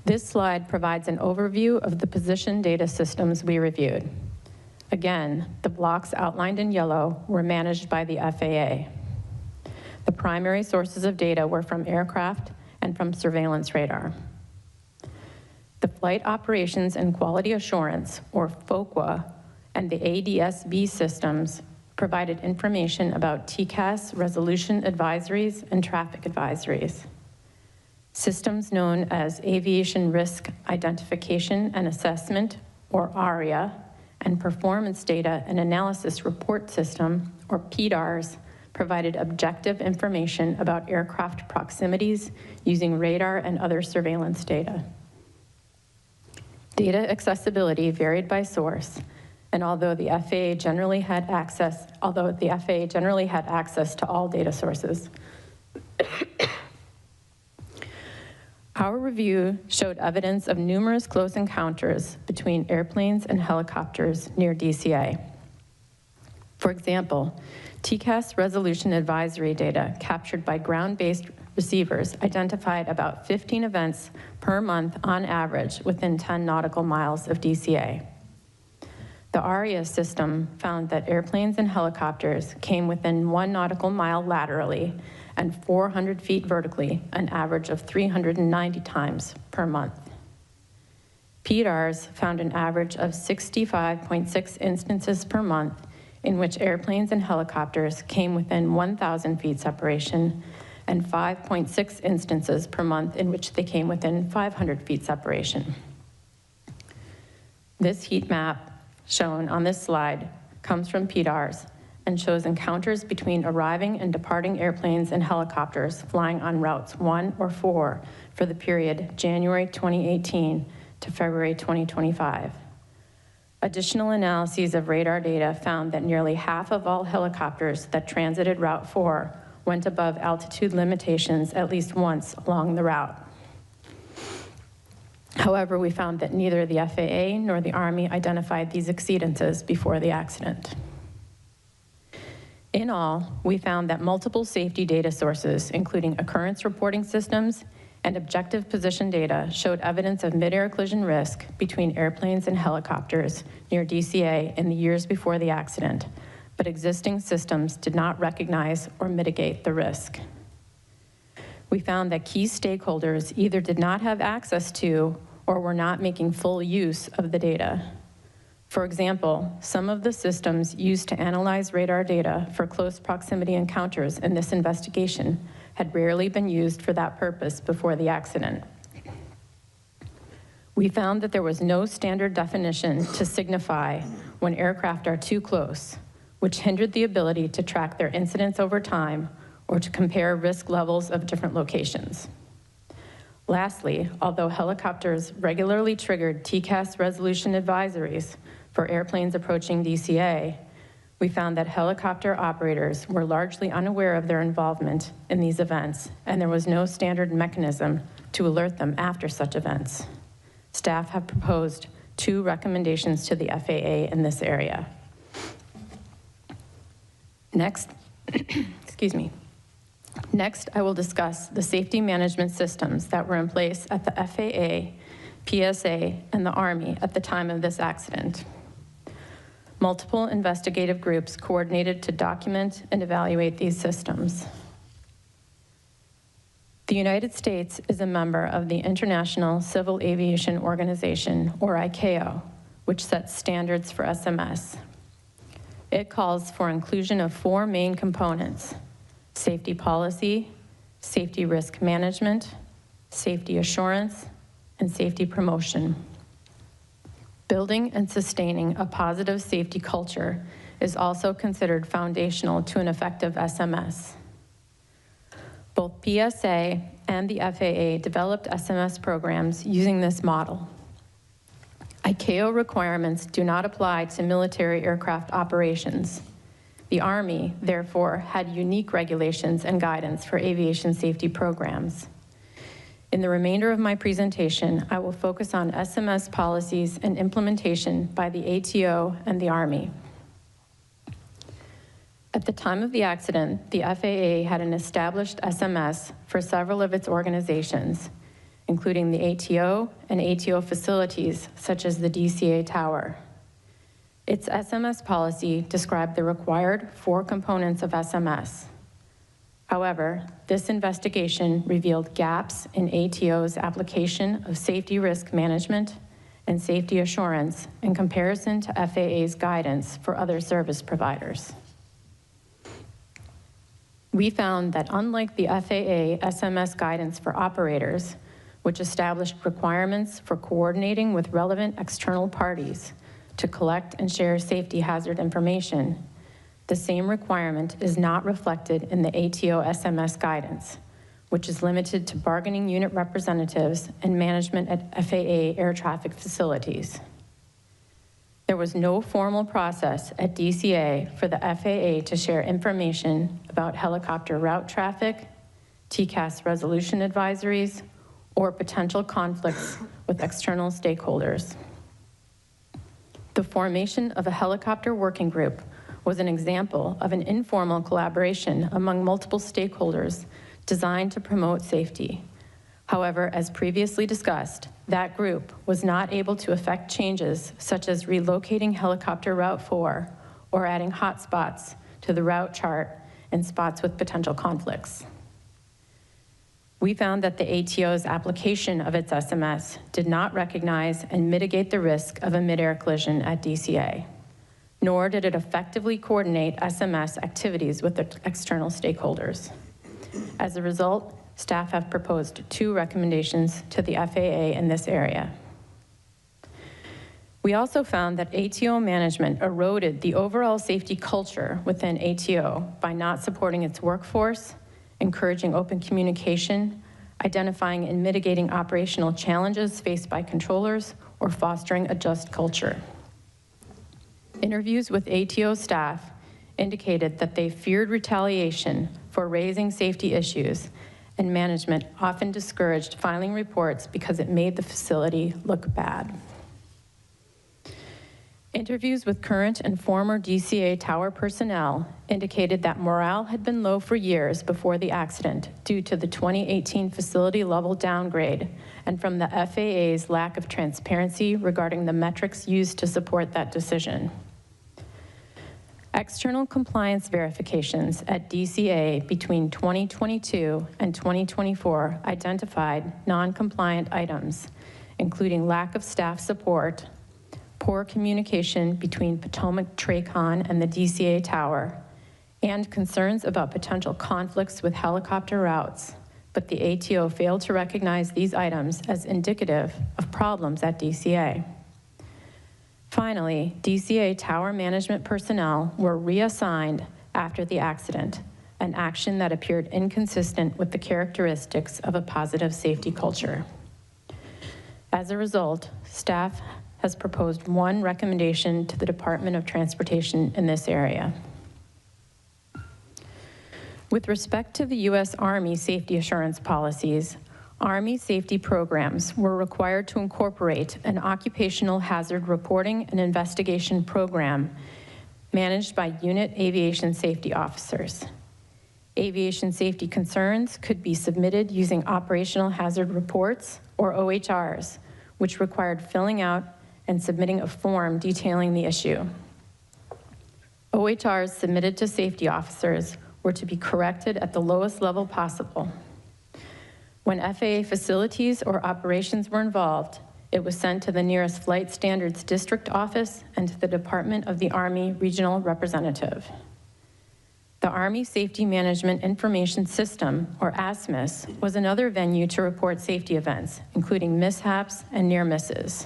C: This slide provides an overview of the position data systems we reviewed. Again, the blocks outlined in yellow were managed by the FAA. The primary sources of data were from aircraft and from surveillance radar. The Flight Operations and Quality Assurance, or FOQA, and the ADSB systems provided information about TCAST resolution advisories and traffic advisories. Systems known as Aviation Risk Identification and Assessment, or ARIA, and Performance Data and Analysis Report System, or PDARS, provided objective information about aircraft proximities using radar and other surveillance data. Data accessibility varied by source, and although the FAA generally had access to all data sources, our review showed evidence of numerous close encounters between airplanes and helicopters near DCA. For example, TCAST resolution advisory data captured by ground-based receivers identified about 15 events per month on average within 10 nautical miles of DCA. The ARIA system found that airplanes and helicopters came within 1 nautical mile laterally and 400 feet vertically, an average of 390 times per month. PDARS found an average of 65.6 instances per month in which airplanes and helicopters came within 1,000 feet separation, and 5.6 instances per month in which they came within 500 feet separation. This heat map shown on this slide comes from PDARS and shows encounters between arriving and departing airplanes and helicopters flying on routes 1 or 4 for the period January 2018 to February 2025. Additional analyses of radar data found that nearly half of all helicopters that transited Route 4 went above altitude limitations at least once along the route. However, we found that neither the FAA nor the Army identified these exceedances before the accident. In all, we found that multiple safety data sources, including occurrence reporting systems and objective position data, showed evidence of mid-air collision risk between airplanes and helicopters near DCA in the years before the accident, but existing systems did not recognize or mitigate the risk. We found that key stakeholders either did not have access to or were not making full use of the data. For example, some of the systems used to analyze radar data for close proximity encounters in this investigation had rarely been used for that purpose before the accident. We found that there was no standard definition to signify when aircraft are too close, which hindered the ability to track their incidents over time or to compare risk levels of different locations. Lastly, although helicopters regularly triggered TCAST resolution advisories for airplanes approaching DCA, we found that helicopter operators were largely unaware of their involvement in these events, and there was no standard mechanism to alert them after such events. Staff have proposed 2 recommendations to the FAA in this area. Next, excuse me. Next, I will discuss the safety management systems that were in place at the FAA, PSA, and the Army at the time of this accident. Multiple investigative groups coordinated to document and evaluate these systems. The United States is a member of the International Civil Aviation Organization, or ICAO, which sets standards for SMS. It calls for inclusion of 4 main components: safety policy, safety risk management, safety assurance, and safety promotion. Building and sustaining a positive safety culture is also considered foundational to an effective SMS. Both PSA and the FAA developed SMS programs using this model. ICAO requirements do not apply to military aircraft operations. The Army, therefore, had unique regulations and guidance for aviation safety programs. In the remainder of my presentation, I will focus on SMS policies and implementation by the ATO and the Army. At the time of the accident, the FAA had an established SMS for several of its organizations, including the ATO and ATO facilities, such as the DCA Tower. Its SMS policy described the required 4 components of SMS. However, this investigation revealed gaps in ATO's application of safety risk management and safety assurance in comparison to FAA's guidance for other service providers. We found that unlike the FAA SMS guidance for operators, which established requirements for coordinating with relevant external parties to collect and share safety hazard information, the same requirement is not reflected in the ATO SMS guidance, which is limited to bargaining unit representatives and management at FAA air traffic facilities. There was no formal process at DCA for the FAA to share information about helicopter route traffic, TCAST resolution advisories, or potential conflicts with external stakeholders. The formation of a helicopter working group was an example of an informal collaboration among multiple stakeholders designed to promote safety. However, as previously discussed, that group was not able to effect changes such as relocating helicopter Route 4 or adding hotspots to the route chart and spots with potential conflicts. We found that the ATO's application of its SMS did not recognize and mitigate the risk of a midair collision at DCA, nor did it effectively coordinate SMS activities with the external stakeholders. As a result, staff have proposed 2 recommendations to the FAA in this area. We also found that ATO management eroded the overall safety culture within ATO by not supporting its workforce, encouraging open communication, identifying and mitigating operational challenges faced by controllers, or fostering a just culture. Interviews with ATO staff indicated that they feared retaliation for raising safety issues, and management often discouraged filing reports because it made the facility look bad. Interviews with current and former DCA tower personnel indicated that morale had been low for years before the accident due to the 2018 facility level downgrade and from the FAA's lack of transparency regarding the metrics used to support that decision. External compliance verifications at DCA between 2022 and 2024 identified non-compliant items, including lack of staff support, poor communication between Potomac TRACON and the DCA tower, and concerns about potential conflicts with helicopter routes, but the ATO failed to recognize these items as indicative of problems at DCA. Finally, DCA tower management personnel were reassigned after the accident, an action that appeared inconsistent with the characteristics of a positive safety culture. As a result, staff has proposed 1 recommendation to the Department of Transportation in this area. With respect to the U.S. Army safety assurance policies, Army safety programs were required to incorporate an occupational hazard reporting and investigation program managed by unit aviation safety officers. Aviation safety concerns could be submitted using operational hazard reports, or OHRs, which required filling out and submitting a form detailing the issue. OHRs submitted to safety officers were to be corrected at the lowest level possible. When FAA facilities or operations were involved, it was sent to the nearest Flight Standards District Office and to the Department of the Army Regional Representative. The Army Safety Management Information System, or ASMIS, was another venue to report safety events, including mishaps and near misses.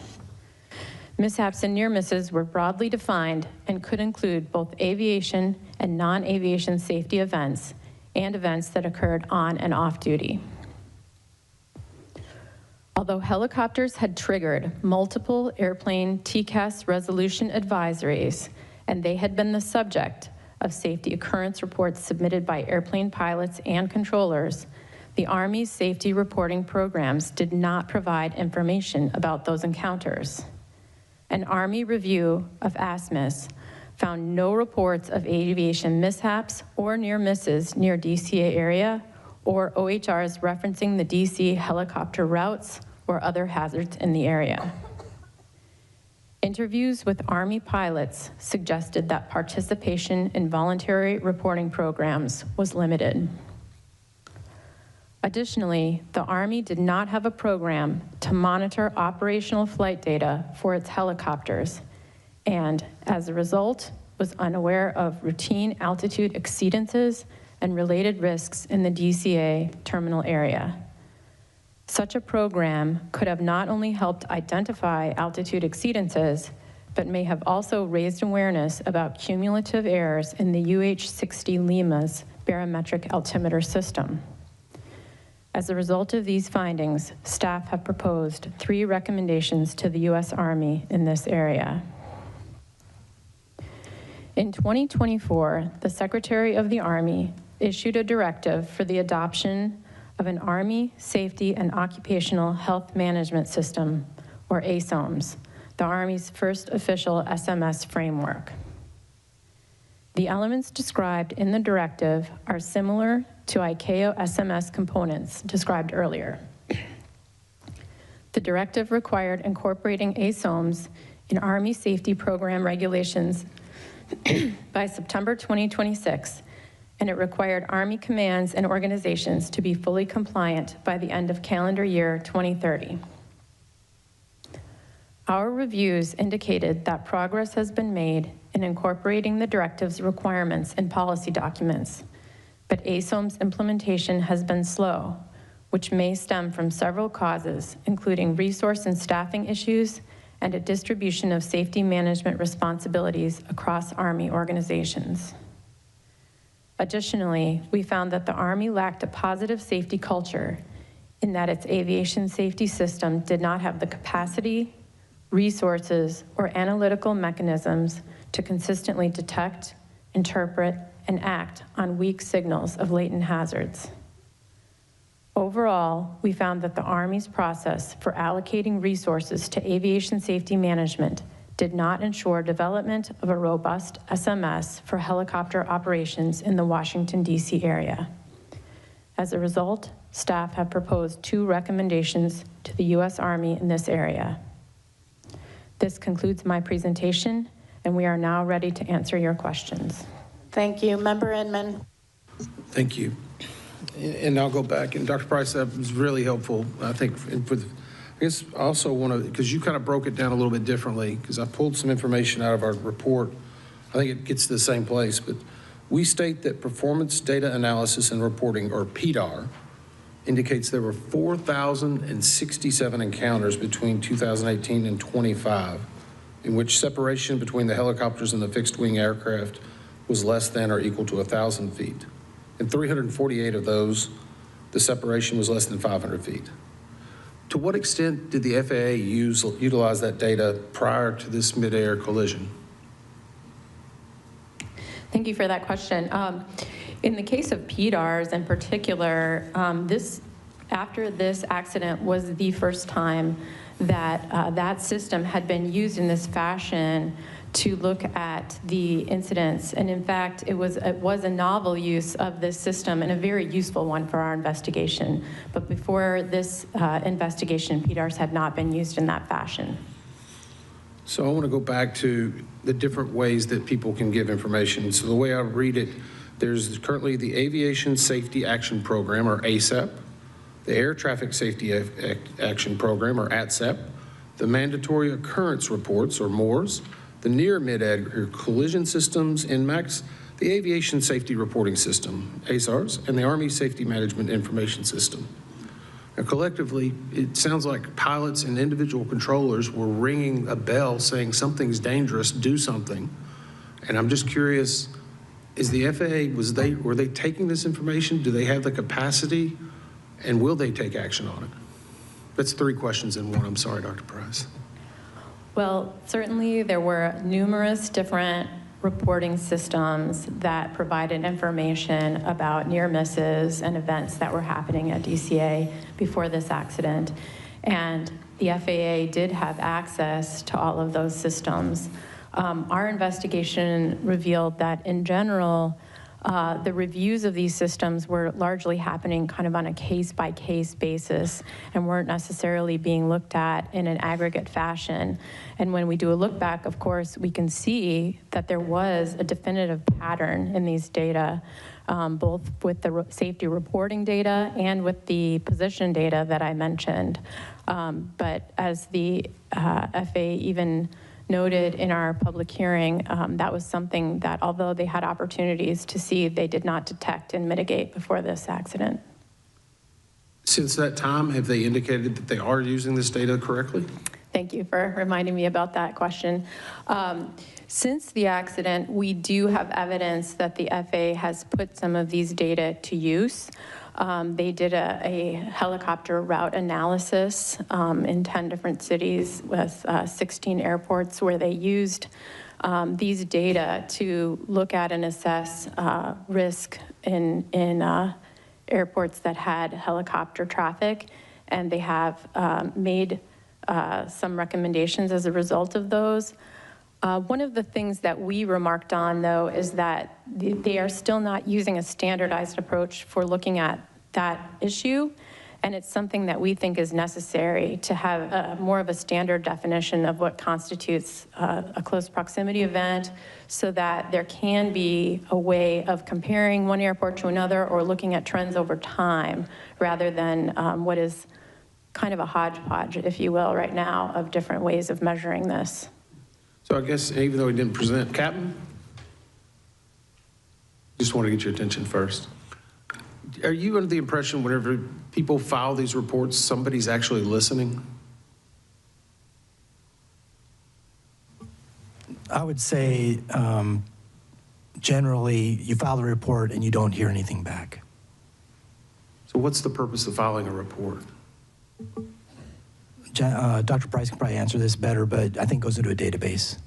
C: Mishaps and near misses were broadly defined and could include both aviation and non-aviation safety events and events that occurred on and off duty. Although helicopters had triggered multiple airplane TCAST resolution advisories, and they had been the subject of safety occurrence reports submitted by airplane pilots and controllers, the Army's safety reporting programs did not provide information about those encounters. An Army review of ASMIS found no reports of aviation mishaps or near misses near DCA area, or OHRs referencing the DC helicopter routes or other hazards in the area. Interviews with Army pilots suggested that participation in voluntary reporting programs was limited. Additionally, the Army did not have a program to monitor operational flight data for its helicopters, and as a result, was unaware of routine altitude exceedances and related risks in the DCA terminal area. Such a program could have not only helped identify altitude exceedances, but may have also raised awareness about cumulative errors in the UH-60 Lima's barometric altimeter system. As a result of these findings, staff have proposed 3 recommendations to the U.S. Army in this area. In 2024, the Secretary of the Army issued a directive for the adoption of an Army Safety and Occupational Health Management System, or ASOMS, the Army's first official SMS framework. The elements described in the directive are similar to ICAO SMS components described earlier. The directive required incorporating ASOMs in Army Safety Program regulations by September 2026, and it required Army commands and organizations to be fully compliant by the end of calendar year 2030. Our reviews indicated that progress has been made in incorporating the directive's requirements in policy documents, but ASOM's implementation has been slow, which may stem from several causes, including resource and staffing issues and a distribution of safety management responsibilities across Army organizations. Additionally, we found that the Army lacked a positive safety culture in that its aviation safety system did not have the capacity, resources, or analytical mechanisms to consistently detect, interpret, and act on weak signals of latent hazards. Overall, we found that the Army's process for allocating resources to aviation safety management did not ensure development of a robust SMS for helicopter operations in the Washington, D.C. area. As a result, staff have proposed 2 recommendations to the U.S. Army in this area. This concludes my presentation, and we are now ready to answer your questions.
B: Thank you. Member Inman.
E: Thank you. And I'll go back, and Dr. Price, that was really helpful. I think I guess I also want to, because you kind of broke it down a little bit differently, because I pulled some information out of our report. I think it gets to the same place, but we state that performance data analysis and reporting, or PDAR, indicates there were 4,067 encounters between 2018 and 25, in which separation between the helicopters and the fixed-wing aircraft was less than or equal to 1,000 feet. In 348 of those, the separation was less than 500 feet. To what extent did the FAA utilize that data prior to this midair collision?
C: Thank you for that question. In the case of PDARs in particular, after this accident was the first time that that system had been used in this fashion to look at the incidents. And in fact, it was a novel use of this system and a very useful one for our investigation. But before this investigation, PDARs had not been used in that fashion.
E: So I want to go back to the different ways that people can give information. So the way I read it, there's currently the Aviation Safety Action Program, or ASAP, the Air Traffic Safety Action Program, or ATSAP, the Mandatory Occurrence Reports, or MORS, the Near Mid-Air Collision Systems, NMACS, the Aviation Safety Reporting System, ASARS, and the Army Safety Management Information System. Now, collectively, it sounds like pilots and individual controllers were ringing a bell saying something's dangerous, do something. And I'm just curious, is the FAA, were they taking this information? Do they have the capacity? And will they take action on it? That's 3 questions in one. I'm sorry, Dr. Price.
C: Well, certainly there were numerous different reporting systems that provided information about near misses and events that were happening at DCA before this accident. And the FAA did have access to all of those systems. Our investigation revealed that in general, the reviews of these systems were largely happening kind of on a case-by-case basis and weren't necessarily being looked at in an aggregate fashion. And when we do a look back, of course, we can see that there was a definitive pattern in these data, both with the safety reporting data and with the position data that I mentioned. But as the FAA even noted in our public hearing, that was something that, although they had opportunities to see, they did not detect and mitigate before this accident.
E: Since that time, have they indicated that they are using this data correctly?
C: Thank you for reminding me about that question. Since the accident, we do have evidence that the FAA has put some of these data to use. They did a helicopter route analysis in 10 different cities with 16 airports where they used these data to look at and assess risk in airports that had helicopter traffic. And they have made some recommendations as a result of those. One of the things that we remarked on, though, is that they are still not using a standardized approach for looking at that issue, and it's something that we think is necessary to have more of a standard definition of what constitutes a close proximity event, so that there can be a way of comparing one airport to another or looking at trends over time, rather than what is kind of a hodgepodge, if you will, right now, of different ways of measuring this.
E: So I guess even though he didn't present, Captain, just want to get your attention first. Are you under the impression whenever people file these reports, somebody's actually listening?
Q: I would say generally you file the report and you don't hear anything back.
E: So what's the purpose of filing a report?
Q: Dr. Price can probably answer this better, but I think it goes into a database.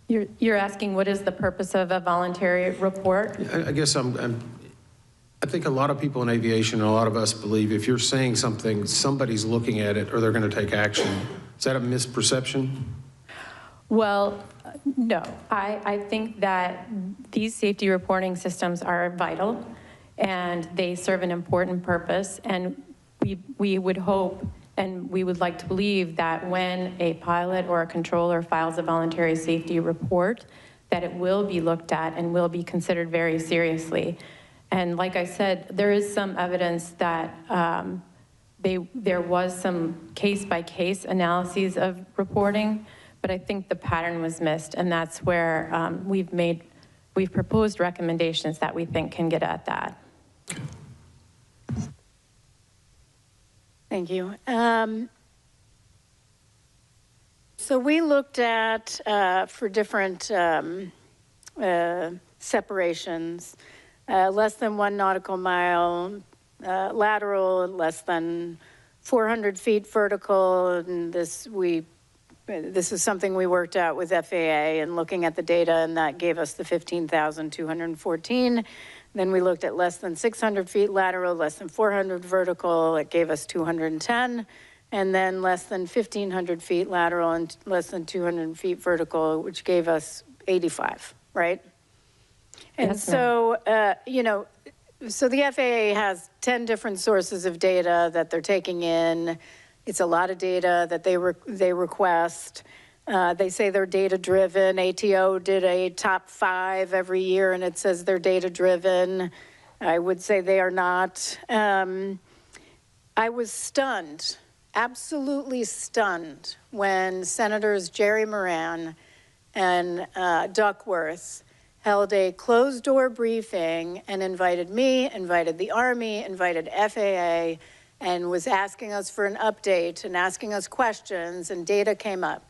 C: You're asking what is the purpose of a voluntary report?
E: I guess I think a lot of people in aviation and a lot of us believe if you're saying something, somebody's looking at it or they're going to take action. Is that a misperception?
C: Well, no. I think that these safety reporting systems are vital and they serve an important purpose, and we would hope and we would like to believe that when a pilot or a controller files a voluntary safety report, that it will be looked at and will be considered very seriously. And like I said, there is some evidence that there was some case-by-case analyses of reporting, but I think the pattern was missed, and that's where we've proposed recommendations that we think can get at that.
B: Thank you. So we looked at, for different separations, less than 1 nautical mile lateral, less than 400 feet vertical, and this is something we worked out with FAA and looking at the data, and that gave us the 15,214. Then we looked at less than 600 feet lateral, less than 400 vertical, it gave us 210. And then less than 1,500 feet lateral and less than 200 feet vertical, which gave us 85, right? And yes, so, you know, so the FAA has 10 different sources of data that they're taking in. It's a lot of data that they request. They say they're data-driven. ATO did a top 5 every year, and it says they're data-driven. I would say they are not. I was stunned, absolutely stunned, when Senators Jerry Moran and Duckworth held a closed-door briefing and invited me, invited the Army, invited FAA, and was asking us for an update and asking us questions, and data came up.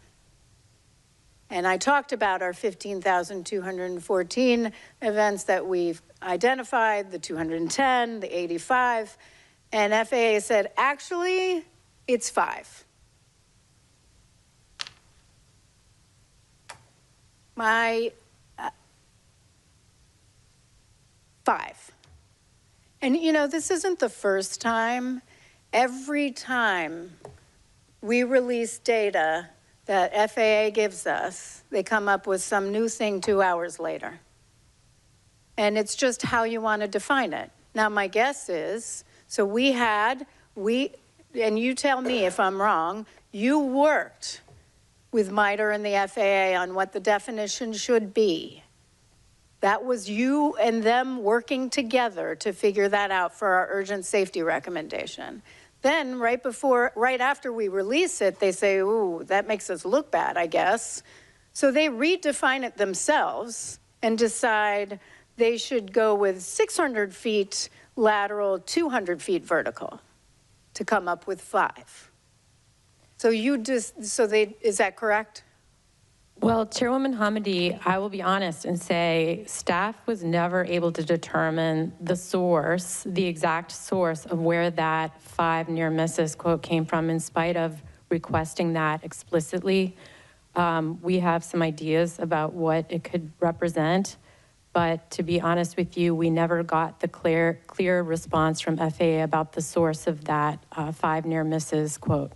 B: And I talked about our 15,214 events that we've identified, the 210, the 85, and FAA said, actually, it's 5. My 5. And you know, this isn't the first time. Every time we release data that FAA gives us, they come up with some new thing 2 hours later. And it's just how you want to define it. Now, my guess is, so and you tell me if I'm wrong, you worked with MITRE and the FAA on what the definition should be. That was you and them working together to figure that out for our urgent safety recommendation. Then right after we release it, they say, ooh, that makes us look bad, I guess. So they redefine it themselves and decide they should go with 600 feet lateral, 200 feet vertical to come up with 5. So is that correct?
C: Well, Chairwoman Hamady, I will be honest and say staff was never able to determine the exact source of where that 5 near misses quote came from, in spite of requesting that explicitly. We have some ideas about what it could represent, but to be honest with you, we never got the clear response from FAA about the source of that 5 near misses quote.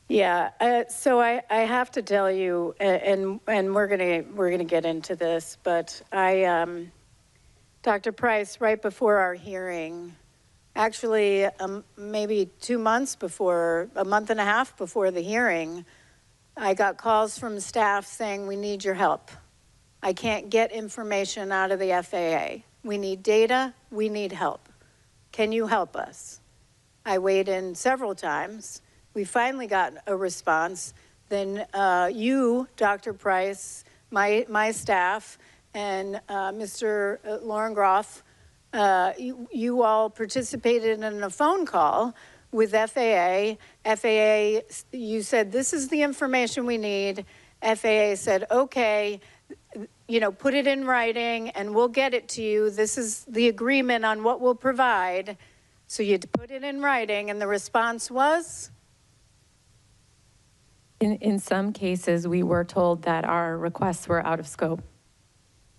B: Yeah, so I have to tell you, and we're gonna get into this, but Dr. Price, right before our hearing, actually maybe 2 months before, a month and a half before the hearing, I got calls from staff saying, we need your help. I can't get information out of the FAA. We need data, we need help. Can you help us? I weighed in several times. We finally got a response. Then you, Dr. Price, my staff, and Mr. Lauren Groff, you all participated in a phone call with FAA. FAA, you said, this is the information we need. FAA said, okay, you know, put it in writing and we'll get it to you. This is the agreement on what we'll provide. So you put it in writing, and the response was?
C: In some cases, we were told that our requests were out of scope.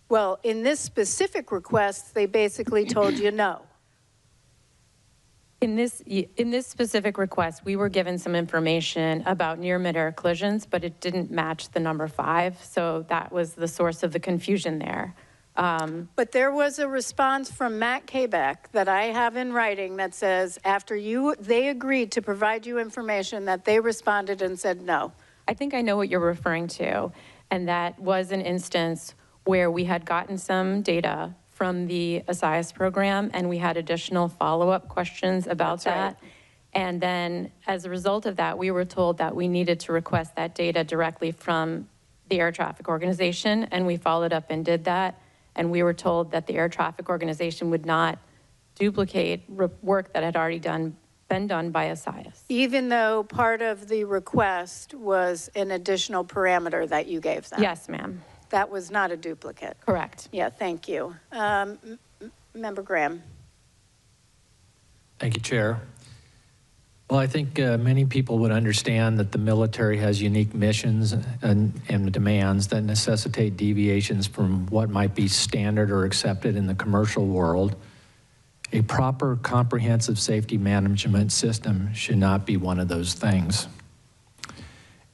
B: Well, in this specific request, they basically told you no.
C: In this specific request, we were given some information about near midair collisions, but it didn't match the number 5, so that was the source of the confusion there.
B: But there was a response from Matt Kabeck that I have in writing that says after they agreed to provide you information that they responded and said no.
C: I think I know what you're referring to, and that was an instance where we had gotten some data from the AAS program and we had additional follow-up questions about that. Right. And then as a result of that, we were told that we needed to request that data directly from the air traffic organization, and we followed up and did that. And we were told that the air traffic organization would not duplicate work that had already been done by AAS.
B: Even though part of the request was an additional parameter that you gave them?
C: Yes, ma'am.
B: That was not a duplicate?
C: Correct.
B: Yeah, thank you. Member Graham.
D: Thank you, Chair. Well, I think many people would understand that the military has unique missions and demands that necessitate deviations from what might be standard or accepted in the commercial world. A proper comprehensive safety management system should not be one of those things.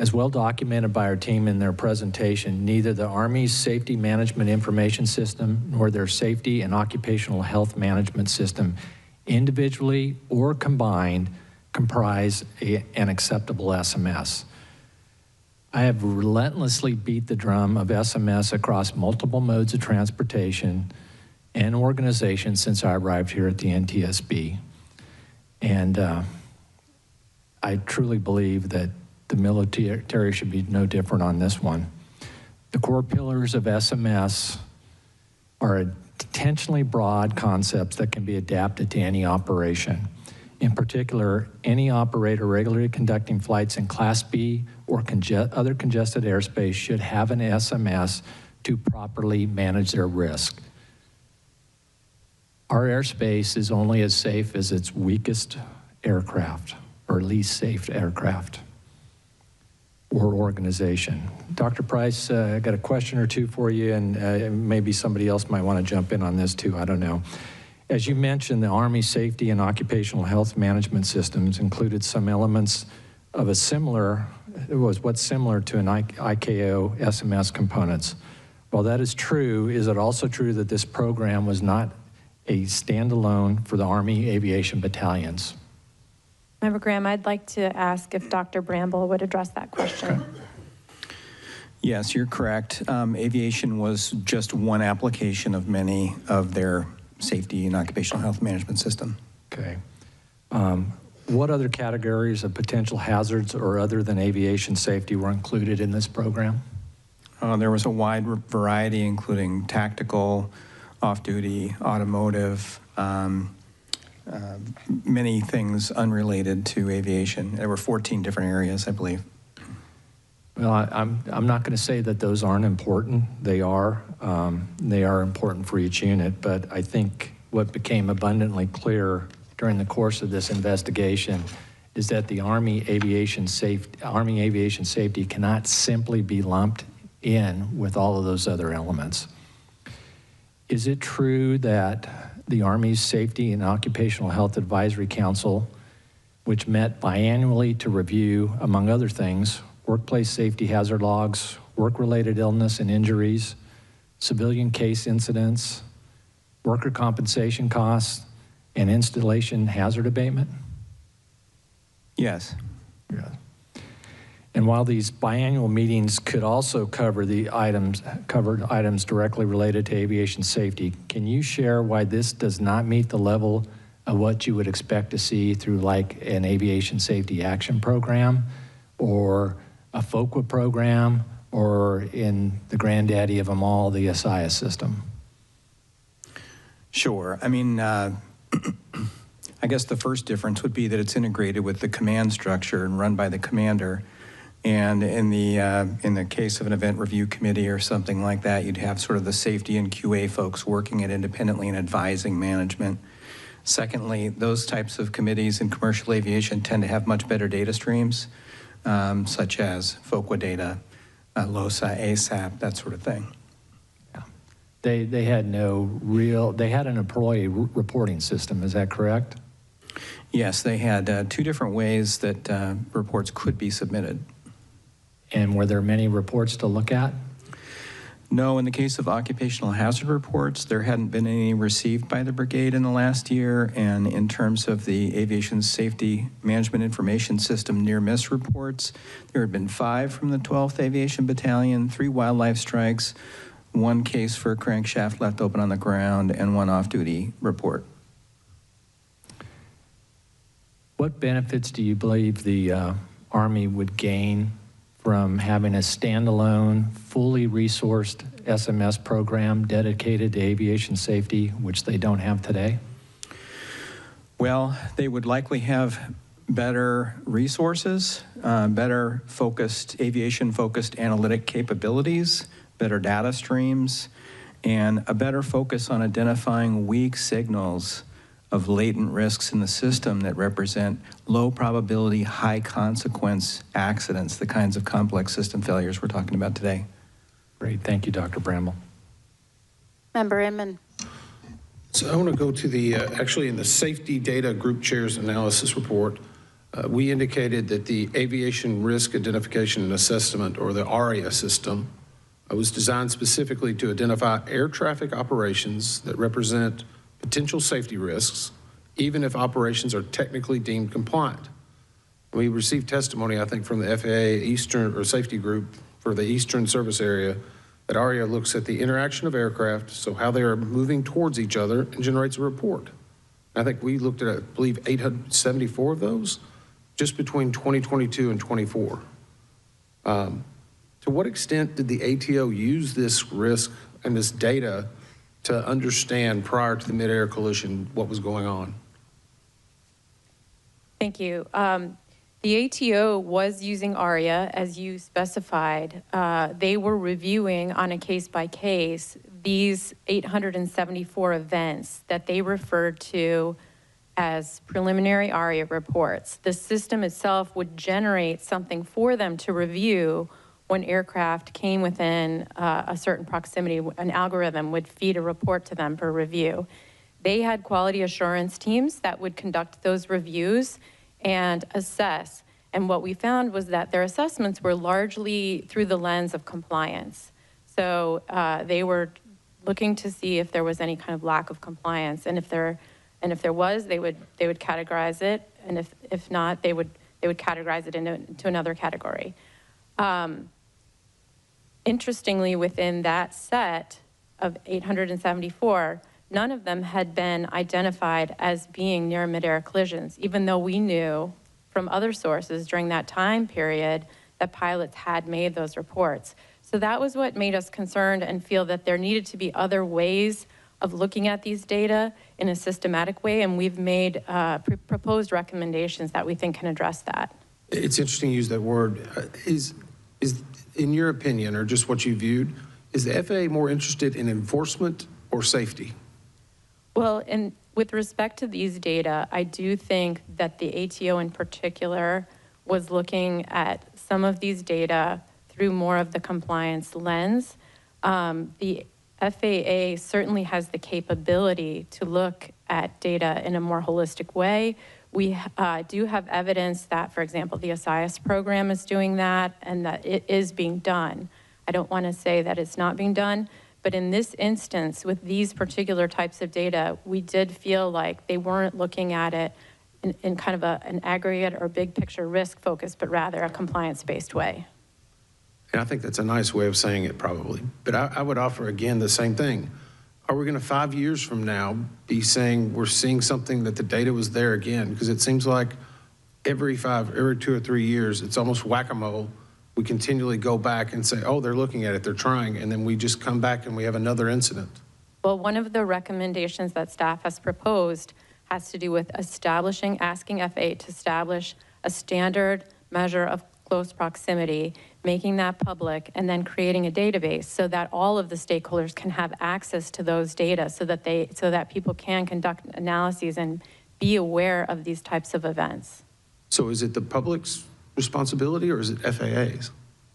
D: As well documented by our team in their presentation, neither the Army's Safety Management Information System nor their Safety and Occupational Health Management System, individually or combined, comprise an acceptable SMS. I have relentlessly beat the drum of SMS across multiple modes of transportation and organization since I arrived here at the NTSB. And I truly believe that the military should be no different on this one. The core pillars of SMS are intentionally broad concepts that can be adapted to any operation. In particular, any operator regularly conducting flights in Class B or other congested airspace should have an SMS to properly manage their risk. Our airspace is only as safe as its weakest aircraft or least safe aircraft or organization. Dr. Price, I got a question or two for you, and maybe somebody else might want to jump in on this too, I don't know. As you mentioned, the Army Safety and Occupational Health Management Systems included some elements of what's similar to an ICAO SMS components. While that is true, is it also true that this program was not a standalone for the Army aviation battalions?
C: Member Graham, I'd like to ask if Dr. Bramble would address that question.
R: Okay. Yes, you're correct. Aviation was just one application of many of their safety and occupational health management system.
D: Okay. What other categories of potential hazards or other than aviation safety were included in this program?
R: There was a wide variety, including tactical, off-duty, automotive, many things unrelated to aviation. There were 14 different areas, I believe.
D: Well, I'm not going to say that those aren't important. They are important for each unit, but I think what became abundantly clear during the course of this investigation is that the Army aviation safety cannot simply be lumped in with all of those other elements. Is it true that the Army's Safety and Occupational Health Advisory Council which met biannually to review, among other things, workplace safety hazard logs, work-related illness and injuries, civilian case incidents, worker compensation costs, and installation hazard abatement?
R: Yes.
D: Yeah. And while these biannual meetings could also cover covered items directly related to aviation safety, can you share why this does not meet the level of what you would expect to see through like an aviation safety action program or a FOQA program or in the granddaddy of them all, the ASIA system?
R: Sure. I mean, I guess the first difference would be that it's integrated with the command structure and run by the commander. And in the case of an event review committee or something like that, you'd have sort of the safety and QA folks working it independently and advising management. Secondly, those types of committees in commercial aviation tend to have much better data streams, such as FOQA data, LOSA, ASAP, that sort of thing.
D: Yeah. They had they had an employee reporting system, is that correct?
R: Yes, they had two different ways that reports could be submitted.
D: And were there many reports to look at?
R: No, in the case of occupational hazard reports, there hadn't been any received by the brigade in the last year. And in terms of the Aviation Safety Management Information System near miss reports, there had been 5 from the 12th Aviation Battalion, 3 wildlife strikes, 1 case for a crankshaft left open on the ground, and 1 off-duty report.
D: What benefits do you believe the Army would gain from having a standalone, fully resourced SMS program dedicated to aviation safety, which they don't have today?
R: Well, they would likely have better resources, better focused, aviation-focused analytic capabilities, better data streams, and a better focus on identifying weak signals of latent risks in the system that represent low probability, high consequence accidents, the kinds of complex system failures we're talking about today.
D: Great, thank you, Dr. Bramble.
B: Member Inman.
E: So I want to go to the, actually in the Safety Data Group Chairs Analysis Report, we indicated that the Aviation Risk Identification and Assessment, or the ARIA system, was designed specifically to identify air traffic operations that represent potential safety risks, even if operations are technically deemed compliant. We received testimony, I think, from the FAA Eastern or Safety Group for the Eastern Service Area that ARIA looks at the interaction of aircraft, so how they are moving towards each other, and generates a report. I think we looked at, I believe, 874 of those just between 2022 and 24. To what extent did the ATO use this risk and this data to understand prior to the mid-air collision what was going on?
C: Thank you. The ATO was using ARIA, as you specified. They were reviewing on a case-by-case these 874 events that they referred to as preliminary ARIA reports. The system itself would generate something for them to review when aircraft came within a certain proximity. An algorithm would feed a report to them for review. They had quality assurance teams that would conduct those reviews and assess. And what we found was that their assessments were largely through the lens of compliance. So they were looking to see if there was any kind of lack of compliance, and if there was, they would categorize it, and if not, they would categorize it into another category. Interestingly, within that set of 874, none of them had been identified as being near mid-air collisions, even though we knew from other sources during that time period that pilots had made those reports. So that was what made us concerned and feel that there needed to be other ways of looking at these data in a systematic way, and we've made proposed recommendations that we think can address that.
E: It's interesting you use that word. Is in your opinion, or just what you viewed, is the FAA more interested in enforcement or safety?
C: Well, and with respect to these data, I do think that the ATO in particular was looking at some of these data through more of the compliance lens. The FAA certainly has the capability to look at data in a more holistic way. We do have evidence that, for example, the AAS program is doing that and that it is being done. I don't want to say that it's not being done, but in this instance, with these particular types of data, we did feel like they weren't looking at it in kind of an aggregate or big picture risk focus, but rather a compliance-based way.
E: And I think that's a nice way of saying it probably. But I would offer again the same thing. Are we going to 5 years from now be saying we're seeing something that the data was there again? Because it seems like every 2 or 3 years, it's almost whack-a-mole. We continually go back and say, oh, they're looking at it, they're trying, and then we just come back and we have another incident.
C: Well, one of the recommendations that staff has proposed has to do with asking FAA to establish a standard measure of close proximity, making that public, and then creating a database so that all of the stakeholders can have access to those data so that people can conduct analyses and be aware of these types of events.
E: So is it the public's responsibility or is it FAA's?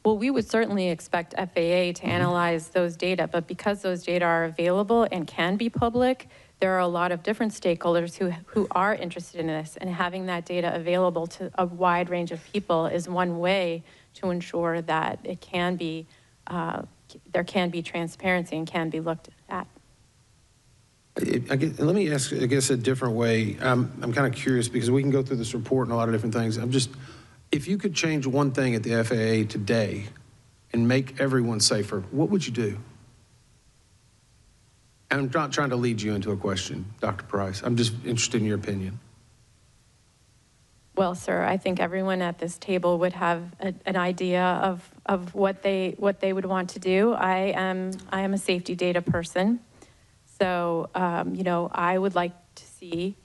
C: Well, we would certainly expect FAA to analyze those data, but because those data are available and can be public, there are a lot of different stakeholders who are interested in this, and having that data available to a wide range of people is one way to ensure that it can be, there can be transparency and can be looked at.
E: Let me ask, I guess, a different way. I'm kind of curious because we can go through this report and a lot of different things. If you could change one thing at the FAA today and make everyone safer, what would you do? And I'm not trying to lead you into a question, Dr. Price. I'm just interested in your opinion.
C: Well, sir, I think everyone at this table would have an idea of what they would want to do. I am a safety data person, so you know, I would like to see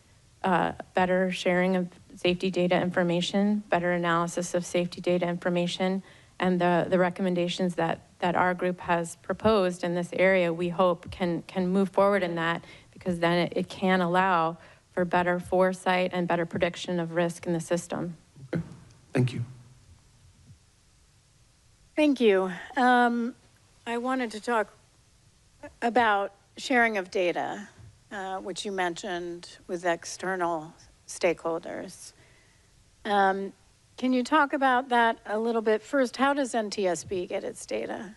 C: better sharing of safety data information, better analysis of safety data information, and the recommendations that our group has proposed in this area, we hope can move forward in that, because then it can allow for better foresight and better prediction of risk in the system.
E: Okay, thank you.
B: Thank you. I wanted to talk about sharing of data, which you mentioned with external stakeholders. Can you talk about that a little bit? First, how does NTSB get its data?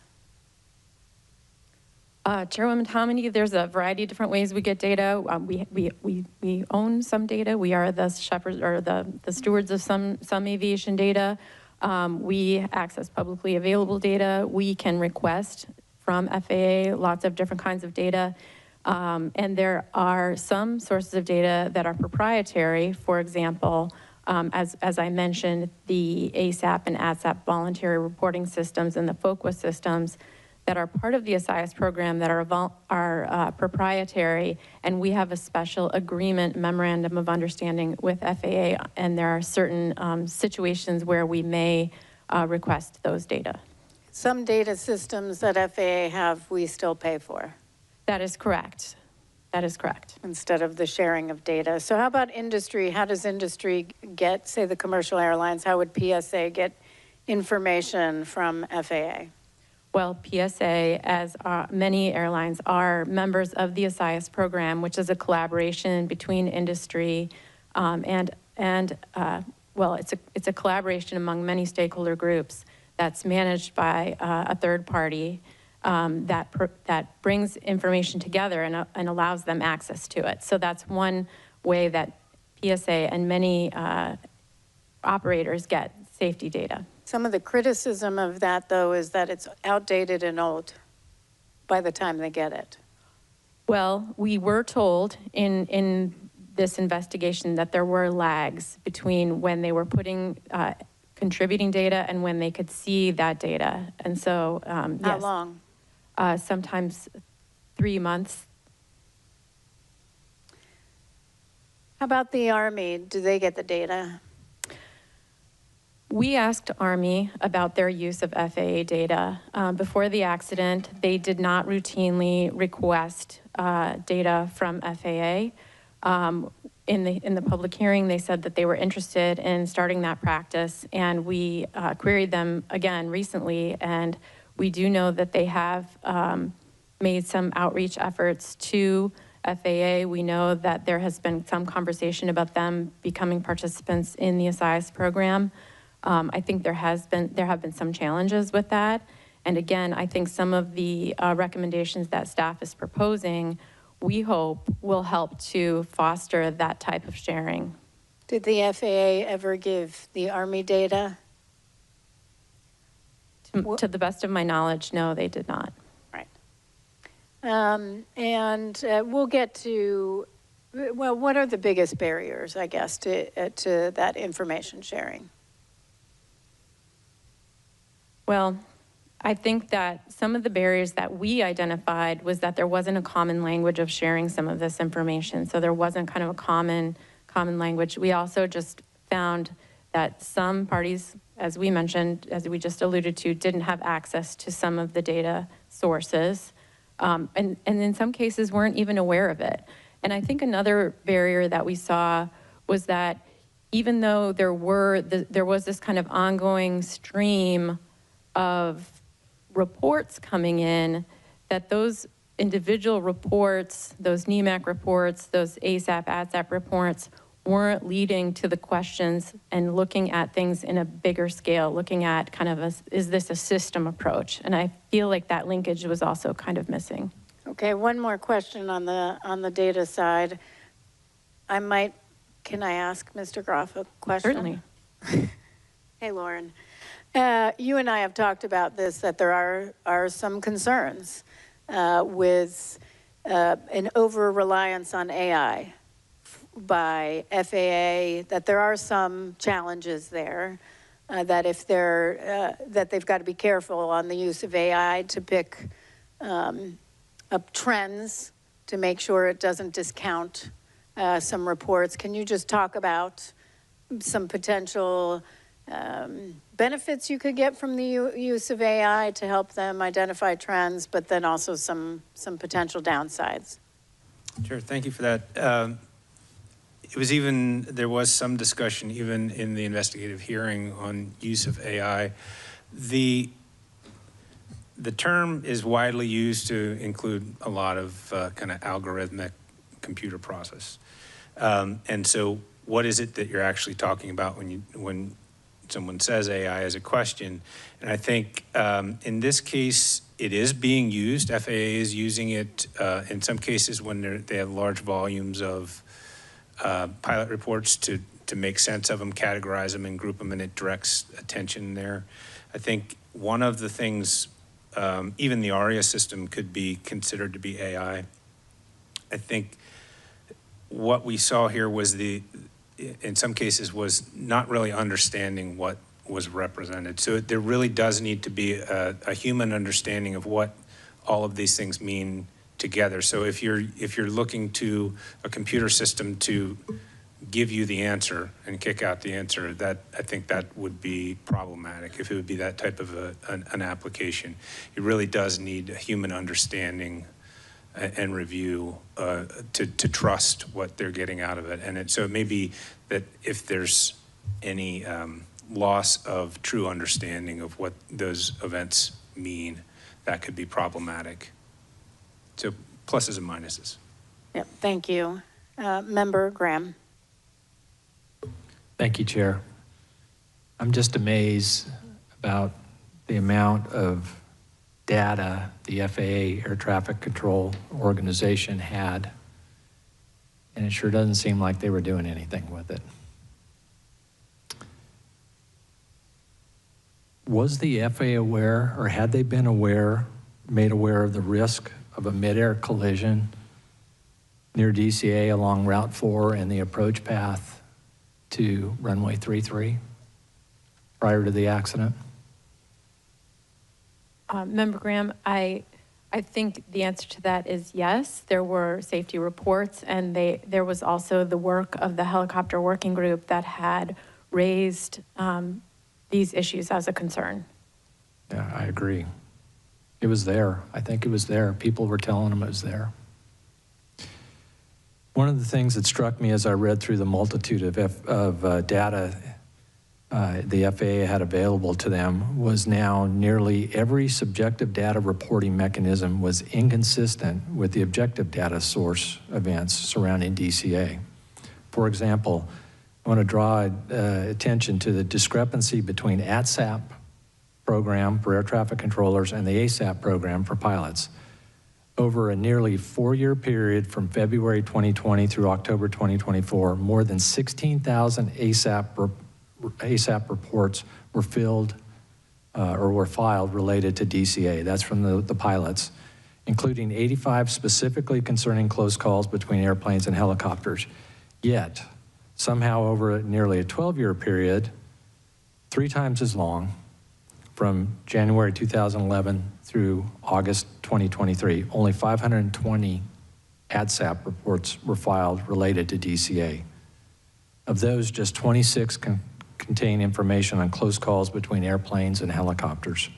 C: Chairwoman Tomini, there's a variety of different ways we get data. We own some data. We are the shepherds or the stewards of some aviation data. We access publicly available data. We can request from FAA lots of different kinds of data. And there are some sources of data that are proprietary. For example, as I mentioned, the ASAP and ADSAP voluntary reporting systems and the FOQA systems that are part of the AAS program that are proprietary, and we have a special agreement memorandum of understanding with FAA, and there are certain situations where we may request those data.
B: Some data systems that FAA have, we still pay for.
C: That is correct. That is correct.
B: Instead of the sharing of data. So how about industry? How does industry get, say the commercial airlines, how would PSA get information from FAA?
C: Well, PSA, as many airlines, are members of the AAS program, which is a collaboration between industry well, it's a collaboration among many stakeholder groups that's managed by a third party that brings information together and allows them access to it. So that's one way that PSA and many operators get safety data.
B: Some of the criticism of that, though, is that it's outdated and old by the time they get it.
C: Well, we were told in this investigation that there were lags between when they were contributing data and when they could see that data. And so,
B: How
C: yes,
B: long?
C: Sometimes 3 months.
B: How about the Army? Do they get the data?
C: We asked Army about their use of FAA data. Before the accident, they did not routinely request data from FAA. In the public hearing, they said that they were interested in starting that practice, and we queried them again recently, and we do know that they have made some outreach efforts to FAA, we know that there has been some conversation about them becoming participants in the ASIAS program. I think there have been some challenges with that. And again, I think some of the recommendations that staff is proposing, we hope will help to foster that type of sharing.
B: Did the FAA ever give the Army data?
C: To the best of my knowledge, no, they did not.
B: Right. And we'll get to, well, what are the biggest barriers, I guess, to that information sharing?
C: Well, I think that some of the barriers that we identified was that there wasn't a common language of sharing some of this information. So there wasn't kind of a common language. We also just found that some parties, as we mentioned, as we just alluded to, didn't have access to some of the data sources. And in some cases weren't even aware of it. And I think another barrier that we saw was that even though there was this kind of ongoing stream of reports coming in, that those individual reports, those NEMAC reports, those ASAP, ADSAP reports weren't leading to the questions and looking at things in a bigger scale, looking at kind of is this a system approach? And I feel like that linkage was also kind of missing.
B: Okay, one more question on the data side. Can I ask Mr. Groff a question?
C: Certainly.
B: Hey, Lauren. You and I have talked about this, that there are some concerns with an over-reliance on AI by FAA, that there are some challenges there, that that they've got to be careful on the use of AI to pick up trends to make sure it doesn't discount some reports. Can you just talk about some potential benefits you could get from the use of AI to help them identify trends, but then also some potential downsides?
F: Sure, thank you for that. There was some discussion even in the investigative hearing on use of AI. The term is widely used to include a lot of kind of algorithmic computer process. And so what is it that you're actually talking about when someone says AI as a question? And I think in this case, it is being used. FAA is using it in some cases when they have large volumes of pilot reports to make sense of them, categorize them, and group them, and it directs attention there. I think one of the things, even the ARIA system could be considered to be AI. I think what we saw here was in some cases was not really understanding what was represented. So there really does need to be a human understanding of what all of these things mean together. So if you're looking to a computer system to give you the answer and kick out the answer, I think that would be problematic if it would be that type of an application. It really does need a human understanding and review to trust what they're getting out of it. And so it may be that if there's any loss of true understanding of what those events mean, that could be problematic. So pluses and minuses.
B: Yep, thank you. Member Graham.
D: Thank you, Chair. I'm just amazed about the amount of data the FAA Air Traffic Control Organization had, and it sure doesn't seem like they were doing anything with it. Was the FAA aware, or had they been made aware of the risk of a midair collision near DCA along Route 4 and the approach path to runway 33 prior to the accident?
C: Member Graham, I think the answer to that is yes. There were safety reports, and there was also the work of the helicopter working group that had raised these issues as a concern.
D: Yeah, I agree. It was there. I think it was there. People were telling them it was there. One of the things that struck me as I read through the multitude of data the FAA had available to them was now nearly every subjective data reporting mechanism was inconsistent with the objective data source events surrounding DCA. For example, I want to draw attention to the discrepancy between ATSAP program for air traffic controllers and the ASAP program for pilots. Over a nearly 4-year period from February 2020 through October 2024, more than 16,000 ASAP reports were filled or were filed related to DCA. That's from the pilots, including 85 specifically concerning close calls between airplanes and helicopters. Yet, somehow over nearly a 12-year period, 3 times as long, from January 2011 through August 2023, only 520 ADSAP reports were filed related to DCA. Of those, just 26 contain information on close calls between airplanes and helicopters.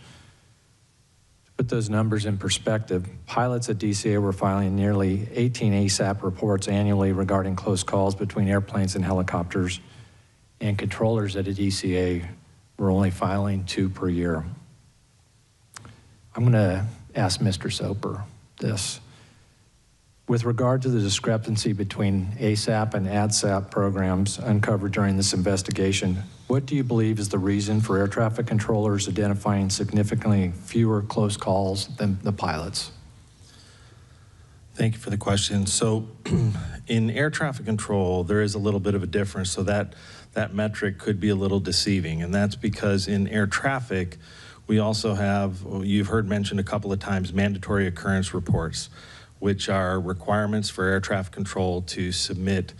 D: To put those numbers in perspective, pilots at DCA were filing nearly 18 ASAP reports annually regarding close calls between airplanes and helicopters, and controllers at a DCA were only filing 2 per year. I'm going to ask Mr. Soper this. With regard to the discrepancy between ASAP and ADSAP programs uncovered during this investigation, what do you believe is the reason for air traffic controllers identifying significantly fewer close calls than the pilots?
K: Thank you for the question. So in air traffic control, there is a little bit of a difference, so that metric could be a little deceiving, and that's because in air traffic, we also have, you've heard mentioned a couple of times, mandatory occurrence reports, which are requirements for air traffic control to submit,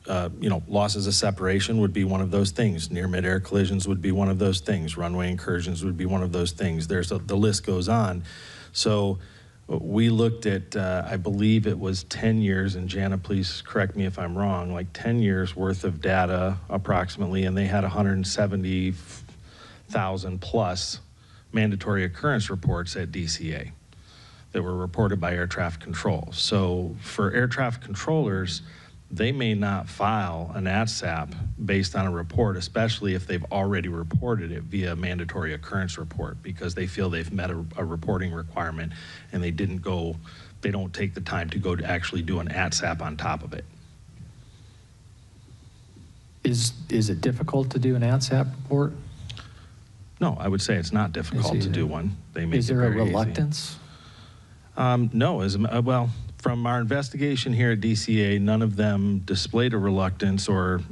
K: losses of separation would be one of those things. Near midair collisions would be one of those things. Runway incursions would be one of those things. The list goes on. So we looked at, I believe it was 10 years, and Jana, please correct me if I'm wrong, like 10 years worth of data approximately, and they had 170,000 plus mandatory occurrence reports at DCA that were reported by air traffic control. So for air traffic controllers, they may not file an ADSAP based on a report, especially if they've already reported it via mandatory occurrence report, because they feel they've met a reporting requirement and they don't take the time to go to actually do an ADSAP on top of it.
D: Is it difficult to do an ADSAP report?
K: No, I would say it's not difficult to do one. They make
D: Is there a reluctance?
K: No, well, from our investigation here at DCA, none of them displayed a reluctance or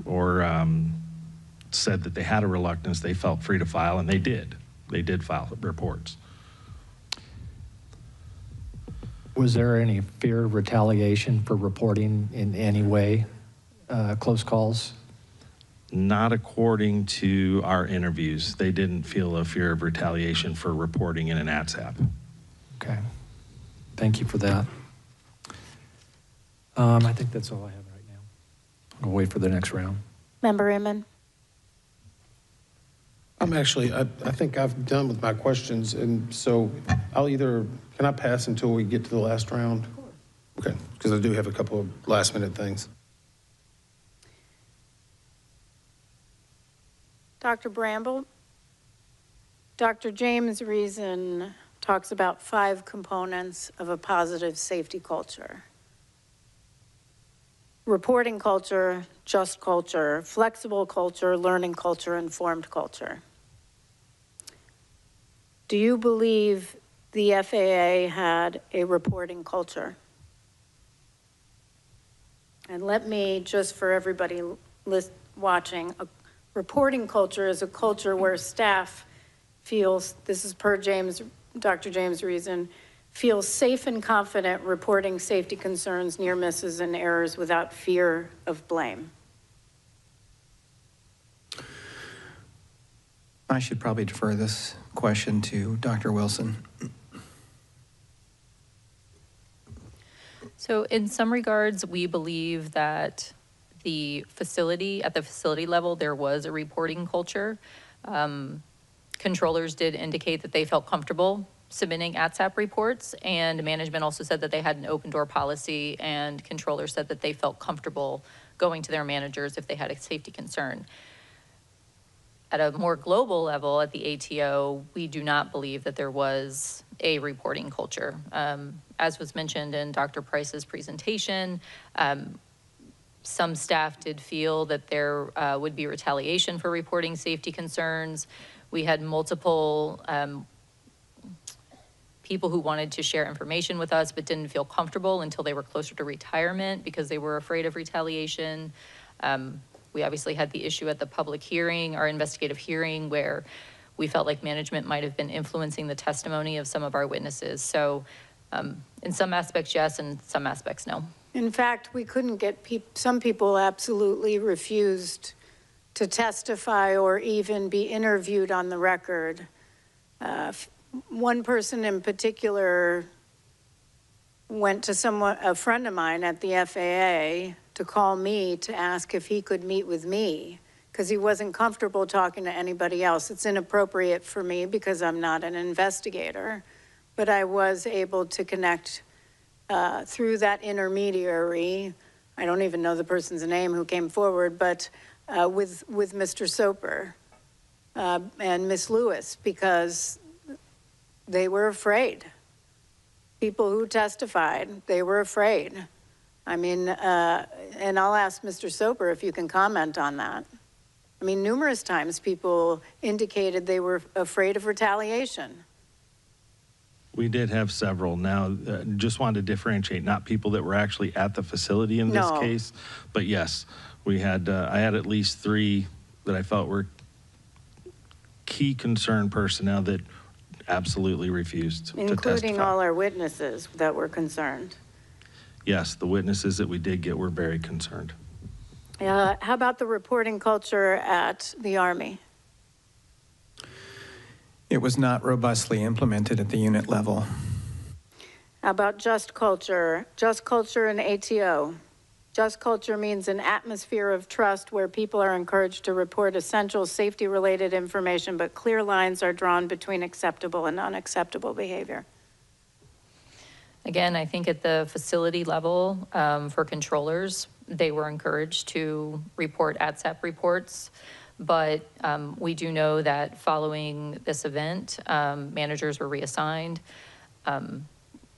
K: said that they had a reluctance. They felt free to file, and they did. They did file reports.
D: Was there any fear of retaliation for reporting in any way close calls?
K: Not according to our interviews. They didn't feel a fear of retaliation for reporting in an ADSAP.
D: Okay. Thank you for that. I think that's all I have right now. I'll wait for the next round.
B: Member Inman.
E: I'm actually, I think I've done with my questions, and so can I pass until we get to the last round? Okay, because I do have a couple of last minute things.
B: Dr. Bramble, Dr. James Reason talks about 5 components of a positive safety culture. Reporting culture, just culture, flexible culture, learning culture, informed culture. Do you believe the FAA had a reporting culture? And let me, just for everybody watching, a reporting culture is a culture where staff feels, this is per Dr. James Reason, feels safe and confident reporting safety concerns, near misses, and errors without fear of blame.
R: I should probably defer this question to Dr. Wilson.
L: So in some regards, we believe that at the facility level, there was a reporting culture. Controllers did indicate that they felt comfortable submitting ATSAP reports, and management also said that they had an open door policy, and controllers said that they felt comfortable going to their managers if they had a safety concern. at a more global level at the ATO, we do not believe that there was a reporting culture. As was mentioned in Dr. Price's presentation, some staff did feel that there would be retaliation for reporting safety concerns. We had multiple people who wanted to share information with us but didn't feel comfortable until they were closer to retirement because they were afraid of retaliation. We obviously had the issue at the public hearing, our investigative hearing, where we felt like management might have been influencing the testimony of some of our witnesses. So in some aspects, yes, and some aspects, no.
B: In fact, we couldn't get some people absolutely refused to testify or even be interviewed on the record. One person in particular went to a friend of mine at the FAA to call me to ask if he could meet with me because he wasn't comfortable talking to anybody else. It's inappropriate for me because I'm not an investigator, but I was able to connect through that intermediary. I don't even know the person's name who came forward, but with Mr. Soper and Miss Lewis, because they were afraid. People who testified, they were afraid. I mean, and I'll ask Mr. Soper if you can comment on that. I mean, numerous times people indicated they were afraid of retaliation.
K: We did have several. Now, just wanted to differentiate, not people that were actually at the facility in this case, but yes, we had, I had at least 3 that I felt were key concern personnel that absolutely refused to testify.
B: Including all our witnesses that were concerned.
K: Yes, the witnesses that we did get were very concerned.
B: How about the reporting culture at the Army?
R: It was not robustly implemented at the unit level.
B: How about just culture? Just culture in ATO. Just culture means an atmosphere of trust where people are encouraged to report essential safety-related information, but clear lines are drawn between acceptable and unacceptable behavior.
L: Again, I think at the facility level, for controllers, they were encouraged to report ADSAP reports, but we do know that following this event, managers were reassigned.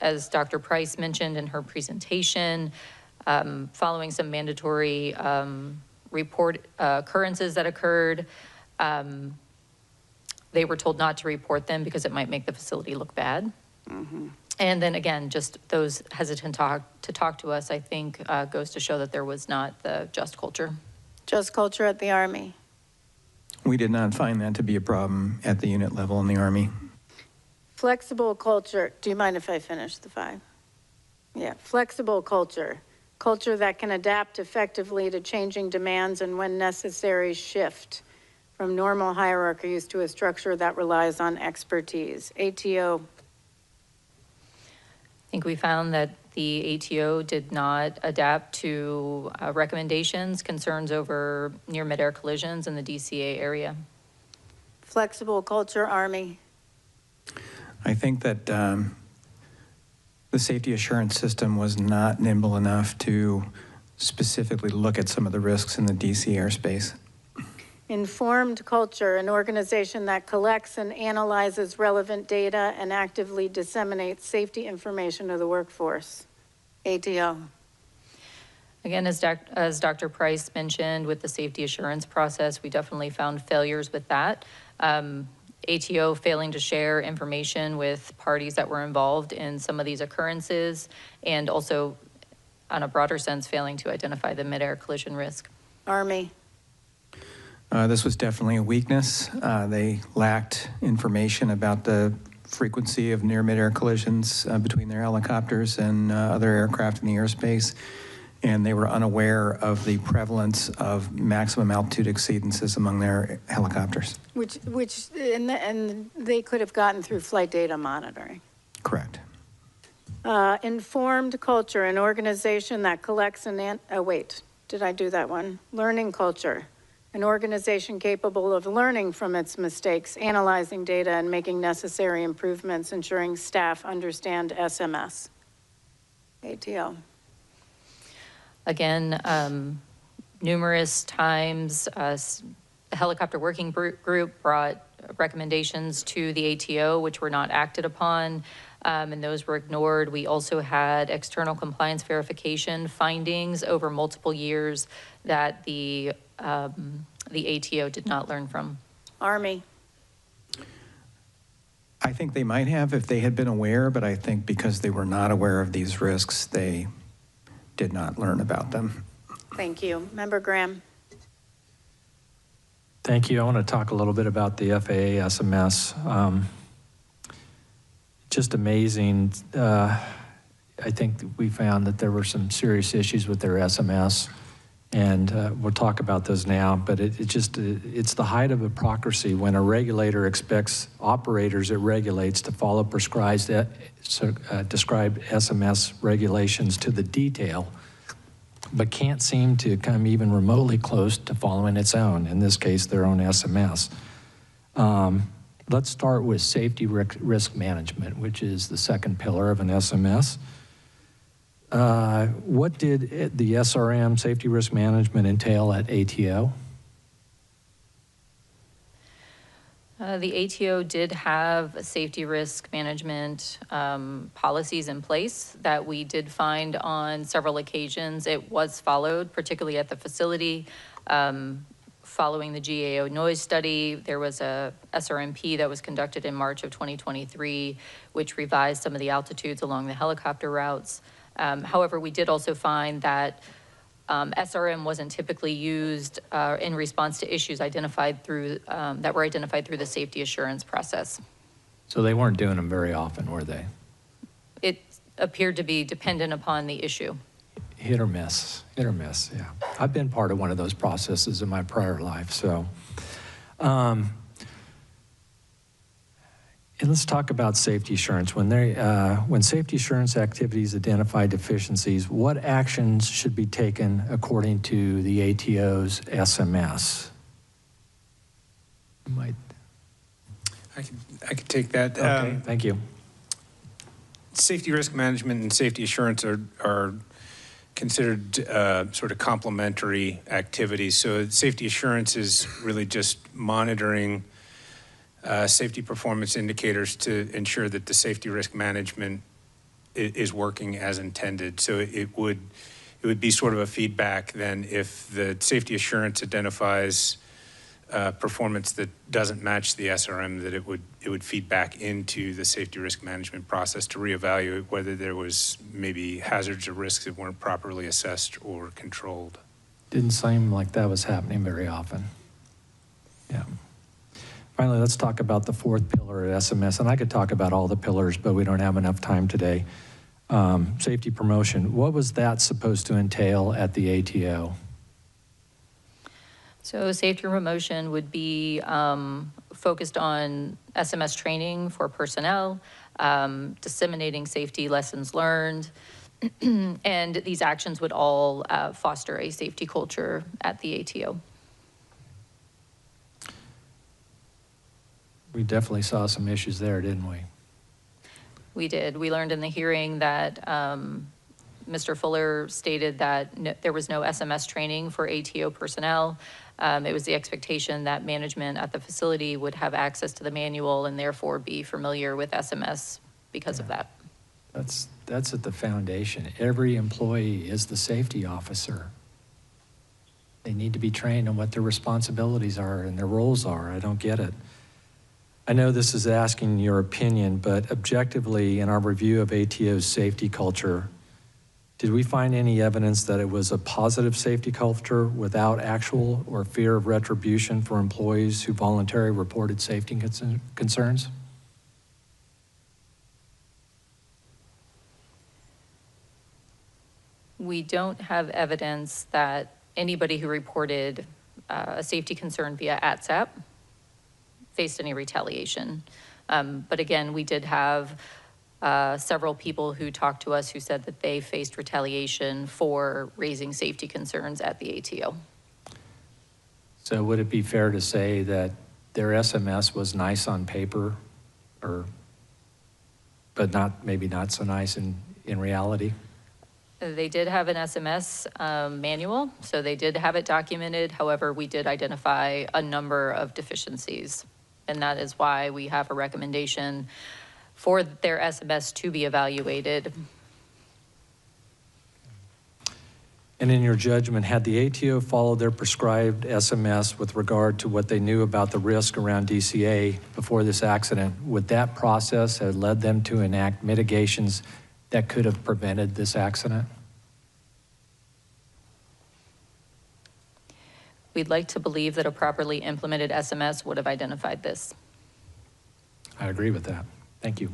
L: As Dr. Price mentioned in her presentation, following some mandatory report occurrences that occurred, they were told not to report them because it might make the facility look bad. Mm-hmm. And then again, just those hesitant to talk to us, I think goes to show that there was not the just culture.
B: Just culture at the Army.
R: We did not find that to be a problem at the unit level in the Army.
B: Flexible culture. Do you mind if I finish the 5? Yeah, flexible culture. Culture that can adapt effectively to changing demands and when necessary shift from normal hierarchies to a structure that relies on expertise. ATO.
L: I think we found that the ATO did not adapt to recommendations, concerns over near midair collisions in the DCA area.
B: Flexible culture, Army.
R: I think that the safety assurance system was not nimble enough to specifically look at some of the risks in the DC airspace.
B: Informed culture, an organization that collects and analyzes relevant data and actively disseminates safety information to the workforce. ATO.
L: Again, as Dr. Price mentioned, with the safety assurance process, we definitely found failures with that. ATO failing to share information with parties that were involved in some of these occurrences, and also, on a broader sense, failing to identify the midair collision risk.
B: Army.
R: This was definitely a weakness. They lacked information about the frequency of near midair collisions between their helicopters and other aircraft in the airspace, and they were unaware of the prevalence of maximum altitude exceedances among their helicopters.
B: And they could have gotten through flight data monitoring.
R: Correct.
B: Informed culture, an organization that collects and, wait, did I do that one? Learning culture. An organization capable of learning from its mistakes, analyzing data, and making necessary improvements, ensuring staff understand SMS. ATO.
L: Again, numerous times The helicopter working group brought recommendations to the ATO, which were not acted upon, and those were ignored. We also had external compliance verification findings over multiple years that the ATO did not learn from.
B: Army.
R: I think they might have if they had been aware, but I think because they were not aware of these risks, they did not learn about them.
B: Thank you. Member Graham.
D: Thank you. I want to talk a little bit about the FAA SMS. Just amazing. I think we found that there were some serious issues with their SMS, and we'll talk about those now, but it's the height of hypocrisy when a regulator expects operators it regulates to follow prescribed SMS regulations to the detail, but can't seem to come even remotely close to following its own, in this case, their own SMS. Let's start with safety risk management, which is the second pillar of an SMS. What did the SRM, safety risk management, entail at ATO?
L: The ATO did have safety risk management policies in place that we did find on several occasions. It was followed, particularly at the facility. Following the GAO noise study, there was a SRMP that was conducted in March of 2023, which revised some of the altitudes along the helicopter routes. However, we did also find that SRM wasn't typically used in response to issues identified through that were identified through the safety assurance process.
D: So they weren't doing them very often, were they?
L: It appeared to be dependent upon the issue.
D: Hit or miss, yeah. I've been part of one of those processes in my prior life, so. And let's talk about safety assurance. When safety assurance activities identify deficiencies, what actions should be taken according to the ATO's SMS?
F: I could take that.
D: Okay, thank you.
F: Safety risk management and safety assurance are considered sort of complementary activities. So safety assurance is really just monitoring safety performance indicators to ensure that the safety risk management is working as intended. So it would be sort of a feedback then if the safety assurance identifies performance that doesn't match the SRM, that it would feed back into the safety risk management process to reevaluate whether there was maybe hazards or risks that weren't properly assessed or controlled.
D: Didn't seem like that was happening very often. Yeah. Finally, let's talk about the fourth pillar at SMS, and I could talk about all the pillars, but we don't have enough time today. Safety promotion, what was that supposed to entail at the ATO?
L: So safety promotion would be focused on SMS training for personnel, disseminating safety lessons learned, and these actions would all foster a safety culture at the ATO.
D: We definitely saw some issues there, didn't we?
L: We did. We learned in the hearing that Mr. Fuller stated that there was no SMS training for ATO personnel. It was the expectation that management at the facility would have access to the manual and therefore be familiar with SMS because of that.
D: That's at the foundation. Every employee is the safety officer. They need to be trained on what their responsibilities are and their roles are. I don't get it. I know this is asking your opinion, but objectively in our review of ATO's safety culture, did we find any evidence that it was a positive safety culture without actual or fear of retribution for employees who voluntarily reported safety concerns?
L: We don't have evidence that anybody who reported a safety concern via ATSAP faced any retaliation. But again, we did have several people who talked to us who said that they faced retaliation for raising safety concerns at the ATO.
D: So would it be fair to say that their SMS was nice on paper, but maybe not so nice in reality?
L: They did have an SMS manual, so they did have it documented. However, we did identify a number of deficiencies, and that is why we have a recommendation for their SMS to be evaluated.
D: And in your judgment, had the ATO followed their prescribed SMS with regard to what they knew about the risk around DCA before this accident, would that process have led them to enact mitigations that could have prevented this accident?
L: We'd like to believe that a properly implemented SMS would have identified this.
D: I agree with that. Thank you.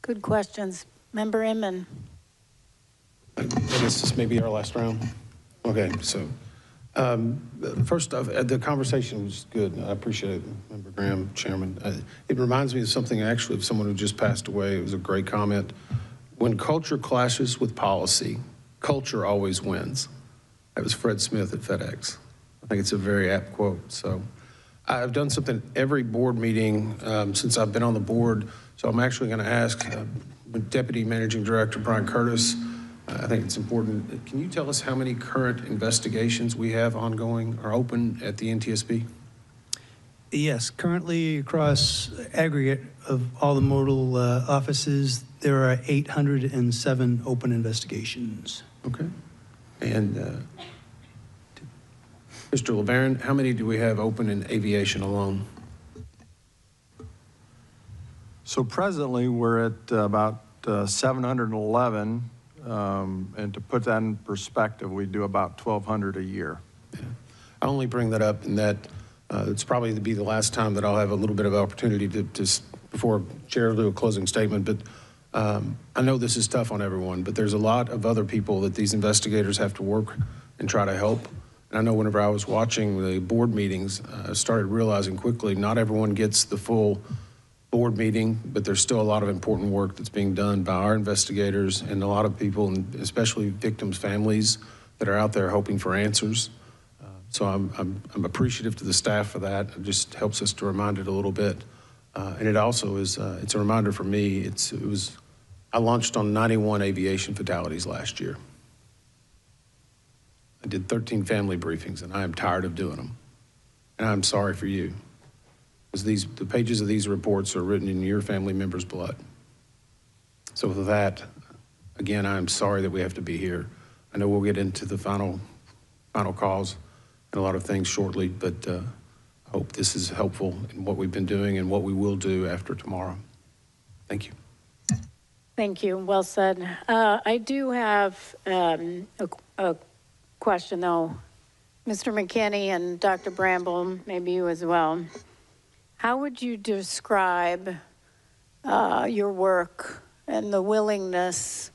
B: Good questions. Member Inman.
E: I guess this may be our last round. Okay, so first off, the conversation was good. I appreciate it, Member Graham, Chairman. It reminds me of something actually of someone who just passed away. It was a great comment. When culture clashes with policy, culture always wins. That was Fred Smith at FedEx. I think it's a very apt quote. So I've done something every board meeting since I've been on the board. So I'm actually going to ask Deputy Managing Director Brian Curtis, I think it's important. Can you tell us how many current investigations we have ongoing or open at the NTSB?
J: Yes, currently across aggregate of all the modal offices, there are 807 open investigations.
E: Okay. And Mr. LeBaron, how many do we have open in aviation alone?
N: So presently, we're at about 711. And to put that in perspective, we do about 1,200 a year.
E: Yeah. I only bring that up in that it's probably to be the last time that I'll have a little bit of opportunity to before Chair do a closing statement, but I know this is tough on everyone, but there's a lot of other people that these investigators have to work and try to help. And I know whenever I was watching the board meetings, I started realizing quickly not everyone gets the full board meeting, but there's still a lot of important work that's being done by our investigators and a lot of people, and especially victims' families that are out there hoping for answers. So I'm appreciative to the staff for that. It just helps us to remind it a little bit. And it also is, it's a reminder for me. I launched on 91 aviation fatalities last year. I did 13 family briefings, and I am tired of doing them. And I'm sorry for you. Because the pages of these reports are written in your family members' blood. So with that, again, I'm sorry that we have to be here. I know we'll get into the final calls and a lot of things shortly, but I hope this is helpful in what we've been doing and what we will do after tomorrow. Thank you.
B: Thank you. Well said. I do have a question, though. Mr. McKinney and Dr. Bramble, maybe you as well. How would you describe your work and the willingness,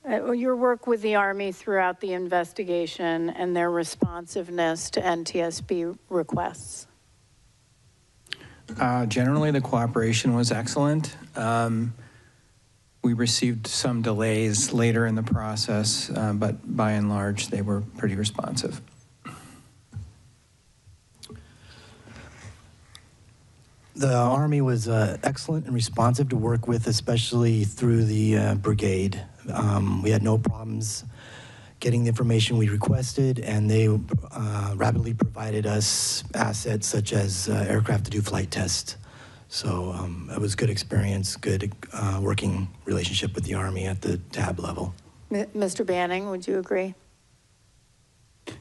B: your work with the Army throughout the investigation and their responsiveness to NTSB requests?
R: Generally, the cooperation was excellent. We received some delays later in the process, but by and large, they were pretty responsive.
Q: The Army was excellent and responsive to work with, especially through the brigade. We had no problems getting the information we requested, and they rapidly provided us assets such as aircraft to do flight tests. So it was a good experience, good working relationship with the Army at the tab level.
B: Mr. Banning, would you agree?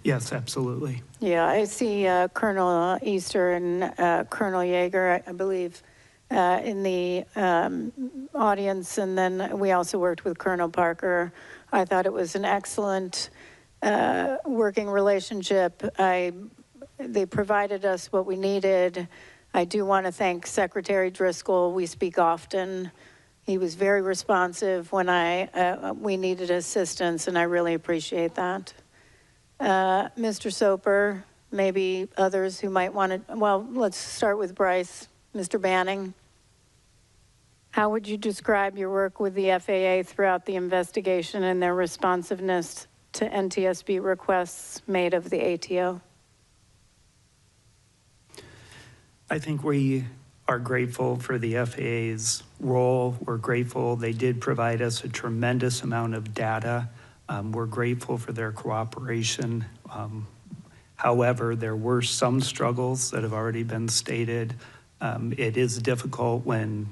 J: Yes, absolutely.
B: Yeah, I see Colonel Easter and Colonel Yeager, I believe, in the audience, and then we also worked with Colonel Parker. I thought it was an excellent working relationship. They provided us what we needed. I do want to thank Secretary Driscoll. We speak often. He was very responsive when we needed assistance, and I really appreciate that. Mr. Soper, maybe others who might want to, well, let's start with Bryce. Mr. Banning, how would you describe your work with the FAA throughout the investigation and their responsiveness to NTSB requests made of the ATO?
J: I think we
G: are grateful for the FAA's role. We're grateful. They did provide us a tremendous amount of data. We're grateful for their cooperation. However, there were some struggles that have already been stated. It is difficult when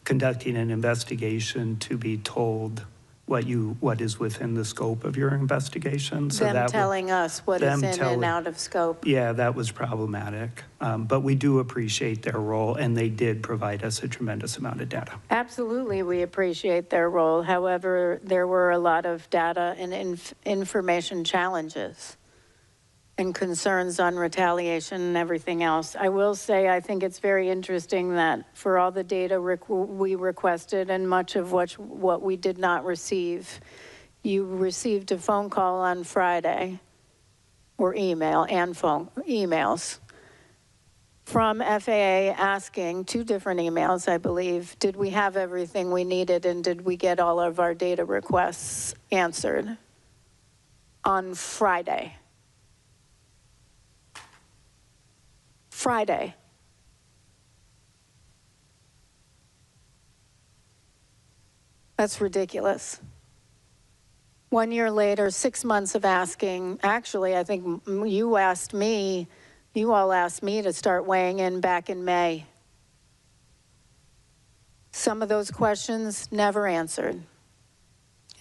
G: conducting an investigation to be told what is within the scope of your investigation. So
B: Them telling us what is in and out of scope.
G: Yeah, that was problematic. But we do appreciate their role, and they did provide us a tremendous amount of data.
B: Absolutely, we appreciate their role. However, there were a lot of data and information challenges and concerns on retaliation and everything else. I will say, I think it's very interesting that for all the data we requested and much of what we did not receive, you received a phone call on Friday, or emails from FAA asking, 2 different emails, I believe, did we have everything we needed and did we get all of our data requests answered on Friday? Friday. That's ridiculous. 1 year later, 6 months of asking, actually, I think you all asked me to start weighing in back in May. Some of those questions never answered.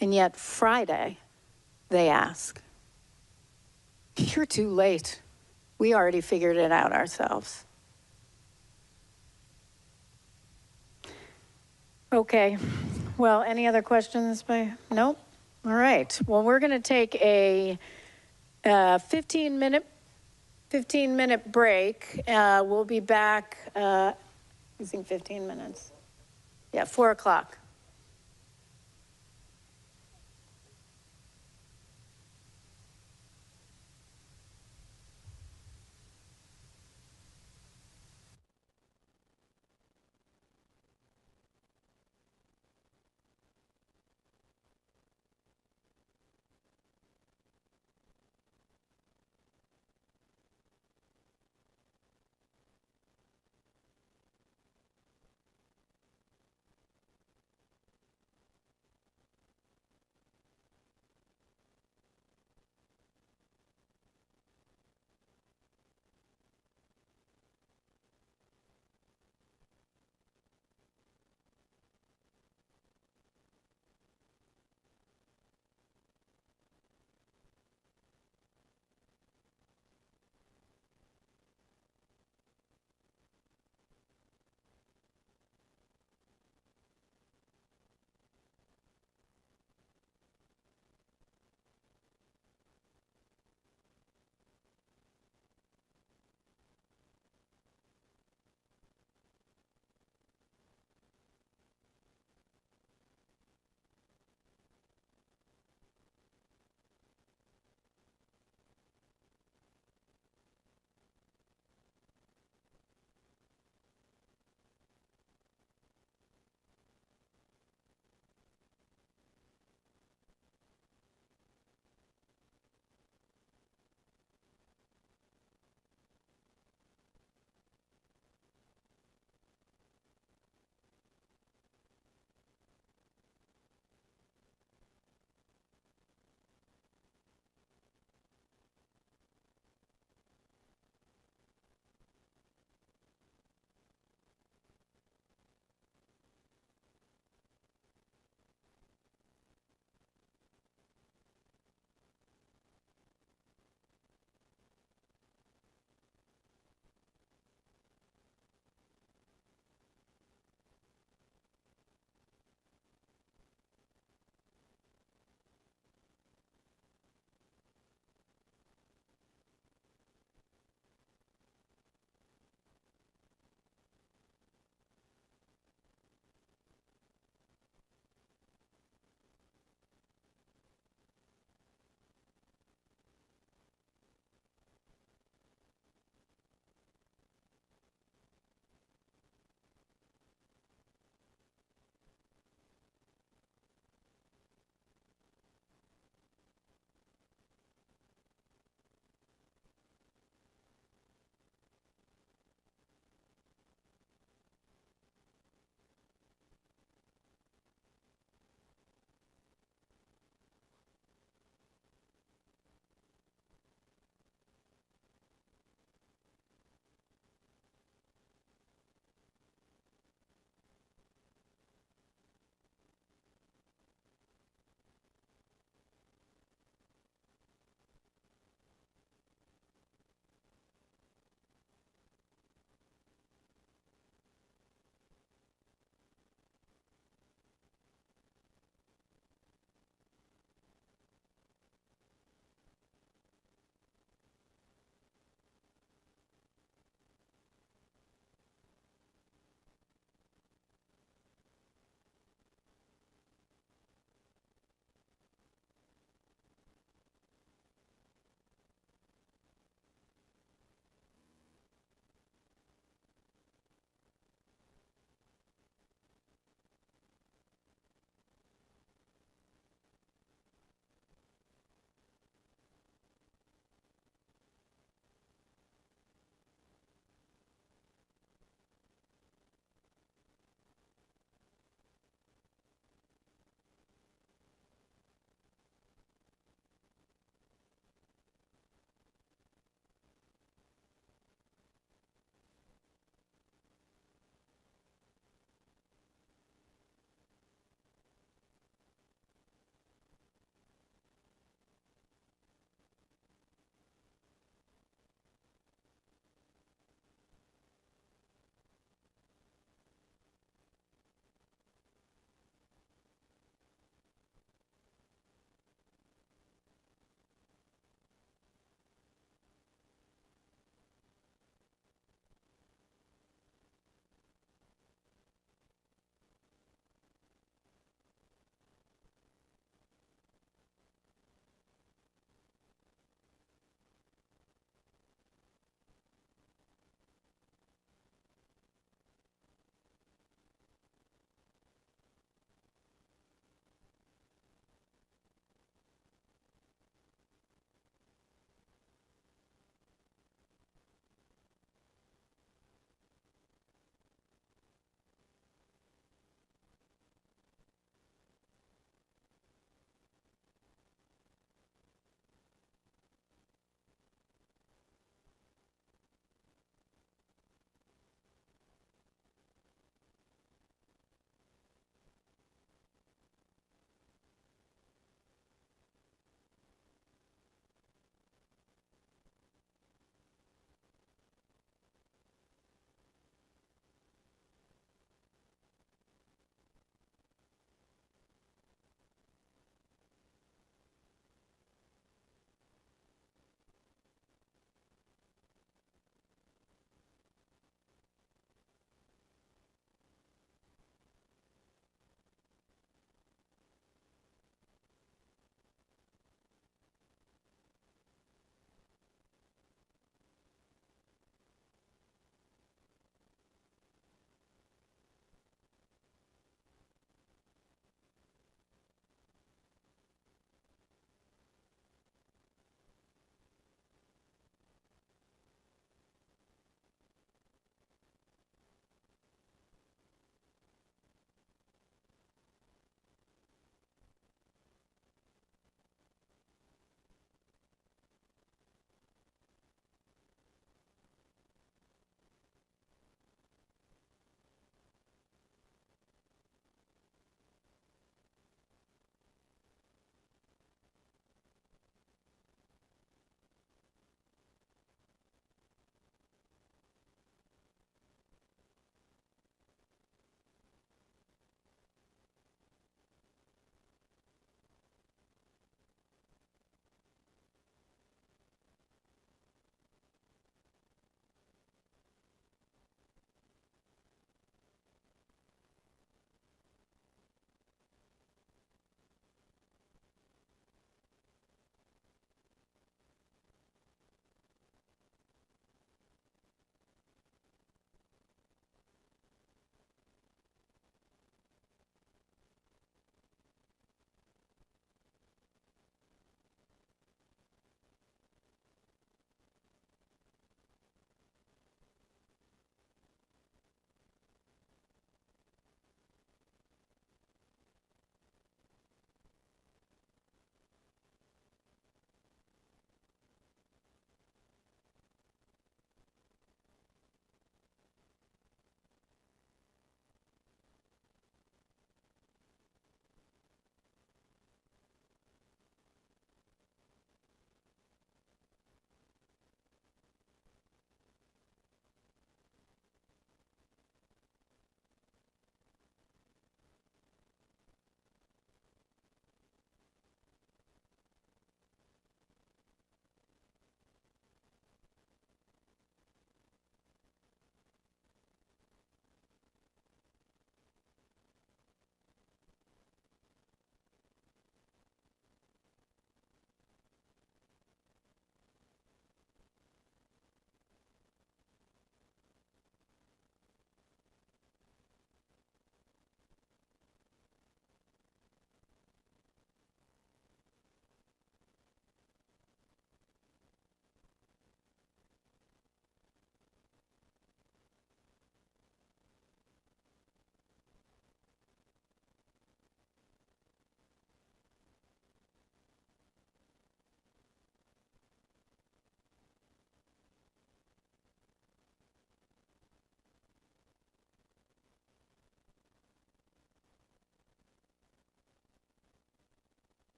B: And yet Friday, they ask. You're too late. We already figured it out ourselves. Okay, well, any other questions nope? All right, well, we're gonna take a 15-minute break. We'll be back, using 15 minutes. Yeah, 4 o'clock.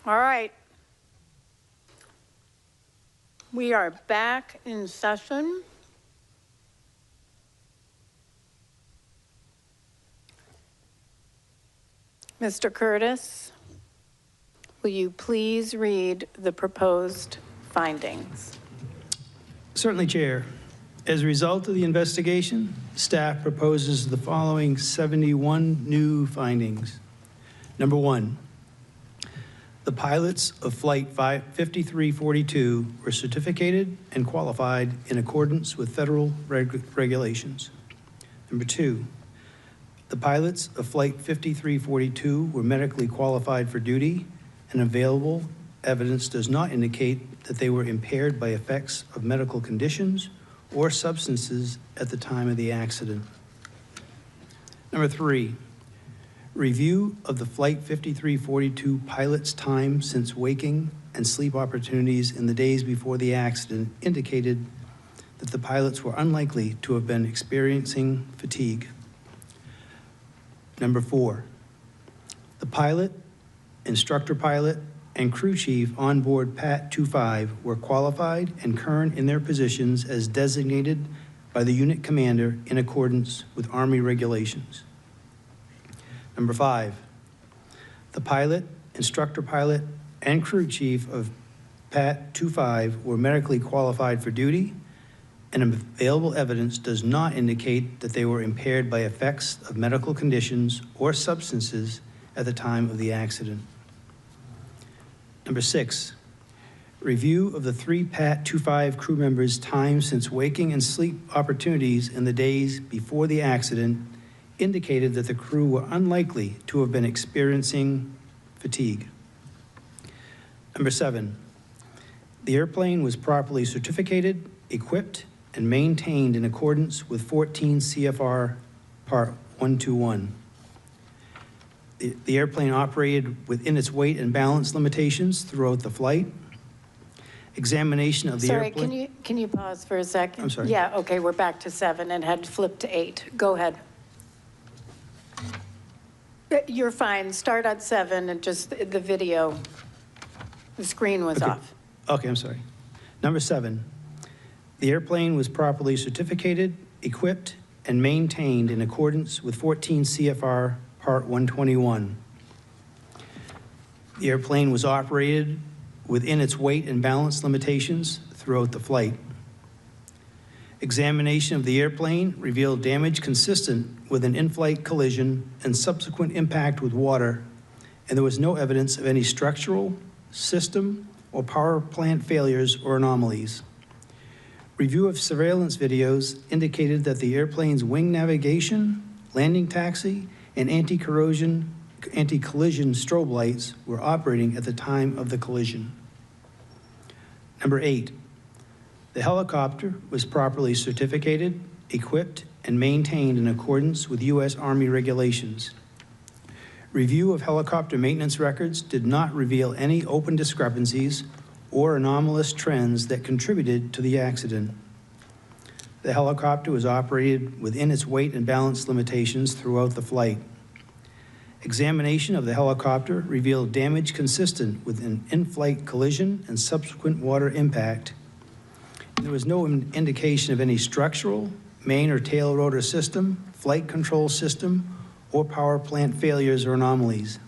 B: All right. We are back in session. Mr. Curtis, will you please read the proposed findings?
J: Certainly, Chair. As a result of the investigation, staff proposes the following 71 new findings. Number one, the pilots of Flight 5342 were certificated and qualified in accordance with federal regulations. Number two, the pilots of Flight 5342 were medically qualified for duty, and available evidence does not indicate that they were impaired by effects of medical conditions or substances at the time of the accident. Number three, review of the Flight 5342 pilot's time since waking and sleep opportunities in the days before the accident indicated that the pilots were unlikely to have been experiencing fatigue. Number four, the pilot, instructor pilot, and crew chief on board PAT 25 were qualified and current in their positions as designated by the unit commander in accordance with Army regulations. Number five, the pilot, instructor pilot, and crew chief of PAT 25 were medically qualified for duty, and available evidence does not indicate that they were impaired by effects of medical conditions or substances at the time of the accident. Number six, review of the three PAT 25 crew members' time since waking and sleep opportunities in the days before the accident indicated that the crew were unlikely to have been experiencing fatigue. Number seven, the airplane was properly certificated, equipped, and maintained in accordance with 14 CFR Part 121. The airplane operated within its weight and balance limitations throughout the flight. Examination of the airplane.
B: Sorry, can you pause for a second?
J: I'm sorry.
B: Yeah, okay, we're back to 7 and had flipped to 8. Go ahead. You're fine. Start at 7 and just the video, the screen was off.
J: Okay, I'm sorry. Number 7, the airplane was properly certificated, equipped, and maintained in accordance with 14 CFR Part 121. The airplane was operated within its weight and balance limitations throughout the flight. Examination of the airplane revealed damage consistent with an in-flight collision and subsequent impact with water, and there was no evidence of any structural, system, or power plant failures or anomalies. Review of surveillance videos indicated that the airplane's wing navigation, landing taxi, and anti-collision strobe lights were operating at the time of the collision. Number 8, the helicopter was properly certificated, equipped, and maintained in accordance with U.S. Army regulations. Review of helicopter maintenance records did not reveal any open discrepancies or anomalous trends that contributed to the accident. The helicopter was operated within its weight and balance limitations throughout the flight. Examination of the helicopter revealed damage consistent with an in-flight collision and subsequent water impact. There was no indication of any structural, main or tail rotor system, flight control system, or power plant failures or anomalies.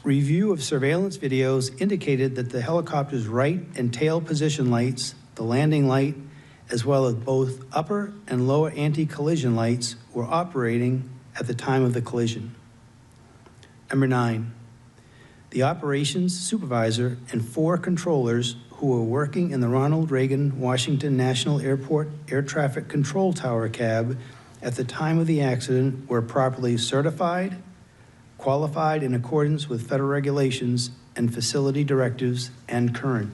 J: Review of surveillance videos indicated that the helicopter's right and tail position lights, the landing light, as well as both upper and lower anti-collision lights were operating at the time of the collision. Number 9, the operations supervisor and 4 controllers who were working in the Ronald Reagan Washington National Airport Air Traffic Control Tower cab at the time of the accident were properly certified, qualified in accordance with federal regulations and facility directives, and current.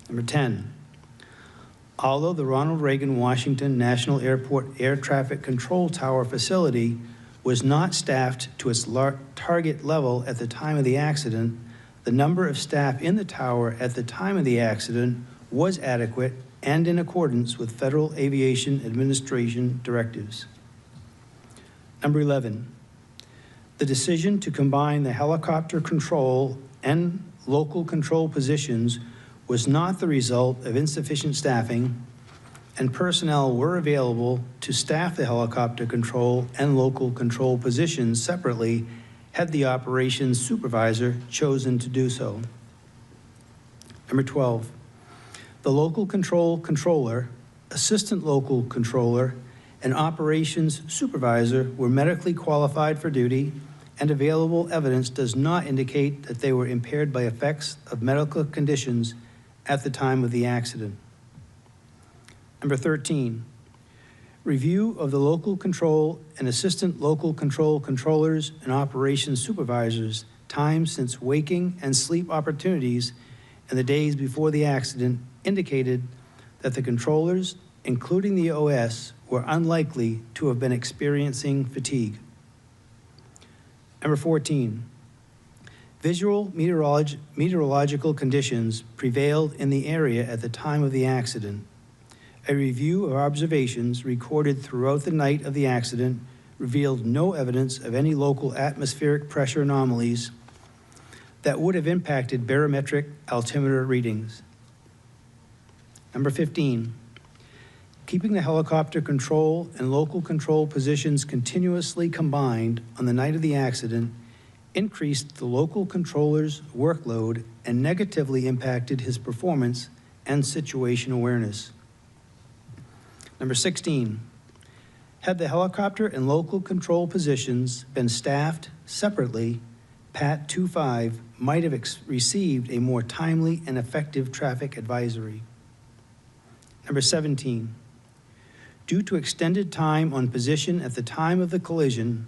J: Number 10, although the Ronald Reagan Washington National Airport Air Traffic Control Tower facility was not staffed to its target level at the time of the accident, the number of staff in the tower at the time of the accident was adequate and in accordance with Federal Aviation Administration directives. Number 11, The decision to combine the helicopter control and local control positions was not the result of insufficient staffing, and personnel were available to staff the helicopter control and local control positions separately had the operations supervisor chosen to do so. Number 12, the local control controller, assistant local controller, and operations supervisor were medically qualified for duty, and available evidence does not indicate that they were impaired by effects of medical conditions at the time of the accident. Number 13, review of the local control and assistant local control controllers and operations supervisors' time since waking and sleep opportunities in the days before the accident indicated that the controllers, including the OS, were unlikely to have been experiencing fatigue. Number 14, visual meteorological conditions prevailed in the area at the time of the accident. A review of observations recorded throughout the night of the accident revealed no evidence of any local atmospheric pressure anomalies that would have impacted barometric altimeter readings. Number 15, keeping the helicopter control and local control positions continuously combined on the night of the accident increased the local controller's workload and negatively impacted his performance and situation awareness. Number 16, had the helicopter and local control positions been staffed separately, PAT 25 might have received a more timely and effective traffic advisory. Number 17, due to extended time on position at the time of the collision,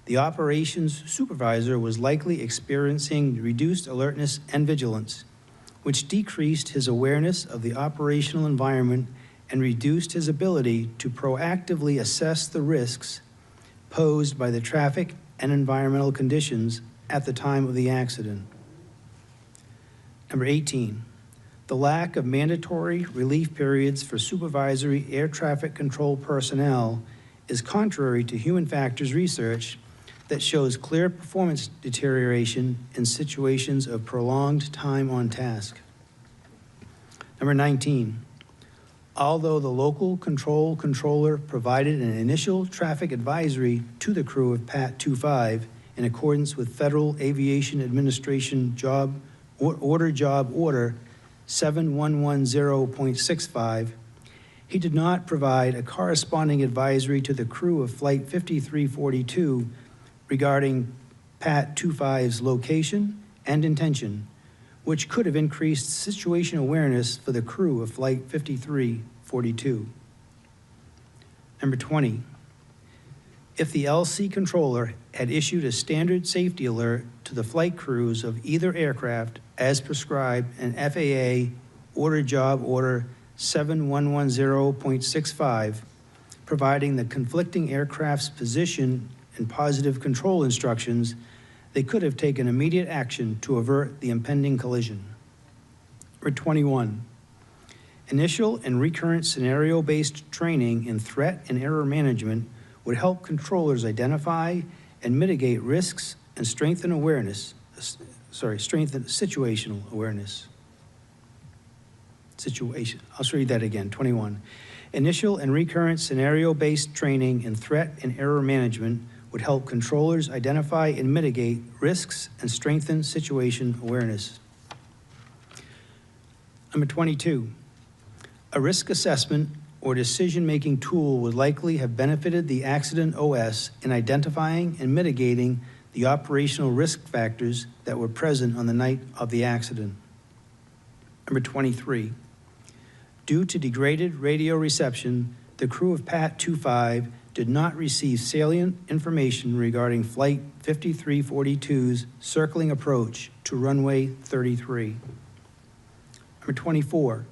J: the operations supervisor was likely experiencing reduced alertness and vigilance, which decreased his awareness of the operational environment and reduced his ability to proactively assess the risks posed by the traffic and environmental conditions at the time of the accident. Number 18, the lack of mandatory relief periods for supervisory air traffic control personnel is contrary to human factors research that shows clear performance deterioration in situations of prolonged time on task. Number 19, although the local control controller provided an initial traffic advisory to the crew of PAT 25 in accordance with Federal Aviation Administration Order 7110.65, he did not provide a corresponding advisory to the crew of Flight 5342 regarding PAT 25's location and intention, which could have increased situation awareness for the crew of Flight 5342. Number 20, if the LC controller had issued a standard safety alert to the flight crews of either aircraft as prescribed in FAA Order 7110.65, providing the conflicting aircraft's position and positive control instructions, they could have taken immediate action to avert the impending collision. Number 21, initial and recurrent scenario-based training in threat and error management would help controllers identify and mitigate risks and strengthen situational awareness. I'll read that again, 21. Initial and recurrent scenario-based training in threat and error management would help controllers identify and mitigate risks and strengthen situation awareness. Number 22, a risk assessment or decision-making tool would likely have benefited the accident OS in identifying and mitigating the operational risk factors that were present on the night of the accident. Number 23, due to degraded radio reception, the crew of PAT 25 did not receive salient information regarding Flight 5342's circling approach to runway 33. Number 24,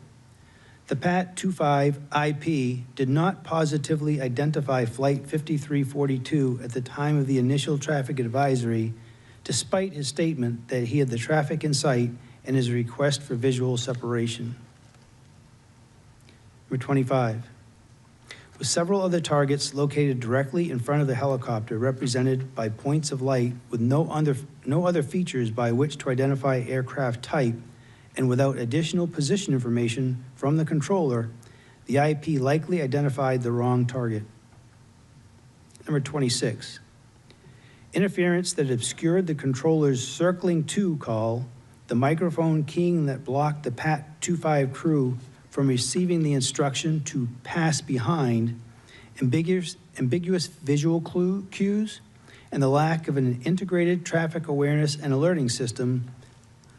J: the PAT 25 IP did not positively identify Flight 5342 at the time of the initial traffic advisory, despite his statement that he had the traffic in sight and his request for visual separation. Number 25, with several other targets located directly in front of the helicopter represented by points of light with no other features by which to identify aircraft type, and without additional position information from the controller, the IP likely identified the wrong target. Number 26, interference that obscured the controller's circling to call, the microphone keying that blocked the PAT 25 crew from receiving the instruction to pass behind, ambiguous visual cues, and the lack of an integrated traffic awareness and alerting system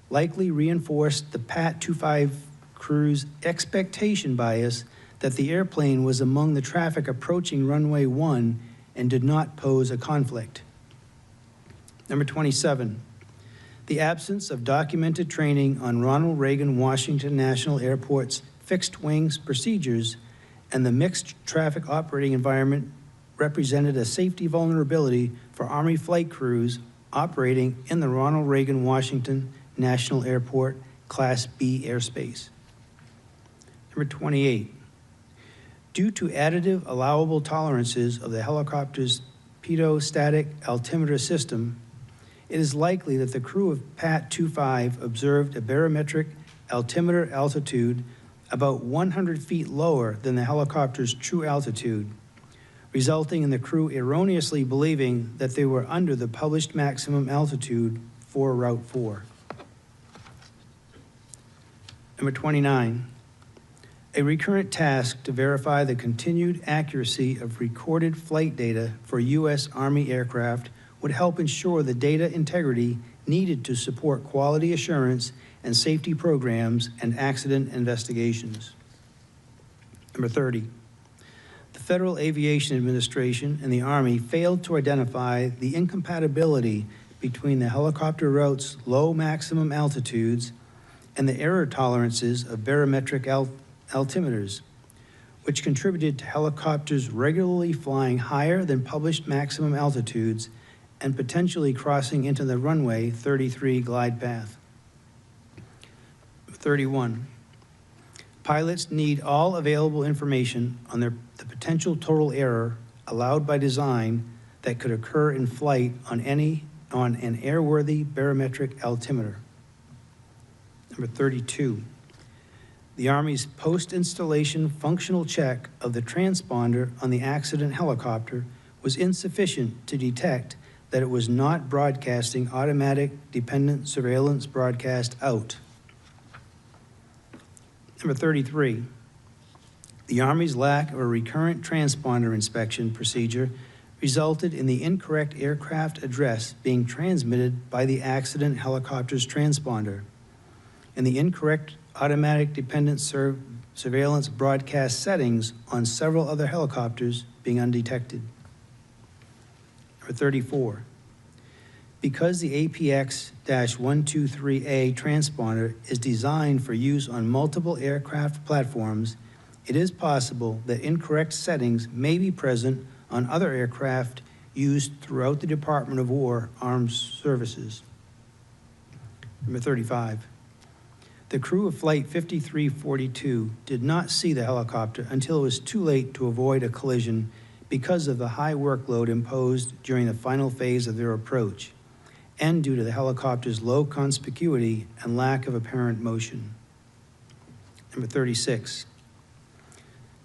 J: likely reinforced the PAT 25 crew's expectation bias that the airplane was among the traffic approaching runway 1 and did not pose a conflict. Number 27, the absence of documented training on Ronald Reagan Washington National Airport's fixed wings procedures and the mixed traffic operating environment represented a safety vulnerability for Army flight crews operating in the Ronald Reagan Washington National Airport Class B airspace. Number 28, due to additive allowable tolerances of the helicopter's pitot-static altimeter system, it is likely that the crew of PAT 25 observed a barometric altimeter altitude about 100 feet lower than the helicopter's true altitude, resulting in the crew erroneously believing that they were under the published maximum altitude for Route 4. Number 29, a recurrent task to verify the continued accuracy of recorded flight data for U.S. Army aircraft would help ensure the data integrity needed to support quality assurance and safety programs and accident investigations. Number 30, the Federal Aviation Administration and the Army failed to identify the incompatibility between the helicopter route's low maximum altitudes and the error tolerances of barometric altimeters, which contributed to helicopters regularly flying higher than published maximum altitudes and potentially crossing into the runway 33 glide path. 31, pilots need all available information on the potential total error allowed by design that could occur in flight on an airworthy barometric altimeter. Number 32, the Army's post-installation functional check of the transponder on the accident helicopter was insufficient to detect that it was not broadcasting automatic dependent surveillance broadcast out. Number 33, the Army's lack of a recurrent transponder inspection procedure resulted in the incorrect aircraft address being transmitted by the accident helicopter's transponder and the incorrect automatic dependent surveillance broadcast settings on several other helicopters being undetected. Number 34, because the APX-123A transponder is designed for use on multiple aircraft platforms, it is possible that incorrect settings may be present on other aircraft used throughout the Department of War Armed Services. Number 35, the crew of Flight 5342 did not see the helicopter until it was too late to avoid a collision because of the high workload imposed during the final phase of their approach, and due to the helicopter's low conspicuity and lack of apparent motion. Number 36,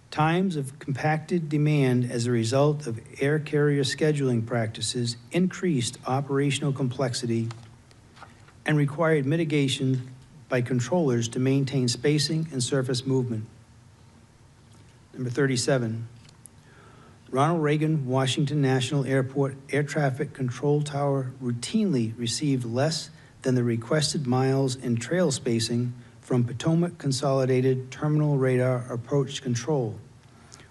J: times of compacted demand as a result of air carrier scheduling practices increased operational complexity and required mitigation by controllers to maintain spacing and surface movement. Number 37, Ronald Reagan Washington National Airport Air Traffic Control Tower routinely received less than the requested miles in trail spacing from Potomac Consolidated Terminal Radar Approach Control,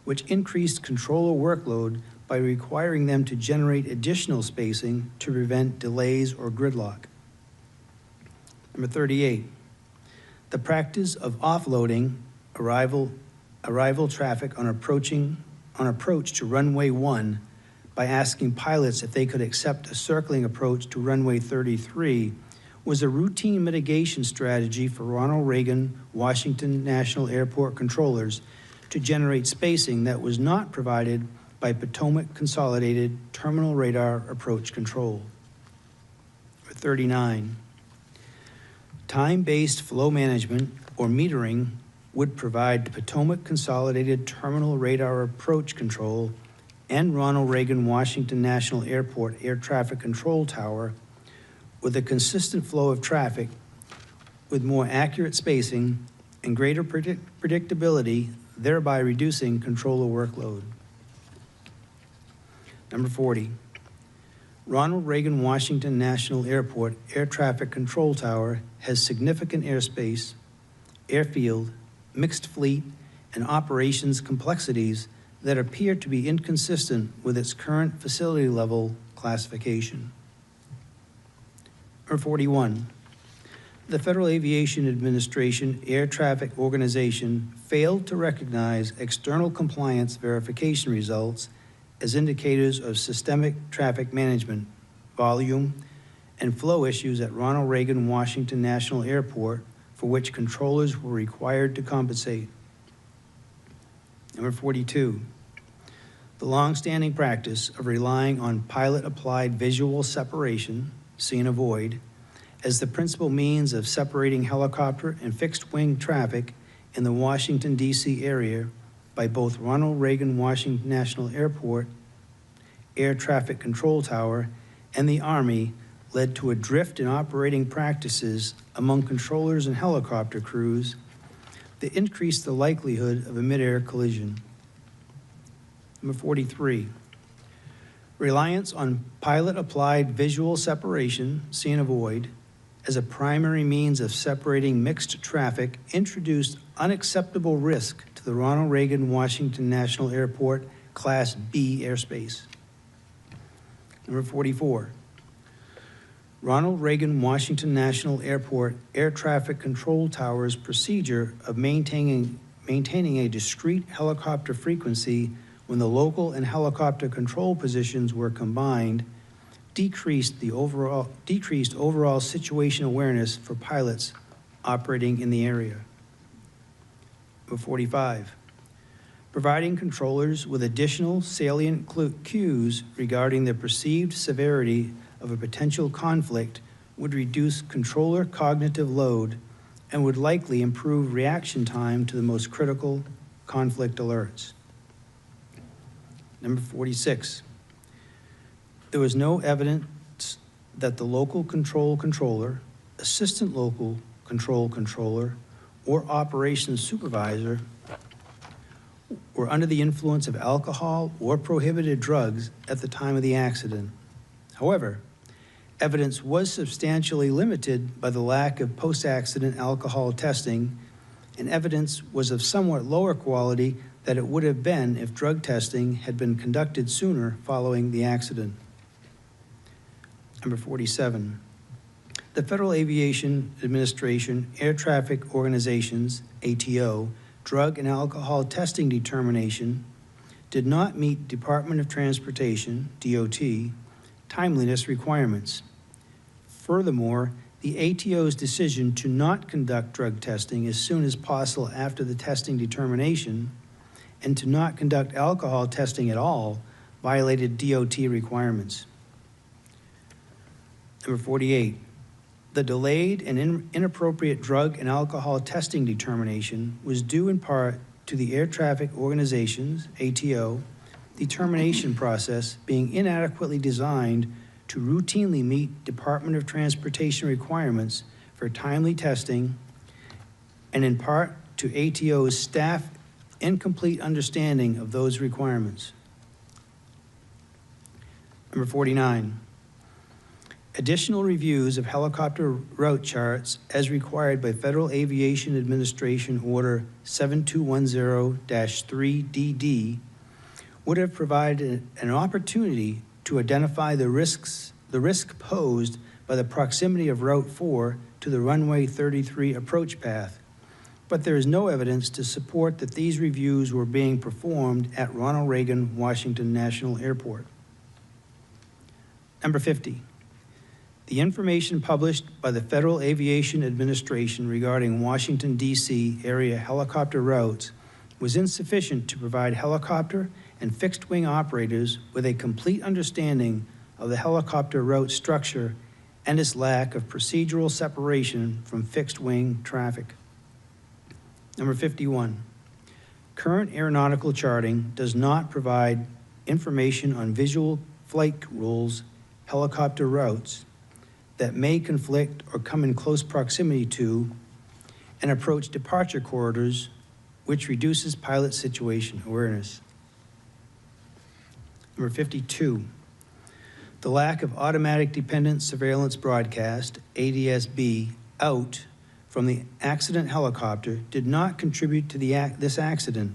J: which increased controller workload by requiring them to generate additional spacing to prevent delays or gridlock. Number 38, the practice of offloading arrival traffic on approach to runway 1 by asking pilots if they could accept a circling approach to runway 33 was a routine mitigation strategy for Ronald Reagan Washington National Airport controllers to generate spacing that was not provided by Potomac Consolidated Terminal Radar Approach Control. 39, time-based flow management or metering would provide the Potomac Consolidated Terminal Radar Approach Control and Ronald Reagan Washington National Airport Air Traffic Control Tower with a consistent flow of traffic with more accurate spacing and greater predictability, thereby reducing controller workload. Number 40, Ronald Reagan Washington National Airport Air Traffic Control Tower has significant airspace, airfield, mixed fleet, and operations complexities that appear to be inconsistent with its current facility level classification. Number 41, the Federal Aviation Administration Air Traffic Organization failed to recognize external compliance verification results as indicators of systemic traffic management, volume, and flow issues at Ronald Reagan Washington National Airport for which controllers were required to compensate. Number 42, the longstanding practice of relying on pilot-applied visual separation, see and avoid, as the principal means of separating helicopter and fixed-wing traffic in the Washington, D.C. area by both Ronald Reagan Washington National Airport Air Traffic Control Tower and the Army led to a drift in operating practices among controllers and helicopter crews that increased the likelihood of a midair collision. Number 43, reliance on pilot-applied visual separation, see and avoid, as a primary means of separating mixed traffic introduced unacceptable risk to the Ronald Reagan Washington National Airport Class B airspace. Number 44, Ronald Reagan Washington National Airport Air Traffic Control Tower's procedure of maintaining a discrete helicopter frequency when the local and helicopter control positions were combined decreased overall situation awareness for pilots operating in the area. Number 45, providing controllers with additional salient cues regarding the perceived severity of a potential conflict would reduce controller cognitive load and would likely improve reaction time to the most critical conflict alerts. Number 46, there was no evidence that the local control controller, assistant local control controller, or operations supervisor were under the influence of alcohol or prohibited drugs at the time of the accident. However, evidence was substantially limited by the lack of post-accident alcohol testing, and evidence was of somewhat lower quality than it would have been if drug testing had been conducted sooner following the accident. Number 47, the Federal Aviation Administration Air Traffic Organization's, ATO, drug and alcohol testing determination did not meet Department of Transportation, DOT, timeliness requirements. Furthermore, the ATO's decision to not conduct drug testing as soon as possible after the testing determination and to not conduct alcohol testing at all violated DOT requirements. Number 48, the delayed and inappropriate drug and alcohol testing determination was due in part to the Air Traffic Organization's, ATO, determination process being inadequately designed to routinely meet Department of Transportation requirements for timely testing, and in part to ATO's staff incomplete understanding of those requirements. Number 49, additional reviews of helicopter route charts as required by Federal Aviation Administration Order 7210-3DD would have provided an opportunity to identify the risk posed by the proximity of Route 4 to the runway 33 approach path, but there is no evidence to support that these reviews were being performed at Ronald Reagan Washington National Airport. Number 50, the information published by the Federal Aviation Administration regarding Washington, D.C. area helicopter routes was insufficient to provide helicopter and fixed-wing operators with a complete understanding of the helicopter route structure and its lack of procedural separation from fixed-wing traffic. Number 51, current aeronautical charting does not provide information on visual flight rules, helicopter routes that may conflict or come in close proximity to and approach departure corridors, which reduces pilot situation awareness. Number 52, the lack of automatic dependent surveillance broadcast, ADSB, out from the accident helicopter did not contribute to this accident,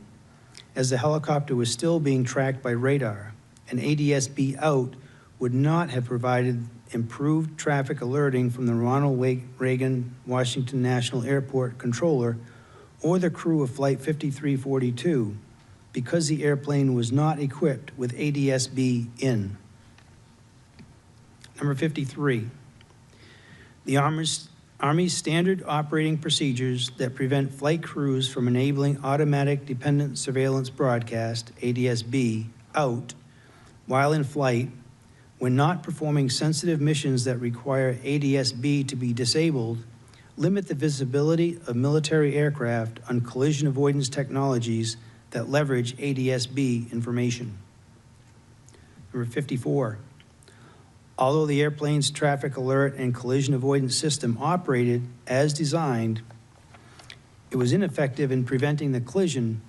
J: as the helicopter was still being tracked by radar, and ADSB out would not have provided improved traffic alerting from the Ronald Reagan Washington National Airport controller or the crew of Flight 5342 because the airplane was not equipped with ADSB in. Number 53, the Army's standard operating procedures that prevent flight crews from enabling automatic dependent surveillance broadcast, ADSB, out while in flight when not performing sensitive missions that require ADSB to be disabled, limit the visibility of military aircraft on collision avoidance technologies that leverage ADSB information. Number 54, although the airplane's traffic alert and collision avoidance system operated as designed, it was ineffective in preventing the collision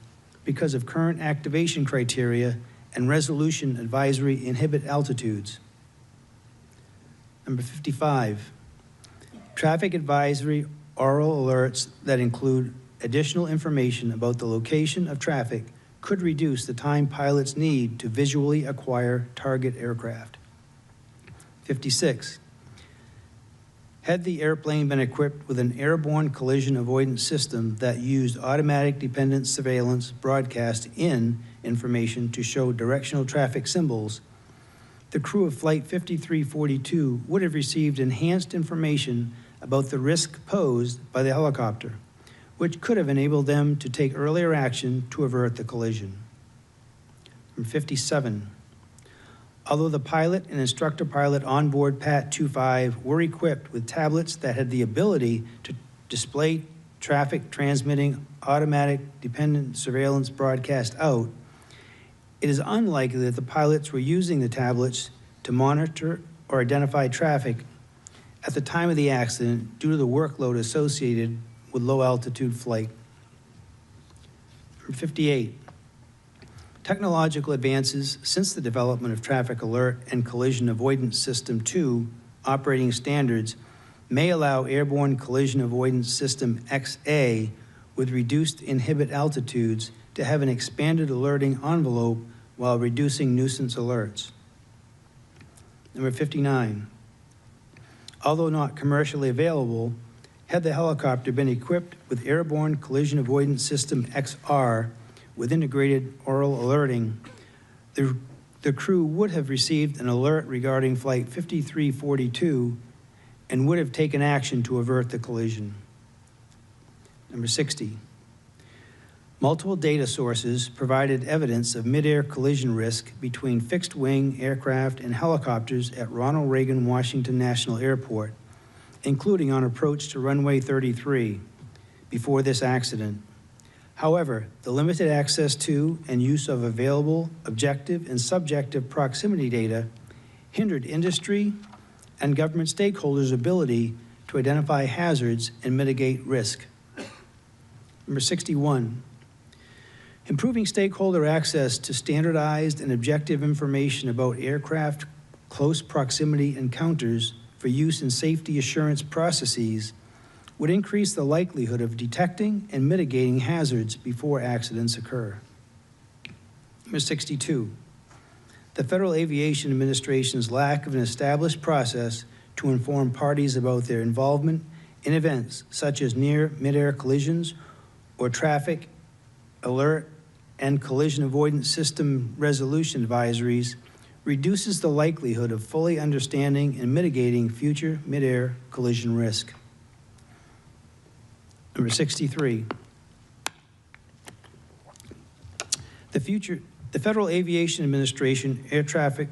J: because of current activation criteria and resolution advisory inhibit altitudes. Number 55, traffic advisory oral alerts that include additional information about the location of traffic could reduce the time pilots need to visually acquire target aircraft. 56, had the airplane been equipped with an airborne collision avoidance system that used automatic dependent surveillance broadcast in information to show directional traffic symbols, the crew of Flight 5342 would have received enhanced information about the risk posed by the helicopter, which could have enabled them to take earlier action to avert the collision. Number 57, although the pilot and instructor pilot onboard PAT 25 were equipped with tablets that had the ability to display traffic transmitting automatic dependent surveillance broadcast out, it is unlikely that the pilots were using the tablets to monitor or identify traffic at the time of the accident due to the workload associated with low altitude flight. Number 58, technological advances since the development of Traffic Alert and Collision Avoidance System 2 operating standards may allow Airborne Collision Avoidance System XA with reduced inhibit altitudes to have an expanded alerting envelope while reducing nuisance alerts. Number 59, although not commercially available, had the helicopter been equipped with Airborne Collision Avoidance System XR with integrated oral alerting, the crew would have received an alert regarding Flight 5342 and would have taken action to avert the collision. Number 60, multiple data sources provided evidence of midair collision risk between fixed-wing aircraft and helicopters at Ronald Reagan Washington National Airport, including on approach to runway 33 before this accident. However, the limited access to and use of available objective and subjective proximity data hindered industry and government stakeholders' ability to identify hazards and mitigate risk. Number 61, improving stakeholder access to standardized and objective information about aircraft close proximity encounters for use in safety assurance processes would increase the likelihood of detecting and mitigating hazards before accidents occur. Number 62, the Federal Aviation Administration's lack of an established process to inform parties about their involvement in events such as near midair collisions or traffic alert and collision avoidance system resolution advisories reduces the likelihood of fully understanding and mitigating future midair collision risk. Number 63, The Federal Aviation Administration Air Traffic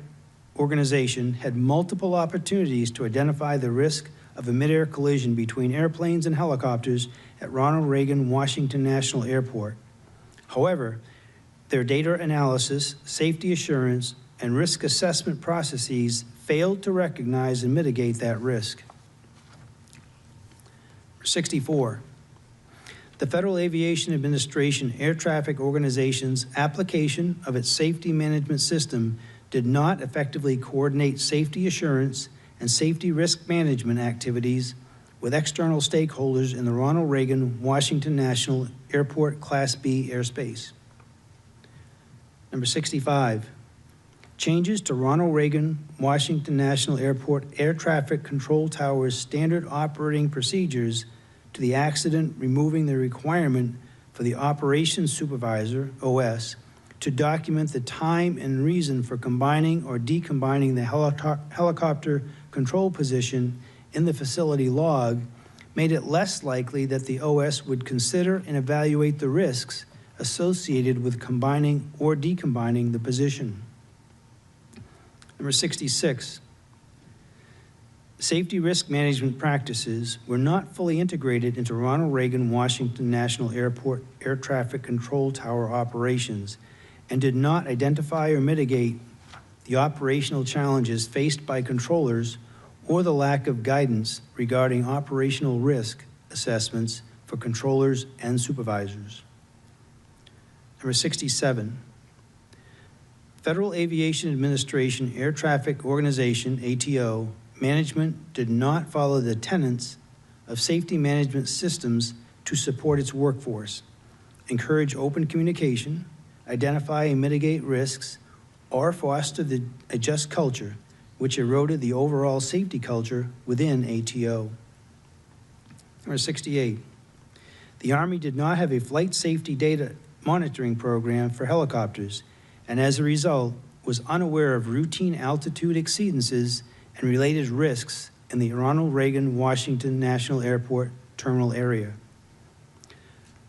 J: Organization had multiple opportunities to identify the risk of a midair collision between airplanes and helicopters at Ronald Reagan Washington National Airport. However, their data analysis, safety assurance, and risk assessment processes failed to recognize and mitigate that risk. 64. The Federal Aviation Administration Air Traffic Organization's application of its safety management system did not effectively coordinate safety assurance and safety risk management activities with external stakeholders in the Ronald Reagan Washington National Airport Class B airspace. Number 65, changes to Ronald Reagan Washington National Airport Air Traffic Control Tower's standard operating procedures to the accident, removing the requirement for the operations supervisor, OS, to document the time and reason for combining or decombining the helicopter control position in the facility log, made it less likely that the OS would consider and evaluate the risks associated with combining or decombining the position. Number 66, safety risk management practices were not fully integrated into Ronald Reagan Washington National Airport air traffic control tower operations and did not identify or mitigate the operational challenges faced by controllers or the lack of guidance regarding operational risk assessments for controllers and supervisors. Number 67, Federal Aviation Administration Air Traffic Organization, ATO, management did not follow the tenets of safety management systems to support its workforce, encourage open communication, identify and mitigate risks, or foster a just culture, which eroded the overall safety culture within ATO. Number 68, the Army did not have a flight safety data monitoring program for helicopters, and as a result, was unaware of routine altitude exceedances and related risks in the Ronald Reagan Washington National Airport terminal area.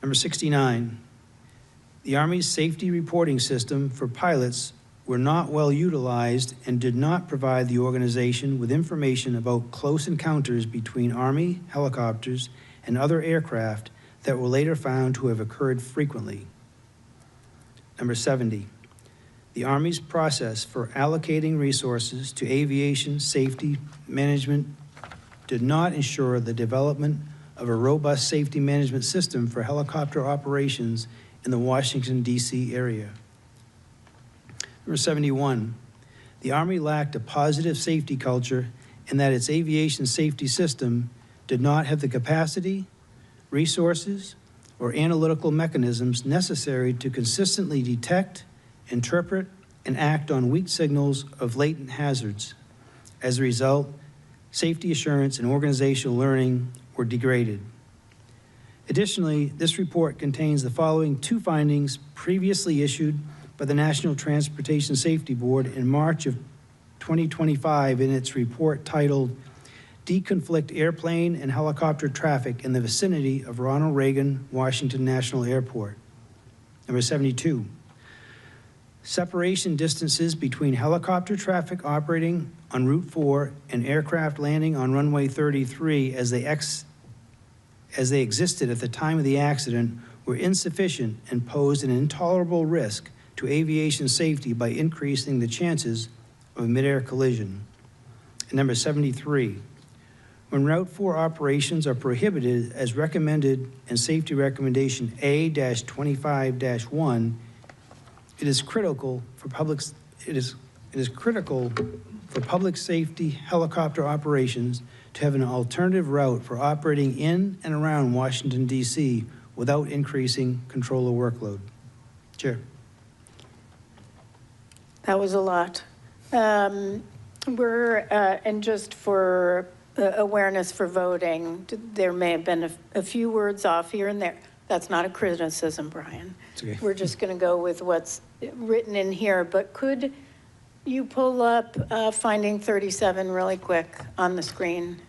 J: Number 69, the Army's safety reporting system for pilots were not well utilized and did not provide the organization with information about close encounters between Army helicopters and other aircraft that were later found to have occurred frequently. Number 70, the Army's process for allocating resources to aviation safety management did not ensure the development of a robust safety management system for helicopter operations in the Washington, D.C. area. Number 71, the Army lacked a positive safety culture in that its aviation safety system did not have the capacity, resources, or analytical mechanisms necessary to consistently detect, interpret, and act on weak signals of latent hazards. As a result, safety assurance and organizational learning were degraded. Additionally, this report contains the following two findings previously issued by the National Transportation Safety Board in March of 2025 in its report titled Deconflict Airplane and Helicopter Traffic in the Vicinity of Ronald Reagan Washington National Airport. Number 72, separation distances between helicopter traffic operating on Route 4 and aircraft landing on runway 33 as they existed at the time of the accident were insufficient and posed an intolerable risk to aviation safety by increasing the chances of a midair collision. And number 73, when Route 4 operations are prohibited as recommended in Safety Recommendation A-25-1, it is critical for public safety helicopter operations to have an alternative route for operating in and around Washington, D.C. without increasing controller workload. Chair.
B: That was a lot. And just for awareness for voting, there may have been a few words off here and there. That's not a criticism, Brian.
J: It's okay.
B: We're just going to go with what's written in here. But could you pull up finding 37 really quick on the screen?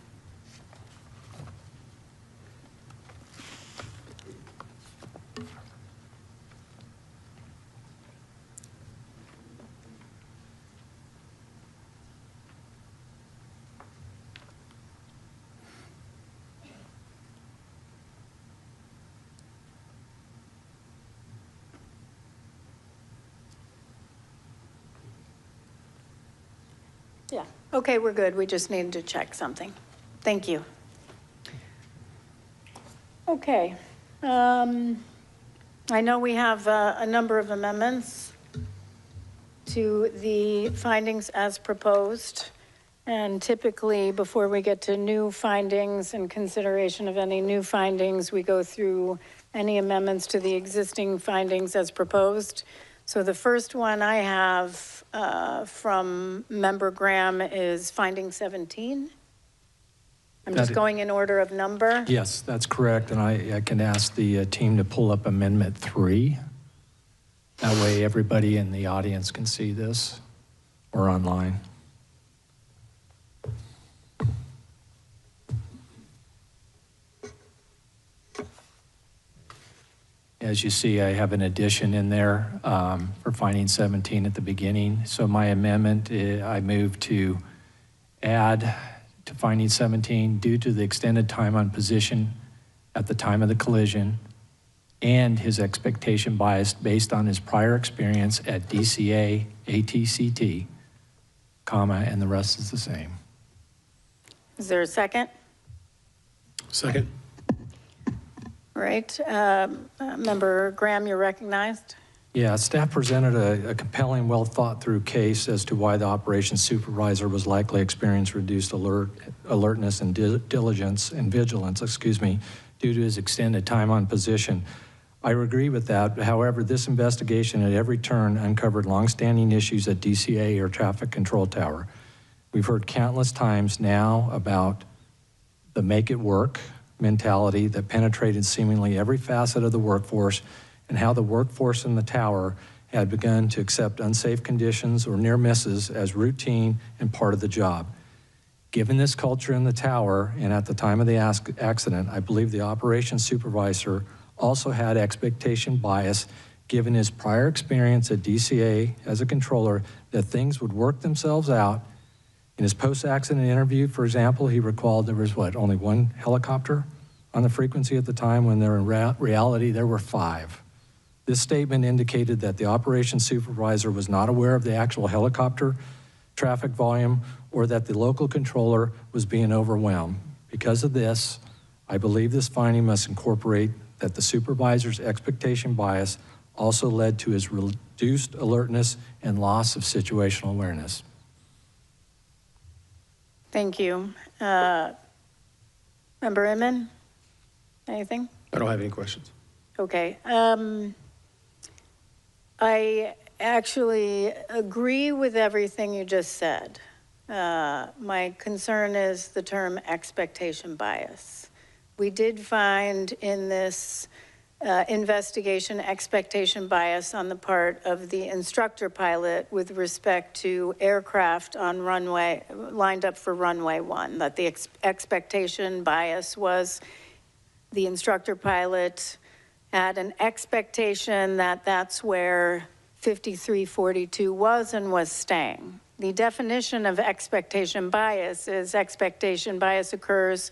B: Okay, we're good. We just needed to check something. Thank you. Okay. I know we have a number of amendments to the findings as proposed. And typically, before we get to new findings and consideration of any new findings, we go through any amendments to the existing findings as proposed. So the first one I have from Member Graham is finding 17. I'm just going in order of number.
D: Yes, that's correct, and I can ask the team to pull up Amendment 3. That way everybody in the audience can see this, or online. As you see, I have an addition in there for finding 17 at the beginning. So my amendment, I move to add to finding 17 due to the extended time on position at the time of the collision and his expectation bias based on his prior experience at DCA, ATCT, comma, and the rest is the same.
B: Is there a second?
E: Second.
B: All right. Member Graham, you're recognized.
D: Yeah, staff presented a compelling, well-thought-through case as to why the operations supervisor was likely experienced reduced alertness and diligence and vigilance, due to his extended time on position. I agree with that. However, this investigation at every turn uncovered longstanding issues at DCA Air Traffic Control Tower. We've heard countless times now about the make it work mentality that penetrated seemingly every facet of the workforce, and how the workforce in the tower had begun to accept unsafe conditions or near misses as routine and part of the job. Given this culture in the tower and at the time of the accident, I believe the operations supervisor also had expectation bias given his prior experience at DCA as a controller that things would work themselves out. In his post-accident interview, for example, he recalled there was only one helicopter on the frequency at the time when in reality there were 5. This statement indicated that the operations supervisor was not aware of the actual helicopter traffic volume or that the local controller was being overwhelmed. Because of this, I believe this finding must incorporate that the supervisor's expectation bias also led to his reduced alertness and loss of situational awareness.
B: Thank you. Member Inman, anything?
E: I don't have any questions.
B: Okay. I actually agree with everything you just said. My concern is the term expectation bias. We did find in this investigation expectation bias on the part of the instructor pilot with respect to aircraft on runway, lined up for runway 1, that the expectation bias was the instructor pilot had an expectation that that's where 5342 was and was staying. The definition of expectation bias is expectation bias occurs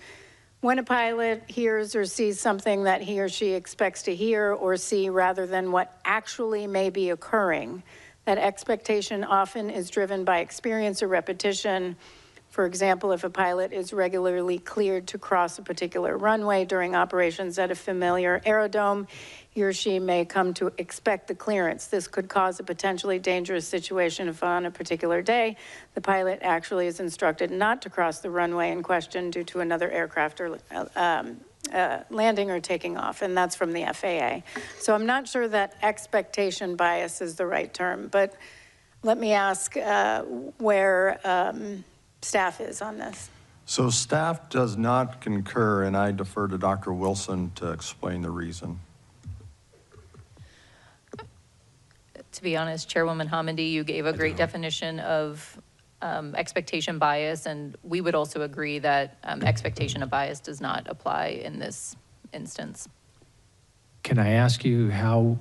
B: when a pilot hears or sees something that he or she expects to hear or see rather than what actually may be occurring. That expectation often is driven by experience or repetition. For example, if a pilot is regularly cleared to cross a particular runway during operations at a familiar aerodrome, he or she may come to expect the clearance. This could cause a potentially dangerous situation if on a particular day, the pilot actually is instructed not to cross the runway in question due to another aircraft or landing or taking off, and that's from the FAA. So I'm not sure that expectation bias is the right term, but let me ask where staff is on this.
N: So staff does not concur, and I defer to Dr. Wilson to explain the reason.
L: To be honest, Chairwoman Hamidi, you gave a great definition of expectation bias, and we would also agree that expectation of bias does not apply in this instance.
D: Can I ask you how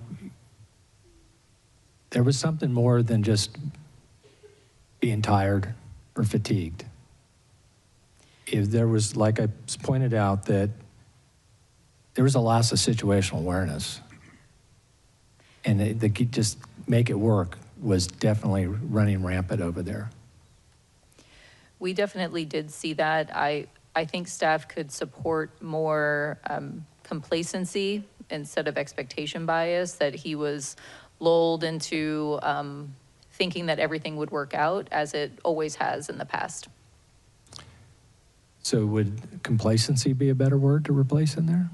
D: there was something more than just being tired or fatigued? If there was, like I pointed out, that there was a loss of situational awareness, and the just make it work was definitely running rampant over there.
L: We definitely did see that. I think staff could support more complacency instead of expectation bias, that he was lulled into thinking that everything would work out as it always has in the past.
D: So would complacency be a better word to replace in there?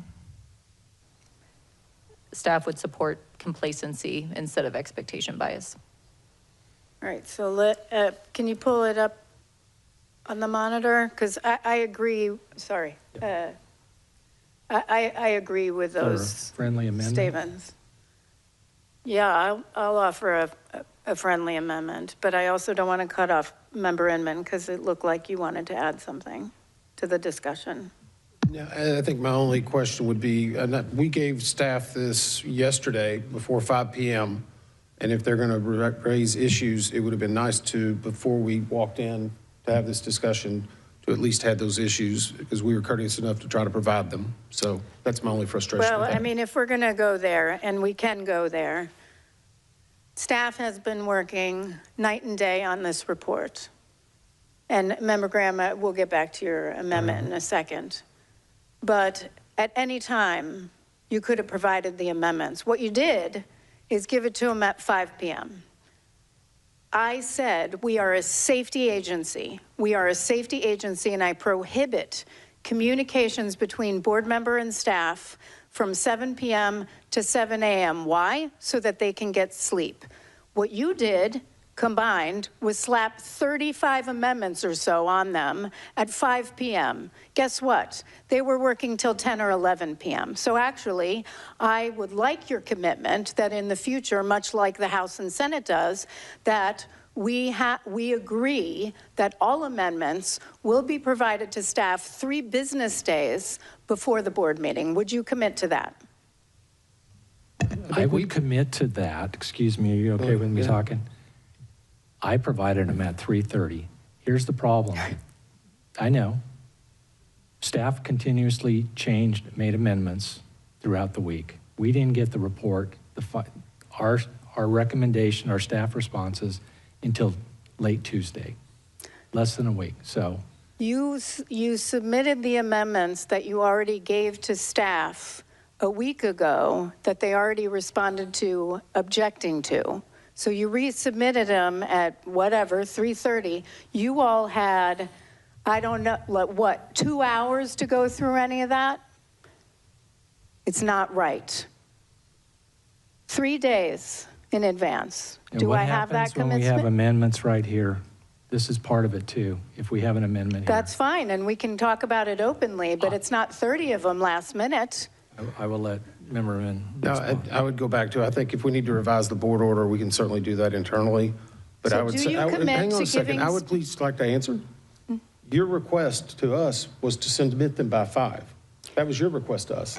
L: Staff would support complacency instead of expectation bias.
B: All right, so can you pull it up on the monitor? Because I agree, sorry. I agree with those
D: friendly amendment
B: statements. Yeah, I'll offer a friendly amendment, but I also don't want to cut off Member Inman because it looked like you wanted to add something to the discussion.
E: Yeah, I think my only question would be, we gave staff this yesterday before 5 p.m., and if they're going to raise issues, it would have been nice to, before we walked in to have this discussion, to at least have those issues, because we were courteous enough to try to provide them. So that's my only frustration.
B: Well, I mean, if we're going to go there, and we can go there, staff has been working night and day on this report. And Member Graham, we'll get back to your amendment in a second. But at any time, you could have provided the amendments. What you did is give it to them at 5 p.m. I said, we are a safety agency. We are a safety agency, and I prohibit communications between board member and staff from 7 p.m. to 7 a.m. Why? So that they can get sleep. What you did combined was slap 35 amendments or so on them at 5 p.m. Guess what? They were working till 10 or 11 p.m. So actually, I would like your commitment that in the future, much like the House and Senate does, that we agree that all amendments will be provided to staff 3 business days before the board meeting. Would you commit to that?
D: I would commit to that. Excuse me, are you okay with me talking? I provided them at 3:30. Here's the problem. I know. Staff continuously made amendments throughout the week. We didn't get the report, our recommendation, our staff responses, until late Tuesday, less than a week. So
B: you submitted the amendments that you already gave to staff a week ago that they already responded to objecting to. So you resubmitted them at whatever, 3:30. You all had, I don't know, what, 2 hours to go through any of that? It's not right. 3 days in advance. Do I have that commitment?
D: What happens when we have amendments right here? This is part of it too, if we have an amendment here.
B: That's fine, and we can talk about it openly, but it's not 30 of them last minute.
D: I will let Member Inman respond.
E: No, I would go back to, I think if we need to revise the board order, we can certainly do that internally. But
B: So
E: I would
B: do
E: say,
B: you commit
E: hang on
B: to
E: a second,
B: giving-
E: I would please like to answer. Your request to us was to submit them by 5. That was your request to us.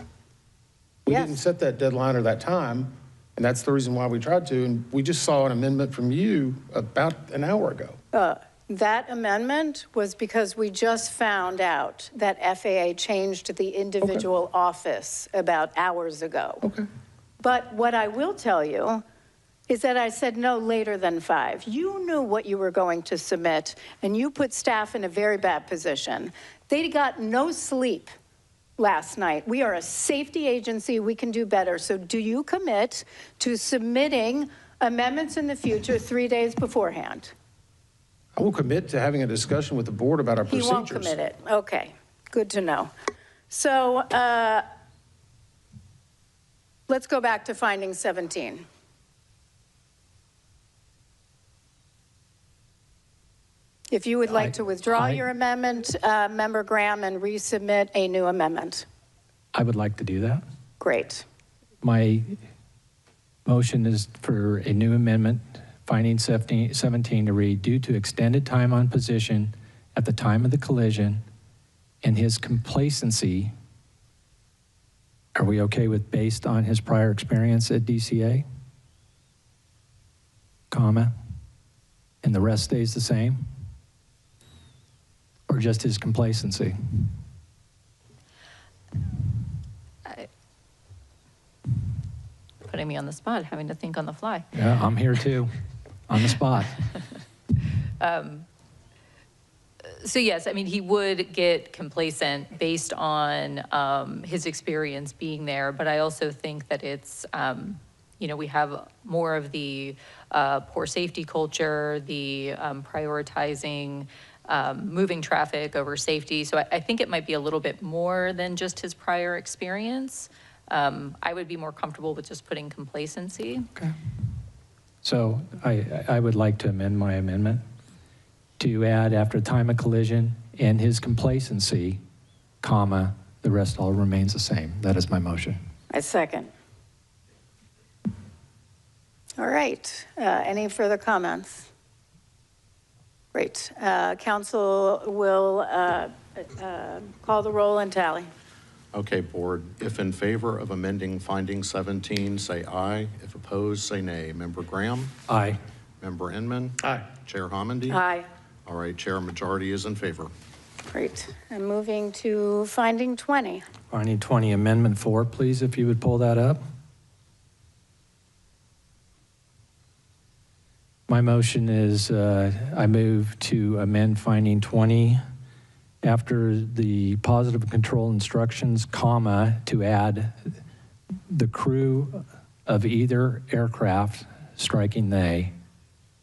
E: We
B: Yes.
E: didn't set that deadline or that time, and that's the reason why we tried to, and we just saw an amendment from you about an hour ago.
B: That amendment was because we just found out that FAA changed the individual office about hours ago.
E: Okay.
B: But what I will tell you is that I said no later than 5. You knew what you were going to submit, and you put staff in a very bad position. They got no sleep last night. We are a safety agency. We can do better. So do you commit to submitting amendments in the future 3 days beforehand?
E: I will commit to having a discussion with the board about our procedures.
B: He won't commit it. Okay, good to know. So let's go back to finding 17. If you would like to withdraw your amendment, Member Graham, and resubmit a new amendment.
D: I would like to do that.
B: Great.
D: My motion is for a new amendment, finding 17 to read, due to extended time on position at the time of the collision and his complacency, are we okay with based on his prior experience at DCA? Comma. And the rest stays the same? Or just his complacency?
L: Putting me on the spot, having to think on the fly.
D: Yeah, I'm here too, on the spot.
L: So yes, I mean, he would get complacent based on his experience being there, but I also think that it's, you know, we have more of the poor safety culture, the prioritizing moving traffic over safety. So I think it might be a little bit more than just his prior experience. I would be more comfortable with just putting complacency.
D: Okay. So I would like to amend my amendment to add after time of collision and his complacency, comma, the rest all remains the same. That is my motion.
B: I second. All right. Any further comments? Great. Council will call the roll and tally.
I: Okay, board. If in favor of amending finding 17, say aye. If opposed, say nay. Member Graham?
D: Aye.
I: Member Inman?
M: Aye.
I: Chair Homendy?
B: Aye.
I: All right, Chair, majority is in favor.
B: Great. And moving to finding 20.
D: Finding 20, Amendment 4, please, if you would pull that up. My motion is I move to amend finding 20 after the positive control instructions, comma, to add the crew of either aircraft, striking they.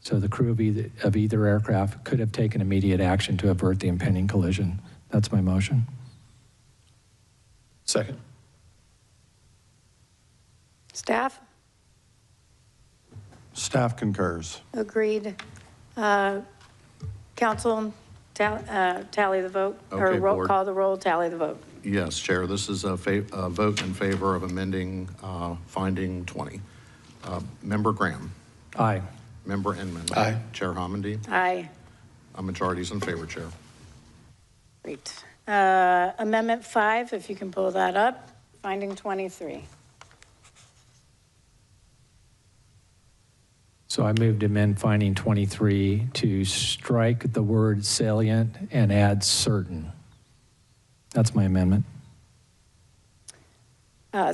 D: So the crew of either aircraft could have taken immediate action to avert the impending collision. That's my motion.
E: Second.
B: Staff?
N: Staff concurs.
B: Agreed. Council, tally the vote,
I: Okay,
B: or
I: board.
B: call the roll, tally the vote.
I: Yes, Chair, this is a vote in favor of amending finding 20. Member Graham?
D: Aye.
I: Member Inman?
E: Aye.
I: Chair Homendy?
B: Aye.
I: A majority is in favor, Chair.
B: Great. Amendment 5, if you can pull that up, finding 23.
D: So I moved to amend finding 23 to strike the word salient and add certain. That's my amendment.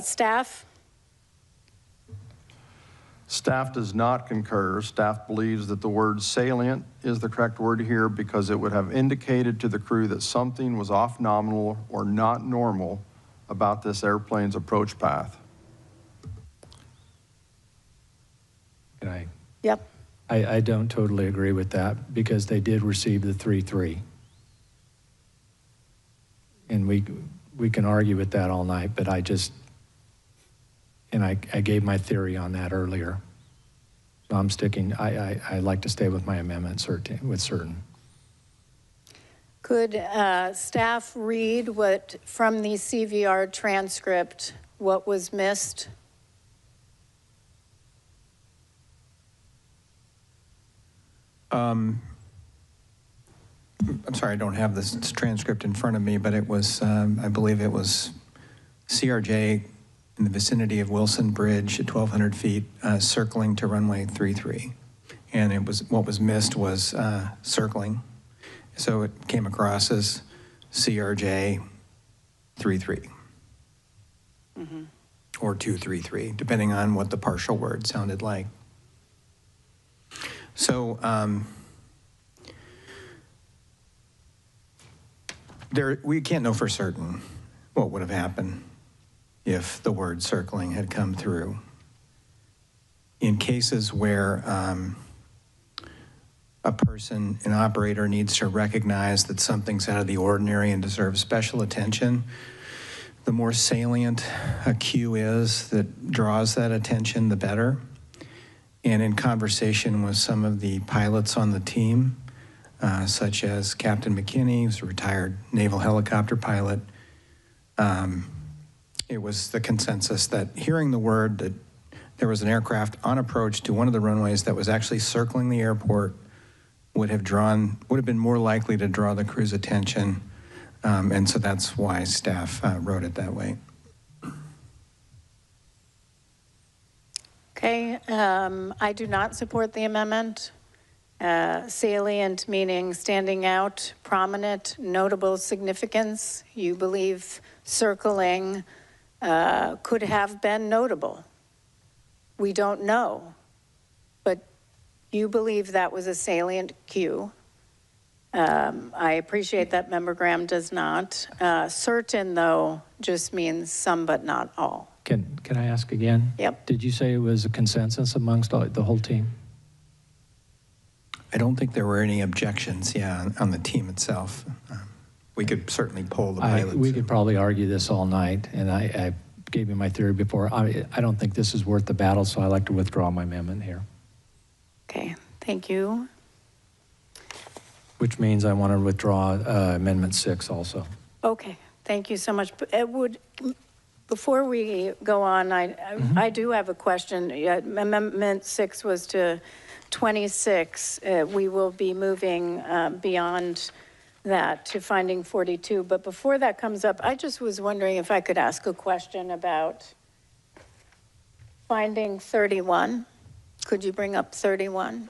B: Staff?
N: Staff does not concur. Staff believes that the word salient is the correct word here because it would have indicated to the crew that something was off nominal or not normal about this airplane's approach path.
D: Can I?
B: Yep.
D: I don't totally agree with that because they did receive the 3-3. And we can argue with that all night, but I gave my theory on that earlier. So I'm sticking, I like to stay with my amendment with certain.
B: Could staff read what, from the CVR transcript, what was missed?
R: I'm sorry, I don't have this transcript in front of me, but it was, I believe it was CRJ in the vicinity of Wilson Bridge at 1,200 feet, circling to runway 33. And it was, what was missed was circling. So it came across as CRJ 33.
B: Mm-hmm.
R: Or 233, depending on what the partial word sounded like. So we can't know for certain what would have happened if the word circling had come through. In cases where a person, an operator, needs to recognize that something's out of the ordinary and deserves special attention, the more salient a cue is that draws that attention, the better. And in conversation with some of the pilots on the team, such as Captain McKinney, who's a retired naval helicopter pilot, it was the consensus that hearing the word that there was an aircraft on approach to one of the runways that was actually circling the airport would have been more likely to draw the crew's attention. And so that's why staff wrote it that way.
B: Okay, I do not support the amendment. Salient meaning standing out, prominent, notable significance. You believe circling could have been notable. We don't know, but you believe that was a salient cue. I appreciate that Member Graham does not. Certain, though, just means some but not all.
D: Can I ask again?
B: Yep.
D: Did you say it was a consensus amongst the whole team?
R: I don't think there were any objections, on the team itself. We could certainly poll the pilots.
D: We could probably argue this all night, and I gave you my theory before. I don't think this is worth the battle, so I'd like to withdraw my amendment here.
B: Okay, thank you.
D: Which means I want to withdraw Amendment 6 also.
B: Okay, thank you so much. Before we go on, I do have a question. Amendment 6 was to 26. We will be moving beyond that to finding 42. But before that comes up, I just was wondering if I could ask a question about finding 31. Could you bring up 31?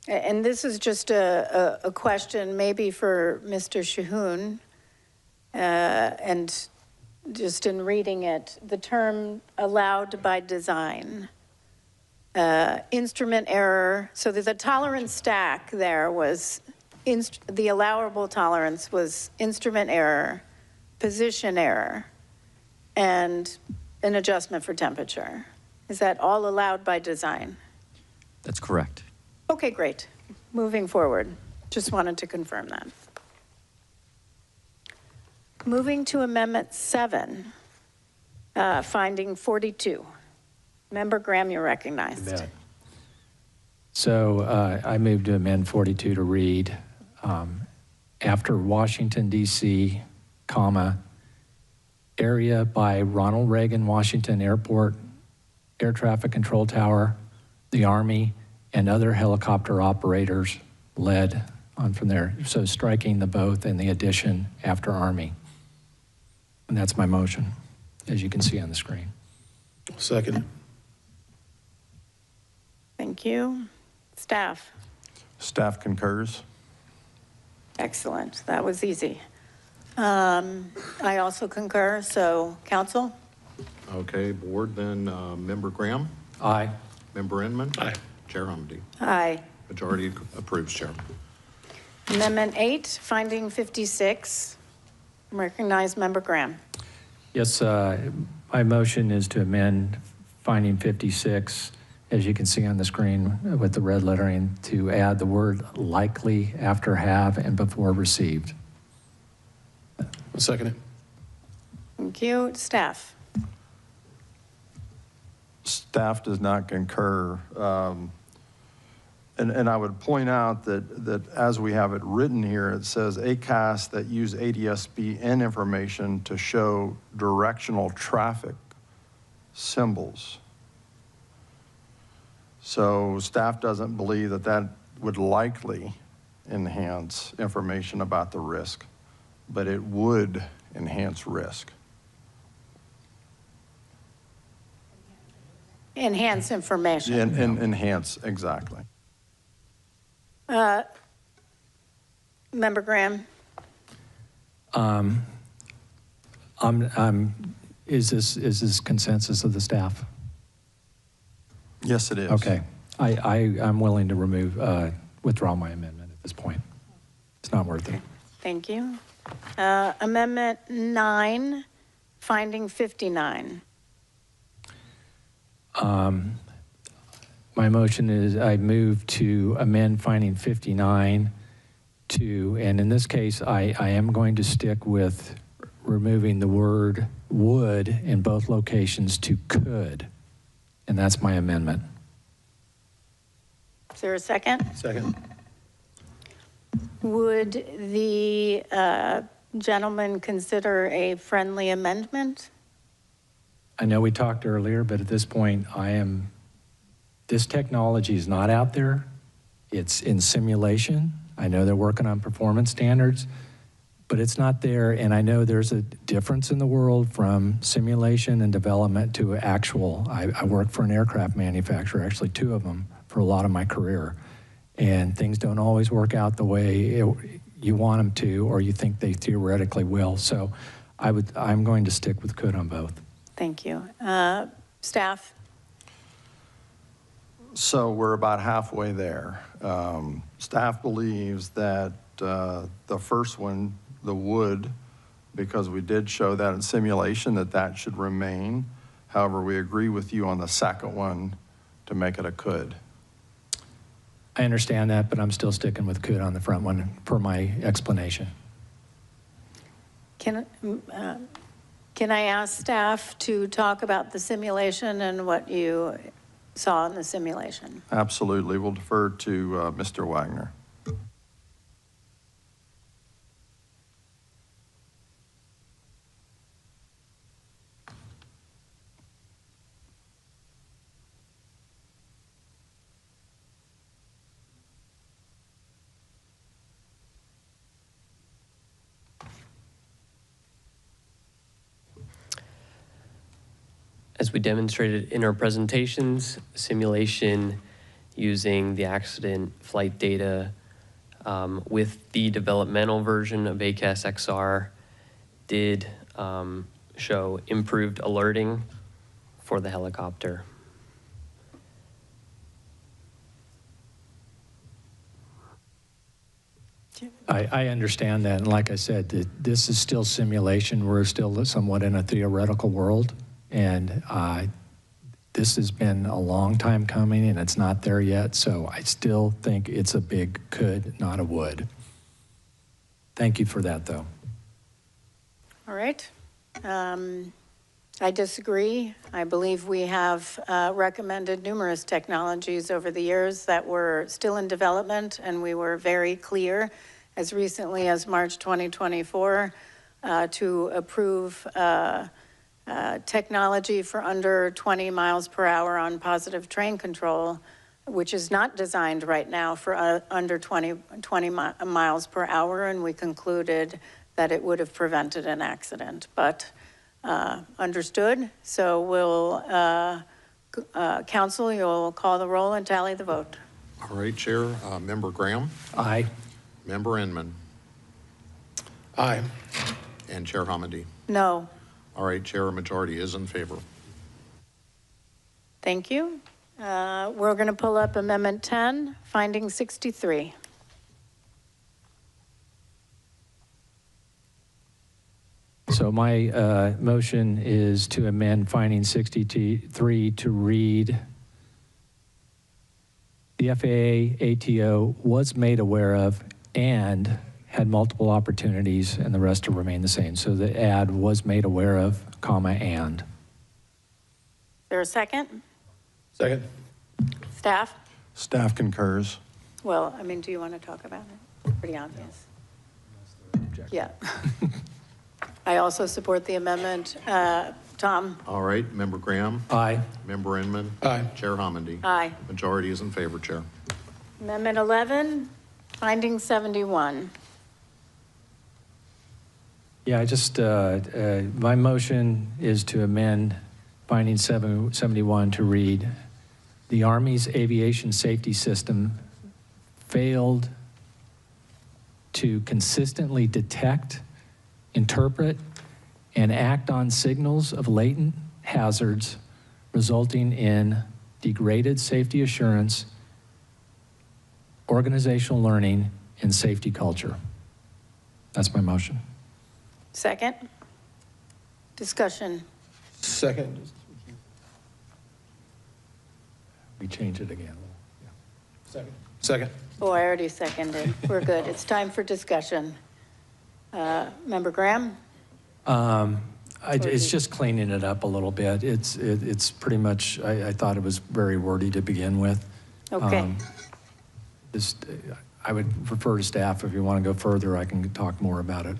B: And this is just a question maybe for Mr. Shahoon, and just in reading it, the term allowed by design, instrument error. So there's a tolerance stack there was, the allowable tolerance was instrument error, position error, and an adjustment for temperature. Is that all allowed by design?
U: That's correct.
B: Okay, great. Moving forward. Just wanted to confirm that. Moving to Amendment 7, finding 42. Member Graham, you're recognized.
D: So I move to amend 42 to read, after Washington, D.C., comma, area by Ronald Reagan Washington Airport, Air Traffic Control Tower, the Army, and other helicopter operators led on from there. So striking the both and the addition after Army. And that's my motion, as you can see on the screen.
E: Second.
B: Thank you. Staff.
N: Staff concurs.
B: Excellent. That was easy. I also concur. So, council?
I: Okay, board, then Member Graham?
D: Aye.
I: Member Inman?
E: Aye.
I: Chair Humdy?
B: Aye.
I: Majority approves, Chair.
B: Amendment 8, finding 56. Recognize Member Graham.
D: Yes, my motion is to amend finding 56, as you can see on the screen with the red lettering, to add the word likely after have and before received.
E: I'll second it.
B: Thank you. Staff.
N: Staff does not concur. And I would point out that as we have it written here, it says ACAST that use ADSB and information to show directional traffic symbols. So staff doesn't believe that that would likely enhance information about the risk, but it would enhance risk.
B: Enhance information.
N: Enhance, exactly.
B: Member Graham.
D: Is this consensus of the staff?
N: Yes, it is.
D: Okay. I'm willing to withdraw my amendment at this point. It's not worth it.
B: Thank you. Amendment 9, finding 59.
D: My motion is I move to amend finding 59 to, and in this case, I am going to stick with removing the word would in both locations to could, and that's my amendment.
B: Is there a second?
E: Second.
B: Would the gentleman consider a friendly amendment?
D: I know we talked earlier, but at this point, this technology is not out there. It's in simulation. I know they're working on performance standards, but it's not there. And I know there's a difference in the world from simulation and development to actual. I worked for an aircraft manufacturer, actually 2 of them, for a lot of my career. And things don't always work out the way you want them to, or you think they theoretically will. So
H: I'm going to stick with could on both.
B: Thank you. Staff?
N: So we're about halfway there. Staff believes that the first one, the would, because we did show that in simulation that should remain. However, we agree with you on the second one to make it a could.
H: I understand that, but I'm still sticking with could on the front one per my explanation.
B: Can I ask staff to talk about the simulation and what you saw in the simulation?
N: Absolutely. We'll defer to Mr. Wagner.
O: As we demonstrated in our presentations, simulation using the accident flight data with the developmental version of AAS XR did show improved alerting for the helicopter.
H: I understand that, and like I said, this is still simulation. We're still somewhat in a theoretical world, and this has been a long time coming, and it's not there yet, so I still think it's a big could, not a would. Thank you for that, though.
B: All right. I disagree. I believe we have recommended numerous technologies over the years that were still in development, and we were very clear as recently as March 2024 to approve technology for under 20 miles per hour on positive train control, which is not designed right now for under 20 miles per hour, and we concluded that it would have prevented an accident. But understood. So we'll, council, you'll call the roll and tally the vote.
I: All right, Chair. Member Graham?
H: Aye.
I: Member Inman?
E: Aye.
I: And Chair Hamady?
B: No.
I: All right, Chair, a majority is in favor.
B: Thank you. We're going to pull up Amendment 10, Finding 63.
H: So my motion is to amend finding 63 to read, the FAA ATO was made aware of and had multiple opportunities, and the rest will remain the same. So the add was made aware of, comma, and.
B: Is there a second?
E: Second.
B: Staff?
N: Staff concurs.
B: Well, I mean, do you want to talk about it? Pretty obvious. Yeah. I also support the amendment. Tom?
I: All right, Member Graham?
H: Aye.
I: Member Inman?
E: Aye.
I: Chair Hamady?
B: Aye.
I: Majority is in favor, Chair.
B: Amendment 11, Finding 71.
H: Yeah, I just, my motion is to amend finding 71 to read, the Army's aviation safety system failed to consistently detect, interpret, and act on signals of latent hazards, resulting in degraded safety assurance, organizational learning, and safety culture. That's my motion.
B: Second? Discussion.
E: Second.
H: We change it again.
E: Second. Second.
B: Oh, I already seconded. We're good. It's time for discussion. Member Graham?
H: It's just cleaning it up a little bit. It's pretty much, I thought it was very wordy to begin with.
B: Okay.
H: I would refer to staff. If you want to go further, I can talk more about it.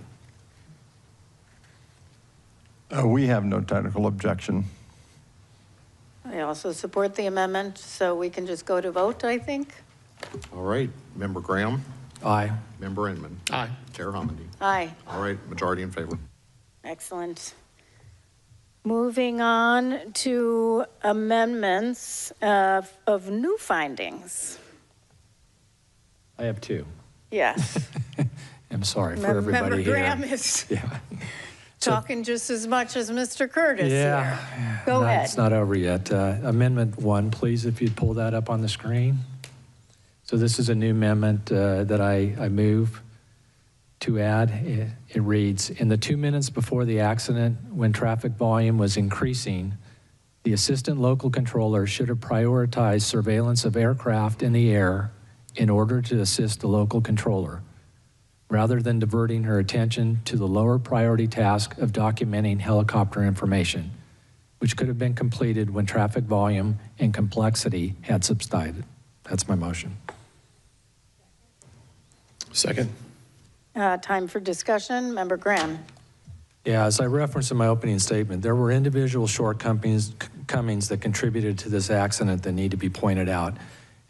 N: We have no technical objection.
B: I also support the amendment, so we can just go to vote, I think.
I: All right, Member Graham?
H: Aye.
I: Member Inman?
E: Aye.
I: Chair Hamady?
B: Aye.
I: All right, majority in favor.
B: Excellent. Moving on to amendments of new findings.
H: I have two.
B: Yes.
H: I'm sorry for everybody
B: Member
H: here.
B: Graham is.
H: Yeah.
B: talking just as much as Mr. Curtis
H: Yeah.
B: here. Go ahead.
H: It's not over yet. Amendment 1, please, if you'd pull that up on the screen. So this is a new amendment that I move to add. It reads, in the 2 minutes before the accident, when traffic volume was increasing, the assistant local controller should have prioritized surveillance of aircraft in the air in order to assist the local controller, rather than diverting her attention to the lower priority task of documenting helicopter information, which could have been completed when traffic volume and complexity had subsided. That's my motion.
E: Second.
B: Time for discussion. Member Graham.
H: Yeah, as I referenced in my opening statement, there were individual shortcomings that contributed to this accident that need to be pointed out.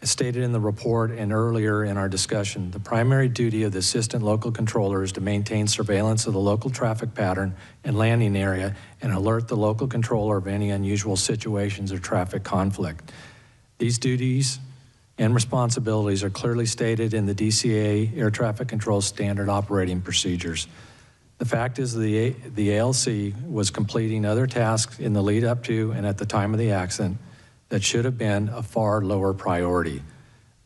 H: As stated in the report and earlier in our discussion, the primary duty of the assistant local controller is to maintain surveillance of the local traffic pattern and landing area and alert the local controller of any unusual situations or traffic conflict. These duties and responsibilities are clearly stated in the DCA Air Traffic Control Standard Operating Procedures. The fact is the ALC was completing other tasks in the lead up to and at the time of the accident that should have been a far lower priority.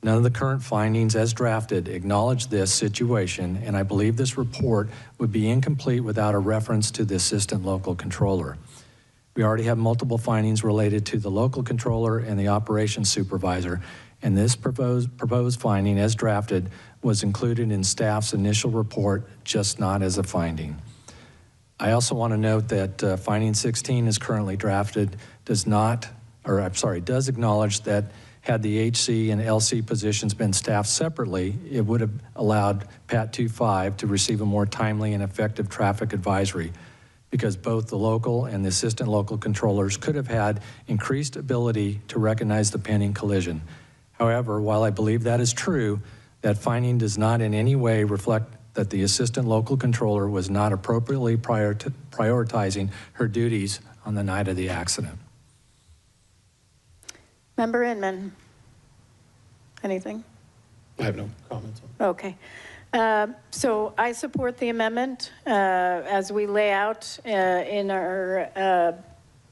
H: None of the current findings as drafted acknowledge this situation, and I believe this report would be incomplete without a reference to the assistant local controller. We already have multiple findings related to the local controller and the operations supervisor, and this proposed finding as drafted was included in staff's initial report, just not as a finding. I also want to note that finding 16 is currently drafted does acknowledge that had the HC and LC positions been staffed separately, it would have allowed PAT 25 to receive a more timely and effective traffic advisory, because both the local and the assistant local controllers could have had increased ability to recognize the pending collision. However, while I believe that is true, that finding does not in any way reflect that the assistant local controller was not appropriately prioritizing her duties on the night of the accident.
B: Member Inman. Anything?
E: I have no comments.
B: Okay. So I support the amendment as we lay out in our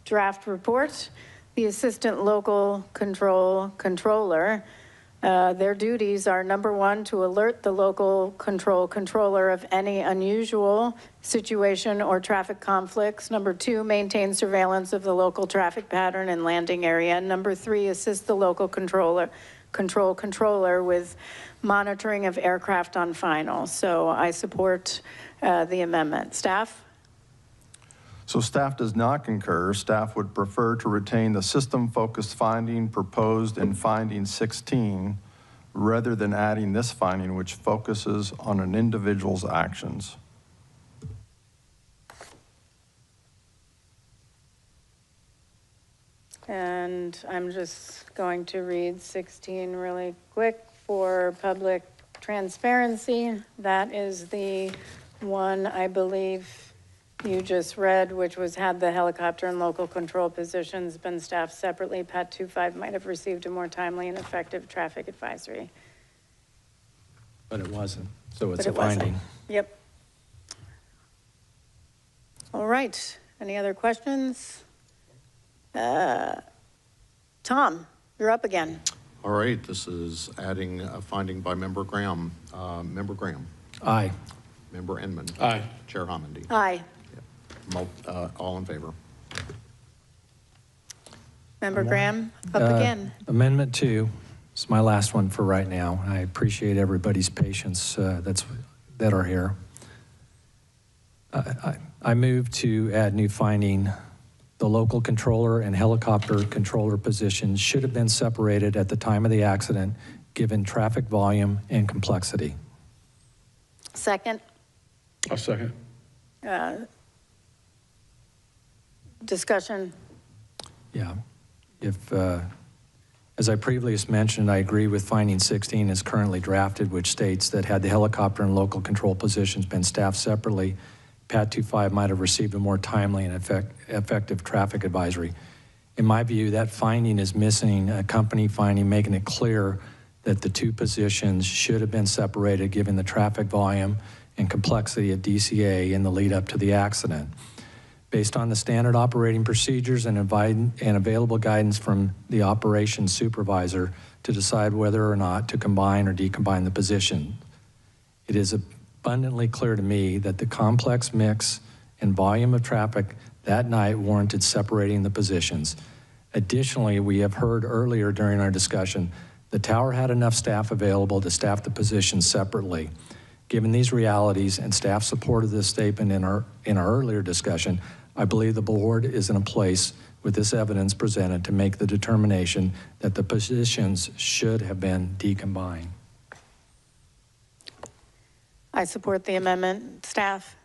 B: draft report. The assistant local controller, their duties are, number one, to alert the local controller of any unusual situation or traffic conflicts. Number two, maintain surveillance of the local traffic pattern and landing area. Number three, assist the local controller with monitoring of aircraft on final. So I support the amendment. Staff?
N: So staff does not concur. Staff would prefer to retain the system-focused finding proposed in finding 16 rather than adding this finding, which focuses on an individual's actions.
B: And I'm just going to read 16 really quick for public transparency. That is the one I believe you just read, which was had the helicopter and local control positions been staffed separately, PAT 25 might have received a more timely and effective traffic advisory.
H: But it wasn't, so it's a finding.
B: Yep. All right, any other questions? Tom, you're up again.
I: All right, this is adding a finding by Member Graham. Member Graham.
H: Aye.
I: Member Inman.
E: Aye.
I: Chair Homendy.
B: Aye.
I: All in favor.
B: Member Graham, up again.
H: Amendment 2 is my last one for right now. I appreciate everybody's patience that are here. I move to add new finding. The local controller and helicopter controller positions should have been separated at the time of the accident, given traffic volume and complexity.
B: Second.
E: I'll second.
B: Discussion.
H: Yeah. As I previously mentioned, I agree with finding 16 as currently drafted, which states that had the helicopter and local control positions been staffed separately, PAT 25 might have received a more timely and effective traffic advisory. In my view, that finding is missing a company finding making it clear that the two positions should have been separated given the traffic volume and complexity at DCA in the lead up to the accident. Based on the standard operating procedures and available guidance from the operations supervisor to decide whether or not to combine or decombine the position. It is abundantly clear to me that the complex mix and volume of traffic that night warranted separating the positions. Additionally, we have heard earlier during our discussion, the tower had enough staff available to staff the positions separately. Given these realities and staff support of this statement in our earlier discussion, I believe the board is in a place with this evidence presented to make the determination that the positions should have been decombined.
B: I support the amendment. Staff?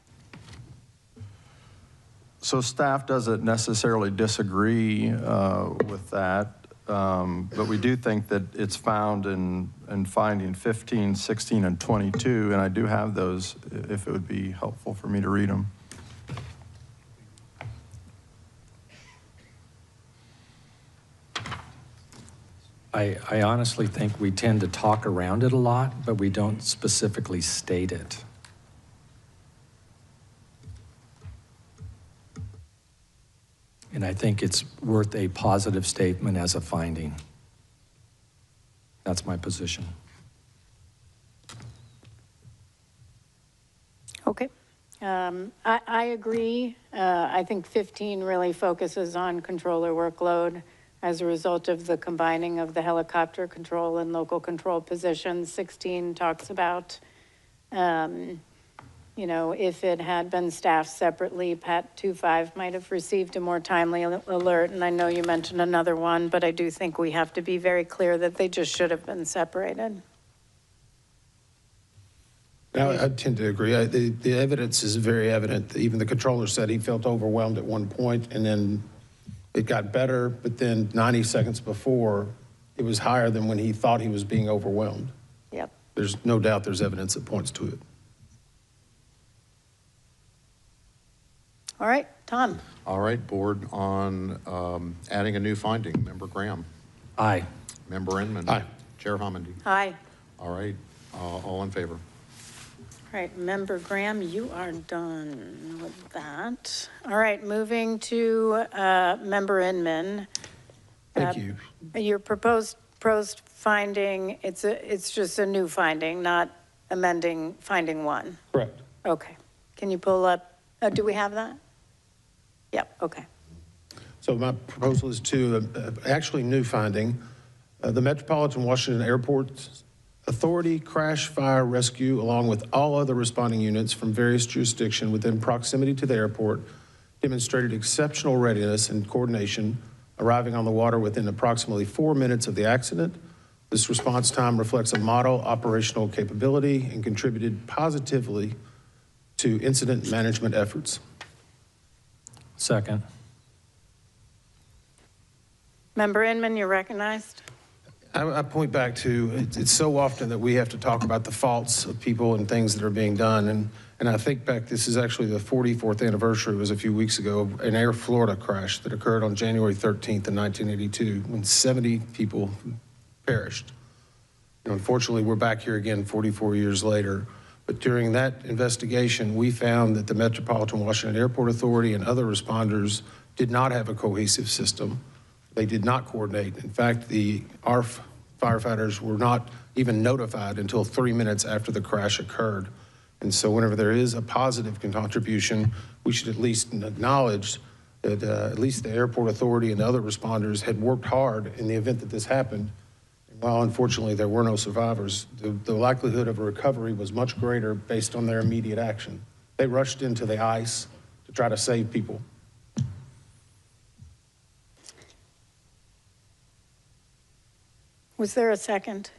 N: So staff doesn't necessarily disagree with that, but we do think that it's found in finding 15, 16, and 22, and I do have those if it would be helpful for me to read them.
H: I honestly think we tend to talk around it a lot, but we don't specifically state it. And I think it's worth a positive statement as a finding. That's my position.
B: Okay. I agree. I think 15 really focuses on controller workload as a result of the combining of the helicopter control and local control positions. 16 talks about, you know, if it had been staffed separately, Pat 25 might have received a more timely alert. And I know you mentioned another one, but I do think we have to be very clear that they just should have been separated.
E: I tend to agree. The evidence is very evident. Even the controller said he felt overwhelmed at one point, and then it got better, but then 90 seconds before, it was higher than when he thought he was being overwhelmed.
B: Yep.
E: There's no doubt there's evidence that points to it.
B: All right, Tom.
I: All right, board, on adding a new finding. Member Graham.
H: Aye.
I: Member Inman.
E: Aye.
I: Chair Homendy.
B: Aye.
I: All right, all in favor.
B: All right, Member Graham, you are done with that. All right, moving to Member Inman.
E: Thank you.
B: Your proposed finding, it's just a new finding, not amending finding one.
E: Correct.
B: Okay. Can you pull up, do we have that? Yep, okay.
E: So my proposal is to actually new finding. The Metropolitan Washington Airport Authority Crash Fire Rescue, along with all other responding units from various jurisdictions within proximity to the airport, demonstrated exceptional readiness and coordination, arriving on the water within approximately 4 minutes of the accident. This response time reflects a model operational capability and contributed positively to incident management efforts.
H: Second.
B: Member Inman, you're recognized.
E: I point back to, it's so often that we have to talk about the faults of people and things that are being done. And I think back, this is actually the 44th anniversary, it was a few weeks ago, an Air Florida crash that occurred on January 13th in 1982, when 70 people perished. And unfortunately, we're back here again 44 years later. But during that investigation, we found that the Metropolitan Washington Airport Authority and other responders did not have a cohesive system. They did not coordinate. In fact, our firefighters were not even notified until 3 minutes after the crash occurred. And so whenever there is a positive contribution, we should at least acknowledge that at least the airport authority and other responders had worked hard in the event that this happened. And while unfortunately there were no survivors, the likelihood of a recovery was much greater based on their immediate action. They rushed into the ice to try to save people.
B: Was there a second?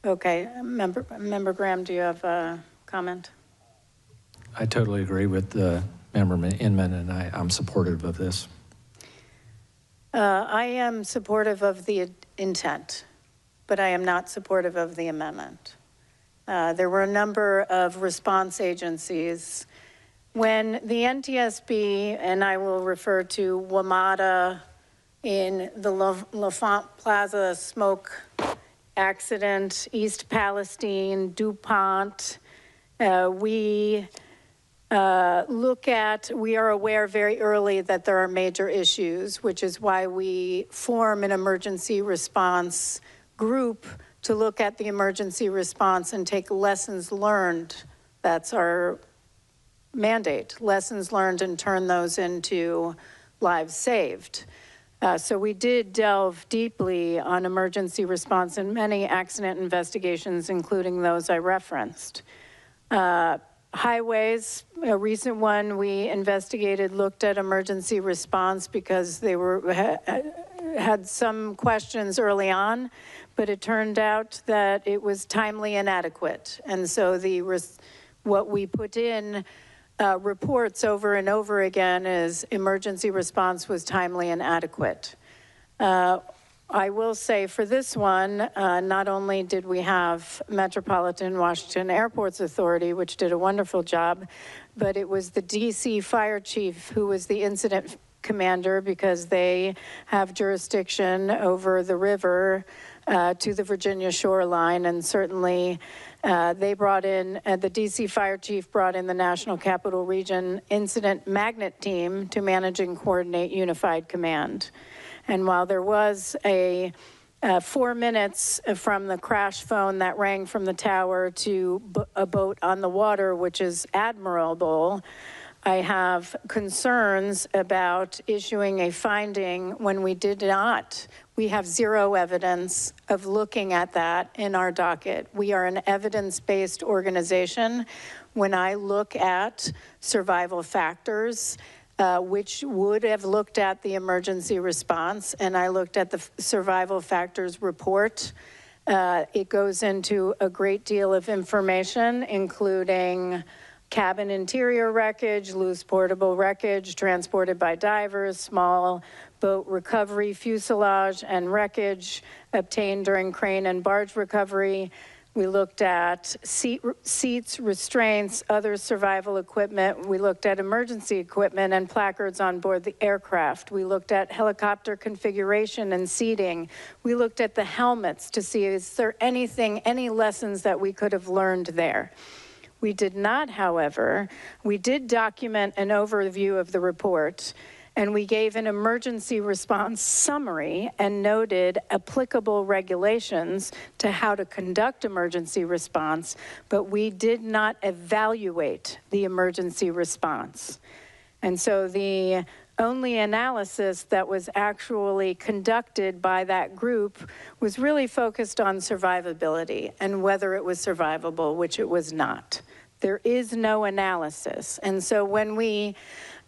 B: Okay, Member Graham, do you have a comment?
H: I totally agree with Member Inman, and I'm supportive of this.
B: I am supportive of the intent, but I am not supportive of the amendment. There were a number of response agencies. When the NTSB, and I will refer to WMATA in the L'Enfant Plaza smoke accident, East Palestine, DuPont, We we are aware very early that there are major issues, which is why we form an emergency response group to look at the emergency response and take lessons learned. That's our mandate, lessons learned, and turn those into lives saved. So we did delve deeply on emergency response in many accident investigations, including those I referenced. Highways, a recent one we investigated, looked at emergency response because they had some questions early on, but it turned out that it was timely inadequate. And so what we put in reports over and over again is emergency response was timely and adequate. I will say for this one, not only did we have Metropolitan Washington Airports Authority, which did a wonderful job, but it was the DC fire chief who was the incident commander because they have jurisdiction over the river to the Virginia shoreline, and certainly they brought in, the DC fire chief brought in the National Capital Region Incident Magnet Team to manage and coordinate unified command. And while there was 4 minutes from the crash phone that rang from the tower to a boat on the water, which is admirable, I have concerns about issuing a finding when we did not. We have zero evidence of looking at that in our docket. We are an evidence-based organization. When I look at survival factors, which would have looked at the emergency response, and I looked at the survival factors report. It goes into a great deal of information, including cabin interior wreckage, loose portable wreckage transported by divers, small boat recovery, fuselage, and wreckage obtained during crane and barge recovery. We looked at seats, restraints, other survival equipment. We looked at emergency equipment and placards on board the aircraft. We looked at helicopter configuration and seating. We looked at the helmets to see, is there any lessons that we could have learned there? We did not, however. We did document an overview of the report, and we gave an emergency response summary and noted applicable regulations to how to conduct emergency response, but we did not evaluate the emergency response. And so the only analysis that was actually conducted by that group was really focused on survivability and whether it was survivable, which it was not. There is no analysis. And so when we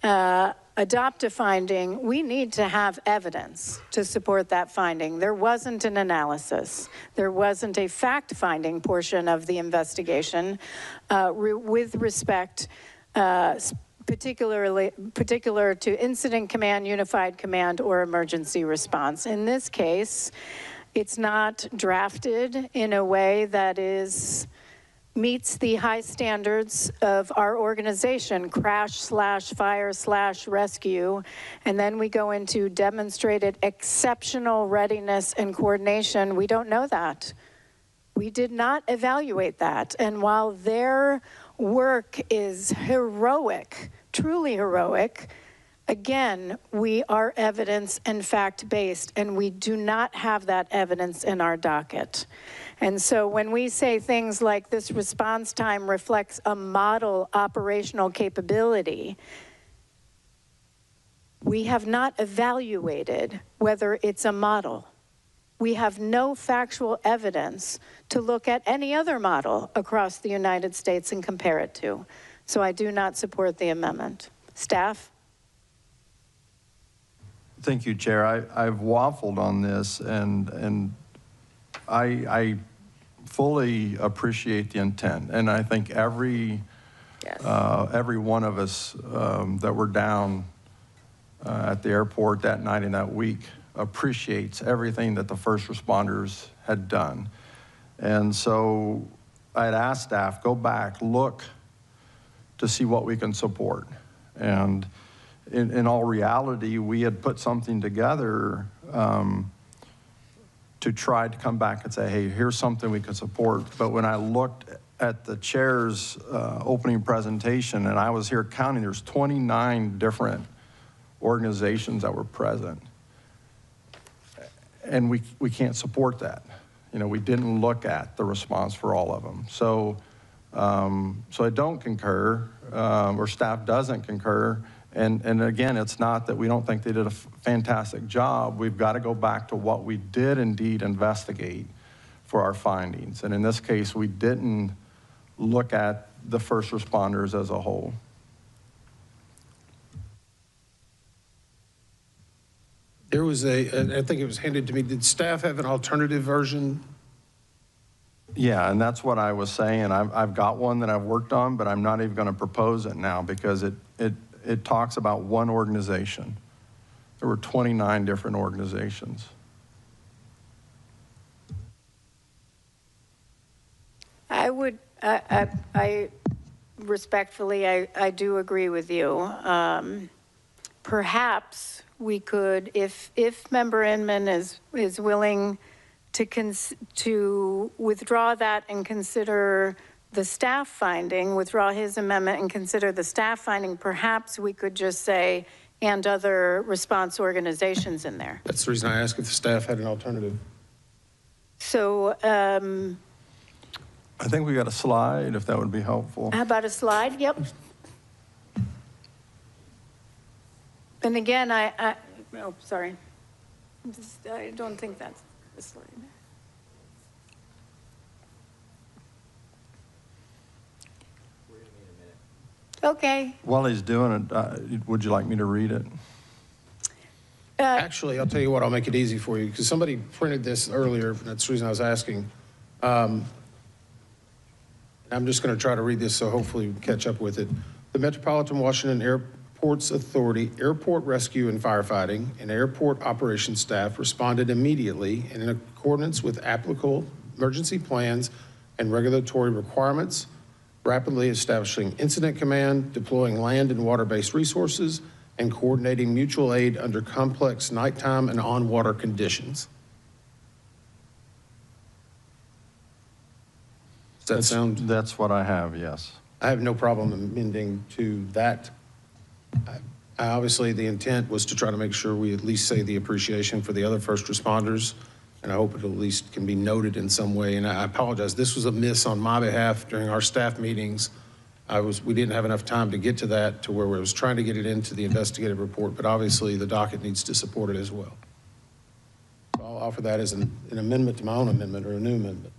B: adopt a finding, we need to have evidence to support that finding. There wasn't an analysis. There wasn't a fact-finding portion of the investigation with respect particular to incident command, unified command, or emergency response. In this case, it's not drafted in a way that meets the high standards of our organization, crash/fire/rescue, and then we go into demonstrated exceptional readiness and coordination. We don't know that. We did not evaluate that. And while their work is heroic, truly heroic, again, we are evidence and fact-based, and we do not have that evidence in our docket. And so when we say things like this response time reflects a model operational capability, we have not evaluated whether it's a model. We have no factual evidence to look at any other model across the United States and compare it to. So I do not support the amendment. Staff?
N: Thank you, Chair. I've waffled on this, and I fully appreciate the intent, and I think every one of us that were down at the airport that night and that week appreciates everything that the first responders had done. And so I'd asked staff, go back, look to see what we can support. And in all reality, we had put something together to try to come back and say, hey, here's something we can support. But when I looked at the chair's opening presentation, and I was here counting, there's 29 different organizations that were present. And we can't support that. You know, we didn't look at the response for all of them. So, so I don't concur, or staff doesn't concur. And again, it's not that we don't think they did a fantastic job. We've got to go back to what we did indeed investigate for our findings. And in this case, we didn't look at the first responders as a whole.
E: There was I think it was handed to me, did staff have an alternative version?
N: Yeah, and that's what I was saying. I've got one that I've worked on, but I'm not even going to propose it now because it talks about one organization. There were 29 different organizations.
B: I respectfully, I do agree with you. Perhaps we could, if Member Inman is willing to withdraw that and consider the staff finding, withdraw his amendment and consider the staff finding, perhaps we could just say, and other response organizations in there.
E: That's the reason I asked if the staff had an alternative.
B: So,
N: I think we got a slide, if that would be helpful.
B: how about a slide? Yep. And again, oh, sorry. I don't think that's the slide. Okay.
N: While he's doing it, would you like me to read it?
E: Actually, I'll tell you what, I'll make it easy for you, because somebody printed this earlier. That's the reason I was asking. I'm just going to try to read this, so hopefully we can catch up with it. The Metropolitan Washington Airports Authority, Airport Rescue and Firefighting, and airport operations staff responded immediately and in accordance with applicable emergency plans and regulatory requirements, rapidly establishing incident command, deploying land and water-based resources, and coordinating mutual aid under complex nighttime and on-water conditions. Does that sound?
N: That's what I have, yes.
E: I have no problem amending to that. Obviously, the intent was to try to make sure we at least say the appreciation for the other first responders, and I hope it at least can be noted in some way. And I apologize, this was a miss on my behalf during our staff meetings. We didn't have enough time to get to that, to where I was trying to get it into the investigative report, but obviously the docket needs to support it as well. So I'll offer that as an amendment to my own amendment, or a new amendment.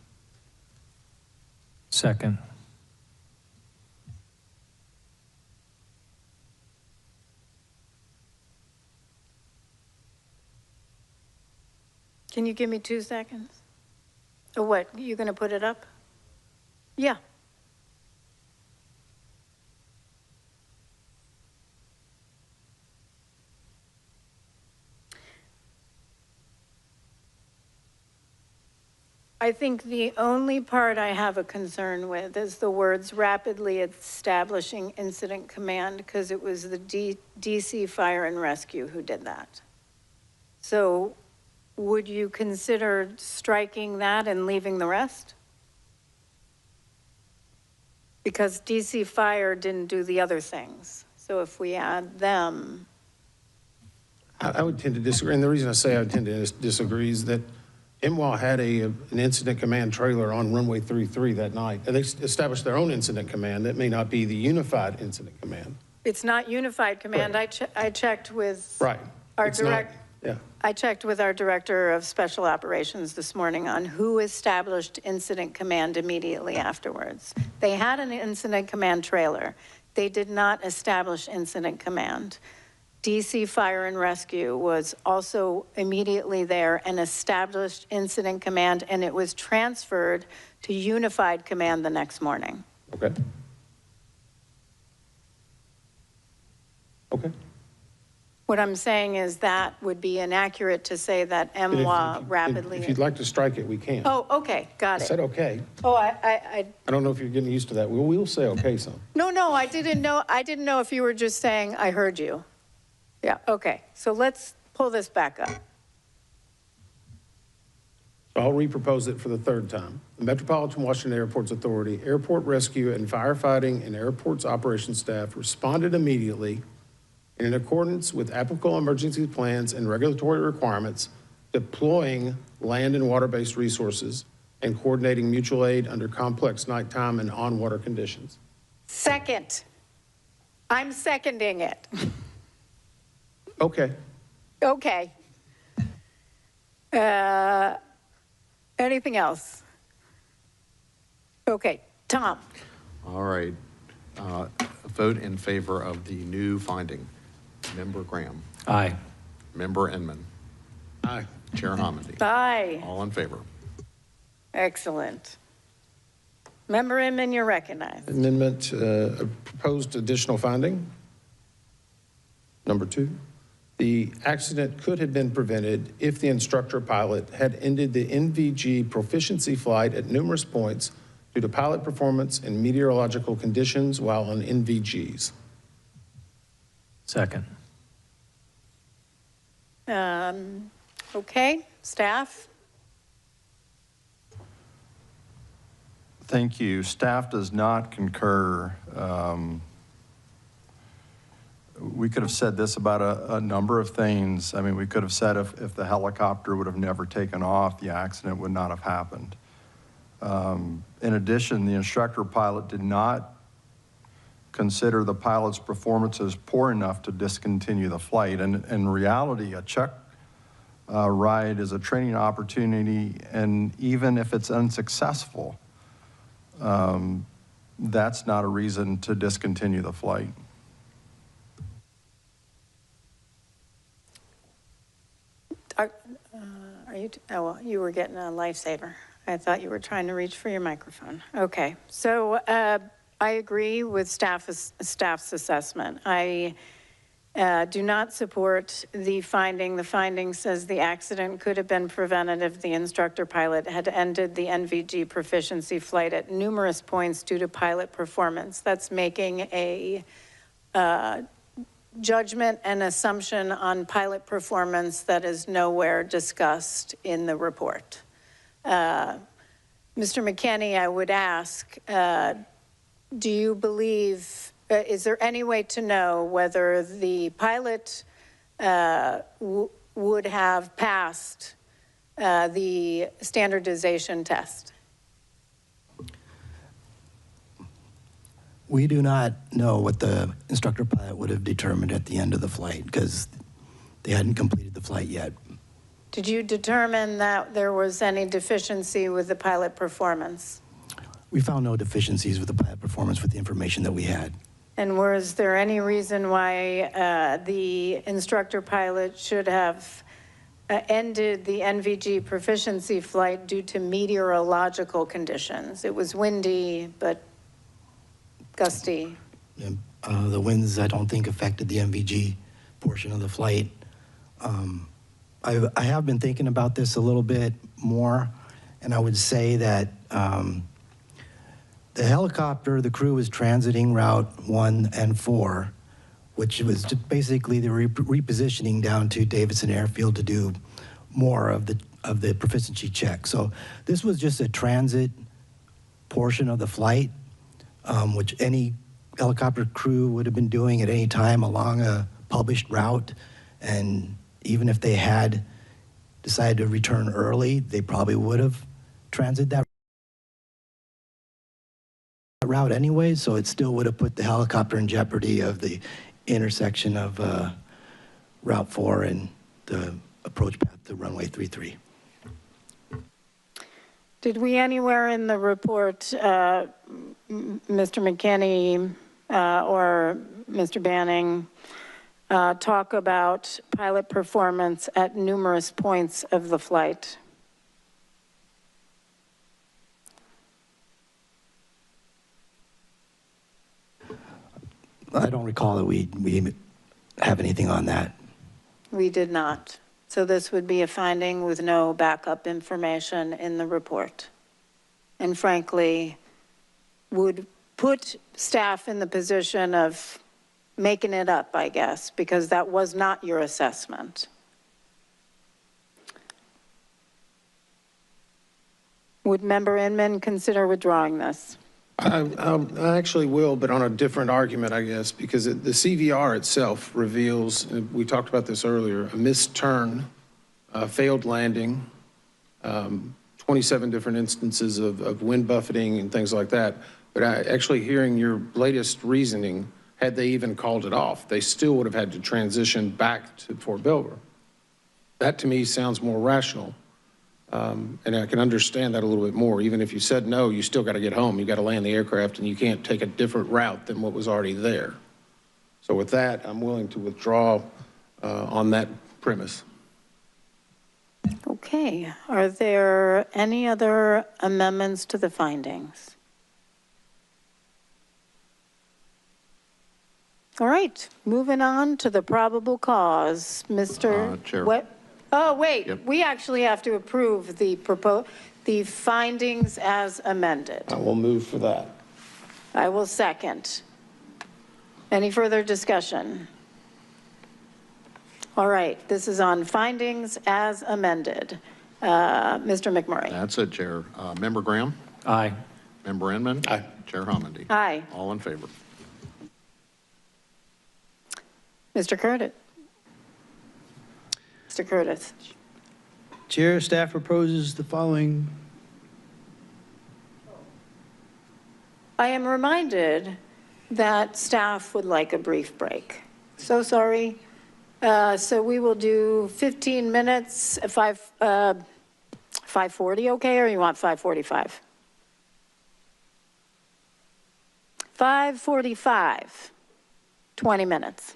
D: Second.
B: Can you give me 2 seconds? Or what, you gonna put it up? Yeah. I think the only part I have a concern with is the words rapidly establishing incident command, because it was the DC Fire and Rescue who did that. So would you consider striking that and leaving the rest? Because DC Fire didn't do the other things. So if we add them.
E: I would tend to disagree, and the reason I say I would tend to disagree is that MWA had an incident command trailer on runway 33 that night, and they established their own incident command. That may not be the unified incident command.
B: It's not unified command. Right. I checked with
E: our direct. Yeah.
B: I checked with our director of special operations this morning on who established incident command immediately afterwards. They had an incident command trailer. They did not establish incident command. DC Fire and Rescue was also immediately there and established incident command, and it was transferred to unified command the next morning.
E: Okay. Okay.
B: What I'm saying is that would be inaccurate to say that MWA rapidly.
E: If you'd like to strike it, we can.
B: Oh, okay, got it.
E: I said okay.
B: Oh, I
E: don't know if you're getting used to that. We'll say okay some.
B: No, I didn't know if you were just saying, I heard you. Yeah, okay. So let's pull this back up.
E: I'll repropose it for the third time. The Metropolitan Washington Airports Authority, airport rescue and firefighting and airports operations staff responded immediately in accordance with applicable emergency plans and regulatory requirements, deploying land and water-based resources and coordinating mutual aid under complex nighttime and on-water conditions.
B: Second. I'm seconding it.
E: Okay.
B: Okay. Anything else? Okay, Tom.
I: All right. Vote in favor of the new finding. Member Graham.
D: Aye.
I: Member Inman.
E: Aye.
I: Chair Homendy.
B: Aye.
I: All in favor.
B: Excellent. Member Inman, you're recognized.
E: Amendment, proposed additional finding. Number 2, the accident could have been prevented if the instructor pilot had ended the NVG proficiency flight at numerous points due to pilot performance and meteorological conditions while on NVGs.
D: Second.
B: Okay, staff?
N: Thank you. Staff does not concur. We could have said this about a number of things. I mean, we could have said if the helicopter would have never taken off, the accident would not have happened. In addition, the instructor pilot did not consider the pilot's performances poor enough to discontinue the flight. And in reality, a check ride is a training opportunity, and even if it's unsuccessful, that's not a reason to discontinue the flight.
B: You were getting a lifesaver. I thought you were trying to reach for your microphone. Okay, so I agree with staff's assessment. I do not support the finding. The finding says the accident could have been prevented if the instructor pilot had ended the NVG proficiency flight at numerous points due to pilot performance. That's making a judgment and assumption on pilot performance that is nowhere discussed in the report. Mr. McKinney, I would ask, do you believe, is there any way to know whether the pilot would have passed the standardization test?
Q: We do not know what the instructor pilot would have determined at the end of the flight because they hadn't completed the flight yet.
B: Did you determine that there was any deficiency with the pilot performance?
Q: We found no deficiencies with the pilot performance with the information that we had.
B: And was there any reason why the instructor pilot should have ended the NVG proficiency flight due to meteorological conditions? It was windy, but gusty.
Q: The winds, I don't think, affected the NVG portion of the flight. I have been thinking about this a little bit more, and I would say that the helicopter, the crew was transiting Route 1 and 4, which was just basically the repositioning down to Davidson Airfield to do more of the proficiency check. So this was just a transit portion of the flight, which any helicopter crew would have been doing at any time along a published route. And even if they had decided to return early, they probably would have transited that route anyway, so it still would have put the helicopter in jeopardy of the intersection of Route 4 and the approach path to runway 33.
B: Did we anywhere in the report, Mr. McKinney or Mr. Banning, talk about pilot performance at numerous points of the flight?
Q: I don't recall that we have anything on that.
B: We did not. So this would be a finding with no backup information in the report. And frankly, would put staff in the position of making it up, I guess, because that was not your assessment. Would Member Inman consider withdrawing this?
E: I actually will, but on a different argument, I guess, because the CVR itself reveals, and we talked about this earlier, a missed turn, failed landing, 27 different instances of wind buffeting and things like that. But actually hearing your latest reasoning, had they even called it off, they still would have had to transition back to Fort Belvoir. That to me sounds more rational. And I can understand that a little bit more. Even if you said no, you still got to get home. You got to land the aircraft and you can't take a different route than what was already there. So with that, I'm willing to withdraw on that premise.
B: Okay, are there any other amendments to the findings? All right, moving on to the probable cause. Mr.
I: Chair.
B: What? Oh, wait,
I: Yep.
B: we actually have to approve the findings as amended.
E: I will move for that.
B: I will second. Any further discussion? All right, this is on findings as amended. Mr. McMurray.
I: That's it, Chair. Member Graham?
D: Aye.
I: Member Inman?
E: Aye.
I: Chair Homendy?
B: Aye.
I: All in favor?
B: Mr. Curtis. Mr. Curtis.
J: Chair, staff proposes the following.
B: I am reminded that staff would like a brief break. So sorry. So we will do 15 minutes, 5:40, okay, or you want 5:45? 5:45, 20 minutes.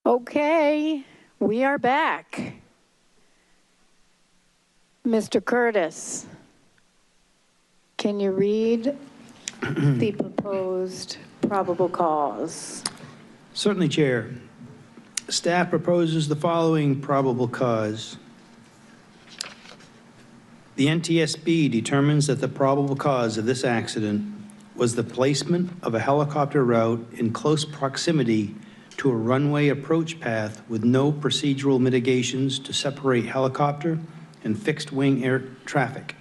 B: Okay, we are back. Mr. Curtis, can you read the proposed probable cause?
J: Certainly, Chair. Staff proposes the following probable cause. The NTSB determines that the probable cause of this accident was the placement of a helicopter route in close proximity to a runway approach path with no procedural mitigations to separate helicopter and fixed-wing traffic.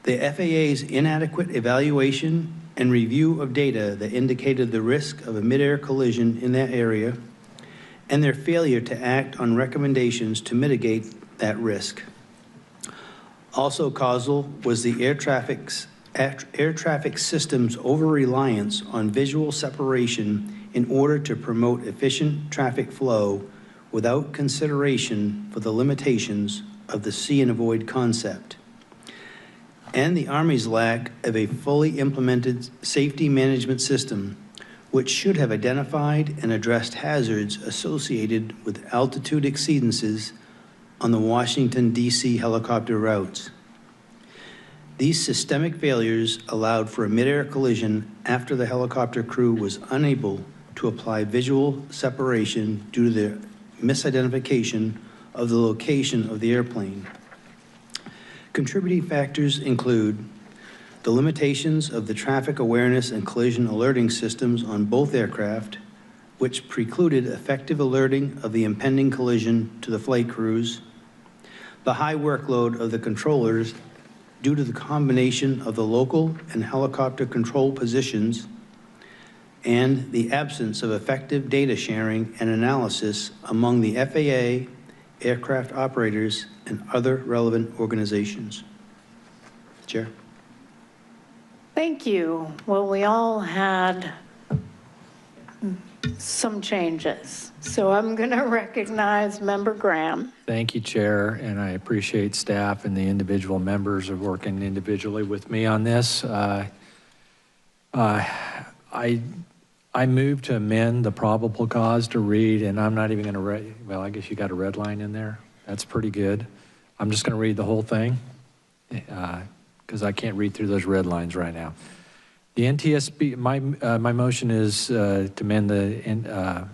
J: The FAA's inadequate evaluation and review of data that indicated the risk of a midair collision in that area, and their failure to act on recommendations to mitigate that risk. Also causal was the air traffic system's over-reliance on visual separation in order to promote efficient traffic flow without consideration for the limitations of the see and avoid concept, and the Army's lack of a fully implemented safety management system, which should have identified and addressed hazards associated with altitude exceedances on the Washington, D.C. helicopter routes. These systemic failures allowed for a midair collision after the helicopter crew was unable to apply visual separation due to the misidentification of the location of the airplane. Contributing factors include the limitations of the traffic awareness and collision alerting systems on both aircraft, which precluded effective alerting of the impending collision to the flight crews, the high workload of the controllers due to the combination of the local and helicopter control positions, and the absence of effective data sharing and analysis among the FAA, aircraft operators, and other relevant organizations. Chair.
B: Thank you. Well, we all had some changes. So I'm going to recognize Member Graham.
H: Thank you, Chair, and I appreciate staff and the individual members of working individually with me on this. I move to amend the probable cause to read, and I'm not even going to read, well, I guess you got a red line in there. That's pretty good. I'm just going to read the whole thing because I can't read through those red lines right now. The NTSB, my motion is to amend the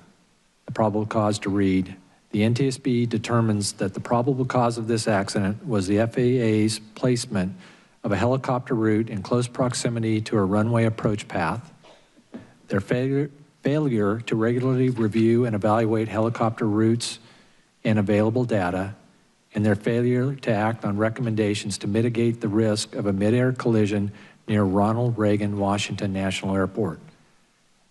H: probable cause to read. The NTSB determines that the probable cause of this accident was the FAA's placement of a helicopter route in close proximity to a runway approach path, their failure to regularly review and evaluate helicopter routes and available data, and their failure to act on recommendations to mitigate the risk of a midair collision near Ronald Reagan Washington National Airport,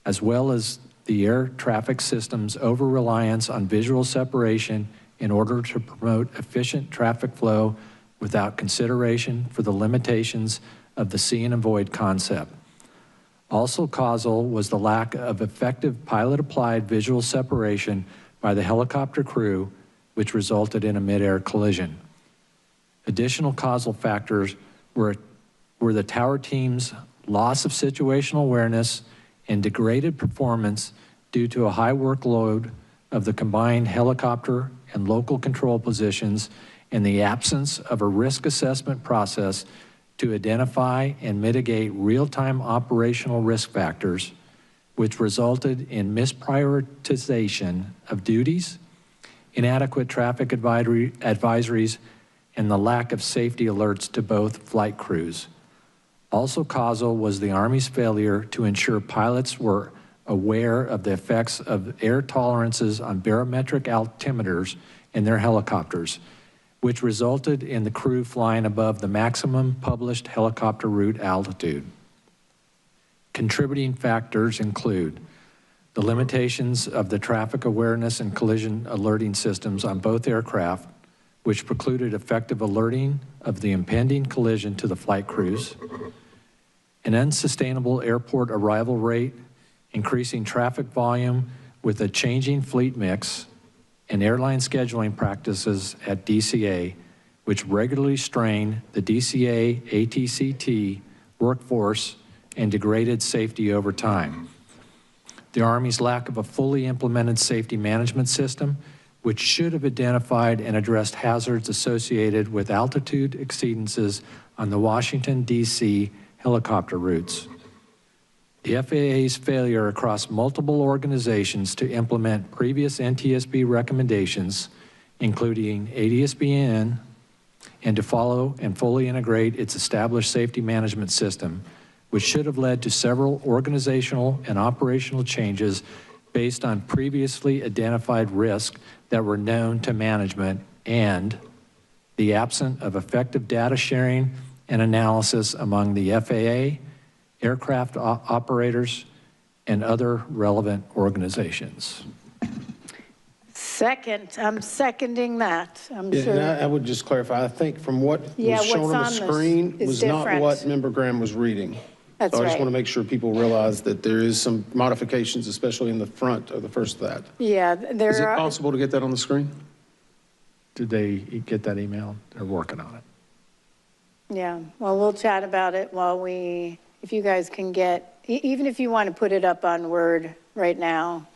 H: as well as the air traffic system's over-reliance on visual separation in order to promote efficient traffic flow without consideration for the limitations of the see and avoid concept. Also causal was the lack of effective pilot-applied visual separation by the helicopter crew, which resulted in a midair collision. Additional causal factors were the tower team's loss of situational awareness and degraded performance due to a high workload of the combined helicopter and local control positions and the absence of a risk assessment process to identify and mitigate real-time operational risk factors, which resulted in misprioritization of duties, inadequate traffic advisories, and the lack of safety alerts to both flight crews. Also causal was the Army's failure to ensure pilots were aware of the effects of air tolerances on barometric altimeters in their helicopters, which resulted in the crew flying above the maximum published helicopter route altitude. Contributing factors include the limitations of the traffic awareness and collision alerting systems on both aircraft, which precluded effective alerting of the impending collision to the flight crews, an unsustainable airport arrival rate, increasing traffic volume with a changing fleet mix, and airline scheduling practices at DCA, which regularly strain the DCA ATCT workforce and degraded safety over time. the Army's lack of a fully implemented safety management system, which should have identified and addressed hazards associated with altitude exceedances on the Washington, D.C. helicopter routes. The FAA's failure across multiple organizations to implement previous NTSB recommendations, including ADSB and to follow and fully integrate its established safety management system, which should have led to several organizational and operational changes based on previously identified risks that were known to management, and the absence of effective data sharing and analysis among the FAA, aircraft operators, and other relevant organizations.
B: Second, I'm seconding that. I'm
E: Yeah,
B: sure.
E: and I would just clarify, I think from what was shown on the screen was not what Member Graham was reading.
B: That's
E: so I just
B: right.
E: want to make sure people realize that there is some modifications, especially in the front of the first of that.
B: Yeah, there
E: Is it
B: are.
E: possible to get that on the screen?
H: Did they get that email? They're working on it.
B: Yeah, well, we'll chat about it while if you guys can get, even if you want to put it up on Word right now.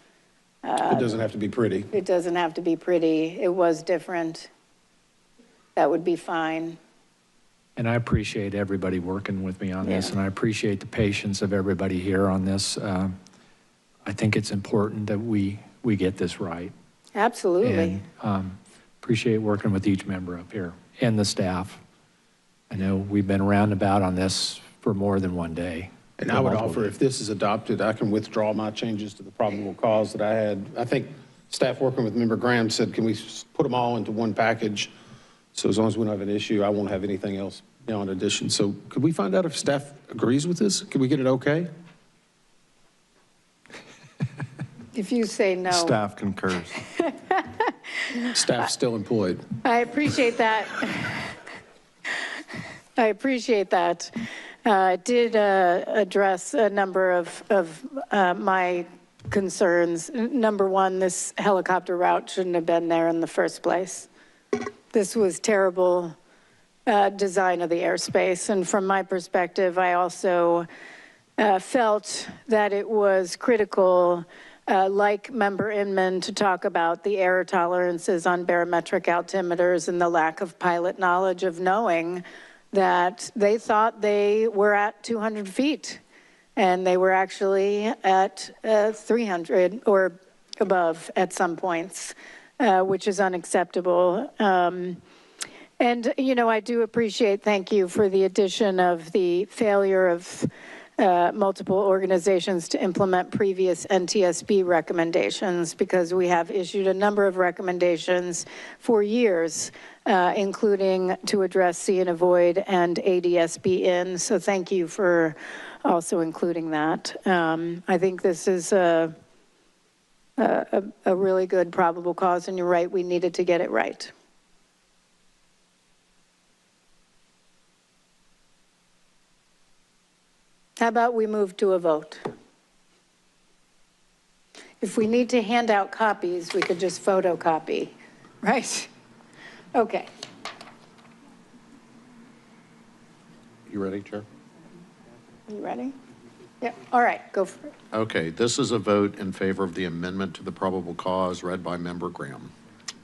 E: It doesn't have to be pretty.
B: It doesn't have to be pretty. It was different. That would be fine.
H: And I appreciate everybody working with me on this,
B: Yeah.
H: and I appreciate the patience of everybody here on this. I think it's important that we get this right.
B: Absolutely.
H: And appreciate working with each member up here and the staff. I know we've been roundabout on this for more than one day.
E: And I would offer, if this is adopted, I can withdraw my changes to the probable cause that I had. I think staff working with Member Graham said, can we put them all into one package? So as long as we don't have an issue, I won't have anything else beyond addition. So could we find out if staff agrees with this? Can we get it okay?
B: If you say no.
N: Staff concurs.
E: Staff still employed.
B: I appreciate that. I appreciate that. I did address a number of my concerns. Number one, this helicopter route shouldn't have been there in the first place. This was terrible design of the airspace. And from my perspective, I also felt that it was critical, like Member Inman, to talk about the error tolerances on barometric altimeters and the lack of pilot knowledge of knowing that they thought they were at 200 feet and they were actually at 300 or above at some points, which is unacceptable. And, you know, I do appreciate, thank you for the addition of the failure of multiple organizations to implement previous NTSB recommendations, because we have issued a number of recommendations for years, including to address see and avoid and ADSB in. So thank you for also including that. I think this is a really good probable cause, and you're right, we needed to get it right. How about we move to a vote? If we need to hand out copies, we could just photocopy, right? Okay.
I: You ready, Chair?
B: You ready? Yeah, all right, go for it.
I: Okay, this is a vote in favor of the amendment to the probable cause read by Member Graham.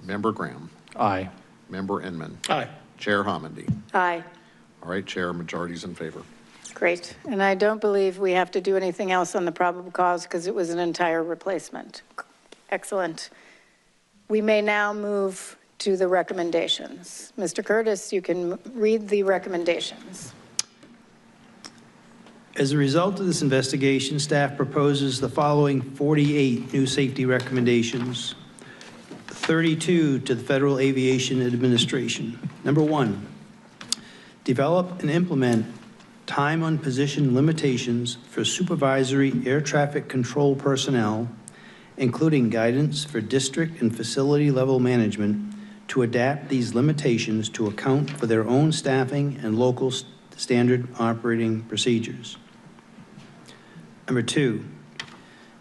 I: Member Graham.
H: Aye.
I: Member Inman.
E: Aye.
I: Chair Homendy.
B: Aye.
I: All right, Chair, majority's in favor.
B: Great. And I don't believe we have to do anything else on the probable cause because it was an entire replacement. Excellent. We may now move to the recommendations. Mr. Curtis, you can read the recommendations.
J: As a result of this investigation, staff proposes the following 48 new safety recommendations, 32 to the Federal Aviation Administration. Number one, develop and implement time on position limitations for supervisory air traffic control personnel, including guidance for district and facility level management to adapt these limitations to account for their own staffing and local standard operating procedures. Number two,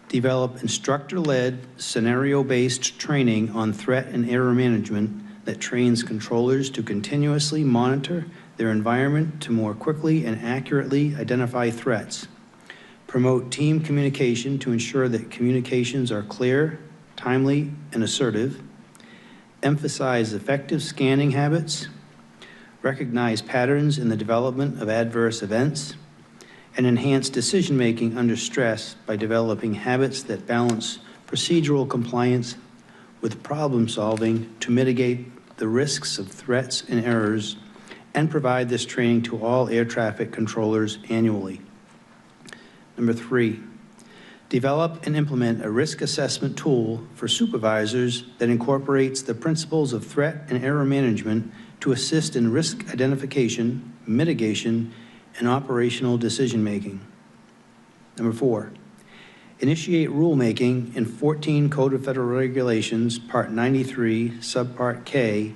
J: develop instructor-led scenario-based training on threat and error management that trains controllers to continuously monitor their environment to more quickly and accurately identify threats, promote team communication to ensure that communications are clear, timely, and assertive, emphasize effective scanning habits, recognize patterns in the development of adverse events, and enhance decision-making under stress by developing habits that balance procedural compliance with problem-solving to mitigate the risks of threats and errors, and provide this training to all air traffic controllers annually. Number 3, develop and implement a risk assessment tool for supervisors that incorporates the principles of threat and error management to assist in risk identification, mitigation, and operational decision-making. Number 4, initiate rulemaking in 14 Code of Federal Regulations, Part 93, Subpart K,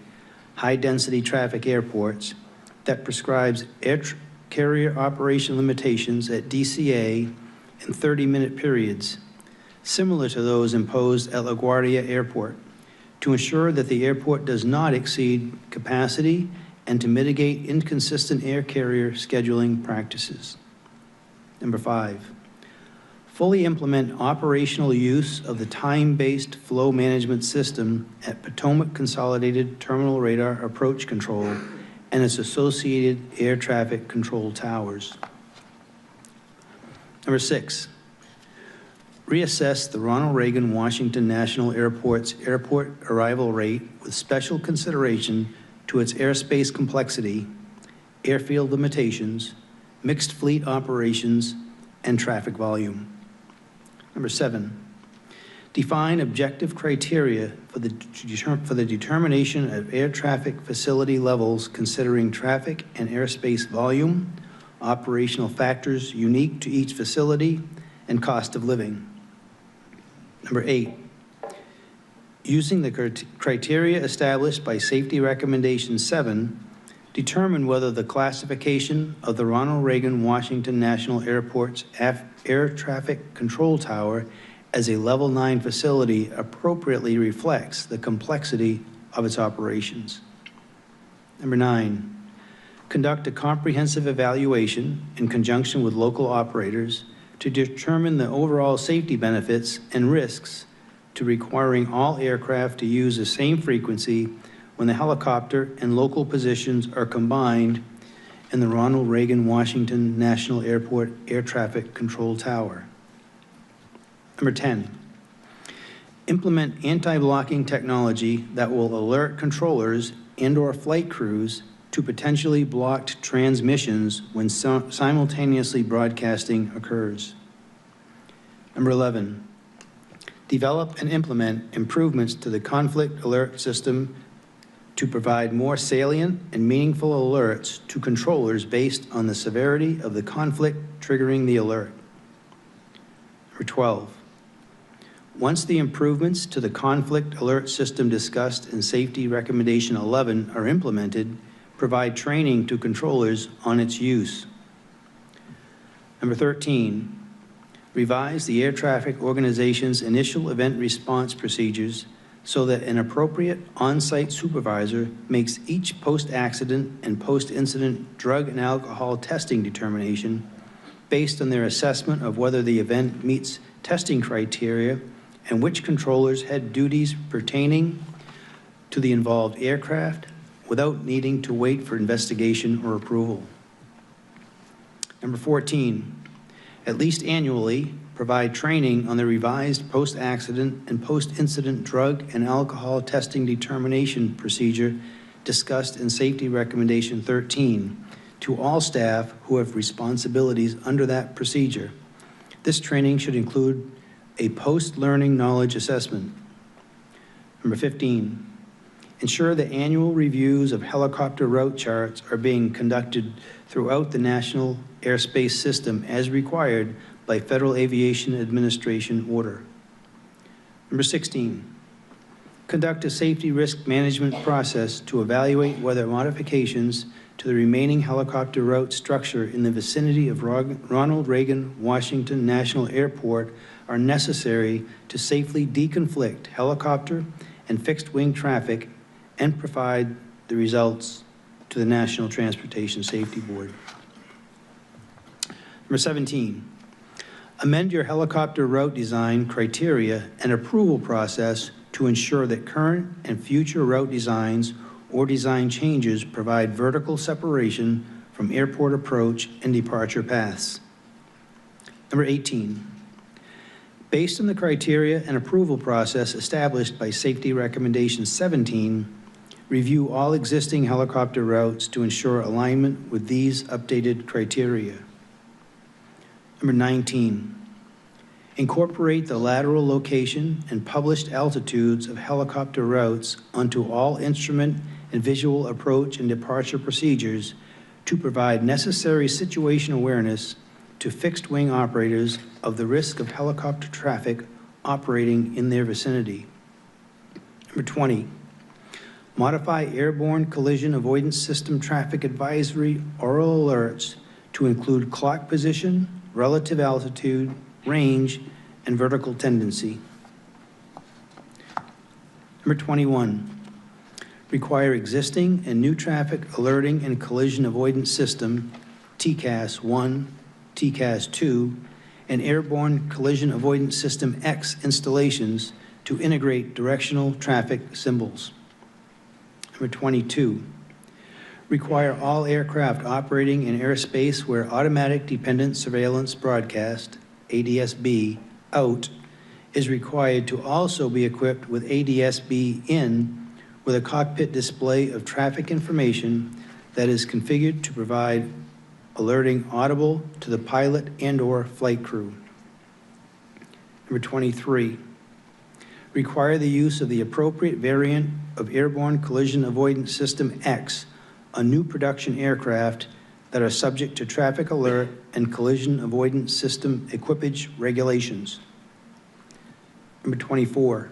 J: high-density traffic airports, that prescribes air carrier operation limitations at DCA in 30-minute periods, similar to those imposed at LaGuardia Airport, to ensure that the airport does not exceed capacity and to mitigate inconsistent air carrier scheduling practices. Number 5, fully implement operational use of the time-based flow management system at Potomac Consolidated Terminal Radar Approach Control and its associated air traffic control towers. Number 6, reassess the Ronald Reagan Washington National Airport's airport arrival rate with special consideration to its airspace complexity, airfield limitations, mixed fleet operations, and traffic volume. Number 7, define objective criteria for the determination of air traffic facility levels considering traffic and airspace volume, operational factors unique to each facility, and cost of living. Number 8, using the criteria established by Safety Recommendation 7, determine whether the classification of the Ronald Reagan Washington National Airport's air traffic control tower as a Level 9 facility appropriately reflects the complexity of its operations. Number 9, conduct a comprehensive evaluation in conjunction with local operators to determine the overall safety benefits and risks to requiring all aircraft to use the same frequency when the helicopter and local positions are combined in the Ronald Reagan Washington National Airport Air Traffic Control Tower. Number 10, implement anti-blocking technology that will alert controllers and/or flight crews to potentially blocked transmissions when simultaneously broadcasting occurs. Number 11, develop and implement improvements to the conflict alert system to provide more salient and meaningful alerts to controllers based on the severity of the conflict triggering the alert. Number 12, once the improvements to the conflict alert system discussed in Safety Recommendation 11 are implemented, provide training to controllers on its use. Number 13, revise the air traffic organization's initial event response procedures so that an appropriate on-site supervisor makes each post-accident and post-incident drug and alcohol testing determination based on their assessment of whether the event meets testing criteria and which controllers had duties pertaining to the involved aircraft without needing to wait for investigation or approval. Number 14, at least annually, provide training on the revised post-accident and post-incident drug and alcohol testing determination procedure discussed in Safety Recommendation 13 to all staff who have responsibilities under that procedure. This training should include a post-learning knowledge assessment. Number 15, ensure that annual reviews of helicopter route charts are being conducted throughout the national airspace system as required by Federal Aviation Administration order. Number 16, conduct a safety risk management process to evaluate whether modifications to the remaining helicopter route structure in the vicinity of Ronald Reagan Washington National Airport are necessary to safely deconflict helicopter and fixed-wing traffic and provide the results to the National Transportation Safety Board. Number 17, Amend your helicopter route design criteria and approval process to ensure that current and future route designs or design changes provide vertical separation from airport approach and departure paths. Number 18, based on the criteria and approval process established by Safety Recommendation 17, review all existing helicopter routes to ensure alignment with these updated criteria. Number 19, incorporate the lateral location and published altitudes of helicopter routes onto all instrument and visual approach and departure procedures to provide necessary situation awareness to fixed wing operators of the risk of helicopter traffic operating in their vicinity. Number 20, modify airborne collision avoidance system traffic advisory oral alerts to include clock position, relative altitude, range, and vertical tendency. Number 21, require existing and new traffic alerting and collision avoidance system, TCAST 1, TCAST 2, and Airborne Collision Avoidance System X installations to integrate directional traffic symbols. Number 22, require all aircraft operating in airspace where automatic dependent surveillance broadcast, ADSB, out is required to also be equipped with ADSB in with a cockpit display of traffic information that is configured to provide alerting audible to the pilot and/or flight crew. Number 23, require the use of the appropriate variant of Airborne Collision Avoidance System X on new production aircraft that are subject to traffic alert and collision avoidance system equipage regulations. Number 24,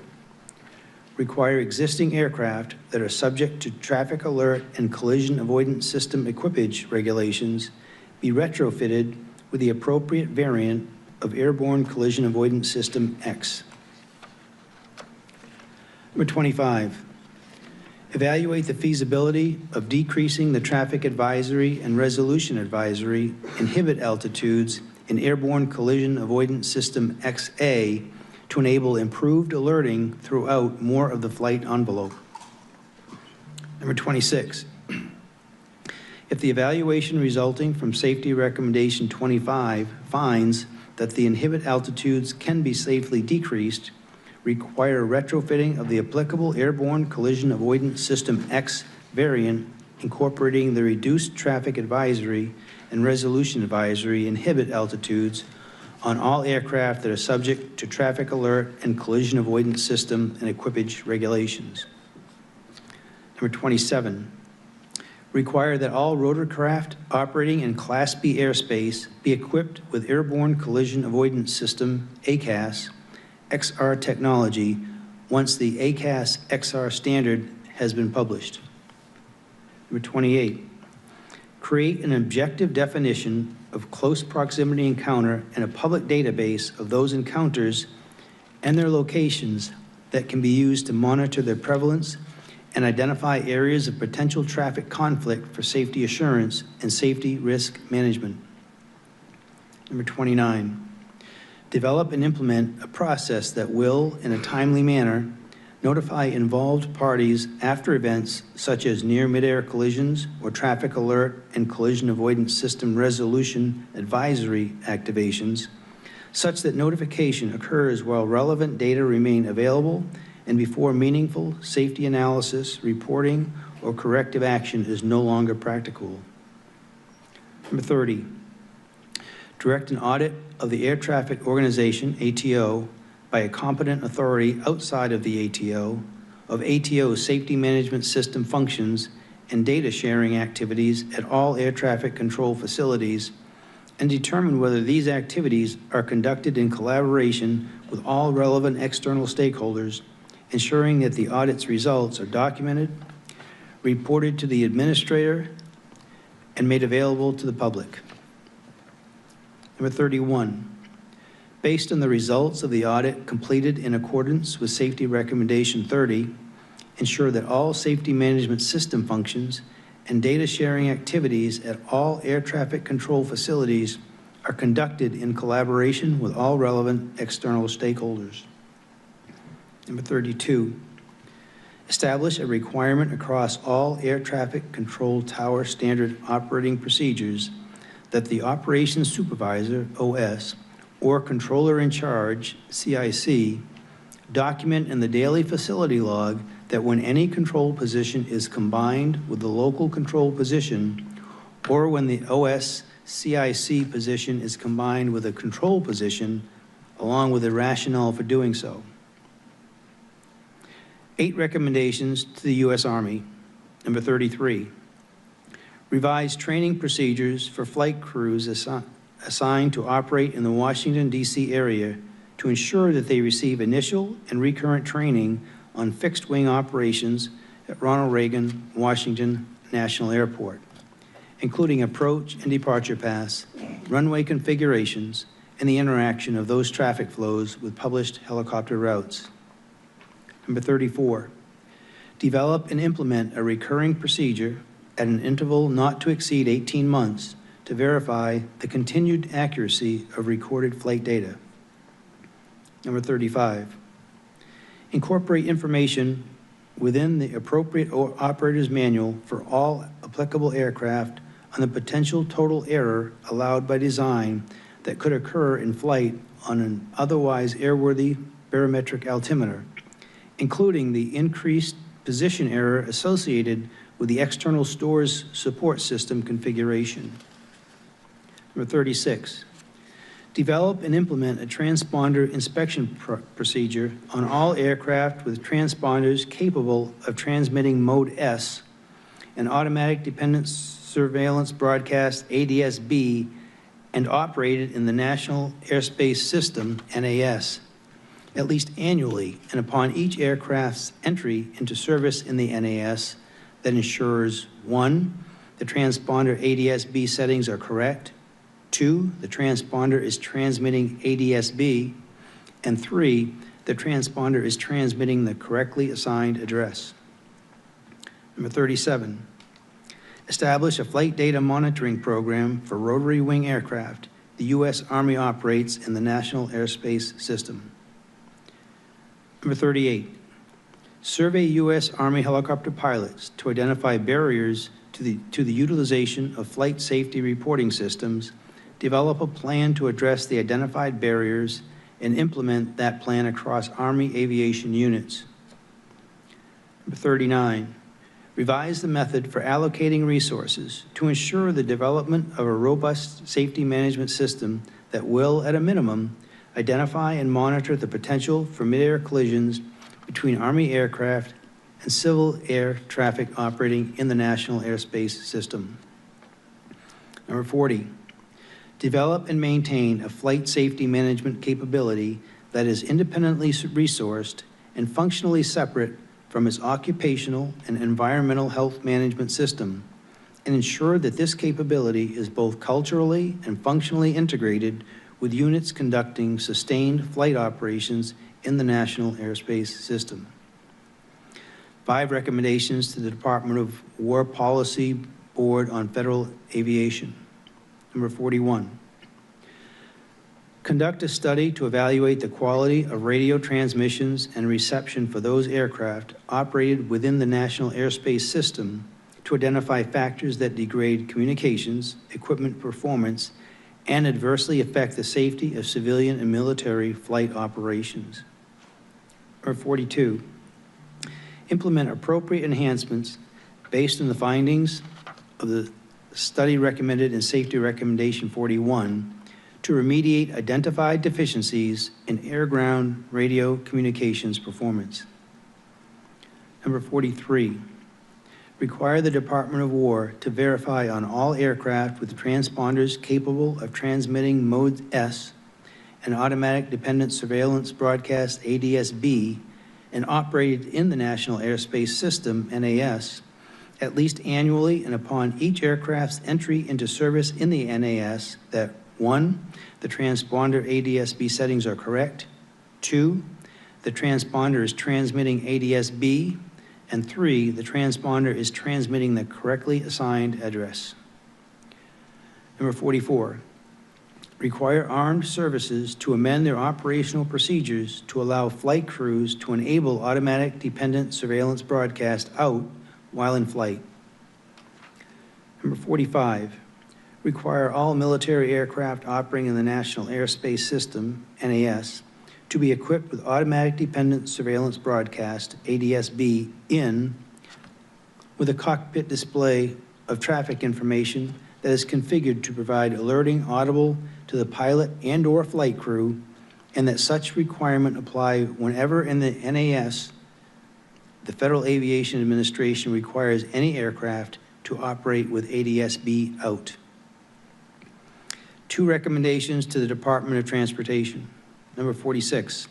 J: require existing aircraft that are subject to traffic alert and collision avoidance system equipage regulations be retrofitted with the appropriate variant of Airborne Collision Avoidance System X. Number 25, evaluate the feasibility of decreasing the traffic advisory and resolution advisory inhibit altitudes in Airborne Collision Avoidance System XA to enable improved alerting throughout more of the flight envelope. Number 26, if the evaluation resulting from Safety Recommendation 25 finds that the inhibit altitudes can be safely decreased, require retrofitting of the applicable Airborne Collision Avoidance System X variant incorporating the reduced traffic advisory and resolution advisory inhibit altitudes on all aircraft that are subject to traffic alert and collision avoidance system and equipage regulations. Number 27, require that all rotorcraft operating in Class B airspace be equipped with Airborne Collision Avoidance System, AAS XR technology once the AAS XR standard has been published. Number 28, create an objective definition of close proximity encounter and a public database of those encounters and their locations that can be used to monitor their prevalence and identify areas of potential traffic conflict for safety assurance and safety risk management. Number 29, develop and implement a process that will, in a timely manner, notify involved parties after events such as near midair collisions or traffic alert and collision avoidance system resolution advisory activations, such that notification occurs while relevant data remain available and before meaningful safety analysis, reporting, or corrective action is no longer practical. Number 30, direct an audit of the Air Traffic Organization, ATO, by a competent authority outside of the ATO, of ATO's safety management system functions and data sharing activities at all air traffic control facilities, and determine whether these activities are conducted in collaboration with all relevant external stakeholders, ensuring that the audit's results are documented, reported to the administrator, and made available to the public. Number 31, based on the results of the audit completed in accordance with Safety Recommendation 30, ensure that all safety management system functions and data sharing activities at all air traffic control facilities are conducted in collaboration with all relevant external stakeholders. Number 32, establish a requirement across all air traffic control tower standard operating procedures that the operations supervisor, OS, or controller in charge, CIC, document in the daily facility log that when any control position is combined with the local control position, or when the OS CIC position is combined with a control position, along with a rationale for doing so. 8 recommendations to the U.S. Army. Number 33, revise training procedures for flight crews assigned to operate in the Washington, D.C. area to ensure that they receive initial and recurrent training on fixed-wing operations at Ronald Reagan Washington National Airport, including approach and departure paths, runway configurations, and the interaction of those traffic flows with published helicopter routes. Number 34, develop and implement a recurring procedure at an interval not to exceed 18 months to verify the continued accuracy of recorded flight data. Number 35, incorporate information within the appropriate operator's manual for all applicable aircraft on the potential total error allowed by design that could occur in flight on an otherwise airworthy barometric altimeter, including the increased position error associated with the external stores support system configuration. Number 36, develop and implement a transponder inspection procedure on all aircraft with transponders capable of transmitting Mode S and automatic dependent surveillance broadcast ADSB and operated in the National Airspace System, NAS, at least annually and upon each aircraft's entry into service in the NAS that ensures 1, the transponder ADSB settings are correct, 2, the transponder is transmitting ADSB, and 3, the transponder is transmitting the correctly assigned address. Number 37, establish a flight data monitoring program for rotary wing aircraft the U.S. Army operates in the National Airspace System. Number 38, survey U.S. Army helicopter pilots to identify barriers to the utilization of flight safety reporting systems, develop a plan to address the identified barriers, and implement that plan across Army aviation units. Number 39, revise the method for allocating resources to ensure the development of a robust safety management system that will, at a minimum, identify and monitor the potential for midair collisions between Army aircraft and civil air traffic operating in the National Airspace System. Number 40, develop and maintain a flight safety management capability that is independently resourced and functionally separate from its occupational and environmental health management system, and ensure that this capability is both culturally and functionally integrated with units conducting sustained flight operations in the National Airspace System. 5 recommendations to the Department of War Policy Board on Federal Aviation. Number 41, conduct a study to evaluate the quality of radio transmissions and reception for those aircraft operated within the National Airspace System to identify factors that degrade communications, equipment performance, and adversely affect the safety of civilian and military flight operations. Number 42, implement appropriate enhancements based on the findings of the study recommended in Safety Recommendation 41 to remediate identified deficiencies in air-ground radio communications performance. Number 43, require the Department of War to verify on all aircraft with transponders capable of transmitting Mode S and automatic dependent surveillance broadcast ADSB and operated in the National Airspace System, NAS, at least annually and upon each aircraft's entry into service in the NAS that 1, the transponder ADSB settings are correct, 2, the transponder is transmitting ADSB, and 3, the transponder is transmitting the correctly assigned address. Number 44, require armed services to amend their operational procedures to allow flight crews to enable automatic dependent surveillance broadcast out while in flight. Number 45, require all military aircraft operating in the National Airspace System, NAS, to be equipped with automatic dependent surveillance broadcast, ADSB, with a cockpit display of traffic information that is configured to provide alerting audible to the pilot and/or flight crew, and that such requirement apply whenever in the NAS the Federal Aviation Administration requires any aircraft to operate with ADSB out. 2 recommendations to the Department of Transportation. Number 46,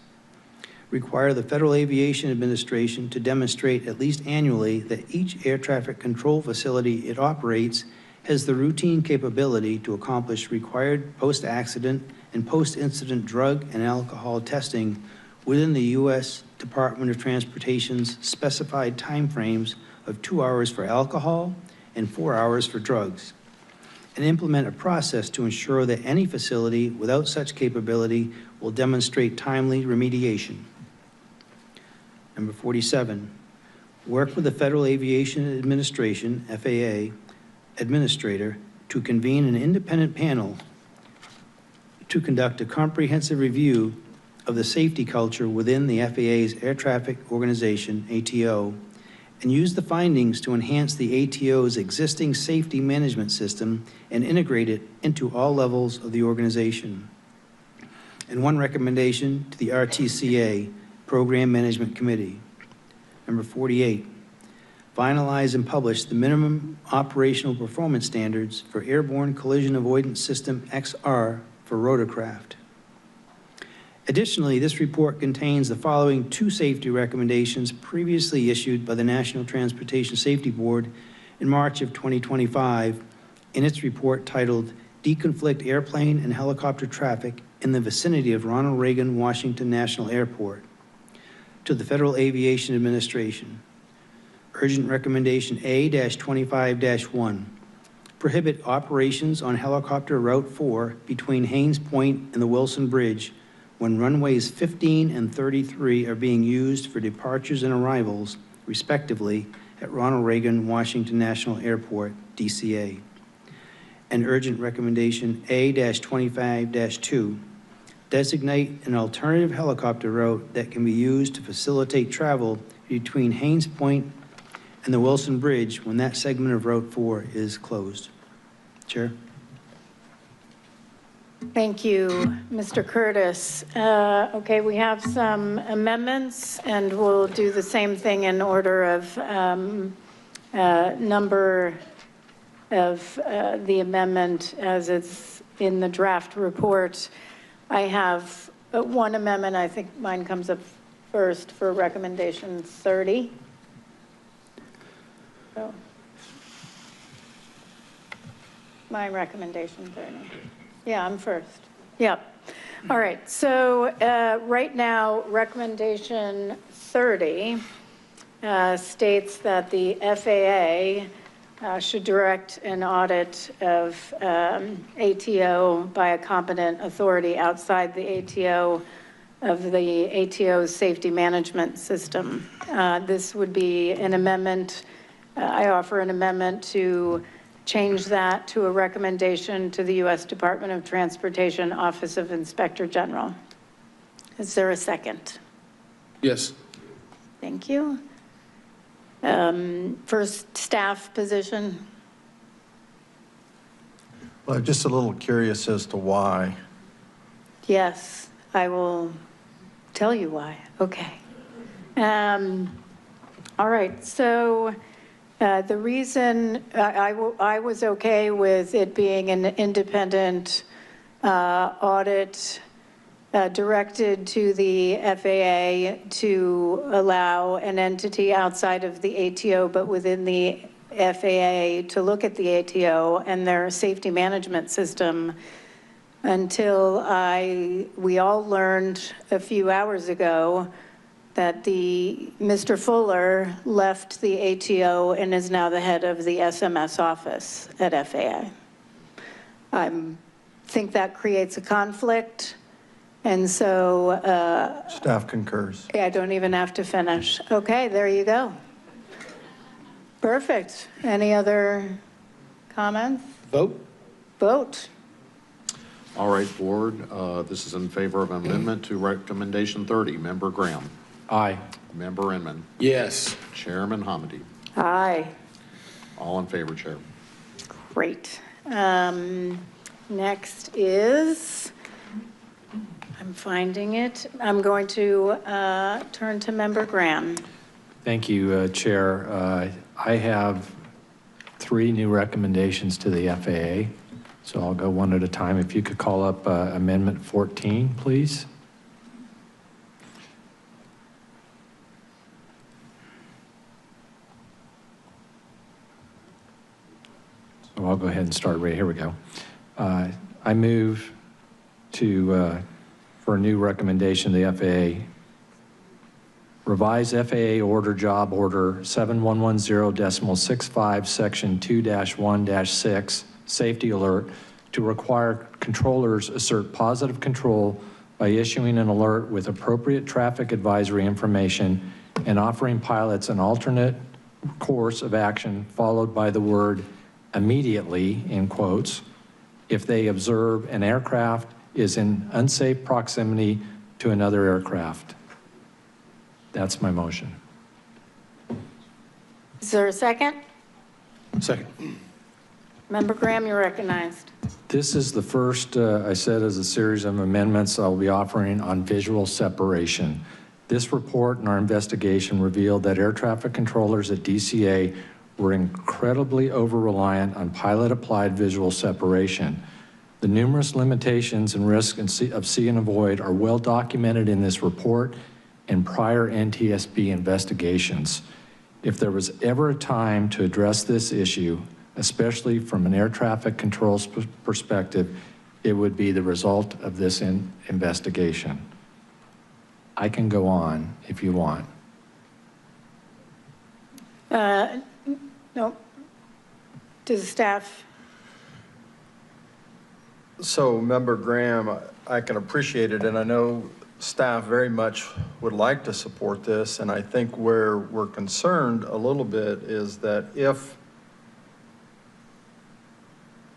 J: require the Federal Aviation Administration to demonstrate at least annually that each air traffic control facility it operates has the routine capability to accomplish required post-accident and post-incident drug and alcohol testing within the U.S. Department of Transportation's specified timeframes of 2 hours for alcohol and 4 hours for drugs, and implement a process to ensure that any facility without such capability will demonstrate timely remediation. Number 47, work with the Federal Aviation Administration, FAA, administrator to convene an independent panel to conduct a comprehensive review of the safety culture within the FAA's Air Traffic Organization, ATO, and use the findings to enhance the ATO's existing safety management system and integrate it into all levels of the organization. And 1 recommendation to the RTCA, Program Management Committee. Number 48, finalize and publish the minimum operational performance standards for Airborne Collision Avoidance System XR for rotorcraft. Additionally, this report contains the following 2 safety recommendations previously issued by the National Transportation Safety Board in March of 2025 in its report titled Deconflict Airplane and Helicopter Traffic in the Vicinity of Ronald Reagan Washington National Airport to the Federal Aviation Administration. Urgent Recommendation A-25-1, prohibit operations on helicopter Route 4 between Haynes Point and the Wilson Bridge when runways 15 and 33 are being used for departures and arrivals, respectively, at Ronald Reagan Washington National Airport, DCA. And Urgent Recommendation A-25-2, designate an alternative helicopter route that can be used to facilitate travel between Haynes Point and the Wilson Bridge when that segment of Route 4 is closed. Chair.
B: Thank you, Mr. Curtis. Okay, we have some amendments, and we'll do the same thing in order of number of the amendment as it's in the draft report. I have 1 amendment. I think mine comes up first for recommendation 30. So, my recommendation 30. Yeah, I'm first. Yep. All right. So right now, recommendation 30 states that the FAA should direct an audit of ATO by a competent authority outside the ATO of the ATO's safety management system. This would be an amendment. I offer an amendment to change that to a recommendation to the U.S. Department of Transportation Office of Inspector General. Is there a second?
E: Yes.
B: Thank you. First staff position.
N: Well, I'm just a little curious as to why.
B: Yes, I will tell you why. Okay. All right, so the reason I was okay with it being an independent audit directed to the FAA to allow an entity outside of the ATO, but within the FAA to look at the ATO and their safety management system until we all learned a few hours ago that Mr. Fuller left the ATO and is now the head of the SMS office at FAA. I'm think that creates a conflict. And so,
N: Staff concurs.
B: yeah, I don't even have to finish. Okay, there you go. Perfect. Any other comments?
E: Vote.
B: Vote.
I: All right, board, this is in favor of amendment to recommendation 30. Member Graham.
H: Aye.
I: Member Inman.
E: Yes.
I: Chairman Hamady.
B: Aye.
I: All in favor, Chair.
B: Great. Next is, I'm finding it. I'm going to turn to Member Graham.
H: Thank you, Chair. I have 3 new recommendations to the FAA, so I'll go one at a time. If you could call up Amendment 14, please. So I'll go ahead and start right here. We go. I move to for a new recommendation to the FAA. Revise FAA Order Job Order 7110.65, Section 2-1-6, Safety Alert, to require controllers assert positive control by issuing an alert with appropriate traffic advisory information and offering pilots an alternate course of action followed by the word immediately, in quotes, if they observe an aircraft is in unsafe proximity to another aircraft. That's my motion.
B: Is there a second?
E: Second.
B: Member Graham, you're recognized.
H: This is the first, I said, as a series of amendments I'll be offering on visual separation. This report and our investigation revealed that air traffic controllers at DCA were incredibly over-reliant on pilot-applied visual separation. The numerous limitations and risks of see and avoid are well documented in this report and prior NTSB investigations. If there was ever a time to address this issue, especially from an air traffic control perspective, it would be the result of this investigation. I can go on if you want.
B: No. Does staff?
N: So, Member Graham, I can appreciate it, and I know staff very much would like to support this, and I think where we're concerned a little bit is that if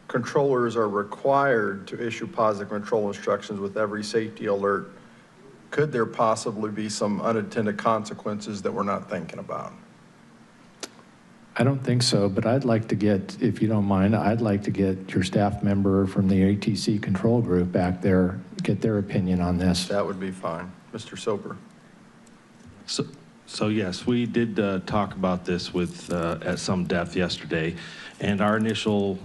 N: controllers are required to issue positive control instructions with every safety alert, could there possibly be some unintended consequences that we're not thinking about?
H: I don't think so, but I'd like to get, if you don't mind, I'd like to get your staff member from the ATC control group back there, get their opinion on this.
N: That would be fine. Mr. Soper.
K: So yes, we did talk about this with at some depth yesterday, and our initial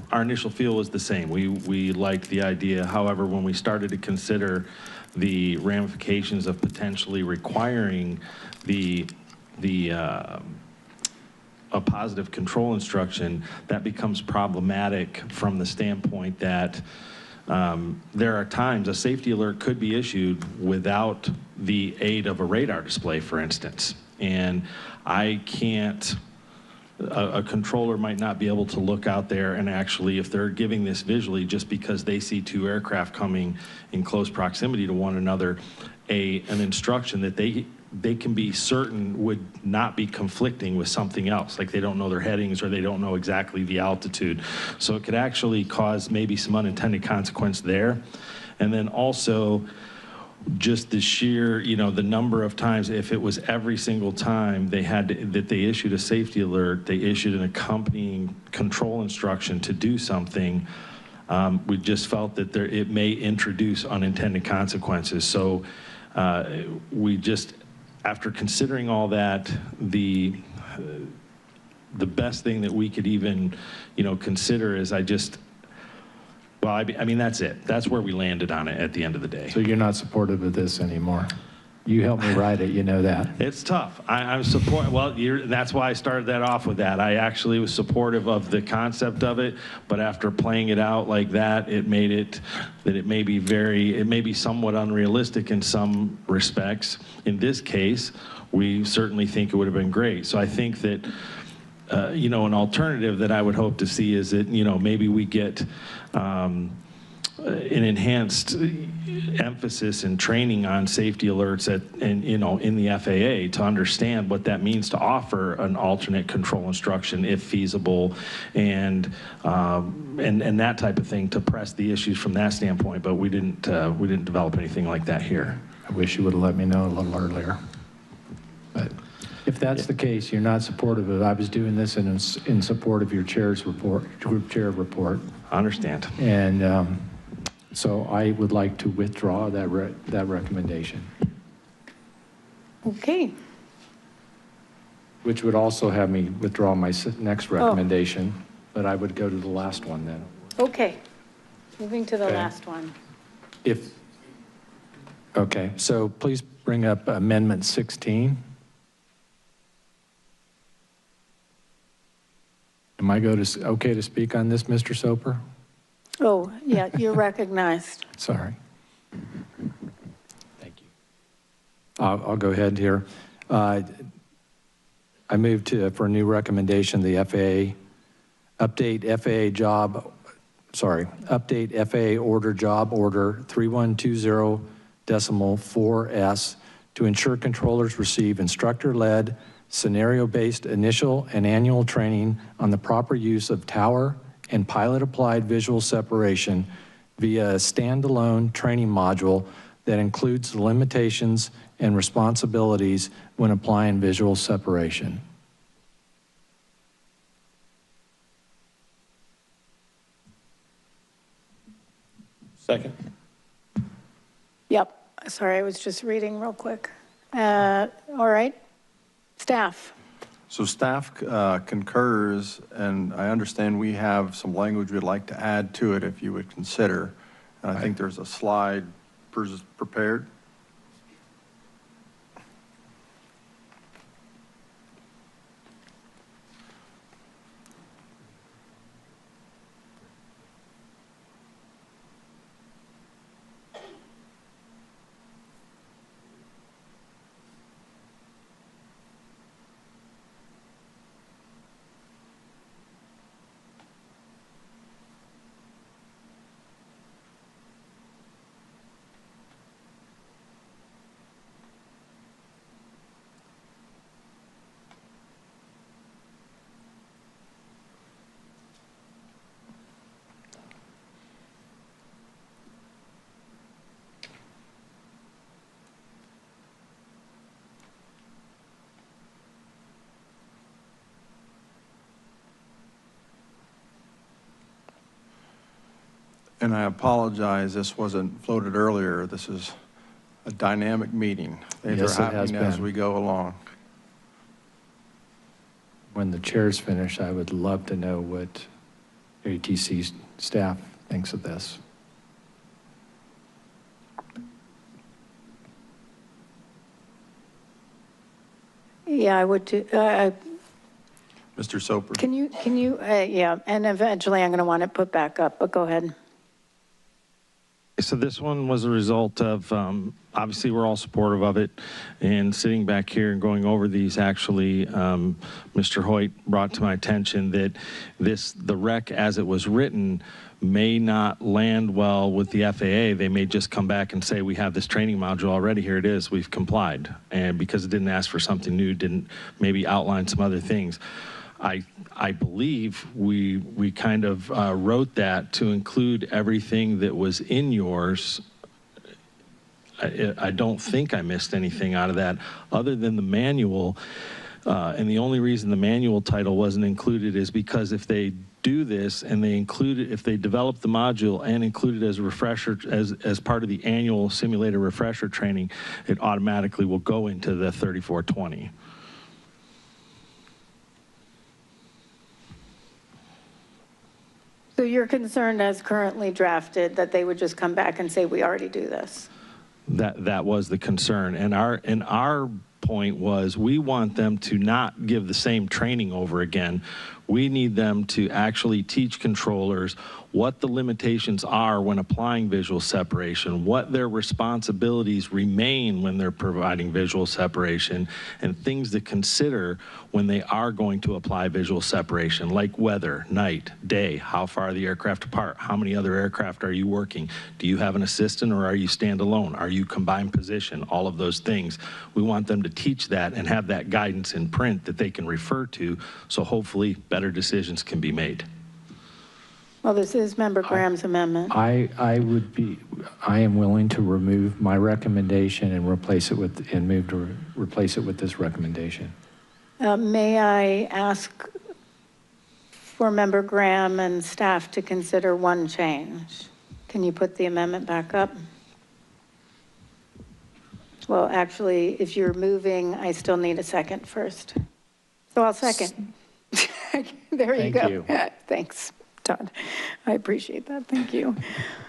K: feel was the same. We liked the idea. However, when we started to consider the ramifications of potentially requiring a positive control instruction, that becomes problematic from the standpoint that there are times a safety alert could be issued without the aid of a radar display, for instance. And I can't, a controller might not be able to look out there and actually, if they're giving this visually just because they see 2 aircraft coming in close proximity to one another, an instruction that they can be certain would not be conflicting with something else, like they don't know their headings or they don't know exactly the altitude. So it could actually cause maybe some unintended consequence there. And then also just the sheer, the number of times, if it was every single time that they issued a safety alert, they issued an accompanying control instruction to do something, we just felt that it may introduce unintended consequences. So we just, after considering all that, the best thing that we could even, consider is I mean, that's it. That's where we landed on it at the end of the day.
H: So you're not supportive of this anymore? You helped me write it, you know that.
K: It's tough. I'm that's why I started that off with that. I actually was supportive of the concept of it, but after playing it out like that, it made it that it may be somewhat unrealistic in some respects. In this case, we certainly think it would have been great. So I think that, an alternative that I would hope to see is that, maybe we get an enhanced emphasis and training on safety alerts in the FAA to understand what that means to offer an alternate control instruction if feasible, and that type of thing to press the issues from that standpoint. But we didn't develop anything like that here.
H: I wish you would have let me know a little earlier. But if that's the case, you're not supportive of it. I was doing this in support of your chair's report, group chair report.
K: I understand.
H: And so I would like to withdraw that recommendation.
B: Okay.
H: Which would also have me withdraw my next recommendation, but I would go to the last one then.
B: Okay. Moving to the
H: Okay.
B: last one.
H: Okay, so please bring up Amendment 16. Am I okay to speak on this, Mr. Soper?
B: Oh, yeah, you're recognized.
H: Sorry. Thank you. I'll go ahead here. I move for a new recommendation, the update FAA order job order 3120.4S to ensure controllers receive instructor-led, scenario-based initial and annual training on the proper use of tower and pilot-applied visual separation via a standalone training module that includes the limitations and responsibilities when applying visual separation.
E: Second.
B: Yep. Sorry, I was just reading real quick. All right. Staff.
N: So staff concurs, and I understand we have some language we'd like to add to it if you would consider. And I think there's a slide prepared. And I apologize, this wasn't floated earlier. This is a dynamic meeting. Things
H: Yes,
N: are
H: it has
N: happening as
H: been.
N: we go along.
H: When the chair's finished, I would love to know what ATC staff thinks of this.
B: Yeah, I would too.
N: Mr. Soper.
B: Can you, yeah, and eventually I'm going to want it put back up, but go ahead.
K: So this one was a result of, obviously we're all supportive of it, and sitting back here and going over these, actually, Mr. Hoyt brought to my attention that the rec as it was written may not land well with the FAA. They may just come back and say, we have this training module already, here it is, we've complied. And because it didn't ask for something new, didn't maybe outline some other things. I believe we kind of wrote that to include everything that was in yours. I don't think I missed anything out of that other than the manual. And the only reason the manual title wasn't included is because if they do this and they include it, if they develop the module and include it as a refresher, as part of the annual simulator refresher training, it automatically will go into the 3420.
B: So you're concerned as currently drafted that they would just come back and say, we already do this?
K: That was the concern. And our point was we want them to not give the same training over again. We need them to actually teach controllers what the limitations are when applying visual separation, what their responsibilities remain when they're providing visual separation, and things to consider when they are going to apply visual separation, like weather, night, day, how far are the aircraft apart, how many other aircraft are you working, do you have an assistant or are you standalone, are you combined position, all of those things. We want them to teach that and have that guidance in print that they can refer to, so hopefully better decisions can be made.
B: Well, this is Member Graham's amendment.
H: I am willing to remove my recommendation and replace it with, and move to replace it with this recommendation.
B: May I ask for Member Graham and staff to consider one change? Can you put the amendment back up? Well, actually, if you're moving, I still need a second first. So I'll second. There you go.
H: Thank you.
B: Thanks, Todd. I appreciate that. Thank you.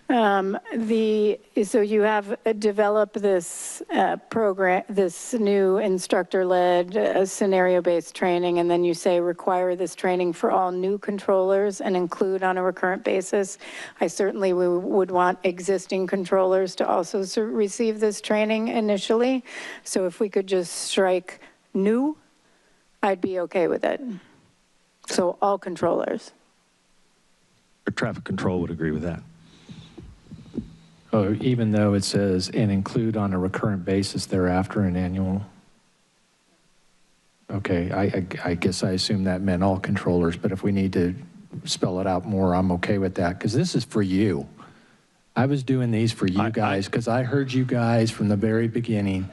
B: So you have developed this program, this new instructor-led scenario-based training, and then you say require this training for all new controllers and include on a recurrent basis. I certainly would want existing controllers to also receive this training initially. So if we could just strike new, I'd be okay with it. So all controllers.
K: Traffic control would agree with that.
H: Oh, even though it says and include on a recurrent basis thereafter an annual. Okay, I guess I assume that meant all controllers, but if we need to spell it out more, I'm okay with that, because this is for you. I was doing these for you guys because I heard you guys from the very beginning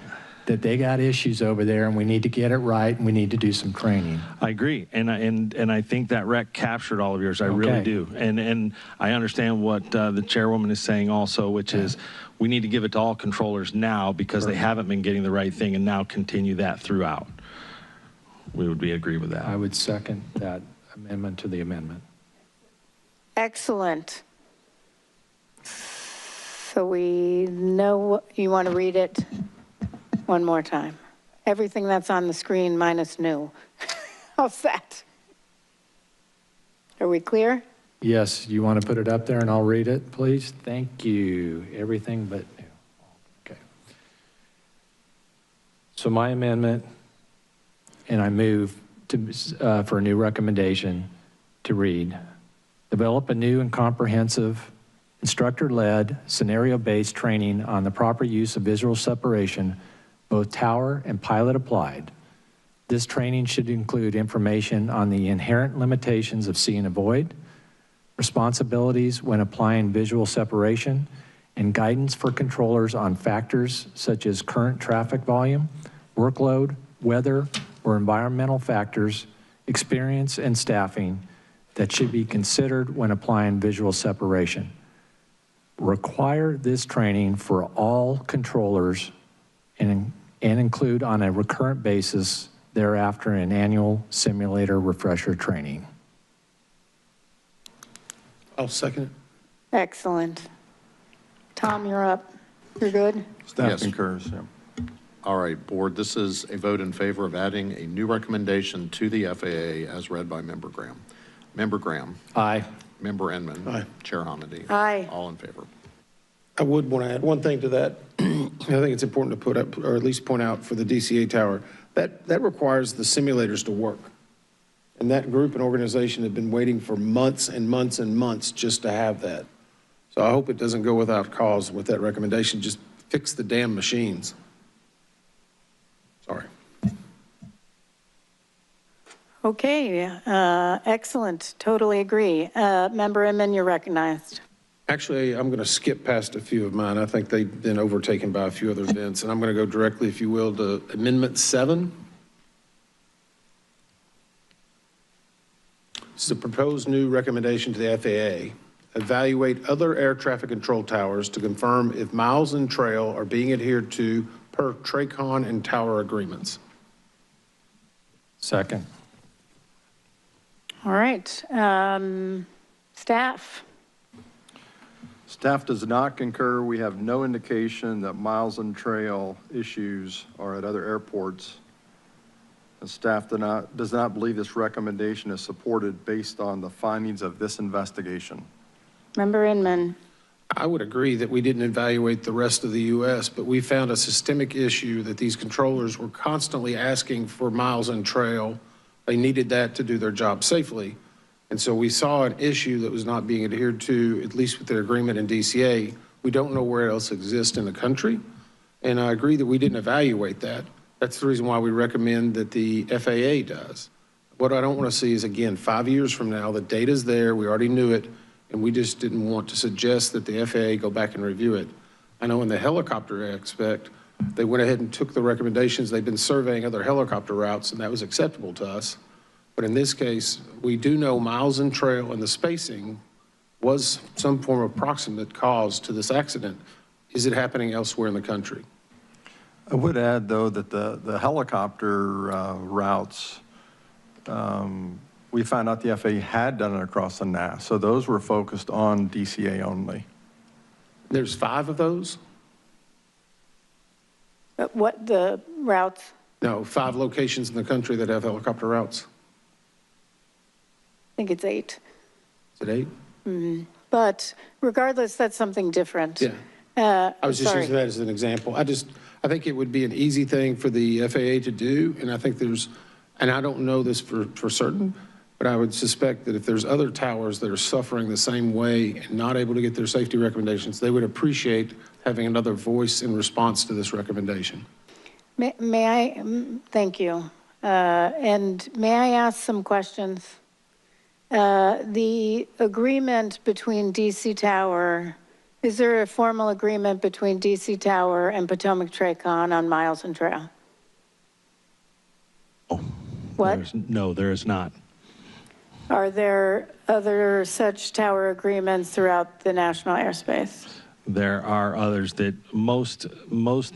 H: that they got issues over there and we need to get it right and we need to do some training.
K: I agree, and I think that rec captured all of yours. I really do, and I understand what the chairwoman is saying also, which is we need to give it to all controllers now because they haven't been getting the right thing, and now continue that throughout. We would agree with that.
H: I would second that amendment to the amendment.
B: Excellent. So we know you want to read it one more time. Everything that's on the screen minus new. How's that? Are we clear?
H: Yes, you want to put it up there and I'll read it, please? Thank you. Everything but new. Okay. So my amendment, and I move to, for a new recommendation to read, develop a new and comprehensive instructor-led scenario-based training on the proper use of visual separation, both tower and pilot applied. This training should include information on the inherent limitations of see and avoid, responsibilities when applying visual separation, and guidance for controllers on factors such as current traffic volume, workload, weather, or environmental factors, experience, and staffing that should be considered when applying visual separation. Require this training for all controllers and include on a recurrent basis thereafter an annual simulator refresher training.
E: I'll second it.
B: Excellent. Tom, you're up. You're good?
N: Staff concurs, yeah.
I: All right, board, this is a vote in favor of adding a new recommendation to the FAA as read by Member Graham. Member Graham.
H: Aye.
I: Member Inman.
E: Aye.
I: Chair Hamady.
B: Aye.
I: All in favor.
E: I would want to add one thing to that. I think it's important to put up, or at least point out for the DCA tower, that requires the simulators to work. And that group and organization have been waiting for months and months and months just to have that. So I hope it doesn't go without cause with that recommendation. Just fix the damn machines. Sorry.
B: Okay, excellent. Totally agree. Member Inman, you're recognized.
E: Actually, I'm going to skip past a few of mine. I think they've been overtaken by a few other events, and I'm going to go directly, if you will, to Amendment 7. This is a proposed new recommendation to the FAA. Evaluate other air traffic control towers to confirm if miles and trail are being adhered to per TRACON and tower agreements.
H: Second.
B: All right. Staff.
N: Staff does not concur. We have no indication that miles and trail issues are at other airports. And staff does not believe this recommendation is supported based on the findings of this investigation.
B: Member Inman.
E: I would agree that we didn't evaluate the rest of the U.S., but we found a systemic issue that these controllers were constantly asking for miles and trail. They needed that to do their job safely. And so we saw an issue that was not being adhered to, at least with their agreement in DCA. We don't know where else exists in the country. And I agree that we didn't evaluate that. That's the reason why we recommend that the FAA does. What I don't want to see is, again, 5 years from now, the data's there, we already knew it, and we just didn't want to suggest that the FAA go back and review it. I know in the helicopter aspect, they went ahead and took the recommendations. They've been surveying other helicopter routes, and that was acceptable to us. But in this case, we do know miles and trail and the spacing was some form of proximate cause to this accident. Is it happening elsewhere in the country?
N: I would add, though, that the helicopter routes, we found out the FAA had done it across the NAS, so those were focused on DCA only.
E: There's 5 of those?
B: What, the routes?
E: No, 5 locations in the country that have helicopter routes.
B: I think it's 8.
E: Is it 8?
B: Mm-hmm. But regardless, that's something different.
E: Yeah. I was just using that as an example. I think it would be an easy thing for the FAA to do, and I think and I don't know this for certain, but I would suspect that if there's other towers that are suffering the same way and not able to get their safety recommendations, they would appreciate having another voice in response to this recommendation.
B: May I, thank you. And may I ask some questions? The agreement between DC Tower, is there a formal agreement between DC Tower and Potomac Tracon on miles and trail? What?
P: No, there is not.
B: Are there other such tower agreements throughout the national airspace?
P: There are others that most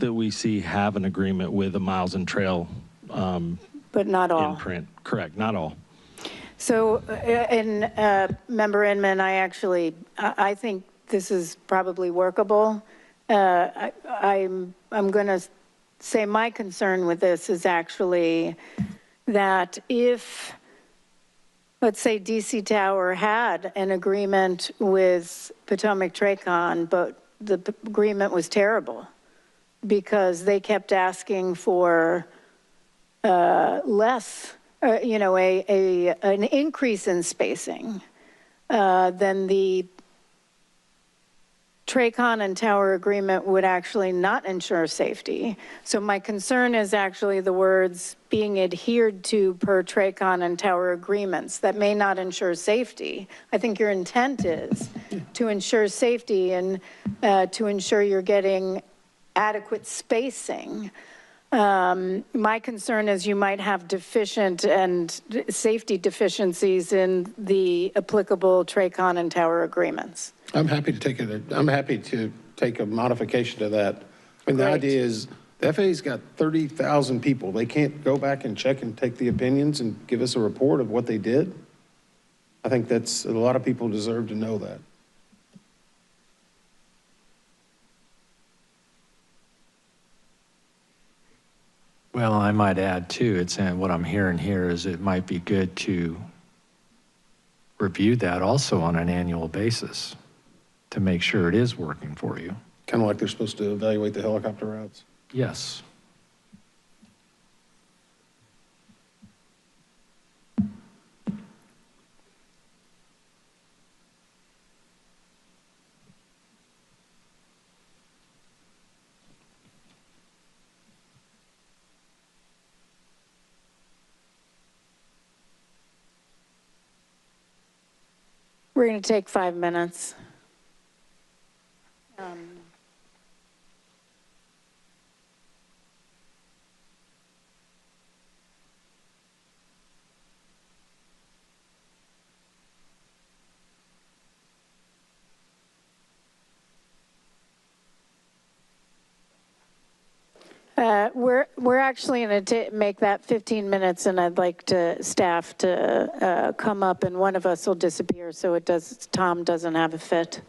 P: that we see have an agreement with a miles and trail.
B: But not all.
P: In print, correct, not all.
B: So, Member Inman, I think this is probably workable. I'm going to say my concern with this is actually that if, let's say DC Tower had an agreement with Potomac Tracon, but the agreement was terrible because they kept asking for less, an increase in spacing, then the Tracon and Tower agreement would actually not ensure safety. So my concern is actually the words being adhered to per Tracon and Tower agreements that may not ensure safety. I think your intent is to ensure safety and to ensure you're getting adequate spacing. My concern is you might have deficient and safety deficiencies in the applicable Tracon and Tower agreements.
E: I'm happy to take a modification to that. And the idea is the FAA's got 30,000 people. They can't go back and check and take the opinions and give us a report of what they did. I think a lot of people deserve to know that.
H: Well, I might add too, what I'm hearing here is it might be good to review that also on an annual basis to make sure it is working for you.
E: Kind of like they're supposed to evaluate the helicopter routes?
H: Yes.
B: We're going to take 5 minutes. We're actually going to make that 15 minutes, and I'd like staff to come up, and one of us will disappear so Tom doesn't have a fit.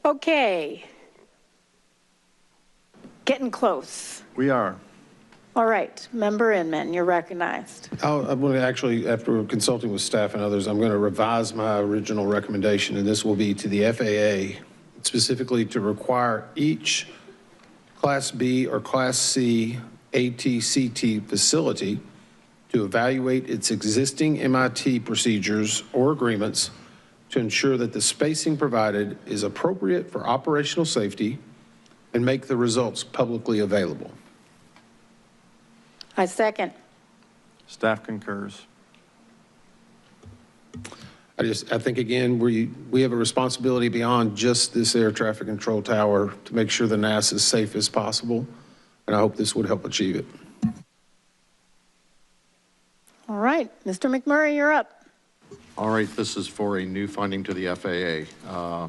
B: Okay. Getting close.
N: We are.
B: All right, Member Inman, you're recognized.
E: I'm going to actually, after consulting with staff and others, I'm going to revise my original recommendation, and this will be to the FAA, specifically to require each Class B or Class C ATCT facility to evaluate its existing MIT procedures or agreements to ensure that the spacing provided is appropriate for operational safety and make the results publicly available.
B: I second.
N: Staff concurs.
E: I think, again, we have a responsibility beyond just this air traffic control tower to make sure the NAS is safe as possible, and I hope this would help achieve it.
B: All right, Mr. McMurray, you're up.
I: All right, this is for a new funding to the FAA.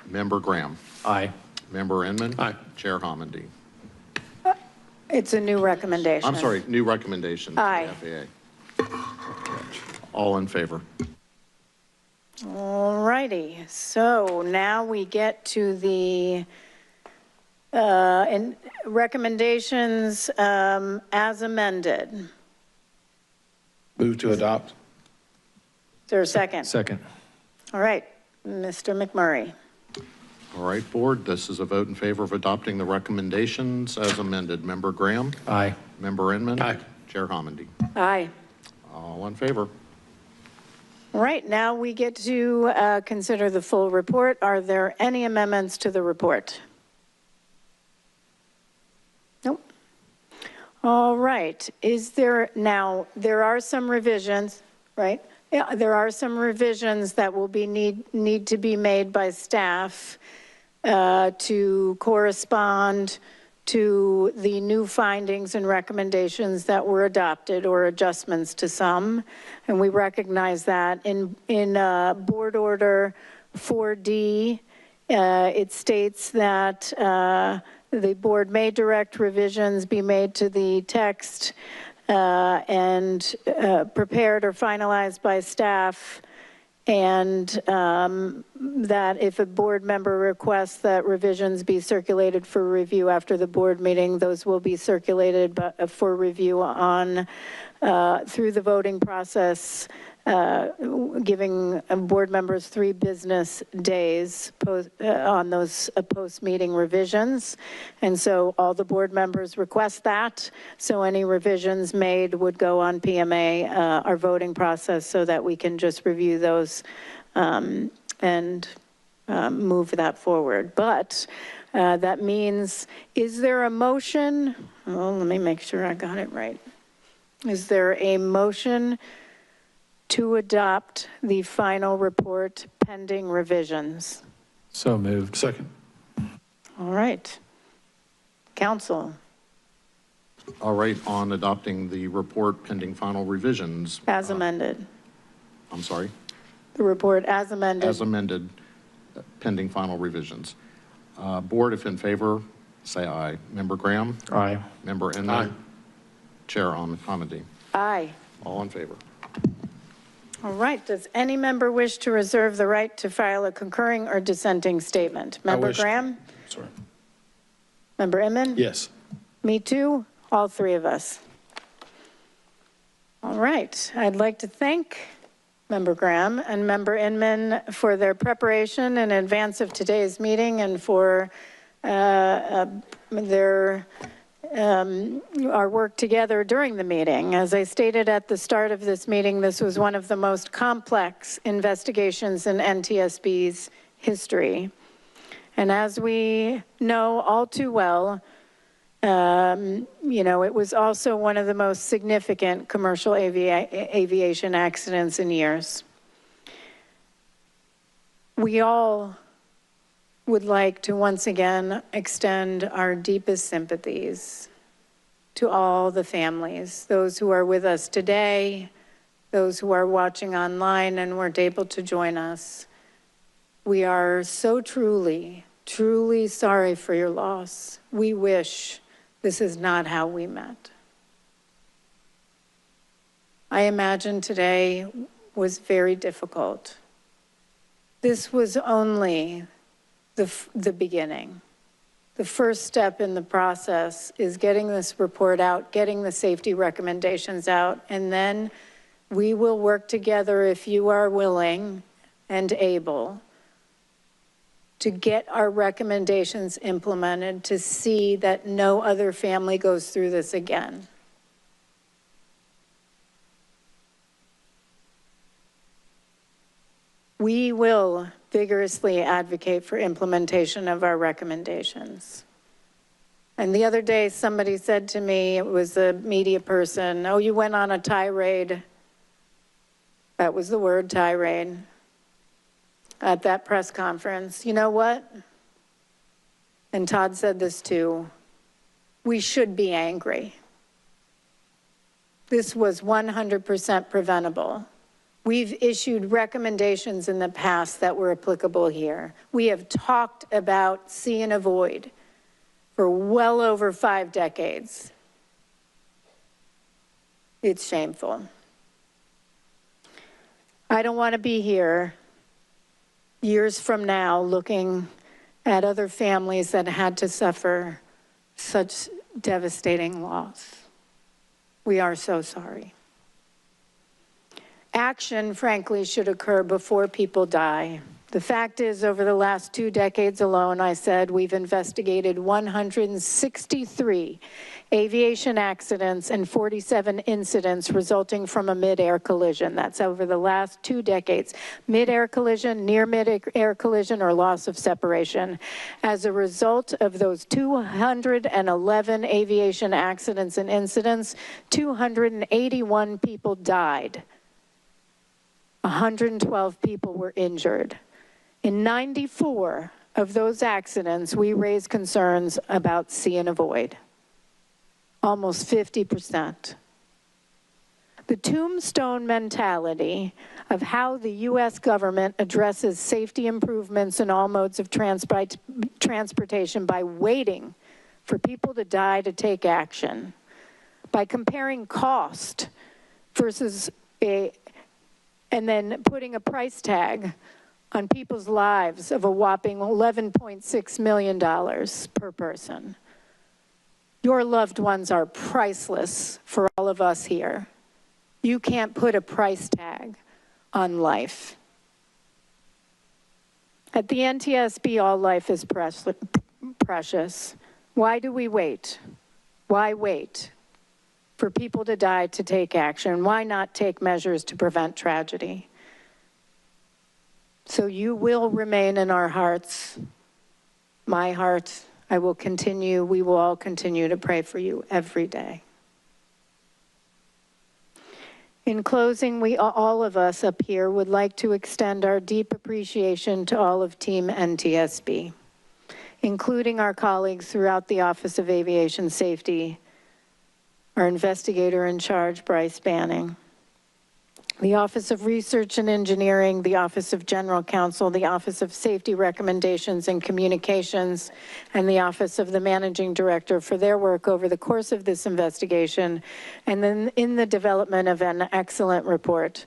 I: Member Graham.
D: Aye.
I: Member Inman.
E: Aye.
I: Chair Homendy.
B: It's a new recommendation.
I: I'm sorry, new recommendation
B: Aye.
I: to the FAA. All in favor?
B: All righty, so now we get to the recommendations as amended.
E: Move to adopt.
B: Is there a second?
D: Second.
B: All right, Mr. McMurray.
I: All right, board, this is a vote in favor of adopting the recommendations as amended. Member Graham?
D: Aye.
I: Member Inman?
E: Aye.
I: Chair Homendy.
B: Aye.
I: All in favor?
B: All right, now we get to consider the full report. Are there any amendments to the report? Nope. All right, now, there are some revisions, right? Yeah, there are some revisions that will be need to be made by staff to correspond to the new findings and recommendations that were adopted, or adjustments to some. And we recognize that in Board Order 4D, it states that the board may direct revisions be made to the text and prepared or finalized by staff, and that if a board member requests that revisions be circulated for review after the board meeting, those will be circulated for review on through the voting process, giving board members 3 business days on those post-meeting revisions. And so all the board members request that. So any revisions made would go on PMA, our voting process, so that we can just review those and move that forward. But that means, is there a motion? Oh, let me make sure I got it right. Is there a motion to adopt the final report pending revisions?
D: So moved.
E: Second.
B: All right. Council.
I: All right, on adopting the report pending final revisions.
B: As amended.
I: I'm sorry?
B: The report as amended.
I: As amended, pending final revisions. Board, if in favor, say aye. Member Graham?
D: Aye.
I: Member Inman?
E: Aye.
I: Chair Homendy.
B: Aye.
I: All in favor?
B: All right. Does any member wish to reserve the right to file a concurring or dissenting statement? Member Graham?
E: Sorry.
B: Member Inman?
E: Yes.
B: Me too, all 3 of us. All right. I'd like to thank Member Graham and Member Inman for their preparation in advance of today's meeting, and for our work together during the meeting. As I stated at the start of this meeting, this was one of the most complex investigations in NTSB's history. And as we know all too well, it was also one of the most significant commercial aviation accidents in years. We all would like to once again extend our deepest sympathies to all the families, those who are with us today, those who are watching online and weren't able to join us. We are so truly, truly sorry for your loss. We wish this is not how we met. I imagine today was very difficult. This was only the beginning. The first step in the process is getting this report out, getting the safety recommendations out, and then we will work together, if you are willing and able, to get our recommendations implemented to see that no other family goes through this again. We will vigorously advocate for implementation of our recommendations. And the other day, somebody said to me, it was a media person, oh, you went on a tirade. That was the word, tirade, at that press conference. You know what? And Todd said this too. We should be angry. This was 100% preventable. We've issued recommendations in the past that were applicable here. We have talked about see and avoid for well over 5 decades. It's shameful. I don't want to be here years from now looking at other families that had to suffer such devastating loss. We are so sorry. Action, frankly, should occur before people die. The fact is, over the last 2 decades alone, I said we've investigated 163 aviation accidents and 47 incidents resulting from a mid-air collision. That's over the last 2 decades. Mid-air collision, near mid-air collision, or loss of separation. As a result of those 211 aviation accidents and incidents, 281 people died. 112 people were injured. In 94 of those accidents, we raised concerns about see and avoid. Almost 50%. The tombstone mentality of how the U.S. government addresses safety improvements in all modes of transportation by waiting for people to die to take action, by comparing cost versus and then putting a price tag on people's lives of a whopping $11.6 million per person. Your loved ones are priceless for all of us here. You can't put a price tag on life. At the NTSB, all life is precious. Why do we wait? Why wait for people to die to take action? Why not take measures to prevent tragedy? So you will remain in our hearts, my heart. I will continue, we will all continue to pray for you every day. In closing, all of us up here would like to extend our deep appreciation to all of Team NTSB, including our colleagues throughout the Office of Aviation Safety, our investigator in charge, Bryce Banning, the Office of Research and Engineering, the Office of General Counsel, the Office of Safety Recommendations and Communications, and the Office of the Managing Director for their work over the course of this investigation, and then in the development of an excellent report.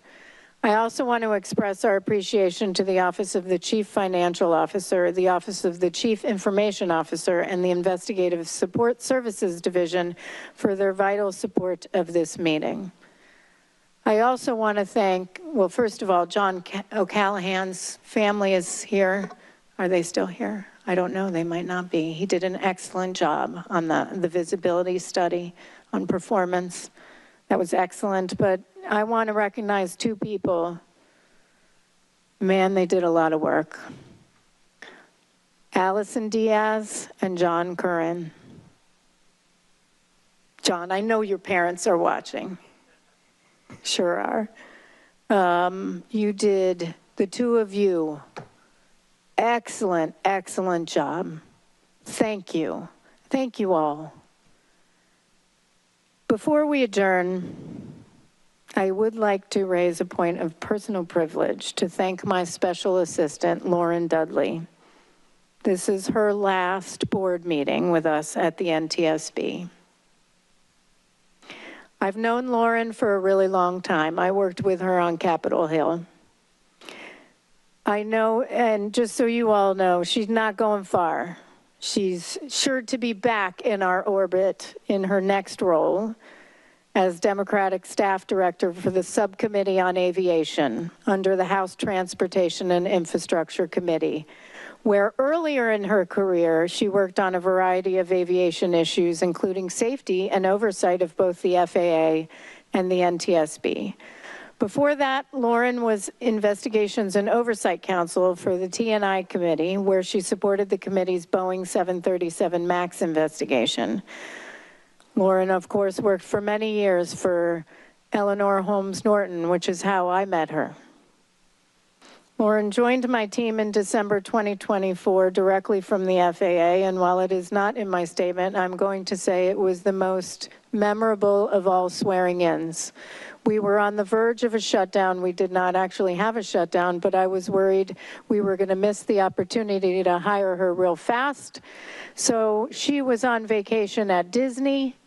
B: I also want to express our appreciation to the Office of the Chief Financial Officer, the Office of the Chief Information Officer, and the Investigative Support Services Division for their vital support of this meeting. I also want to thank, well, first of all, John O'Callahan's family is here. Are they still here? I don't know, they might not be. He did an excellent job on the visibility study on performance. That was excellent, but I want to recognize 2 people. Man, they did a lot of work. Allison Diaz and John Curran. John, I know your parents are watching. Sure are. You did, the 2 of you, excellent, excellent job. Thank you. Thank you all. Before we adjourn, I would like to raise a point of personal privilege to thank my special assistant, Lauren Dudley. This is her last board meeting with us at the NTSB. I've known Lauren for a really long time. I worked with her on Capitol Hill. I know, and just so you all know, she's not going far. She's sure to be back in our orbit in her next role as Democratic Staff Director for the Subcommittee on Aviation under the House Transportation and Infrastructure Committee, where earlier in her career, she worked on a variety of aviation issues, including safety and oversight of both the FAA and the NTSB. Before that, Lauren was Investigations and Oversight Counsel for the T&I Committee, where she supported the committee's Boeing 737 MAX investigation. Lauren, of course, worked for many years for Eleanor Holmes Norton, which is how I met her. Lauren joined my team in December 2024 directly from the FAA, and while it is not in my statement, I'm going to say it was the most memorable of all swearing-ins. We were on the verge of a shutdown. We did not actually have a shutdown, but I was worried we were going to miss the opportunity to hire her real fast. So she was on vacation at Disney,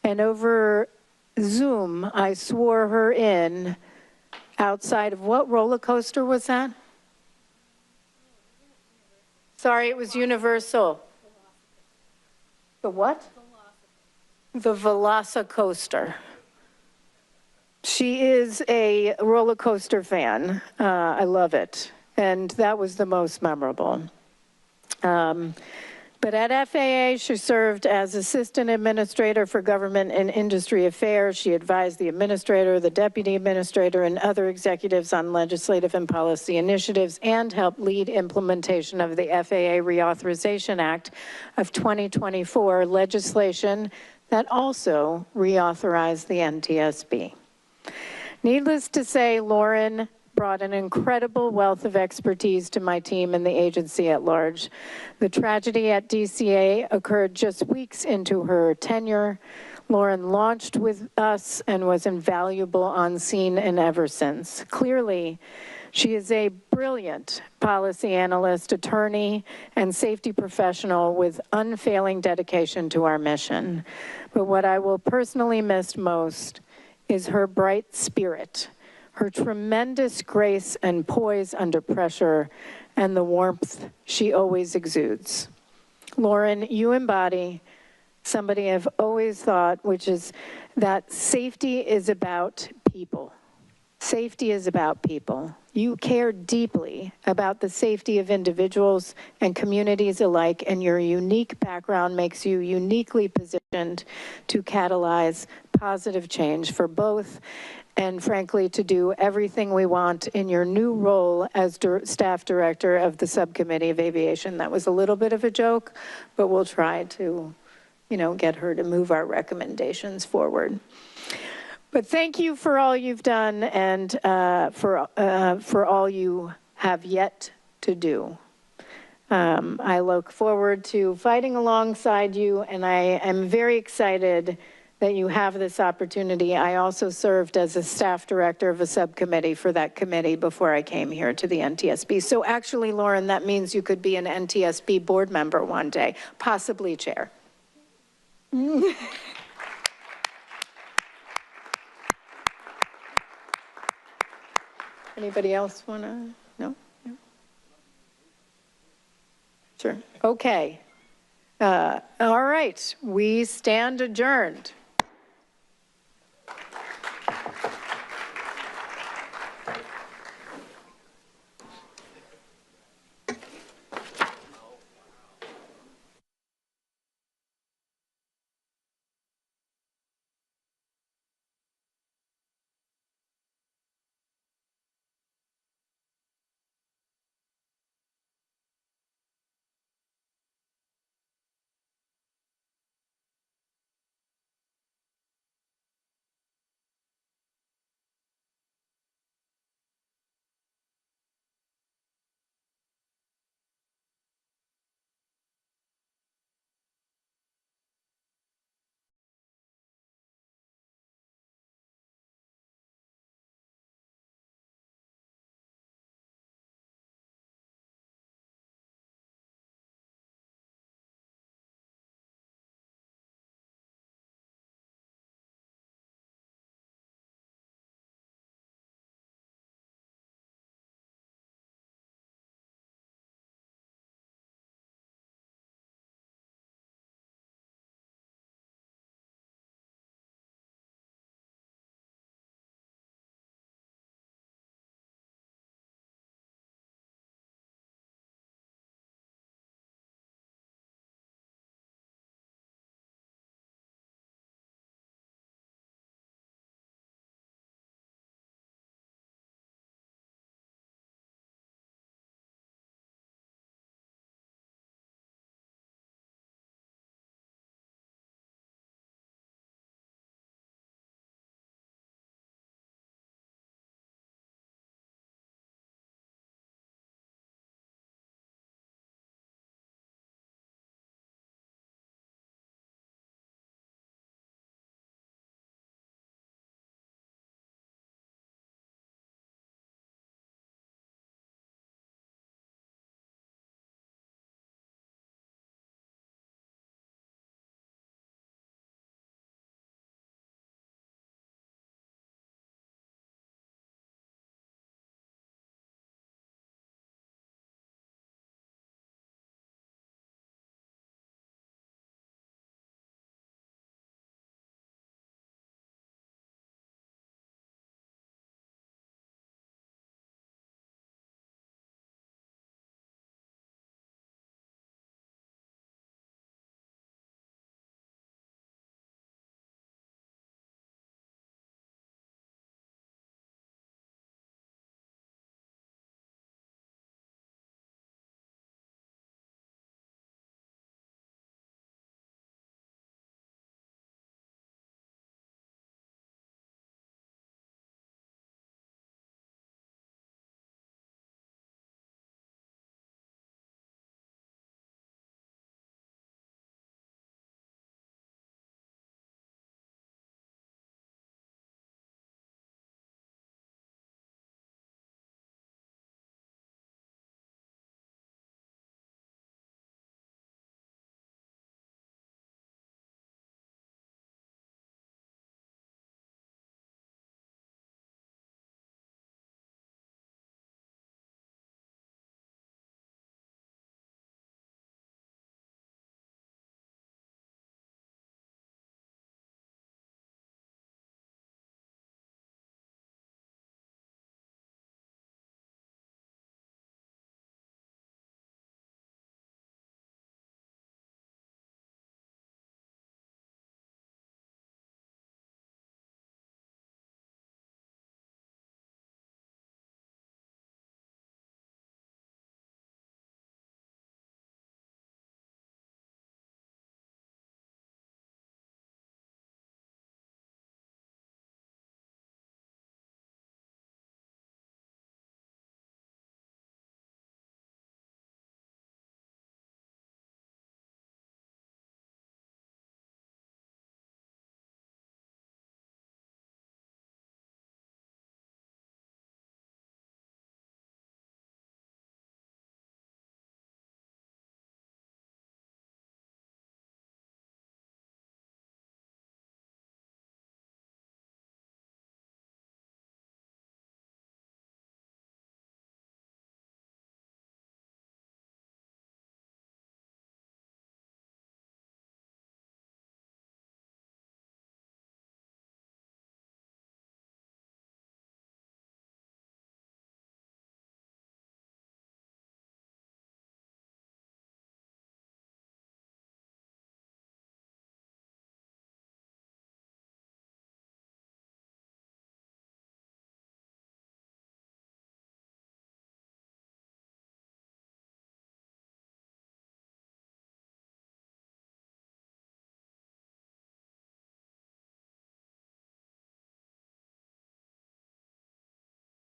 B: and over Zoom, I swore her in outside of what roller coaster was that? Sorry, it was Universal. The what? The Velocicoaster. She is a roller coaster fan. I love it. And that was the most memorable. But at FAA, she served as Assistant Administrator for Government and Industry Affairs. She advised the Administrator, the Deputy Administrator, and other executives on legislative and policy initiatives, and helped lead implementation of the FAA Reauthorization Act of 2024, legislation that also reauthorized the NTSB. Needless to say, Lauren brought an incredible wealth of expertise to my team and the agency at large. The tragedy at DCA occurred just weeks into her tenure. Lauren launched with us and was invaluable on scene and ever since. Clearly, she is a brilliant policy analyst, attorney, and safety professional with unfailing dedication to our mission. But what I will personally miss most is her bright spirit, her tremendous grace and poise under pressure, and the warmth she always exudes. Lauren, you embody somebody I've always thought, which is that safety is about people. Safety is about people. You care deeply about the safety of individuals and communities alike, and your unique background makes you uniquely positioned to catalyze positive change for both, and frankly, to do everything we want in your new role as Staff Director of the Subcommittee of Aviation. That was a little bit of a joke, but we'll try to, get her to move our recommendations forward. But thank you for all you've done and for all you have yet to do. I look forward to fighting alongside you, and I am very excited that you have this opportunity. I also served as a staff director of a subcommittee for that committee before I came here to the NTSB. So actually, Lauren, that means you could be an NTSB board member one day, possibly chair. Anybody else want to? No? No? Sure. Okay. All right. We stand adjourned.